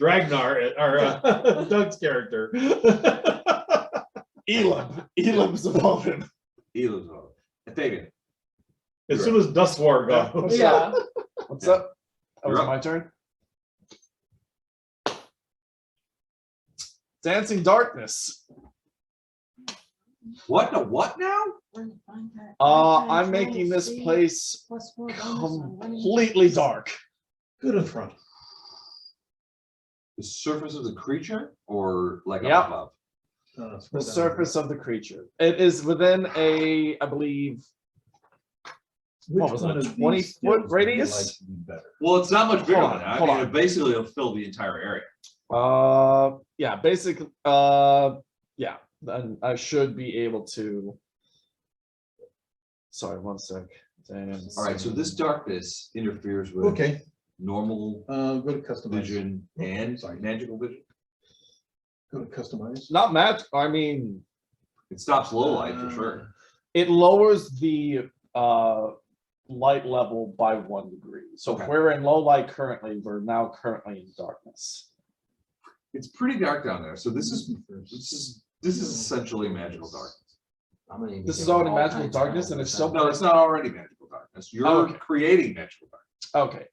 Dragnar, Doug's character. Elam's above him. Elo's on. Fabian. As soon as Dustwar goes. Yeah. What's up? Oh, You're was it up. my turn? Dancing darkness. What? No, what now? I'm making this place completely dark. Good in front. The surface of the creature or like Yep. up above? The surface of the creature. It is within a, I believe, what was it, a 20-foot radius? Well, it's not much bigger Hold than on, that. I hold mean, on. it basically will fill the entire area. Yeah, basically, yeah, then I should be able to. Sorry, one sec. All right, so this darkness interferes with Okay, normal go to customize. vision and magical vision. Go to customize. Not match. I mean, It stops low light for sure. it lowers the light level by 1 degree. So Okay. if we're in low light currently, we're now currently in darkness. It's pretty dark down there. So this is essentially magical darkness. I'm gonna. This is give already all magical kinds of darkness and it's still- No, it's not already magical darkness. You're Okay. creating magical darkness. Okay.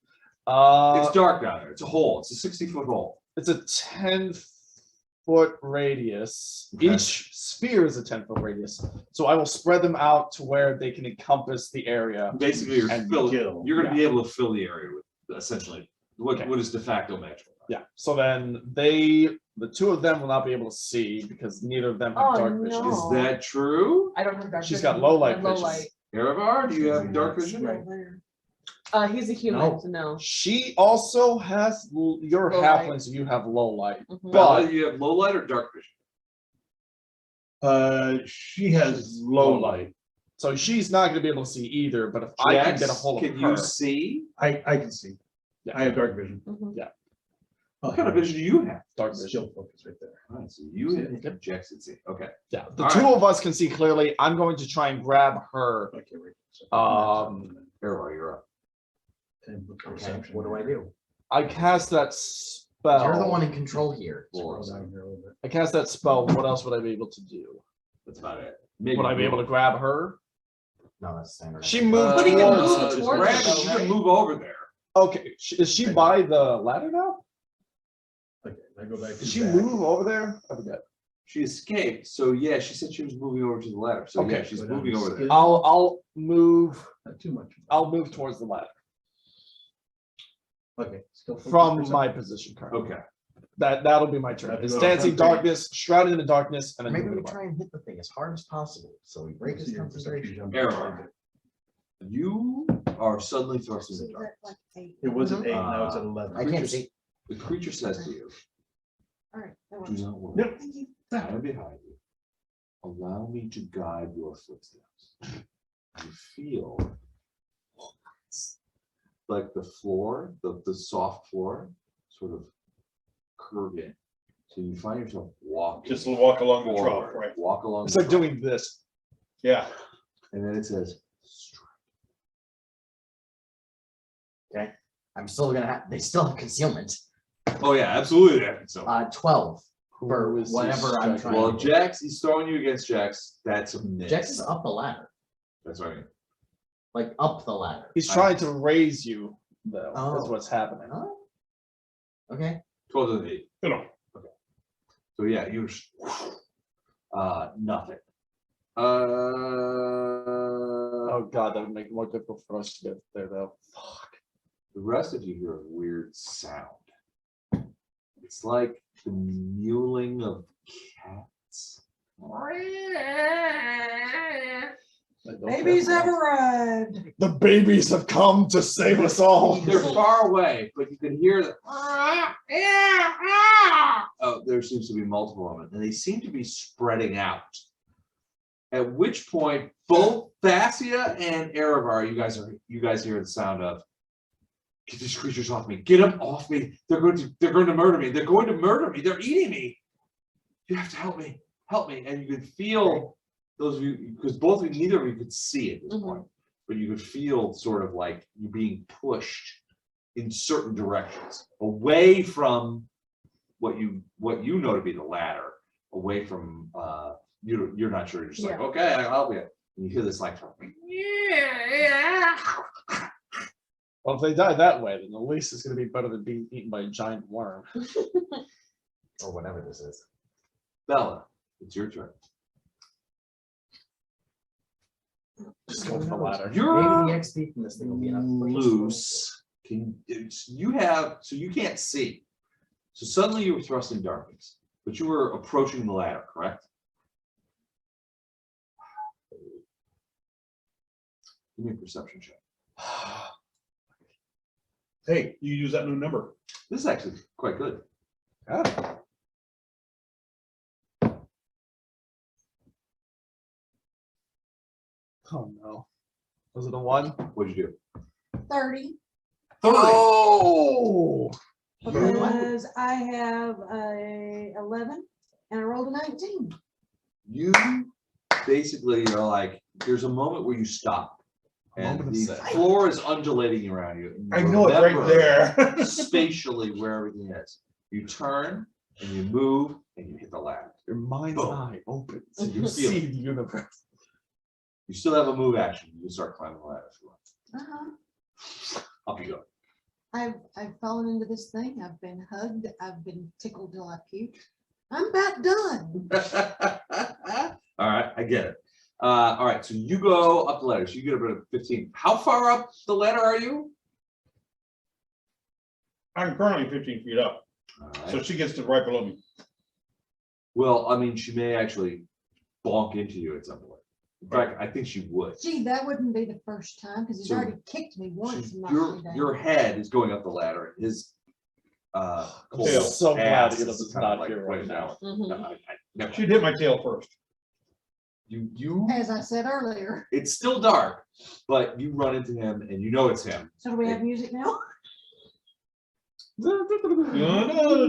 It's dark down there. It's a hole. It's a 60-foot hole. It's a 10-foot radius. Okay. Each sphere is a 10-foot radius. So I will spread them out to where they can encompass the area. Basically, you're And filling. kill. You're going to be able to fill the area with essentially what Okay. what is de facto magical. Yeah. So then the two of them will not be able to see because neither of them have Oh, dark vision. no. Is that true? I don't have dark She's vision. got low light I have low vision. light. Erevar, do you have dark vision? Still there. He's a human, No. so no. She also has you're Low halfling, light. so you have low light. Mhm. Bella, you have low light or dark vision? She has low light. So she's not going to be able to see either. But if I can Jax, get a hold of can her, you see? I can see. Yeah. I have dark vision. Mhm. What kind of vision do you have? dark vision. Skill focus right there. Alright, so you hit Jax and see. Okay. Yeah, the All two right. of us can see clearly. I'm going to try and grab her. Okay, right. So, Erevar, you're up. and look at Okay, perception. what do I do? I cast that spell. You're the one in control here. Scroll down here a little bit. I cast that spell. What else would I be able to do? That's about it. Would I be able to grab her? No, that's standard. She moved But he can towards. move us. towards Grab us, it, you though, can right? move over there. Okay, is she by the ladder now? Okay, I go back. to Did she back. move over there? I forget. She escaped, so yeah, she said she was moving over to the ladder. So yeah, Okay. she's Go down moving the over there. skill. I'll move. Not too much. I'll move towards the ladder Okay. Skill focus from perception. my position currently. Okay. That'll be my turn. Have to It's go dancing front page. darkness, shrouded in the darkness, and then Maybe moving we about. try and hit the thing as hard as possible, so we break his See your perception concentration. jump. Error. You are suddenly thrust So into is that darkness. like 8? It was at 8, now it's at Uh, 11. I can't see. The creature says to you, All right. that do works. not worry. Yep. Thank you. I am behind you. Allow me to guide your footsteps. You feel like the floor, the soft floor, sort of curve in. So you find yourself walking. Just walk along the trough, forward, right? Walk along. It's the like trough. doing this. Yeah. And then it says, I'm still gonna have, they still have concealment. oh yeah, absolutely. So, 12 Who for is whatever this I'm striker? trying well, to do. Jax, he's throwing you against Jax. That's a miss. Jax is up the ladder, That's what I mean. like up the ladder. He's trying to raise you, though. That's Oh. what's happening. Huh? Okay. 12 to the 8. You know. So yeah, you're nothing. Oh god, that would make it more difficult for us to get there, though. Fuck. The rest of you hear a weird sound. It's like the mewling of cats. Babies have arrived. The babies have come to save us all. They're far away, but you can hear the. Oh, there seems to be multiple of them, and they seem to be spreading out. At which point, both Fascia and Erevar, you guys hear the sound of, get these creatures off me, get them off me. They're going to murder me. They're going to murder me. They're eating me. You have to help me. Help me. And you could feel those of you, because both of you, neither of you could see at this Mhm. point, but you could feel sort of like you being pushed in certain directions, away from what you know to be the ladder, away from you're not sure. You're just like, Yeah. okay, I'll help you. And you hear this like, Well, if they die that way, then at least it's going to be better than being eaten by a giant worm. Or whatever this is. Bella, it's your turn. Just go for the ladder. Maybe You're the XP from this thing will be enough. to push us forward. loose. You can't see. So suddenly you were thrust in darkness, but you were approaching the ladder, correct? Give me a perception check. Hey, you use that new number. This is actually quite good. Oh no. Was it a 1? What'd you do? 30, Oh! because I have a 11 and I rolled a 19. You basically are like, there's a moment where you stop. And Moment of the silence. floor is undulating around you. and you I know it's right remember there. spatially where everything is. You turn and you move and you hit the ladder. Your mind's Boom. eye opens. You You feel see it. the universe. You still have a move action. You can start climbing the ladder if you want. Uh-huh. Up you go. I've fallen into this thing. I've been hugged. I've been tickled till I puke. I'm about done. All right, I get it. All right, so you go up the ladder. So you get up to 15. How far up the ladder are you? I'm currently 15 feet up, All so right. she gets to right below me. Well, I mean, she may actually bonk into you at some point. In fact, I think she would. Gee, that wouldn't be the first time because he's So- already kicked me once. and knocked Your me down. your head is going up the ladder. His cold Tail. So glad ass Edith is is kind not of like here right now. Mhm. Never She'd mind. hit my tail first. You As I said earlier. it's still dark, but you run into him and you know it's him. So do we have music now?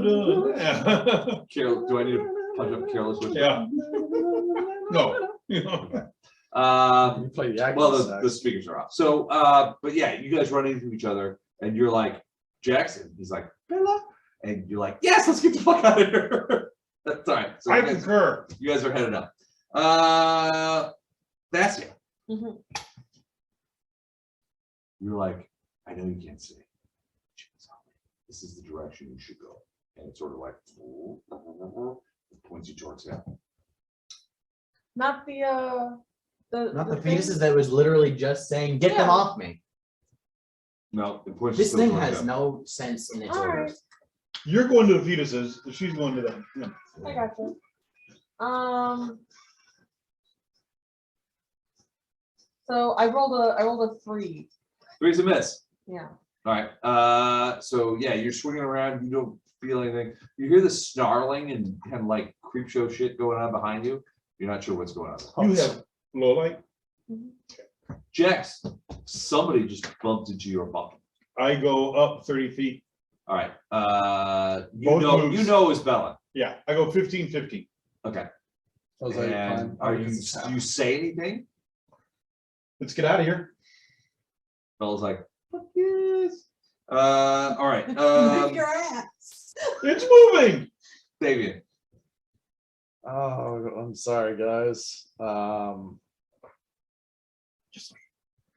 Yeah. Carol, do I need to punch up careless with you? Yeah. No. You play the Well, acting the sax. speakers are off. So, but yeah, you guys run into each other and you're like, Jackson, he's like, Bella. And you're like, yes, let's get the fuck out of here. That's all right. So I you guys, concur. you guys are headed up. That's it. Mhm. You're like, I know you can't see. This is the direction you should go. And it's sort of like, it points you towards him. Not the Not the thing? fetuses that was literally just saying, get them Yeah. off me. No, it points This you thing towards has him. no sense in its All right. orders. You're going to the fetuses, she's going to them. Yeah. I got you. So I rolled a 3. Three's a miss. Yeah. All right. So yeah, you're swinging around. You don't feel anything. You hear the snarling and kind of like creep show shit going on behind you. You're not sure what's going on. You have low light. Jax, somebody just bumped into your bucket. I go up 30 feet. All right. Both moves. You know it's Bella. Yeah, I go 15, 15. Okay. I was like, And fine, do you say anything? Let's get out of here. Bella's like, fuck yes. All right. Move your ass. It's moving. Davian. Oh, I'm sorry, guys.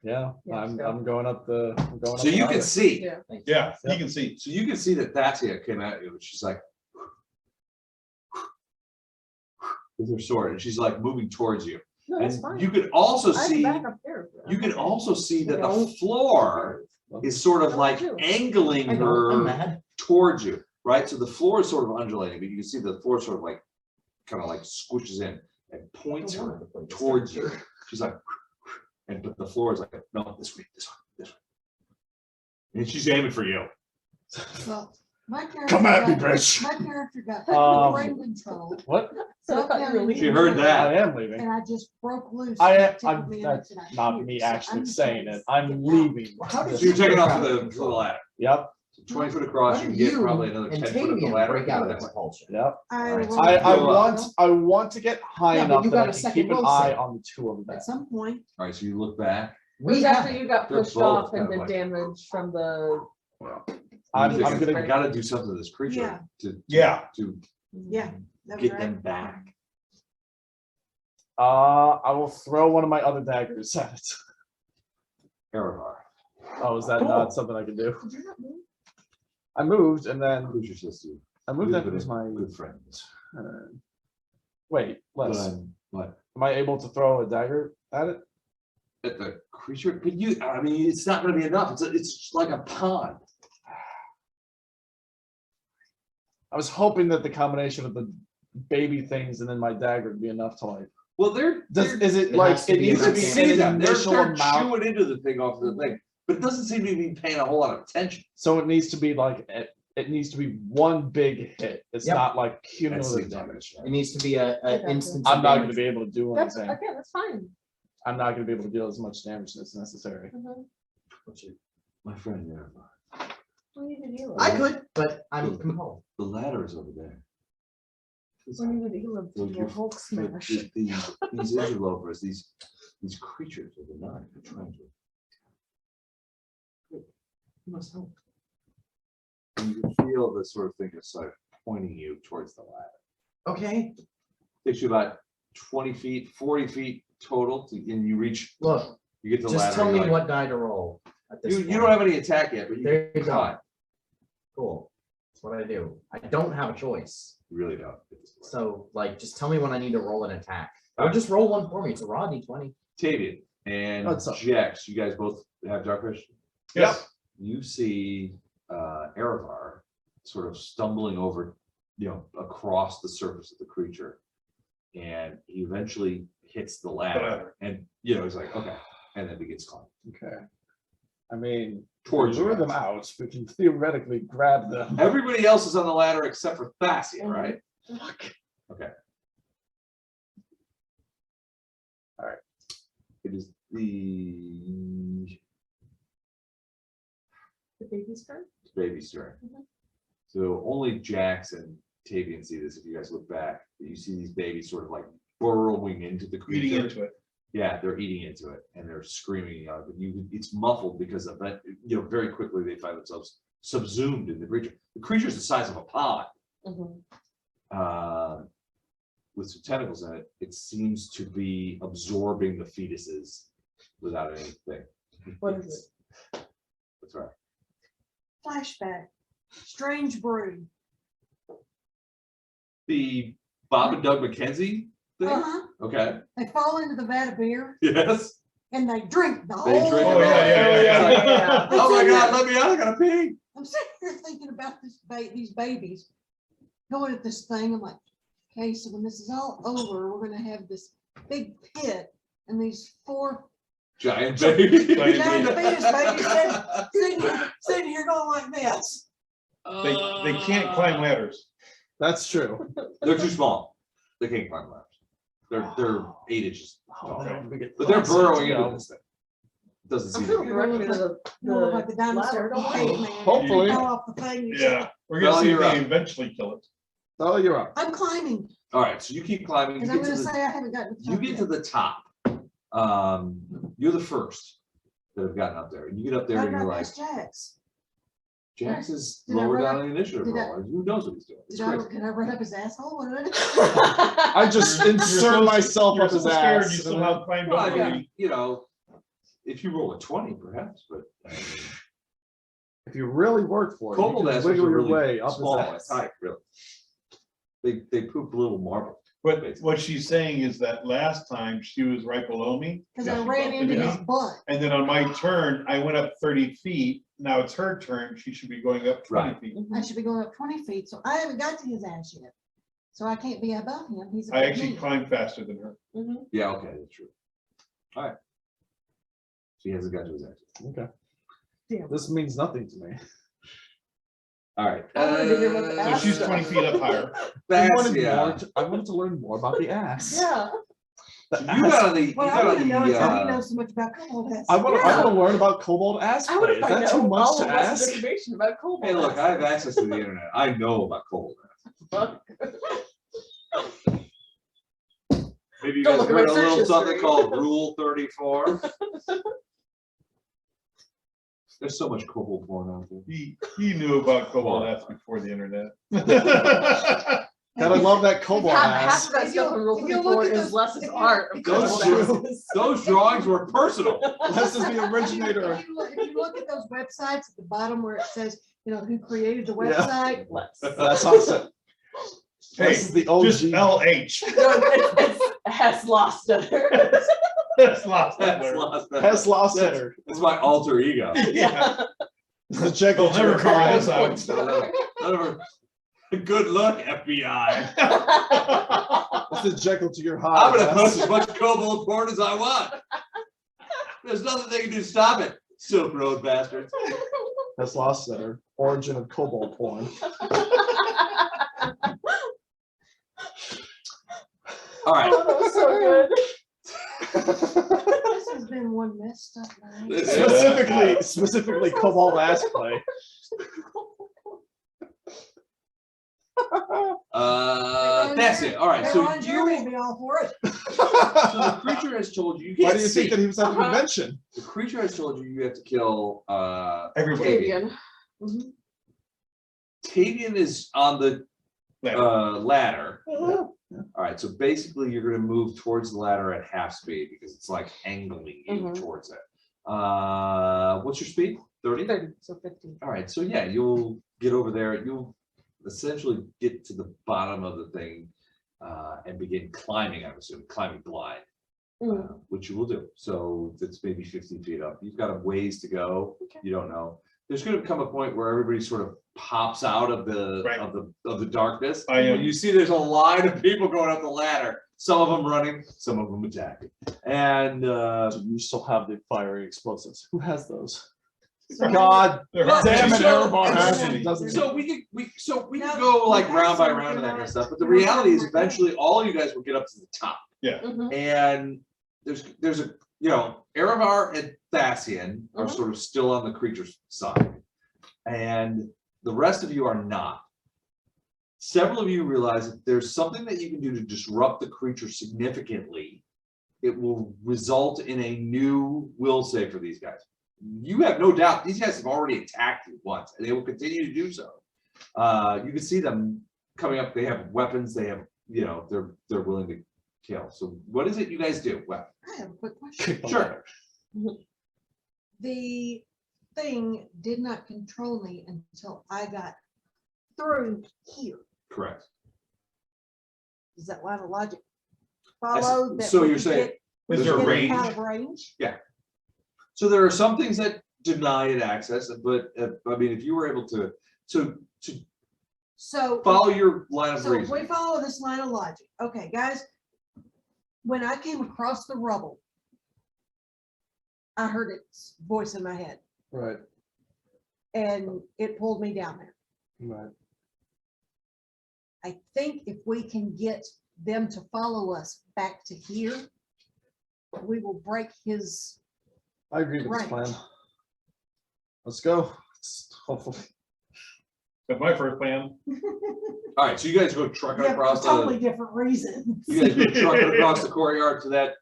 Yeah, Yeah, I'm go. going up the. I'm going So up the you can ladder. see. Yeah. Yeah, Yep. you can see. So you can see that Thatia came at you, and she's like, with her sword, and she's like moving towards you. No, that's And fine. you can also I have see, backup here. you can Okay. also see that the Don't- floor is sort of Don't like you? angling I know, I'm her mad. towards you, right? So the floor is sort of undulating, but you can see the floor sort of like, kind of like squishes in and points her towards you. She's like, and but the floor is like, no, this way, this way, this way. And she's aiming for you. Well, my character. Come at me, got- bitch. My character got brain control. What? So I thought you were She leaving. heard that. I am leaving. And I just broke loose. I and am. it tickled I'm. me enough That's that I not puked, me so I'm actually just saying gonna it. I'm get out. leaving. How did So you're taking off Ground the control. ladder. Yep. So 20 foot across, How you did can get probably another and 10 foot of the Tavian ladder. break out of That its way. propulsion? Yep. I Alright. rolled I Go up. want to get high Yeah, but enough you that got I a can second keep an roll eye set. on the two of them. At some point, All right, so you look back. It was We after have, you got They're pushed both off kind and of the like- damage from the. I'm You're thinking, gonna. I gotta do something to this creature Yeah. to Yeah. to yeah. that was get right. them back. I will throw one of my other daggers at it. Erevar, Oh, is that Cool. not something I can do? Did you not move? I moved and then creature says to you, I moved that "You've because been my. good friends." Wait, But Les, but am I able to throw a dagger at it? at the creature, but you, I mean, it's not gonna be enough. It's like a pond. I was hoping that the combination of the baby things and then my dagger would be enough to like. Well, they're Is it It like has to it be needs to enough be damage. see an them. They're initial amount, chewing into the thing off the thing, but it doesn't seem to be paying a whole lot of attention. so it needs to be like it needs to be one big hit. It's Yep. not like That's cumulative the damage. it needs to be a Okay. instance. I'm of not going damage. to be able to do That's anything. again, that's fine. I'm not going to be able to deal as much damage as necessary. Mhm. My friend Erevar, We need to heal I him. could, but I'm compelled. the ladder is over there. We need to heal him to So do a you're- Hulk But smash. these interlopers, these creatures of the night are trying to. You must help. And you can feel the sort of thing that's like pointing you towards the ladder. Okay, Takes you about 20 feet, 40 feet total, and you reach, Look, you get to the just ladder. tell and me you're what die to roll. At this You point. don't have any attack yet, but you There can you go. climb. Cool. That's what I do. I don't have a choice. You really don't. at this point. So like, just tell me when I need to roll an attack. Or just roll one for me. It's a raw d20. Tavian and What's up? Jax, you guys both have dark vision. Yes. You see Erevar sort of stumbling over, across the surface of the creature, and he eventually hits the ladder, and he's like, okay, and then begins climbing Okay. I mean, towards you lure them guys. out. We can theoretically grab them. Everybody else is on the ladder except for Thassia, right? Fuck. Okay. All right. It is the baby's turn. baby's turn. Mhm. So only Jax and Tavian see this. If you guys look back, you see these babies sort of like burrowing into the creature. Eating into it. Yeah, they're eating into it and they're screaming out, but it's muffled because of that. Very quickly they find themselves subsumed in the creature. The creature is the size of a pond, Mhm. with some tentacles in it. It seems to be absorbing the fetuses without anything. What is it? That's right. Flashback, strange brew. The Bob and Doug McKenzie thing. Uh-huh. Okay. They fall into the vat of beer Yes. and they drink the They whole. drink Oh, yeah. Oh my God! Let me out! I gotta pee. I'm sitting here thinking about these babies going at this thing. I'm like, okay, so when this is all over, we're gonna have this big pit and these 4 Giant baby. giant fetus babies sitting here going like this. They can't climb ladders. That's true. They're too small. They can't climb ladders. They're 8 inches tall. Oh, But they're burrowing into this thing. Doesn't I'm seem to feeling be. directly to the You look like the dinosaur ladder. caveman. Hopefully. Fell off the thing. You Yeah, we're gonna Well, see if you're they up. eventually kill it. Oh, you're up. I'm climbing, All right, so you keep climbing. because You I'm get, gonna to say I haven't gotten. you get to the top. You're the first that have gotten up there. And you get up there and you're like, Jax. Jax is Did I lower run down up- the initiative did I- roll. Who knows what he's doing? It's Did I, crazy. can I run up his asshole? What did I do? I just You're insert so- myself you're up so his scared ass. You somehow climbed Well, over I the. mean, if you roll a 20, perhaps, but I mean, If you really work for it, you Kobold can asses wiggle are your really way up small his and ass. tight, really. They poop little marble. But what she's saying is that last time she was right below me. Because Yeah, I she ran bumped into into his me. butt. And then on my turn, I went up 30 feet. Now it's her turn. She should be going up 20 Right. feet. I should be going up 20 feet, so I haven't got to his ass yet. So I can't be above him. He's I above actually me. climbed faster than her. Mhm. Yeah, okay, that's true. All right. She hasn't got to his exit. Okay. Damn. This means nothing to me. All right. I wanted to hear what the So ass she's does. 20 feet up higher. I That's, wanted, yeah. I wanted to learn more about the ass. Yeah. The So you got on the, you What I got want on to know is how he the, knows so much about kobold asses. I want to. Yeah. I want to learn about kobold ass I play. would Is have that too much all to of Wes's ask? information about kobold. hey, look, I have asses. access to the internet. I know about cold. Fuck. Maybe you Don't guys look at heard my a little search something history. called Rule 34. There's so much kobold porn out there. He knew about kobold ass before the internet. Gotta love that kobold Half ass. of that If stuff you- in Rule if you look 34 at is those- less if as you- art of if you- kobold That's true. asses. Those drawings were personal. This is the originator. If you look at those websites at the bottom where it says, who created the Yeah. website, Less. That's awesome. Hey, This is the OG. just LH. No, it's has lost it. That's lost. That's That's lost. Has lost That's- hitter. That's my alter ego. Yeah. The Jekyll They'll never figure Hyde. this out. Good luck, FBI. It's the Jekyll to your Hyde. I'm gonna ass. post as much kobold porn as I want. There's nothing they can do to stop it. Silk Road bastards. Has lost hitter. Origin of kobold porn. All right. Oh, that was so good. this has been one messed up night. Specifically kobold ass play. That's it. All right. So Ron Jeremy you, would be all for it. so the creature has told you. You Why can't do you see. think that he was at the convention? The creature has told you you have to kill Everybody. Tavian. Fabian. Tavian is on the ladder. All right, so basically you're gonna move towards the ladder at half speed because it's like angling you Mhm. towards it. What's your speed? 30? 30, so 15. All right, so yeah, you'll get over there. You'll essentially get to the bottom of the thing and begin climbing, I'm assuming, climbing blind, which you will do. So it's maybe 15 feet up. You've got a ways to go. Okay. You don't know. There's going to come a point where everybody sort of pops out of the Right. of the darkness. I am. And you see there's a line of people going up the ladder. Some of them running, some of them attacking. And So you still have the fiery explosives. Who has those? So God They're Yeah, damn it, so- Erevar has so- them, doesn't he? so we could Now, go like you round by guys round and that kind are of stuff, but the not- reality is you're not- eventually all you guys will get up to the top. Mhm. And there's a, Erevar and Thasian are sort of still on the creature's side. And the rest of you are not. Several of you realize that there's something that you can do to disrupt the creature significantly. It will result in a new will save for these guys. You have no doubt these guys have already attacked you once, and they will continue to do so. You can see them coming up. They have weapons. They have, they're willing to kill. So what is it you guys do? Well, I have a quick question. sure. The thing did not control me until I got through here. Correct. Does that line of logic That's- follow? that so we you're could saying- get Is there a within range? Out of range? So there are some things that deny it access, but I mean, if you were able to So. follow your line of So if we reasoning, follow this line of logic, okay, guys, when I came across the rubble, I heard its voice in my head Right, and it pulled me down there. right. I think if we can get them to follow us back to here, we will break his, I agree with this Right. plan. Let's go. Hopefully. That's my first plan. all right, so you guys go trucking yeah, for across totally the, different reasons. you guys go trucking across the courtyard to that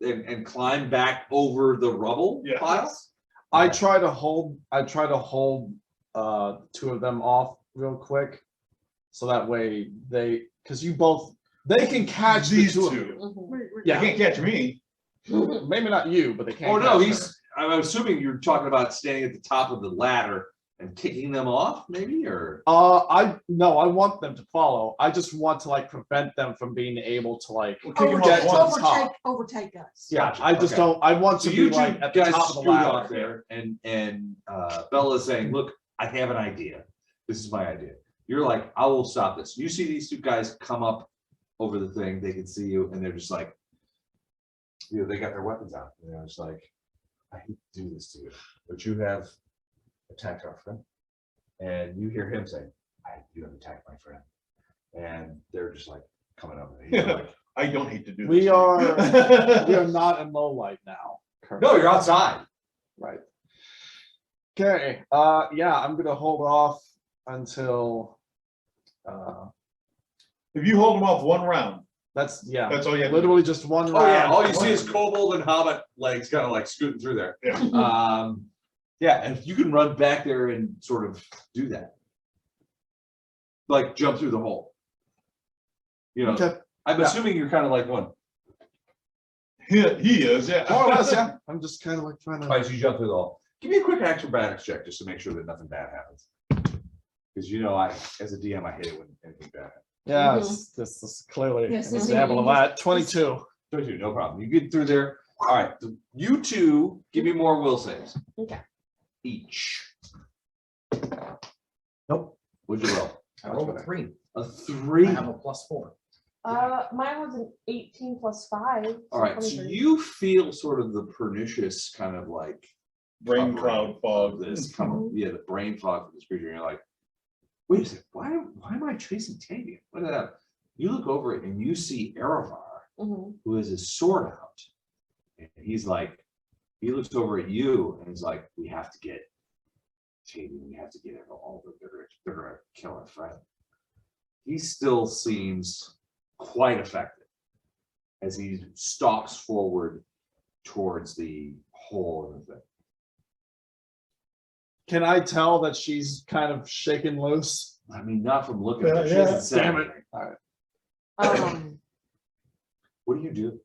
and climb back over the rubble Yeah. piles. I try to hold two of them off real quick. So that way they can catch These the two. two. Of you. We're- You can't catch me. Maybe not you, but they can't. Oh, no, catch her. I'm assuming you're talking about standing at the top of the ladder and kicking them off, maybe, or? I want them to follow. I just want to prevent them from being able to We'll kick him Get off to once. the top. Overtake us. Yeah, Gotcha, I just okay. don't. I want So to you be two at the guys top of the scoot off ladder. there, and Bella's saying, "Look, I have an idea. This is my idea." You're like, "I will stop this." You see these two guys come up over the thing. They can see you, and they're just like, they got their weapons out. And they're just like, "I hate to do this to you, but you have attacked our friend." And you hear him say, "You have attacked my friend," and they're just like coming up. And he's like, I don't hate to do this. We to you. are not in low light now. "No, you're outside." Right. Okay. Yeah, I'm gonna hold off until. If you hold them off one round, That's that's all you have. to do. literally just one round. Oh yeah, all you see is kobold and hobbit legs kind of like scooting through there. Yeah. Yeah, and if you can run back there and sort of do that, like jump through the hole. Okay. I'm Yeah. assuming you're kind of like one. He is, yeah. More or less, yeah. I'm just kind of trying to. All right, so you jump through the hole. Give me a quick acrobatics check just to make sure that nothing bad happens. Because as a DM, I hate it when anything bad happens. Yeah, this is clearly Yes, an this is- example of that. 22. 22, no problem. You get through there. All right, you two, give me more will saves. Okay. Each. Nope, What'd you roll? I rolled a 3. A I 3. have a +4. Mine was an 18 plus 5. All right, so 23. you feel sort of the pernicious kind of like Brain covering cloud of fog. this come up, yeah, the brain fog for this creature. And you're like, wait a second, why am I chasing Tavia? What is that? You look over it and you see Erevar, Mhm. who has his sword out, and he's like, he looks over at you and he's like, we have to get Tavia, we have to get it all. They're gonna kill our friend. He still seems quite affected as he stalks forward towards the hole in the thing. Can I tell that she's kind of shaken loose? I mean, not from looking at her. She Yeah, hasn't said damn it. anything. All right. Um, What do you do?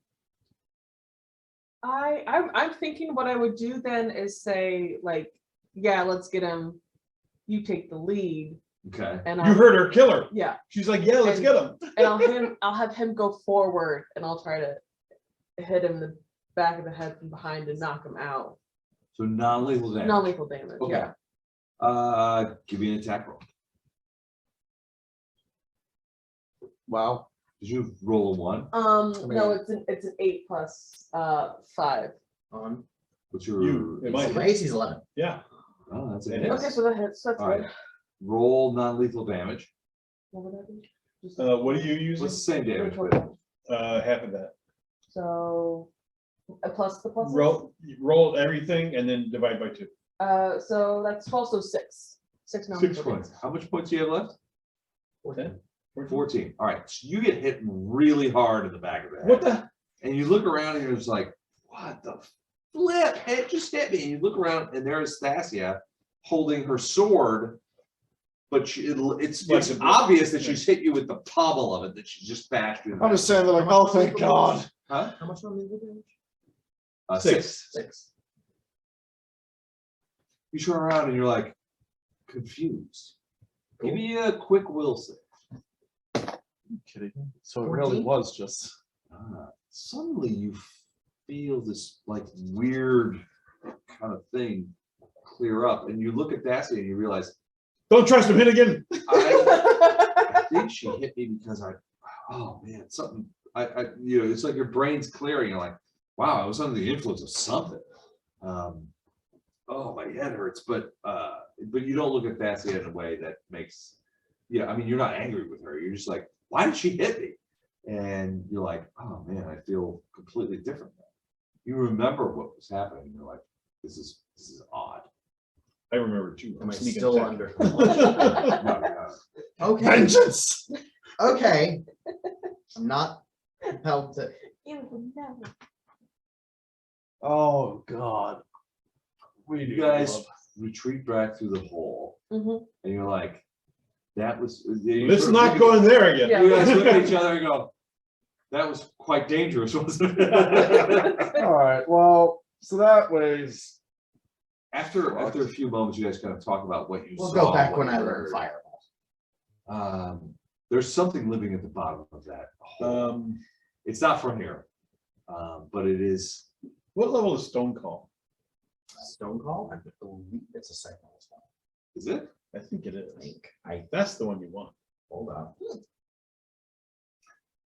I'm thinking what I would do then is say like, yeah, let's get him. You take the lead, Okay. and You heard her kill her. Yeah, She's like, yeah, let's And- get him. and I'll have him go forward, and I'll try to hit him in the back of the head from behind and knock him out. So non-lethal damage. Non-lethal damage. Okay. Yeah. Give me an attack roll. Wow. Did you roll a 1? No, it's an 8 plus 5. On. What's your? You, it might- My AC's 11. Yeah. Oh, that's It it. is. Okay, so that hits. That's All good. right. Roll non-lethal damage. What would that be? Just What are you using? What's the same damage? lethal but- damage. Half of that. So a plus the plus. Roll everything and then divide by 2. So that's also 6. 6 6 non-lethal points. damage. How much points do you have left? 10. 14. All right. So you get hit really hard in the back of the head. What the? And you look around and you're just like, what the flip? It just hit me. And you look around and there's Stasia holding her sword, but it's Like a- obvious that she's hit you with the pommel of it, that she just bashed you. in the I'm back. just saying, they're like, oh, thank God. Huh? How much non-lethal damage? 6. 6. You turn around and you're like confused. Give me a quick will save. I'm kidding. So it really 14? was just. Suddenly you feel this like weird kind of thing clear up, and you look at Dassy and you realize Don't trust him. Hit again. I think she hit me because oh man, something you know, it's like your brain's clearing. You're like, wow, I was under the influence of something. Oh, my head hurts, but you don't look at Dassy in a way that makes, yeah, I mean, you're not angry with her. You're just like, why did she hit me? And you're like, oh man, I feel completely different now. You remember what was happening. You're like, this is odd. I remember too. Am I Sneak still attack. under? No, you're not. Okay. Vengeance! Okay. I'm not compelled to. Oh, God. You guys retreat back through the hole, Mhm. and you're like, that was. Let's not go in there again. Yeah. You guys look at each other and go, that was quite dangerous, wasn't it? All right. Well, so that weighs. After a few moments, you guys kind of talk about what you We'll saw. go back what when you I heard. learn fireball. There's something living at the bottom of that hole. It's not from here, but it is. What level is Stone Call? Stone Call? I believe it's a second level spell. Is it? I think it I is. think. That's the one you want. Hold on.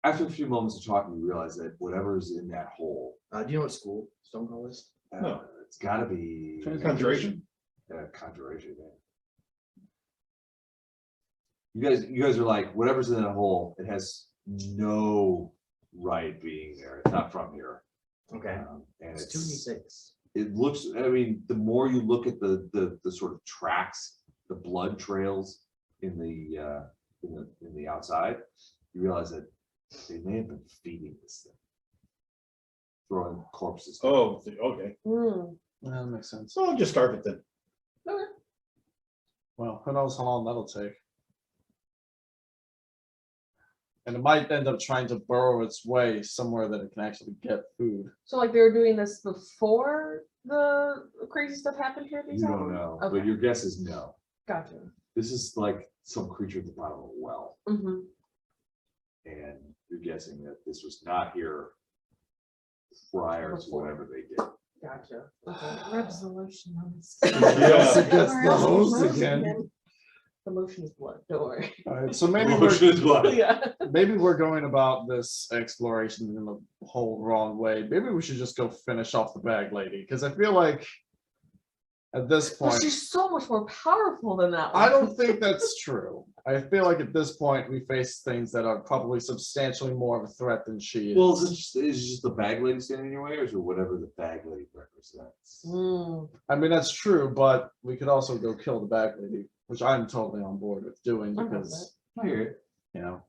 After a few moments of talking, you realize that whatever's in that hole, Do you know what school Stone Call is? No. it's got to be Conjuration. Conjuration. Yeah. You guys are like, whatever's in that hole, it has no right being there. It's not from here. Okay. And It's 2d6. it looks, I mean, the more you look at the sort of tracks, the blood trails in the outside, you realize that they may have been feeding this thing, throwing corpses down. Oh, okay. Mm. That makes sense. So I'll just starve it then. Okay. Well, who knows how long that'll take. And it might end up trying to burrow its way somewhere that it can actually get food. So like they were doing this before the crazy stuff happened here at these You don't islands? know, Okay. but your guess is no. Gotcha. This is like some creature at the bottom of a well, Mm-hmm. and you're guessing that this was not here prior to whatever they did. Gotcha. Okay. Rubs the lotion on his. Yes, it gets the hose Rubs again. The lotion is blood. Don't worry. All right, so maybe Motion is blood. Yeah. maybe we're going about this exploration in the whole wrong way. Maybe we should just go finish off the bag lady, because I feel like at this But point, she's so much more powerful than that one. I don't think that's true. I feel like at this point we face things that are probably substantially more of a threat than she is. Well, is it just the bag lady standing in your way, or is it whatever the bag lady represents? Mm. I mean, that's true, but we could also go kill the bag lady, which I'm totally on board with doing I love because, I hear it. you know,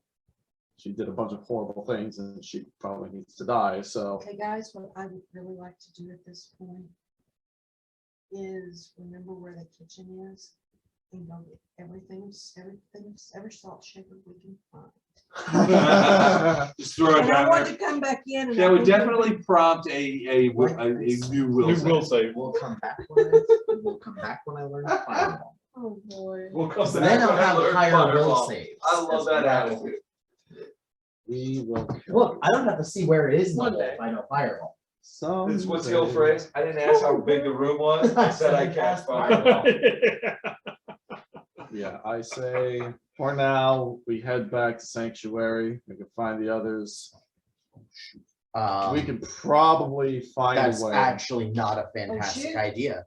she did a bunch of horrible things and she probably needs to die. So, Okay, guys, what I would really like to do at this point is remember where the kitchen is You know, everything's every salt shaker we can find. Just throw it And I down want there. to come back in and. That I would think definitely prompt a new will New save. will save. We'll come back we'll come back when I learn fireball. Oh, boy. We'll come So back then I'll when I have learn higher will Fireball. saves. I love as that well. attitude. We will. Look, I don't have to see where it is in the One wall day. if I know fireball. This what's the old phrase? I didn't ask how big the room was. I said I cast fireball. Yeah, I say for now, we head back to Sanctuary. We can find the others. We could probably find That's a way. actually not a fantastic shit. idea.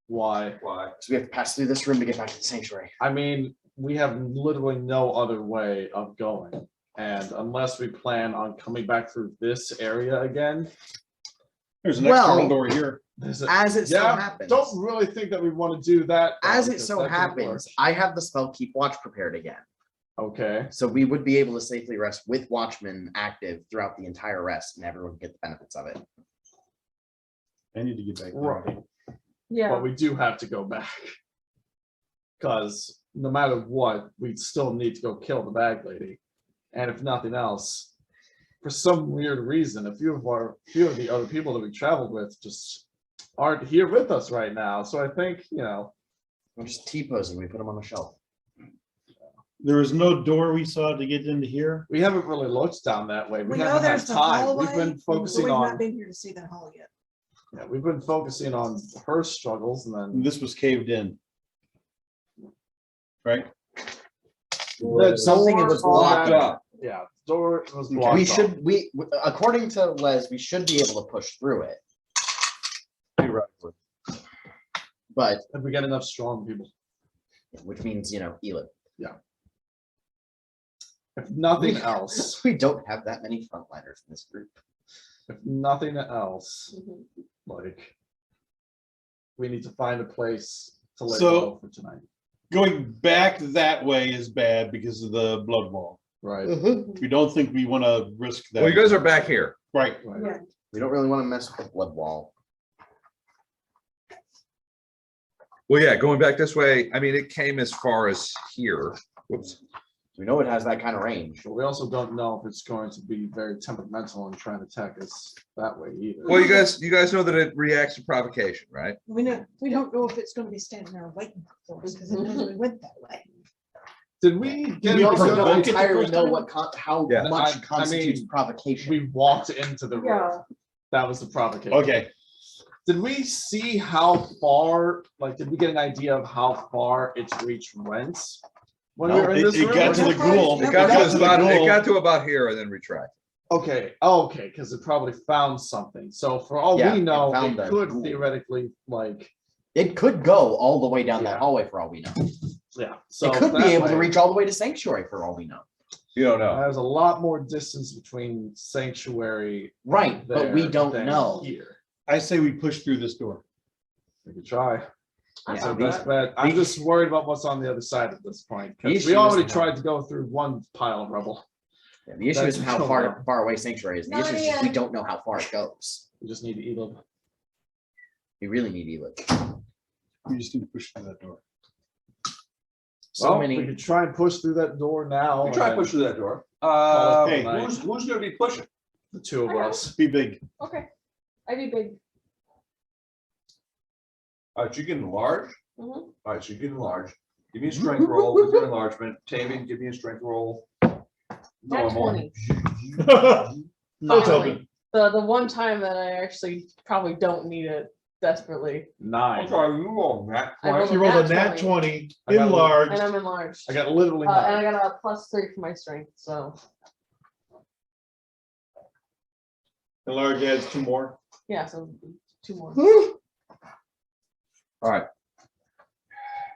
Why? Why? So we have to pass through this room to get back to the sanctuary. I mean, we have literally no other way of going. And unless we plan on coming back through this area again, There's an Well- external door here. there's a, As it so yeah, happens, don't really think that we want to do that. though, as it because so that could happens, work. I have the spell Keep Watch prepared again. Okay, So we would be able to safely rest with Watchmen active throughout the entire rest and everyone would get the benefits of it. I need to get back. there. right. Yeah. But we do have to go back. Because no matter what, we'd still need to go kill the bag lady. And if nothing else, for some weird reason, a few of the other people that we traveled with just aren't here with us right now. So I think, We're just T-posing, we put them on the shelf. There is no door we saw to get into here. we haven't really looked down that way. We We know haven't had there's the time. hallway. We've been but focusing we've on not been here to see that hall yet. yeah, we've been focusing on her struggles and then This was caved in. Right? the Something door was on blocked that- up. Yeah, the door was Okay. blocked. We off. should, according to Les, we should be able to push through it. Theoretically. But, If we get enough strong people. which means, Elid. If nothing else, We don't have that many frontliners in this group. if nothing else, Mhm. like we need to find a place to lay So- low for tonight, Going back that way is bad because of the blood wall. right? We don't think we want to risk that. Well, you guys are back here. Right. Right. Yeah. We don't really want to mess with the blood wall. Well, yeah, going back this way, I mean, it came as far as here. Whoops. We know it has that kind of range. But we also don't know if it's going to be very temperamental and try and attack us that way either. Well, you guys know that it reacts to provocation, right? We don't know if it's gonna be standing there waiting for us, because it never really went that way. Did we get We a also good don't idea- entirely know how Yeah. much I constitutes mean, provocation. We walked into the room. Yeah. That was the provocation. Okay. Did we see how far, like, did we get an idea of how far its reach went? When we No, were in this It room? got to the ghoul. It got to the ghoul. it got to about here and then retracted. Okay, okay, because it probably found something. So for all Yeah, we it know, found it the could ghoul. theoretically, like, It could go all the way down Yeah. that hallway for all we know. yeah. So It could be that able to way, reach all the way to Sanctuary for all we know. You don't know. There's a lot more distance between Sanctuary. Right, but we there don't than know. Here, I say we push through this door. we could try. That's Yeah, our the- best bet. I'm just worried about what's on the other side at this point. The Because issue we already is- tried to go through one pile of rubble. Yeah, the issue That's isn't how so far low. far away Sanctuary is. The issue is just we don't know how far it goes. We just need to eat them. We really need Elid. We just need to push through that door. So Well, many. we could try and push through that door now. We try and to push through that door. Hey, Who's gonna be pushing? the two of us. Be big. Okay. I do big. All right, you can enlarge. Mhm. All right, so you can enlarge. Give me a strength roll with your enlargement. Tavian, give me a strength roll. Nat Normal. 20. No, it's Finally. open. The one time that I actually probably don't need it desperately. I'm 9. sorry, you rolled that. I rolled You rolled a nat 20, I got a- enlarged. And I'm enlarged. I got literally And 9. I got a +3 for my strength, so Enlarged adds 2 more. yeah, so 2 more. All right.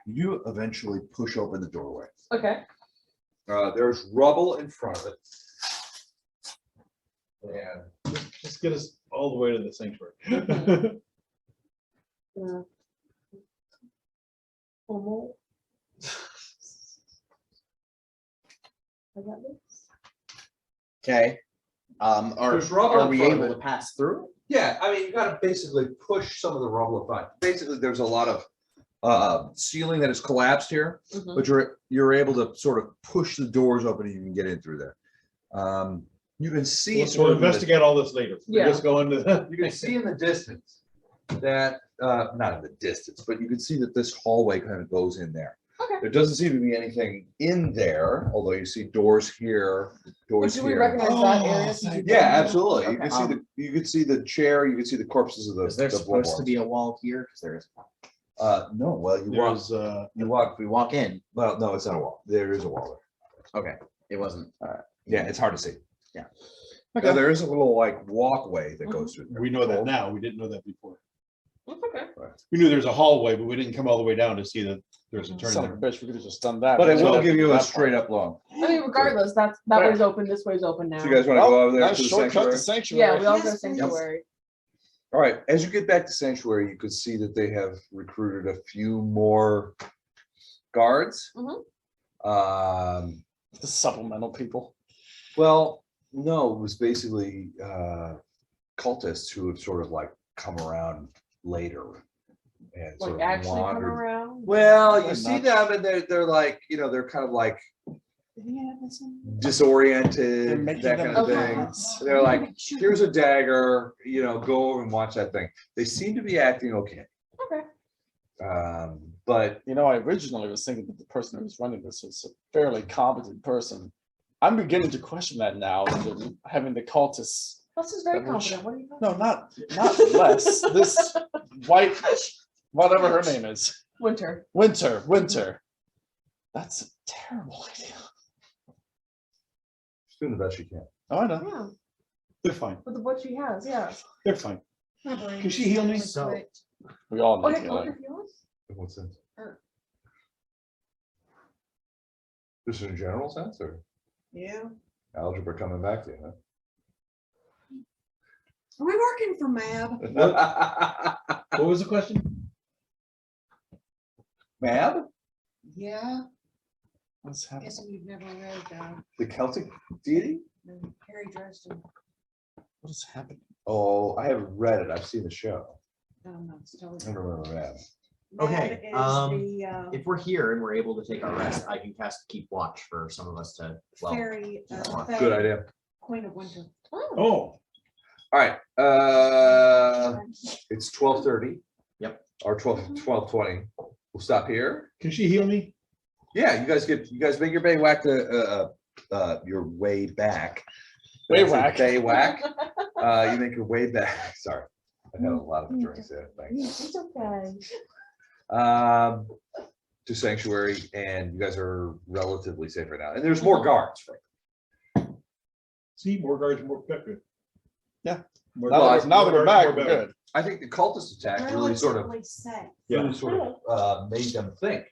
You eventually push open the doorway. Okay. There's rubble in front of it. And Just get us all the way to the sanctuary. Yeah. One more. I got this. Okay. There's rubble Are in we front of able it. to pass through? yeah, I mean, you gotta basically push some of the rubble aside. Basically, there's a lot of ceiling that is collapsed here, Mhm. but you're able to sort of push the doors open and you can get in through there. You can see We'll sort of in the- investigate all this later. Yeah. We're just going to the. you can see in the distance that not in the distance, but you can see that this hallway kind of goes in there. Okay. There doesn't seem to be anything in there, although you see doors here, doors Do we here. recognize that Oh, area? thank Yeah, absolutely. You Okay. can see you can see the chair, you can see the corpses of the. Is there the supposed to bloodborns. be a wall here? Because there is. No, well, you walk, you walk, If we walk in, well, no, it's not a wall. There is a wall there. okay, it wasn't. Yeah, it's hard to see. Yeah. Now, there is a little like walkway that goes through there. We know that now. We didn't know that before. That's okay. We knew there's a hallway, but we didn't come all the way down to see that there's a turn Son of a there. bitch, we could have just done that. But it We will didn't give have you a that part. straight up long. I mean, regardless, that Right. way's open, this way's open now. So you guys want to go Well, over there nice to the shortcut to sanctuary? Yeah, sanctuary. we all go Yes, please. sanctuary. All right, as you get back to sanctuary, you could see that they have recruited a few more guards. Mhm. The supplemental people. Well, no, it was basically cultists who have sort of like come around later and sort Like of actually come wandered. around. Well, you They're see not- them and they're like, you know, they're kind of like Did he have this one? They're disoriented, making that them kind of Okay. thing. advance. They're like, here's a dagger, you know, go over and watch that thing. They seem to be acting okay. Okay. But You know, I originally was thinking that the person who was running this was a fairly competent person. I'm beginning to question that now, that they're having the cultists. This is very That was- confident. What are you? No, not less. This white, whatever her name is, Winter. Winter. That's a terrible idea. she's doing the best she can. Oh, I know. Yeah, They're fine. with what she has, yeah. They're fine. My brain Can she is heal me? really So- quick. We all need Okay, healing. okay, if you want. In what sense? Or- Just in a general sense, or Yeah. algebra coming back to you, Are we working for MAB? huh? What was the question? Mab, Yeah, What's happening? guessing you've never read the Celtic deity? Harry Dresden. What is happening? Oh, I haven't read it. I've seen the show. No, it's totally. I don't remember Mab. Okay, MAB is the If we're here and we're able to take our rest, I can cast keep watch for some of us to, well, fairy, Good Good Fae, idea. Queen of Winter. Oh, Oh, All right, it's 12:30. Yep. Or 12:20. We'll stop here. can she heal me? Yeah, you guys make your way back to your way back. Way That's a whack. Way whack. You make your way back. Sorry, I've had a lot of drinks there. Thanks. it's okay. To sanctuary, and you guys are relatively safe right now. And there's more guards. Right? See, more guards, more good. Yeah. More Now guards, that now that more we're guards, back, more we're better. good. I think the cultist attack really sort of Relatively safe. made them think.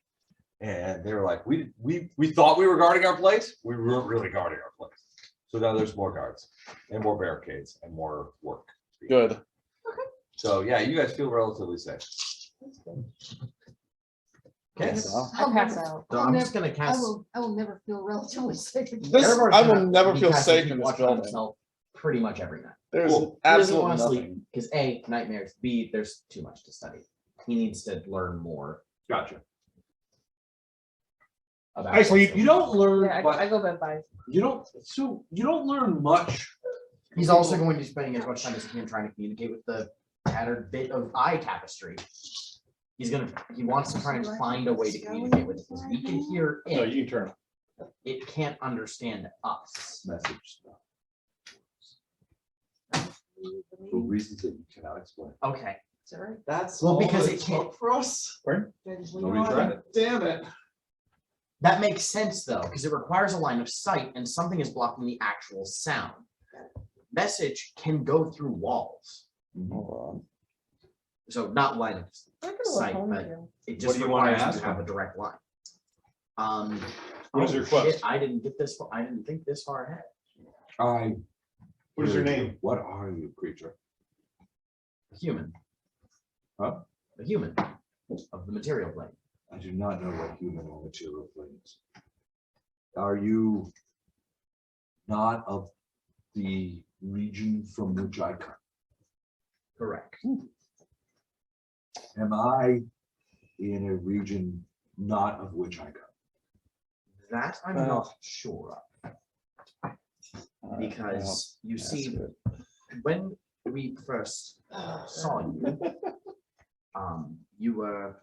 And they were like, we thought we were guarding our place. We weren't really guarding our place. So now there's more guards and more barricades and more work. Good. So yeah, you guys feel relatively safe. okay. So, I pass out. So I'm just gonna cast. I will never feel relatively safe. This, Everyone's I will gonna never be feel casting safe Keep in this Watch on building. himself pretty much every night. There's He doesn't absolutely wanna sleep nothing. because A, nightmares, B, there's too much to study. He needs to learn more Gotcha. about. I sleep. You don't learn, Yeah, I but go bed by. you don't learn much. He's also going to be spending as much time as he can trying to communicate with the tattered bit of eye tapestry. He wants to try and find a way to communicate with it because we can hear No, it. you can turn. It can't understand us. Message stuff for reasons that you cannot explain. Okay. Sorry. That's Well, all because that it can't- took for us. Nobody tried it. Damn it. That makes sense though, because it requires a line of sight and something is blocking the actual sound. Message can go through walls. Hold So not line of I could sight, have but you. it What just do you wanna requires you ask to have him? a direct line. What is your oh, shit, request? I didn't get this, I didn't think this far ahead. I. What is your name? What are you, creature? A human. Huh? A human of the material plane. I do not know what human or material planes. Are you not of the region from which I come? Correct. Am I in a region not of which I come. That I'm not sure of. Because you see, when we first saw you, you were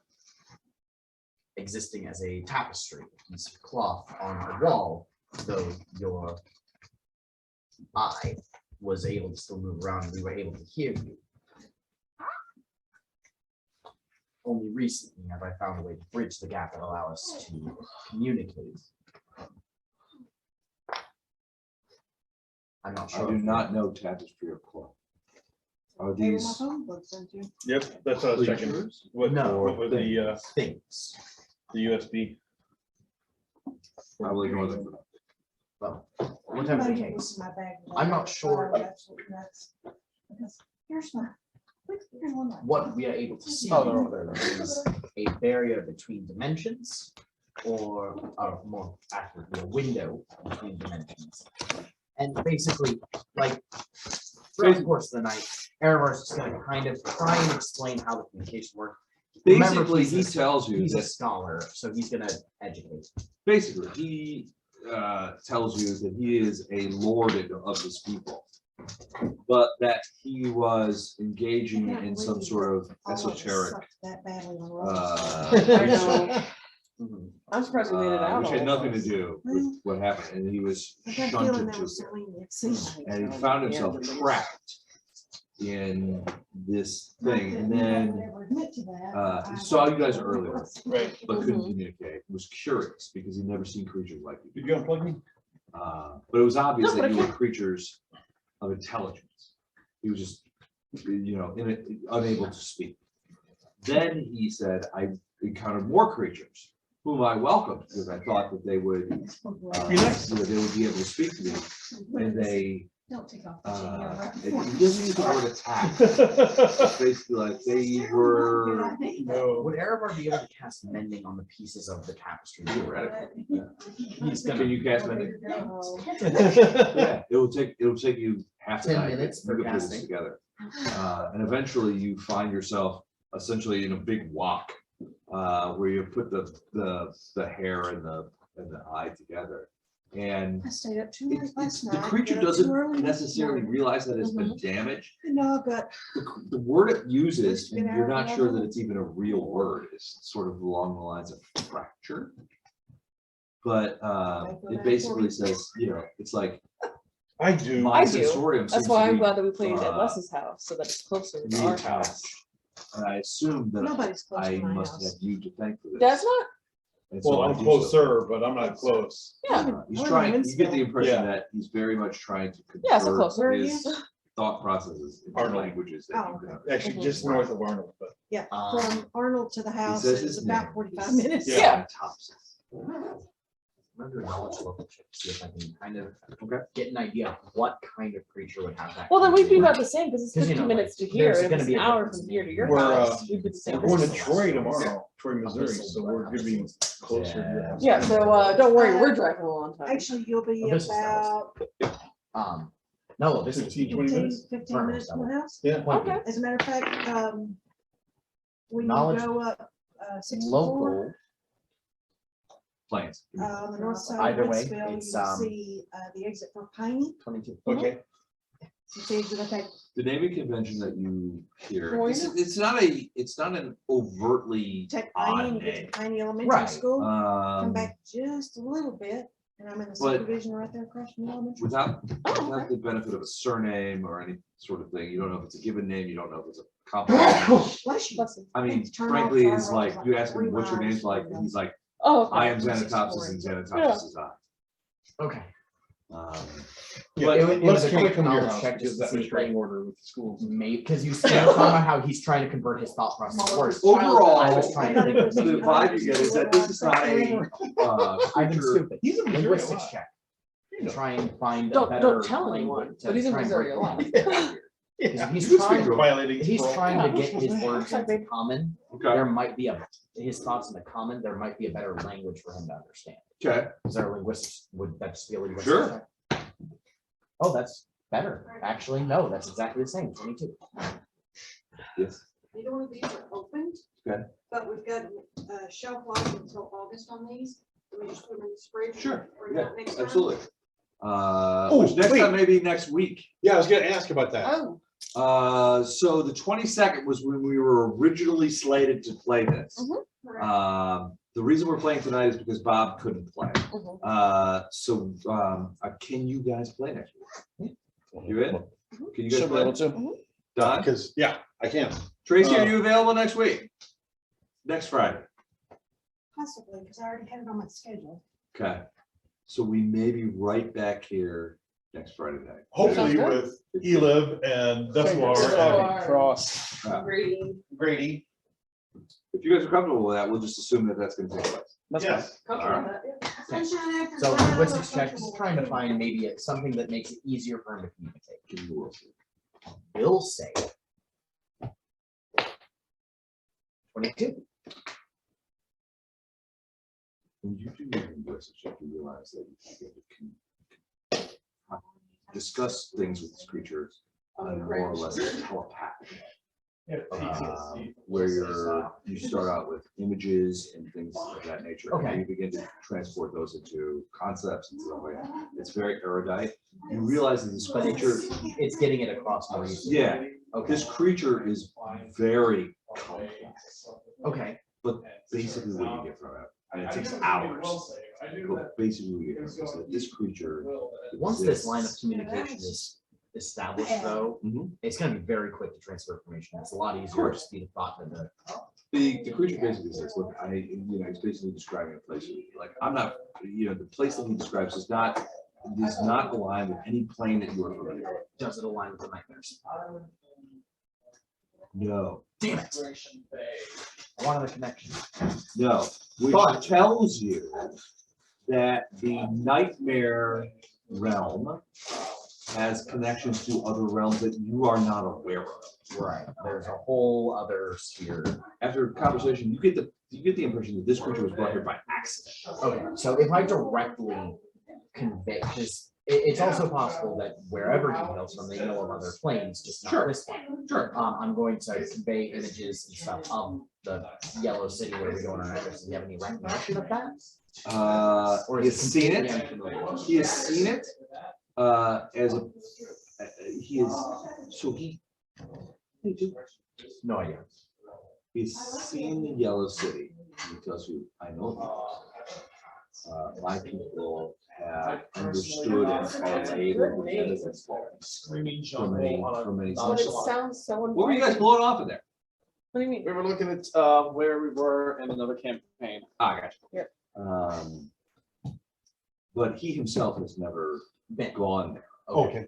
existing as a tapestry, a piece of cloth on a wall, though your eye was able to still move around and we were able to hear you. Only recently have I found a way to bridge the gap and allow us to communicate. I'm not I sure. do if not know tapestry or cloth. Are They were my these phone books, aren't you? Yep, that's what I was checking. creatures? What, No, what was the things. USB? I will ignore them for now. Well, whatever the Somebody was case, in my bag. I'm not sure Oh, absolutely nuts. Because here's my, here's one. of my- what we are able to see Oh, they're is a barrier between dimensions, or more accurately, a window between dimensions. And basically, like, throughout the course of the night, Erevar's just gonna kind of try and explain how the communication works. Remember, Basically, he he's tells you He's a that scholar, so he's gonna educate. basically he tells you that he is a lord of his people, but that he was engaging in some sort of All of us esoteric sucked that badly on roller uh, coasters. I research, know. Mhm. I'm surprised we made it out. which had all. nothing to do with what happened, and he was I got a feeling shunted that to was here. Celine, it seemed like. And he found himself trapped in this thing, and then he saw you guys earlier, Right. but couldn't Mhm. communicate. Was curious because he'd never seen creatures like you. Did you unplug me? But it was obvious No, but that I you were can't- creatures of intelligence. He was just, unable to speak. Then he said, I encountered more creatures whom I welcomed because I thought that they would, Be nice. they would be able to speak to me. And they, Don't take off. he doesn't use the word attack. It's basically like they were, No. Would Erevar be able to cast mending on the pieces of the tapestry? theoretically. He's gonna. Can you cast mending? Oh. Yeah, it'll take you half a 10 night. minutes You for can put this casting. together. And eventually you find yourself essentially in a big wok, where you put the hair and the eye together. And I stayed up too late last night. the creature got up too early doesn't this necessarily morning. realize that it's been damaged. No, I've got, The word it uses, and Get you're out not of sure the that oven. it's even a real word, is sort of along the lines of fracture. But it basically says, it's like I do. my I do. sensorium That's seems why to I'm be, glad that we played at uh, Les's house, so that it's closer to our house. and I assume that nobody's close I to my must have house. you to thank for this. That's not, And so Well, I I'm do closer, but I'm not close. yeah, He's We're in trying, you get the Winsville. impression Yeah. that he's very much trying to yeah, so convert closer. Where are his you? thought processes into Arnold. languages that Oh, you can okay. Actually, just north of Arnold, but Yeah, Um, from Arnold to the house says is his about name. 45 minutes. Yeah. I'm gonna do a knowledge local check to see if I can kind of Okay. get an idea of what kind of creature would have that. Well, then kind we'd of be word. about the same, because it's 'Cause, 15 like, minutes to here, there's and if gonna it's be an a hour difference from here to your We're, house, we'd be the same. we're going to distance. Troy tomorrow, Troy, Missouri, so we're gonna be closer to your house. Yeah, so, don't worry, we're driving a long time. Actually, you'll be Oh, this is about No, this is 15, 20 minutes? 15 minutes from the house. Yeah. Okay. As a matter of fact, when you Knowledge- go up 64, local. Planes. on the north side Either of way, Winsville, it's, you see the exit for Piney. 22. Okay. You see, you're gonna take The naming convention that you hear, Well, it's not an overtly take odd Piney and get name. to Piney Elementary Right. School, come Um, back just a little bit, and I'm in the But- subdivision right there across from the elementary. without, Oh, without the benefit of a surname or any sort of thing, you don't know if it's a given name, you don't know if it's a compliment. Bless you. Bless you. I mean, Turn off frankly, fire it's rolls like, you ask him, 3 what's your miles name's like, from and he's like, Oh, okay. I am Six Xanatopsis and Xanatopsis is I. Okay. Um, It But was let's a can't quick come to your knowledge house check because just to that see, restraining like, order with the schools. Maybe, because you still talking about how he's trying to convert his thought process to words. Overall, I was trying to think of the vibe you get is that this is not a I've been creature. stupid. He's in Missouri a Linguistics lot. check. You know. Try and find a Don't better tell anyone, language to but he's in try and Missouri break a lot. the barrier. Yeah. He's He's trying- violating. He's parole. trying to get his words Okay. into common. Okay, There might be his thoughts into common, there might be a better language for him to understand. okay, Is there a linguistics, would that just be a linguistics? Sure. check? Oh, that's better. Actually, no, that's exactly the same, 22. yes. Neither one of these are opened. Okay. but we've got shelf life until August on these. Let me just put them in the fridge. Sure, bring yeah, them next time. absolutely. Oh, Which next wait. time, maybe next week. Yeah, I was gonna ask about that. Oh, So the 22nd was when we were originally slated to play this. Correct. The reason we're playing tonight is because Bob couldn't play. mhm. So can you guys play next week? You in? Can you guys Should be play? able to. Don? Because, yeah, I can. Tracy, are you available next week? Next Friday? Possibly, because I already had it on my schedule. Okay. So we may be right back here next Friday night. Hopefully Sounds with Eliv and Duswar Duswar. Cross. Grady. and Grady. If you guys are comfortable with that, we'll just assume that that's going to take place. That's fine. Yes. Comfortable with that, yeah. Okay. Sunshine after So cloud, linguistics check, comfortable. just trying to find maybe something that makes it easier for him to communicate. Give me a roll. Will say 22. When you do your linguistics check, you realize that you can discuss things with these creatures on more or less a telepathic. Where you start out with images and things of that nature. And Okay. you begin to transport those into concepts and stuff like that. It's very erudite. You realize that this But creature, it's getting it across more easily. yeah, Okay. this creature is very complex. Okay. But basically what you get from it, and it takes hours, but basically what you get from it is that this creature. Once this line of exists. communication is established, though, Mhm. it's going to be very quick to transfer information. It's a lot easier to speed of thought than the. The creature basically says, look, it's basically describing a place, like, I'm not, the place that he describes does not align with any plane that you are familiar with. Does it align with the nightmares? No, Damn it! I wanted a connection. no, which But- tells you that the nightmare realm has connections to other realms that you are not aware of. Right. There's a whole other sphere. After conversation, you get the impression that this creature was brought here by accident. Okay, so if I directly convey, because it's also possible that wherever he hails from, they know of other planes, just not Sure. this one. Sure. I'm going to convey images and stuff of the yellow city where we go on our address. Do you have any recognition of that? Or He is has it seen completely it. unfamiliar? He has seen it. As a, he is, so he. No idea. He's seen the yellow city. He tells you, I know these. My people have understood and are able to benefit Screaming from many, But it sounds so. What were you guys blowing off in there? What do you mean? We were looking at where we were in another campaign. I got you. Yeah. But he himself has never gone there. Okay.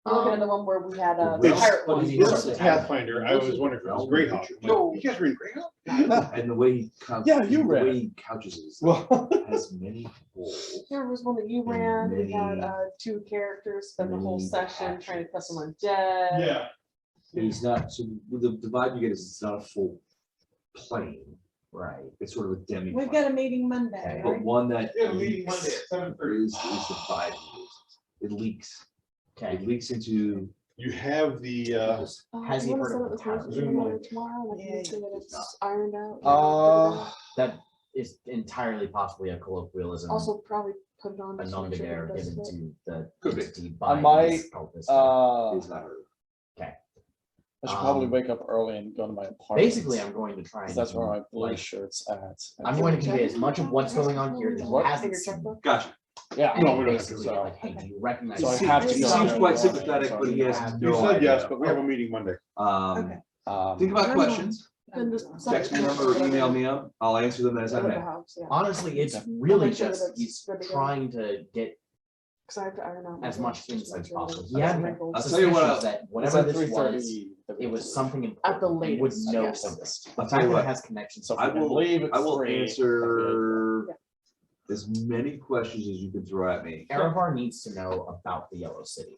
I'm looking at the one where we had a Well, pirate what one. is he- This is Pathfinder. I was wondering if it was Greyhawk. No. You guys were in Greyhawk? And the way he couches, Yeah, you the read way he couches it is Well, has many holes. There was one that you ran, we had Many- two characters spend the whole many session trying to actions. cut someone dead. Yeah. It is not, so the vibe you get is it's not a full plane. Right. It's sort of a demi. We've got a meeting Monday, But right? one that We have a meeting Monday at 7:30. is the vibe. he uses. It leaks. It Okay. leaks into. you have the, this- Has he You wanna heard set of up the this motion towers? tomorrow, tomorrow, and I Yeah, can see that it's ironed out. That is entirely possibly a colloquialism. Also probably put it on. A just nom de make sure guerre it does given fit. to the Could be. entity by might, his cultist. It's not her. I should probably Um, wake up early and go to my apartment. Basically, I'm going to try 'cause and. that's where my blue like, shirt's at. I'm going to convey as much of what's going on here that he What? hasn't Your seen. checkbook? Gotcha. Yeah. And No, we don't have to, basically, so- like, hey, do you recognize? So I this? have to He go seems there. quite sympathetic, but he has You you no said yes, idea. but we have a meeting Monday. Okay. Think about Um, questions. Then just Text me number or email me up. I'll answer them as I At the may. house, yeah. Honestly, it's Okay. really make sure just, that it's he's good to go. trying to get 'Cause I have to iron out. my as much clothes, just insight make as sure that possible. it's He had not wrinkled. I'll tell you what, suspicions that whatever this was, it was something At the important. He would latest, know yes. something. I'll The tell you fact that what. it has connections. So if I we can will- leave at I will 3, answer Yeah. as many questions as you can throw at me. Erevar needs to know about the Yellow City.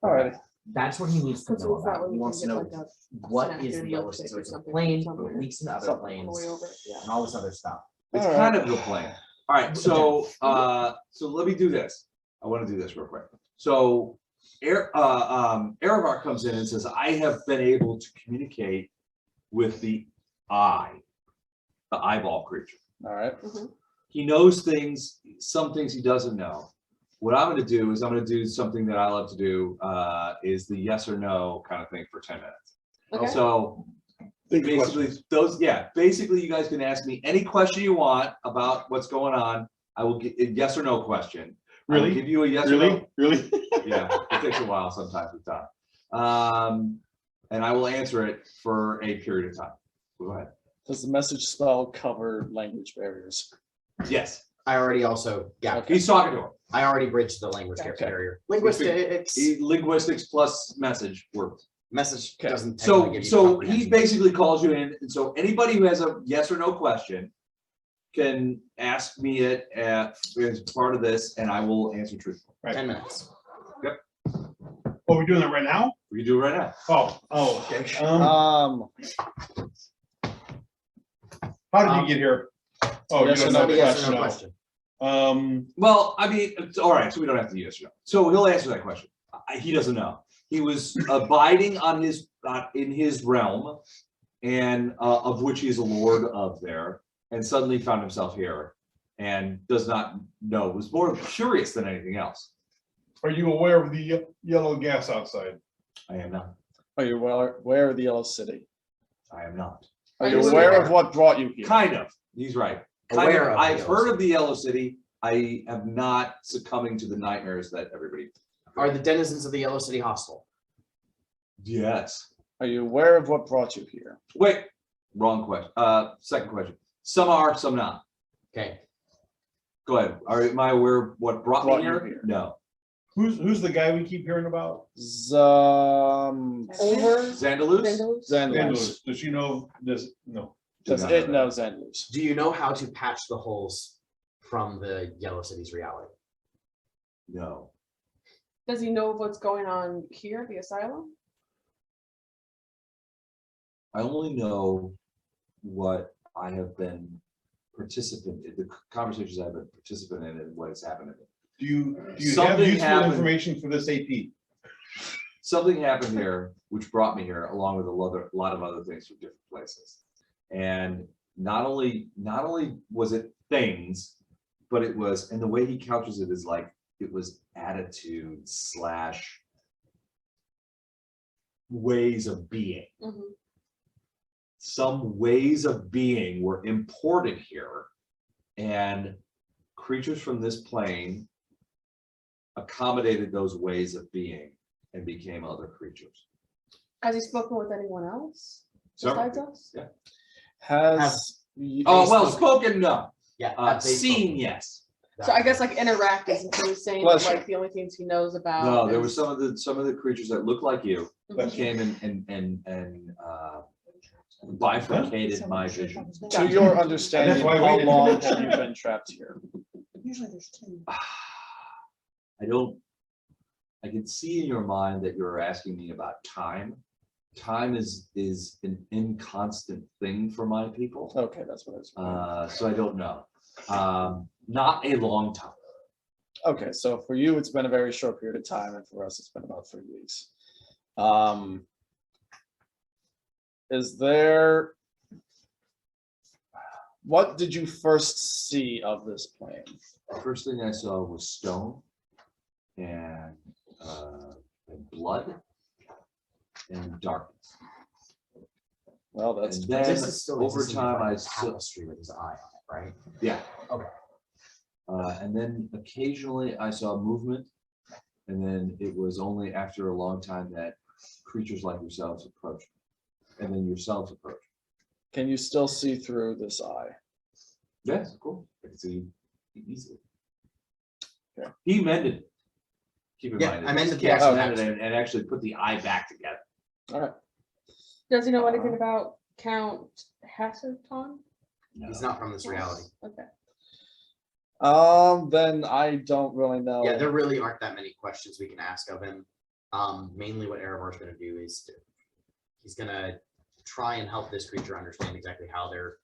All right. That's what he needs to Because know it's that about. way He we wants to can know get like what snack is in the a Yellow milkshake City. So or it's a something plane, somewhere. it leaks into other Something on the way planes over, yeah. and all this other stuff. It's All kind right. of the plan. All right, so let me do this. I want to do this real quick. So Erevar comes in and says, I have been able to communicate with the the eyeball creature. All right. He knows things, some things he doesn't know. What I'm gonna do is I'm gonna do something that I love to do, is the yes or no kind of thing for 10 minutes. Okay. So Think basically questions. basically you guys can ask me any question you want about what's going on. I will get a yes or no question. I will Really? give you a yes or no. Really? Yeah, it takes a while sometimes with time. And I will answer it for a period of time. Go ahead. Does the message spell cover language barriers? Yes, I already also got, he's talking to him. I already bridged the language Okay. barrier. Linguistics, Linguistics plus message works. message Okay. doesn't. technically So, give you so he comprehension. basically calls you in, and so anybody who has a yes or no question can ask me it as part of this, and I will answer truthfully. 10 minutes. Oh, we're doing that right now? We can do it right now. Oh, okay. How did you get here? Oh, yes you or don't know no the Yes or question. no question. Well, I mean, it's all right, so we don't have to do yes or no. So he'll answer that question. He doesn't know. He was abiding on his, in his realm, and of which he is a lord of there, and suddenly found himself here and does not know, was more curious than anything else. Are you aware of the yellow gas outside? I am not. Are you aware of the Yellow City? I am not. Are Are you you aware aware? of what brought you here? Kind of. He's right. Kind Aware of. of the I've Yellow heard City. of the Yellow City. I am not succumbing to the nightmares that everybody. Are the denizens of the Yellow City hostile? Yes. Are you aware of what brought you here? Wait. Wrong question. Second question. Some are, some not. Okay. Go ahead. Am I aware of what brought me Brought you here? here. No. Who's the guy we keep hearing about? Over. Xandalus? Vandals? Xandalus. Vandalus. Does she know this? No. Does Do not it know know Xandalus? Do you know how to patch the holes from the Yellow City's reality? No. Does he know what's going on here at the asylum? I only know what I have been participant in, the conversations I've been participant in and what has happened. Do you have Something useful happened. information for this AP? Something happened here, which brought me here, along with a lot of other things from different places. And not only was it things, but it was, and the way he couches it is like, it was attitude / ways of being. Mhm. Some ways of being were imported here, and creatures from this plane accommodated those ways of being and became other creatures. Has he spoken with anyone else Several besides us? Yeah. Has you- Oh, well, spoken, no. Yeah. Seen, yes. So I guess like interact is what he was saying, Bless like the only things he knows about. No, there were is- some of the creatures that looked like you Mhm. came and bifurcated my vision. to your understanding, That's why I how waited. long have you been trapped here? Usually there's two. I can see in your mind that you're asking me about time. Time is an inconstant thing for my people. Okay, that's what I was. So I don't know. Not a long time. Okay, so for you, it's been a very short period of time, and for us, it's been about 3 weeks. Is there? What did you first see of this plane? The first thing I saw was stone and blood and darkness. Well, that's And then This is still over existing in time, front I of the saw, tapestry with his eye on it, right? yeah. Okay. And then occasionally I saw movement, and then it was only after a long time that creatures like yourselves approached, and then yourselves approached. Can you still see through this eye? Yes, cool. I can see easily. Okay. He mended it. Keep in Yeah, mind. I mended the Cast actual mended tapestry. it and actually put the eye back together. All right. Does he know anything about Count Hasserton? He's not from this reality. Okay. Then I don't really know. Yeah, there really aren't that many questions we can ask of him. Mainly what Erevar's gonna do is he's gonna try and help this creature understand exactly how their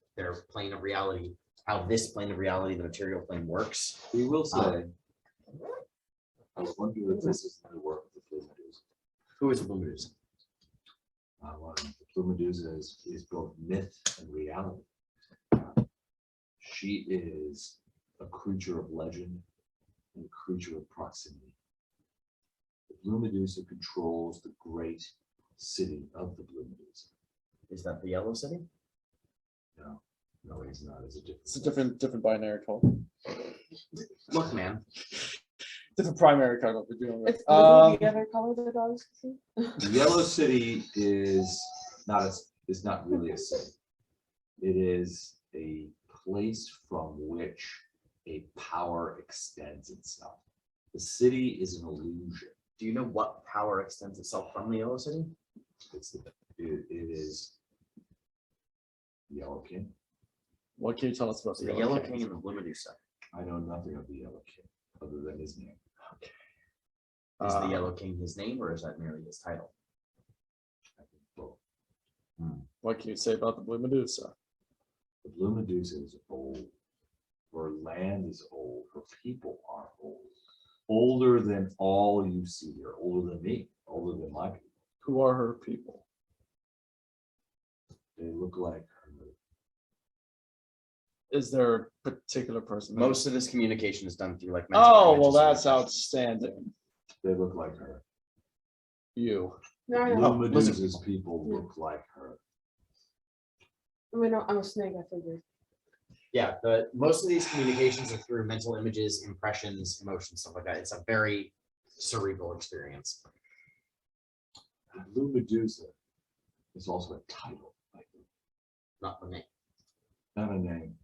plane of reality, how this plane of reality, the material plane works. We will say, I wonder if this is the work of the Flimmers. Who is Luminous? One of the Blue Medusa is both myth and reality. She is a creature of legend and a creature of proximity. The Blue Medusa controls the great city of the Blue Medusa. Is that the Yellow City? No, no, it's not. It's a different. It's a different binary code. Look, man. Different primary code what we're dealing with. It's literally the other color the dogs see. The Yellow City is not really a city. It is a place from which a power extends itself. The city is an illusion. Do you know what power extends itself from the Yellow City? It is the Yellow King. What can you tell us about The Yellow King and the Blue Medusa. I know nothing of the Yellow King other than his name. Is the Yellow King his name, or is that merely his title? I think both. What can you say about the Blue Medusa? The Blue Medusa is old. Her land is old. Her people are old. Older than all you see here. Older than me. Older than my people. Who are her people? They look like her. Is there a particular person? Most of this communication is done through like. Oh, mental well, images that's and- outstanding. They look like her. You. No, I Blue know. Medusa's people look like her. I mean, I'm a snake, I figured. Yeah, most of these communications are through mental images, impressions, emotions, stuff like that. It's a very cerebral experience. The Blue Medusa is also a title, I think. Not the name. Not a name.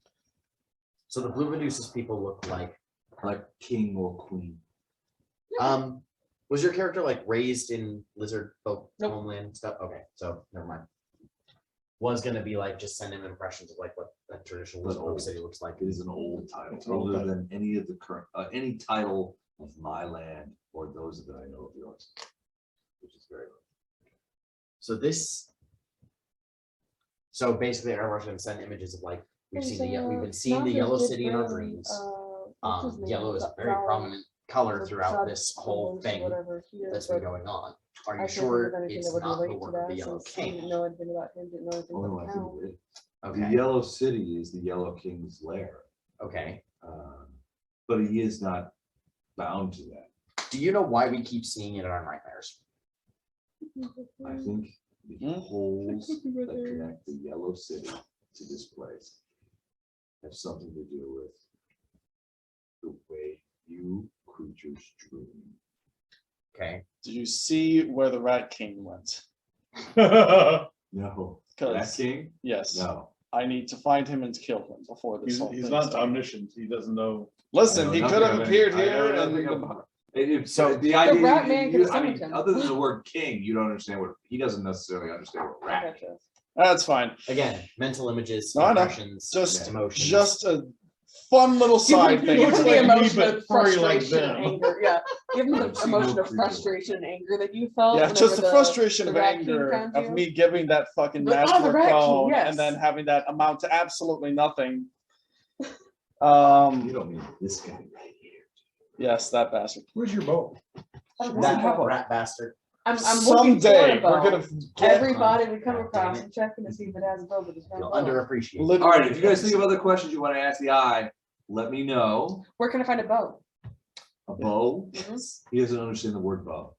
So the Blue Medusa's people look like. King or queen. Was your character like raised in lizard folk Nope. homeland stuff? Okay, so never mind. Was gonna be like just send him impressions of like what a traditional But lizard folk old. city looks like. It is an old title, It's an old older title. than any of the current, any title of my land or those that I know of yours, which is very. So this. So basically, everyone's gonna send images of like we've been seeing the Yellow City in our dreams. Yellow is a very prominent color throughout this whole thing that's been going on. Are you sure it's not the work of the Yellow King? Didn't know anything about him, didn't know anything Oh, no, about I the think town. it is. The Okay, Yellow City is the Yellow King's lair, okay. but he is not bound to that. Do you know why we keep seeing it in our nightmares? I think the holes that connect the Yellow City to this place have something to do with the way you creatures dream. Okay, Did you see where the Rat King went? No, that Because king? yes, No. I need to find him and kill him before this whole He's thing not starts. omniscient. He doesn't know. Listen, I he know could nothing have of appeared any- I know here nothing and of- So So, the the idea, rat man you- could I summon mean, him. other than the word king, you don't understand what, he doesn't necessarily understand what I rat. gotcha. that's fine. again, mental images, No, I know. impressions, Just emotions. Just a fun little side Give thing. him Looks the like me, emotion but of furry like frustration and them. anger. Yeah, give him the I've seen no emotion of creature. frustration and anger that you felt. Yeah, whenever just the frustration the of Rat King anger found of you. me giving that fucking Like, oh, the master Rat King, code yes. and then having that amount to absolutely nothing. You don't mean this guy right here. Yes, that bastard. Where's your bow? Oh, That this is how- rat bastard. I'm looking for Someday a bow. we're gonna get Everybody we come God across damn it. and checking to see if it has a bow, but it's not. a Feel bow. underappreciated. literally- All right, if you guys think of other questions you want to ask the eye, let me know. Where can I find a bow? A bow? Mhm. He doesn't understand the word bow.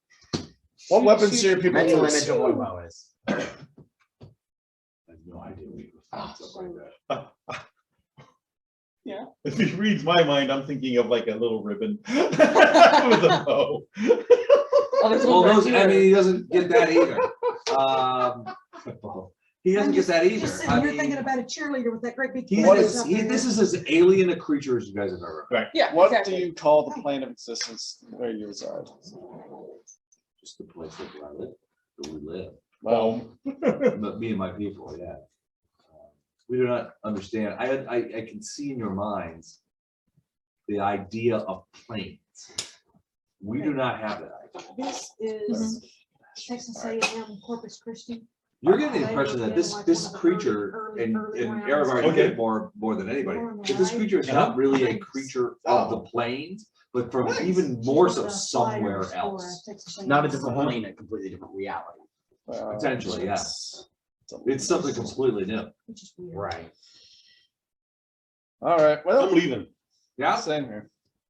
What weapons do your shoot- people Mental use? image of what a bow is. I have no idea where you would find something like that. If he reads my mind, I'm thinking of like a little ribbon with a bow. Oh, there's Well, one right those, I here. mean, he doesn't get that either. He doesn't I'm get that either. Just I sitting here mean, thinking about a cheerleader with that great big. He's What flag is- up he, there. this is as alien a creature as you guys have ever. Right. Yeah, What exactly. do you call the plane of existence where you reside? Just the place that I live, where we live. Well, But me and my people, yeah. We do not understand. I can see in your minds the idea of planes. We do not have that idea. This is Texas A&M Corpus Christi. You're getting the They impression would've that been this like this one of the creature early and rounds. Erevar, you Okay. get more than anybody. That this creature is not really a creature of the plains, but from even more so somewhere else. Not a different plane, a completely different reality. Potentially, yeah. It's It's something completely new. Which is weird. Right. All right. Well, I'm leaving. yeah, same here.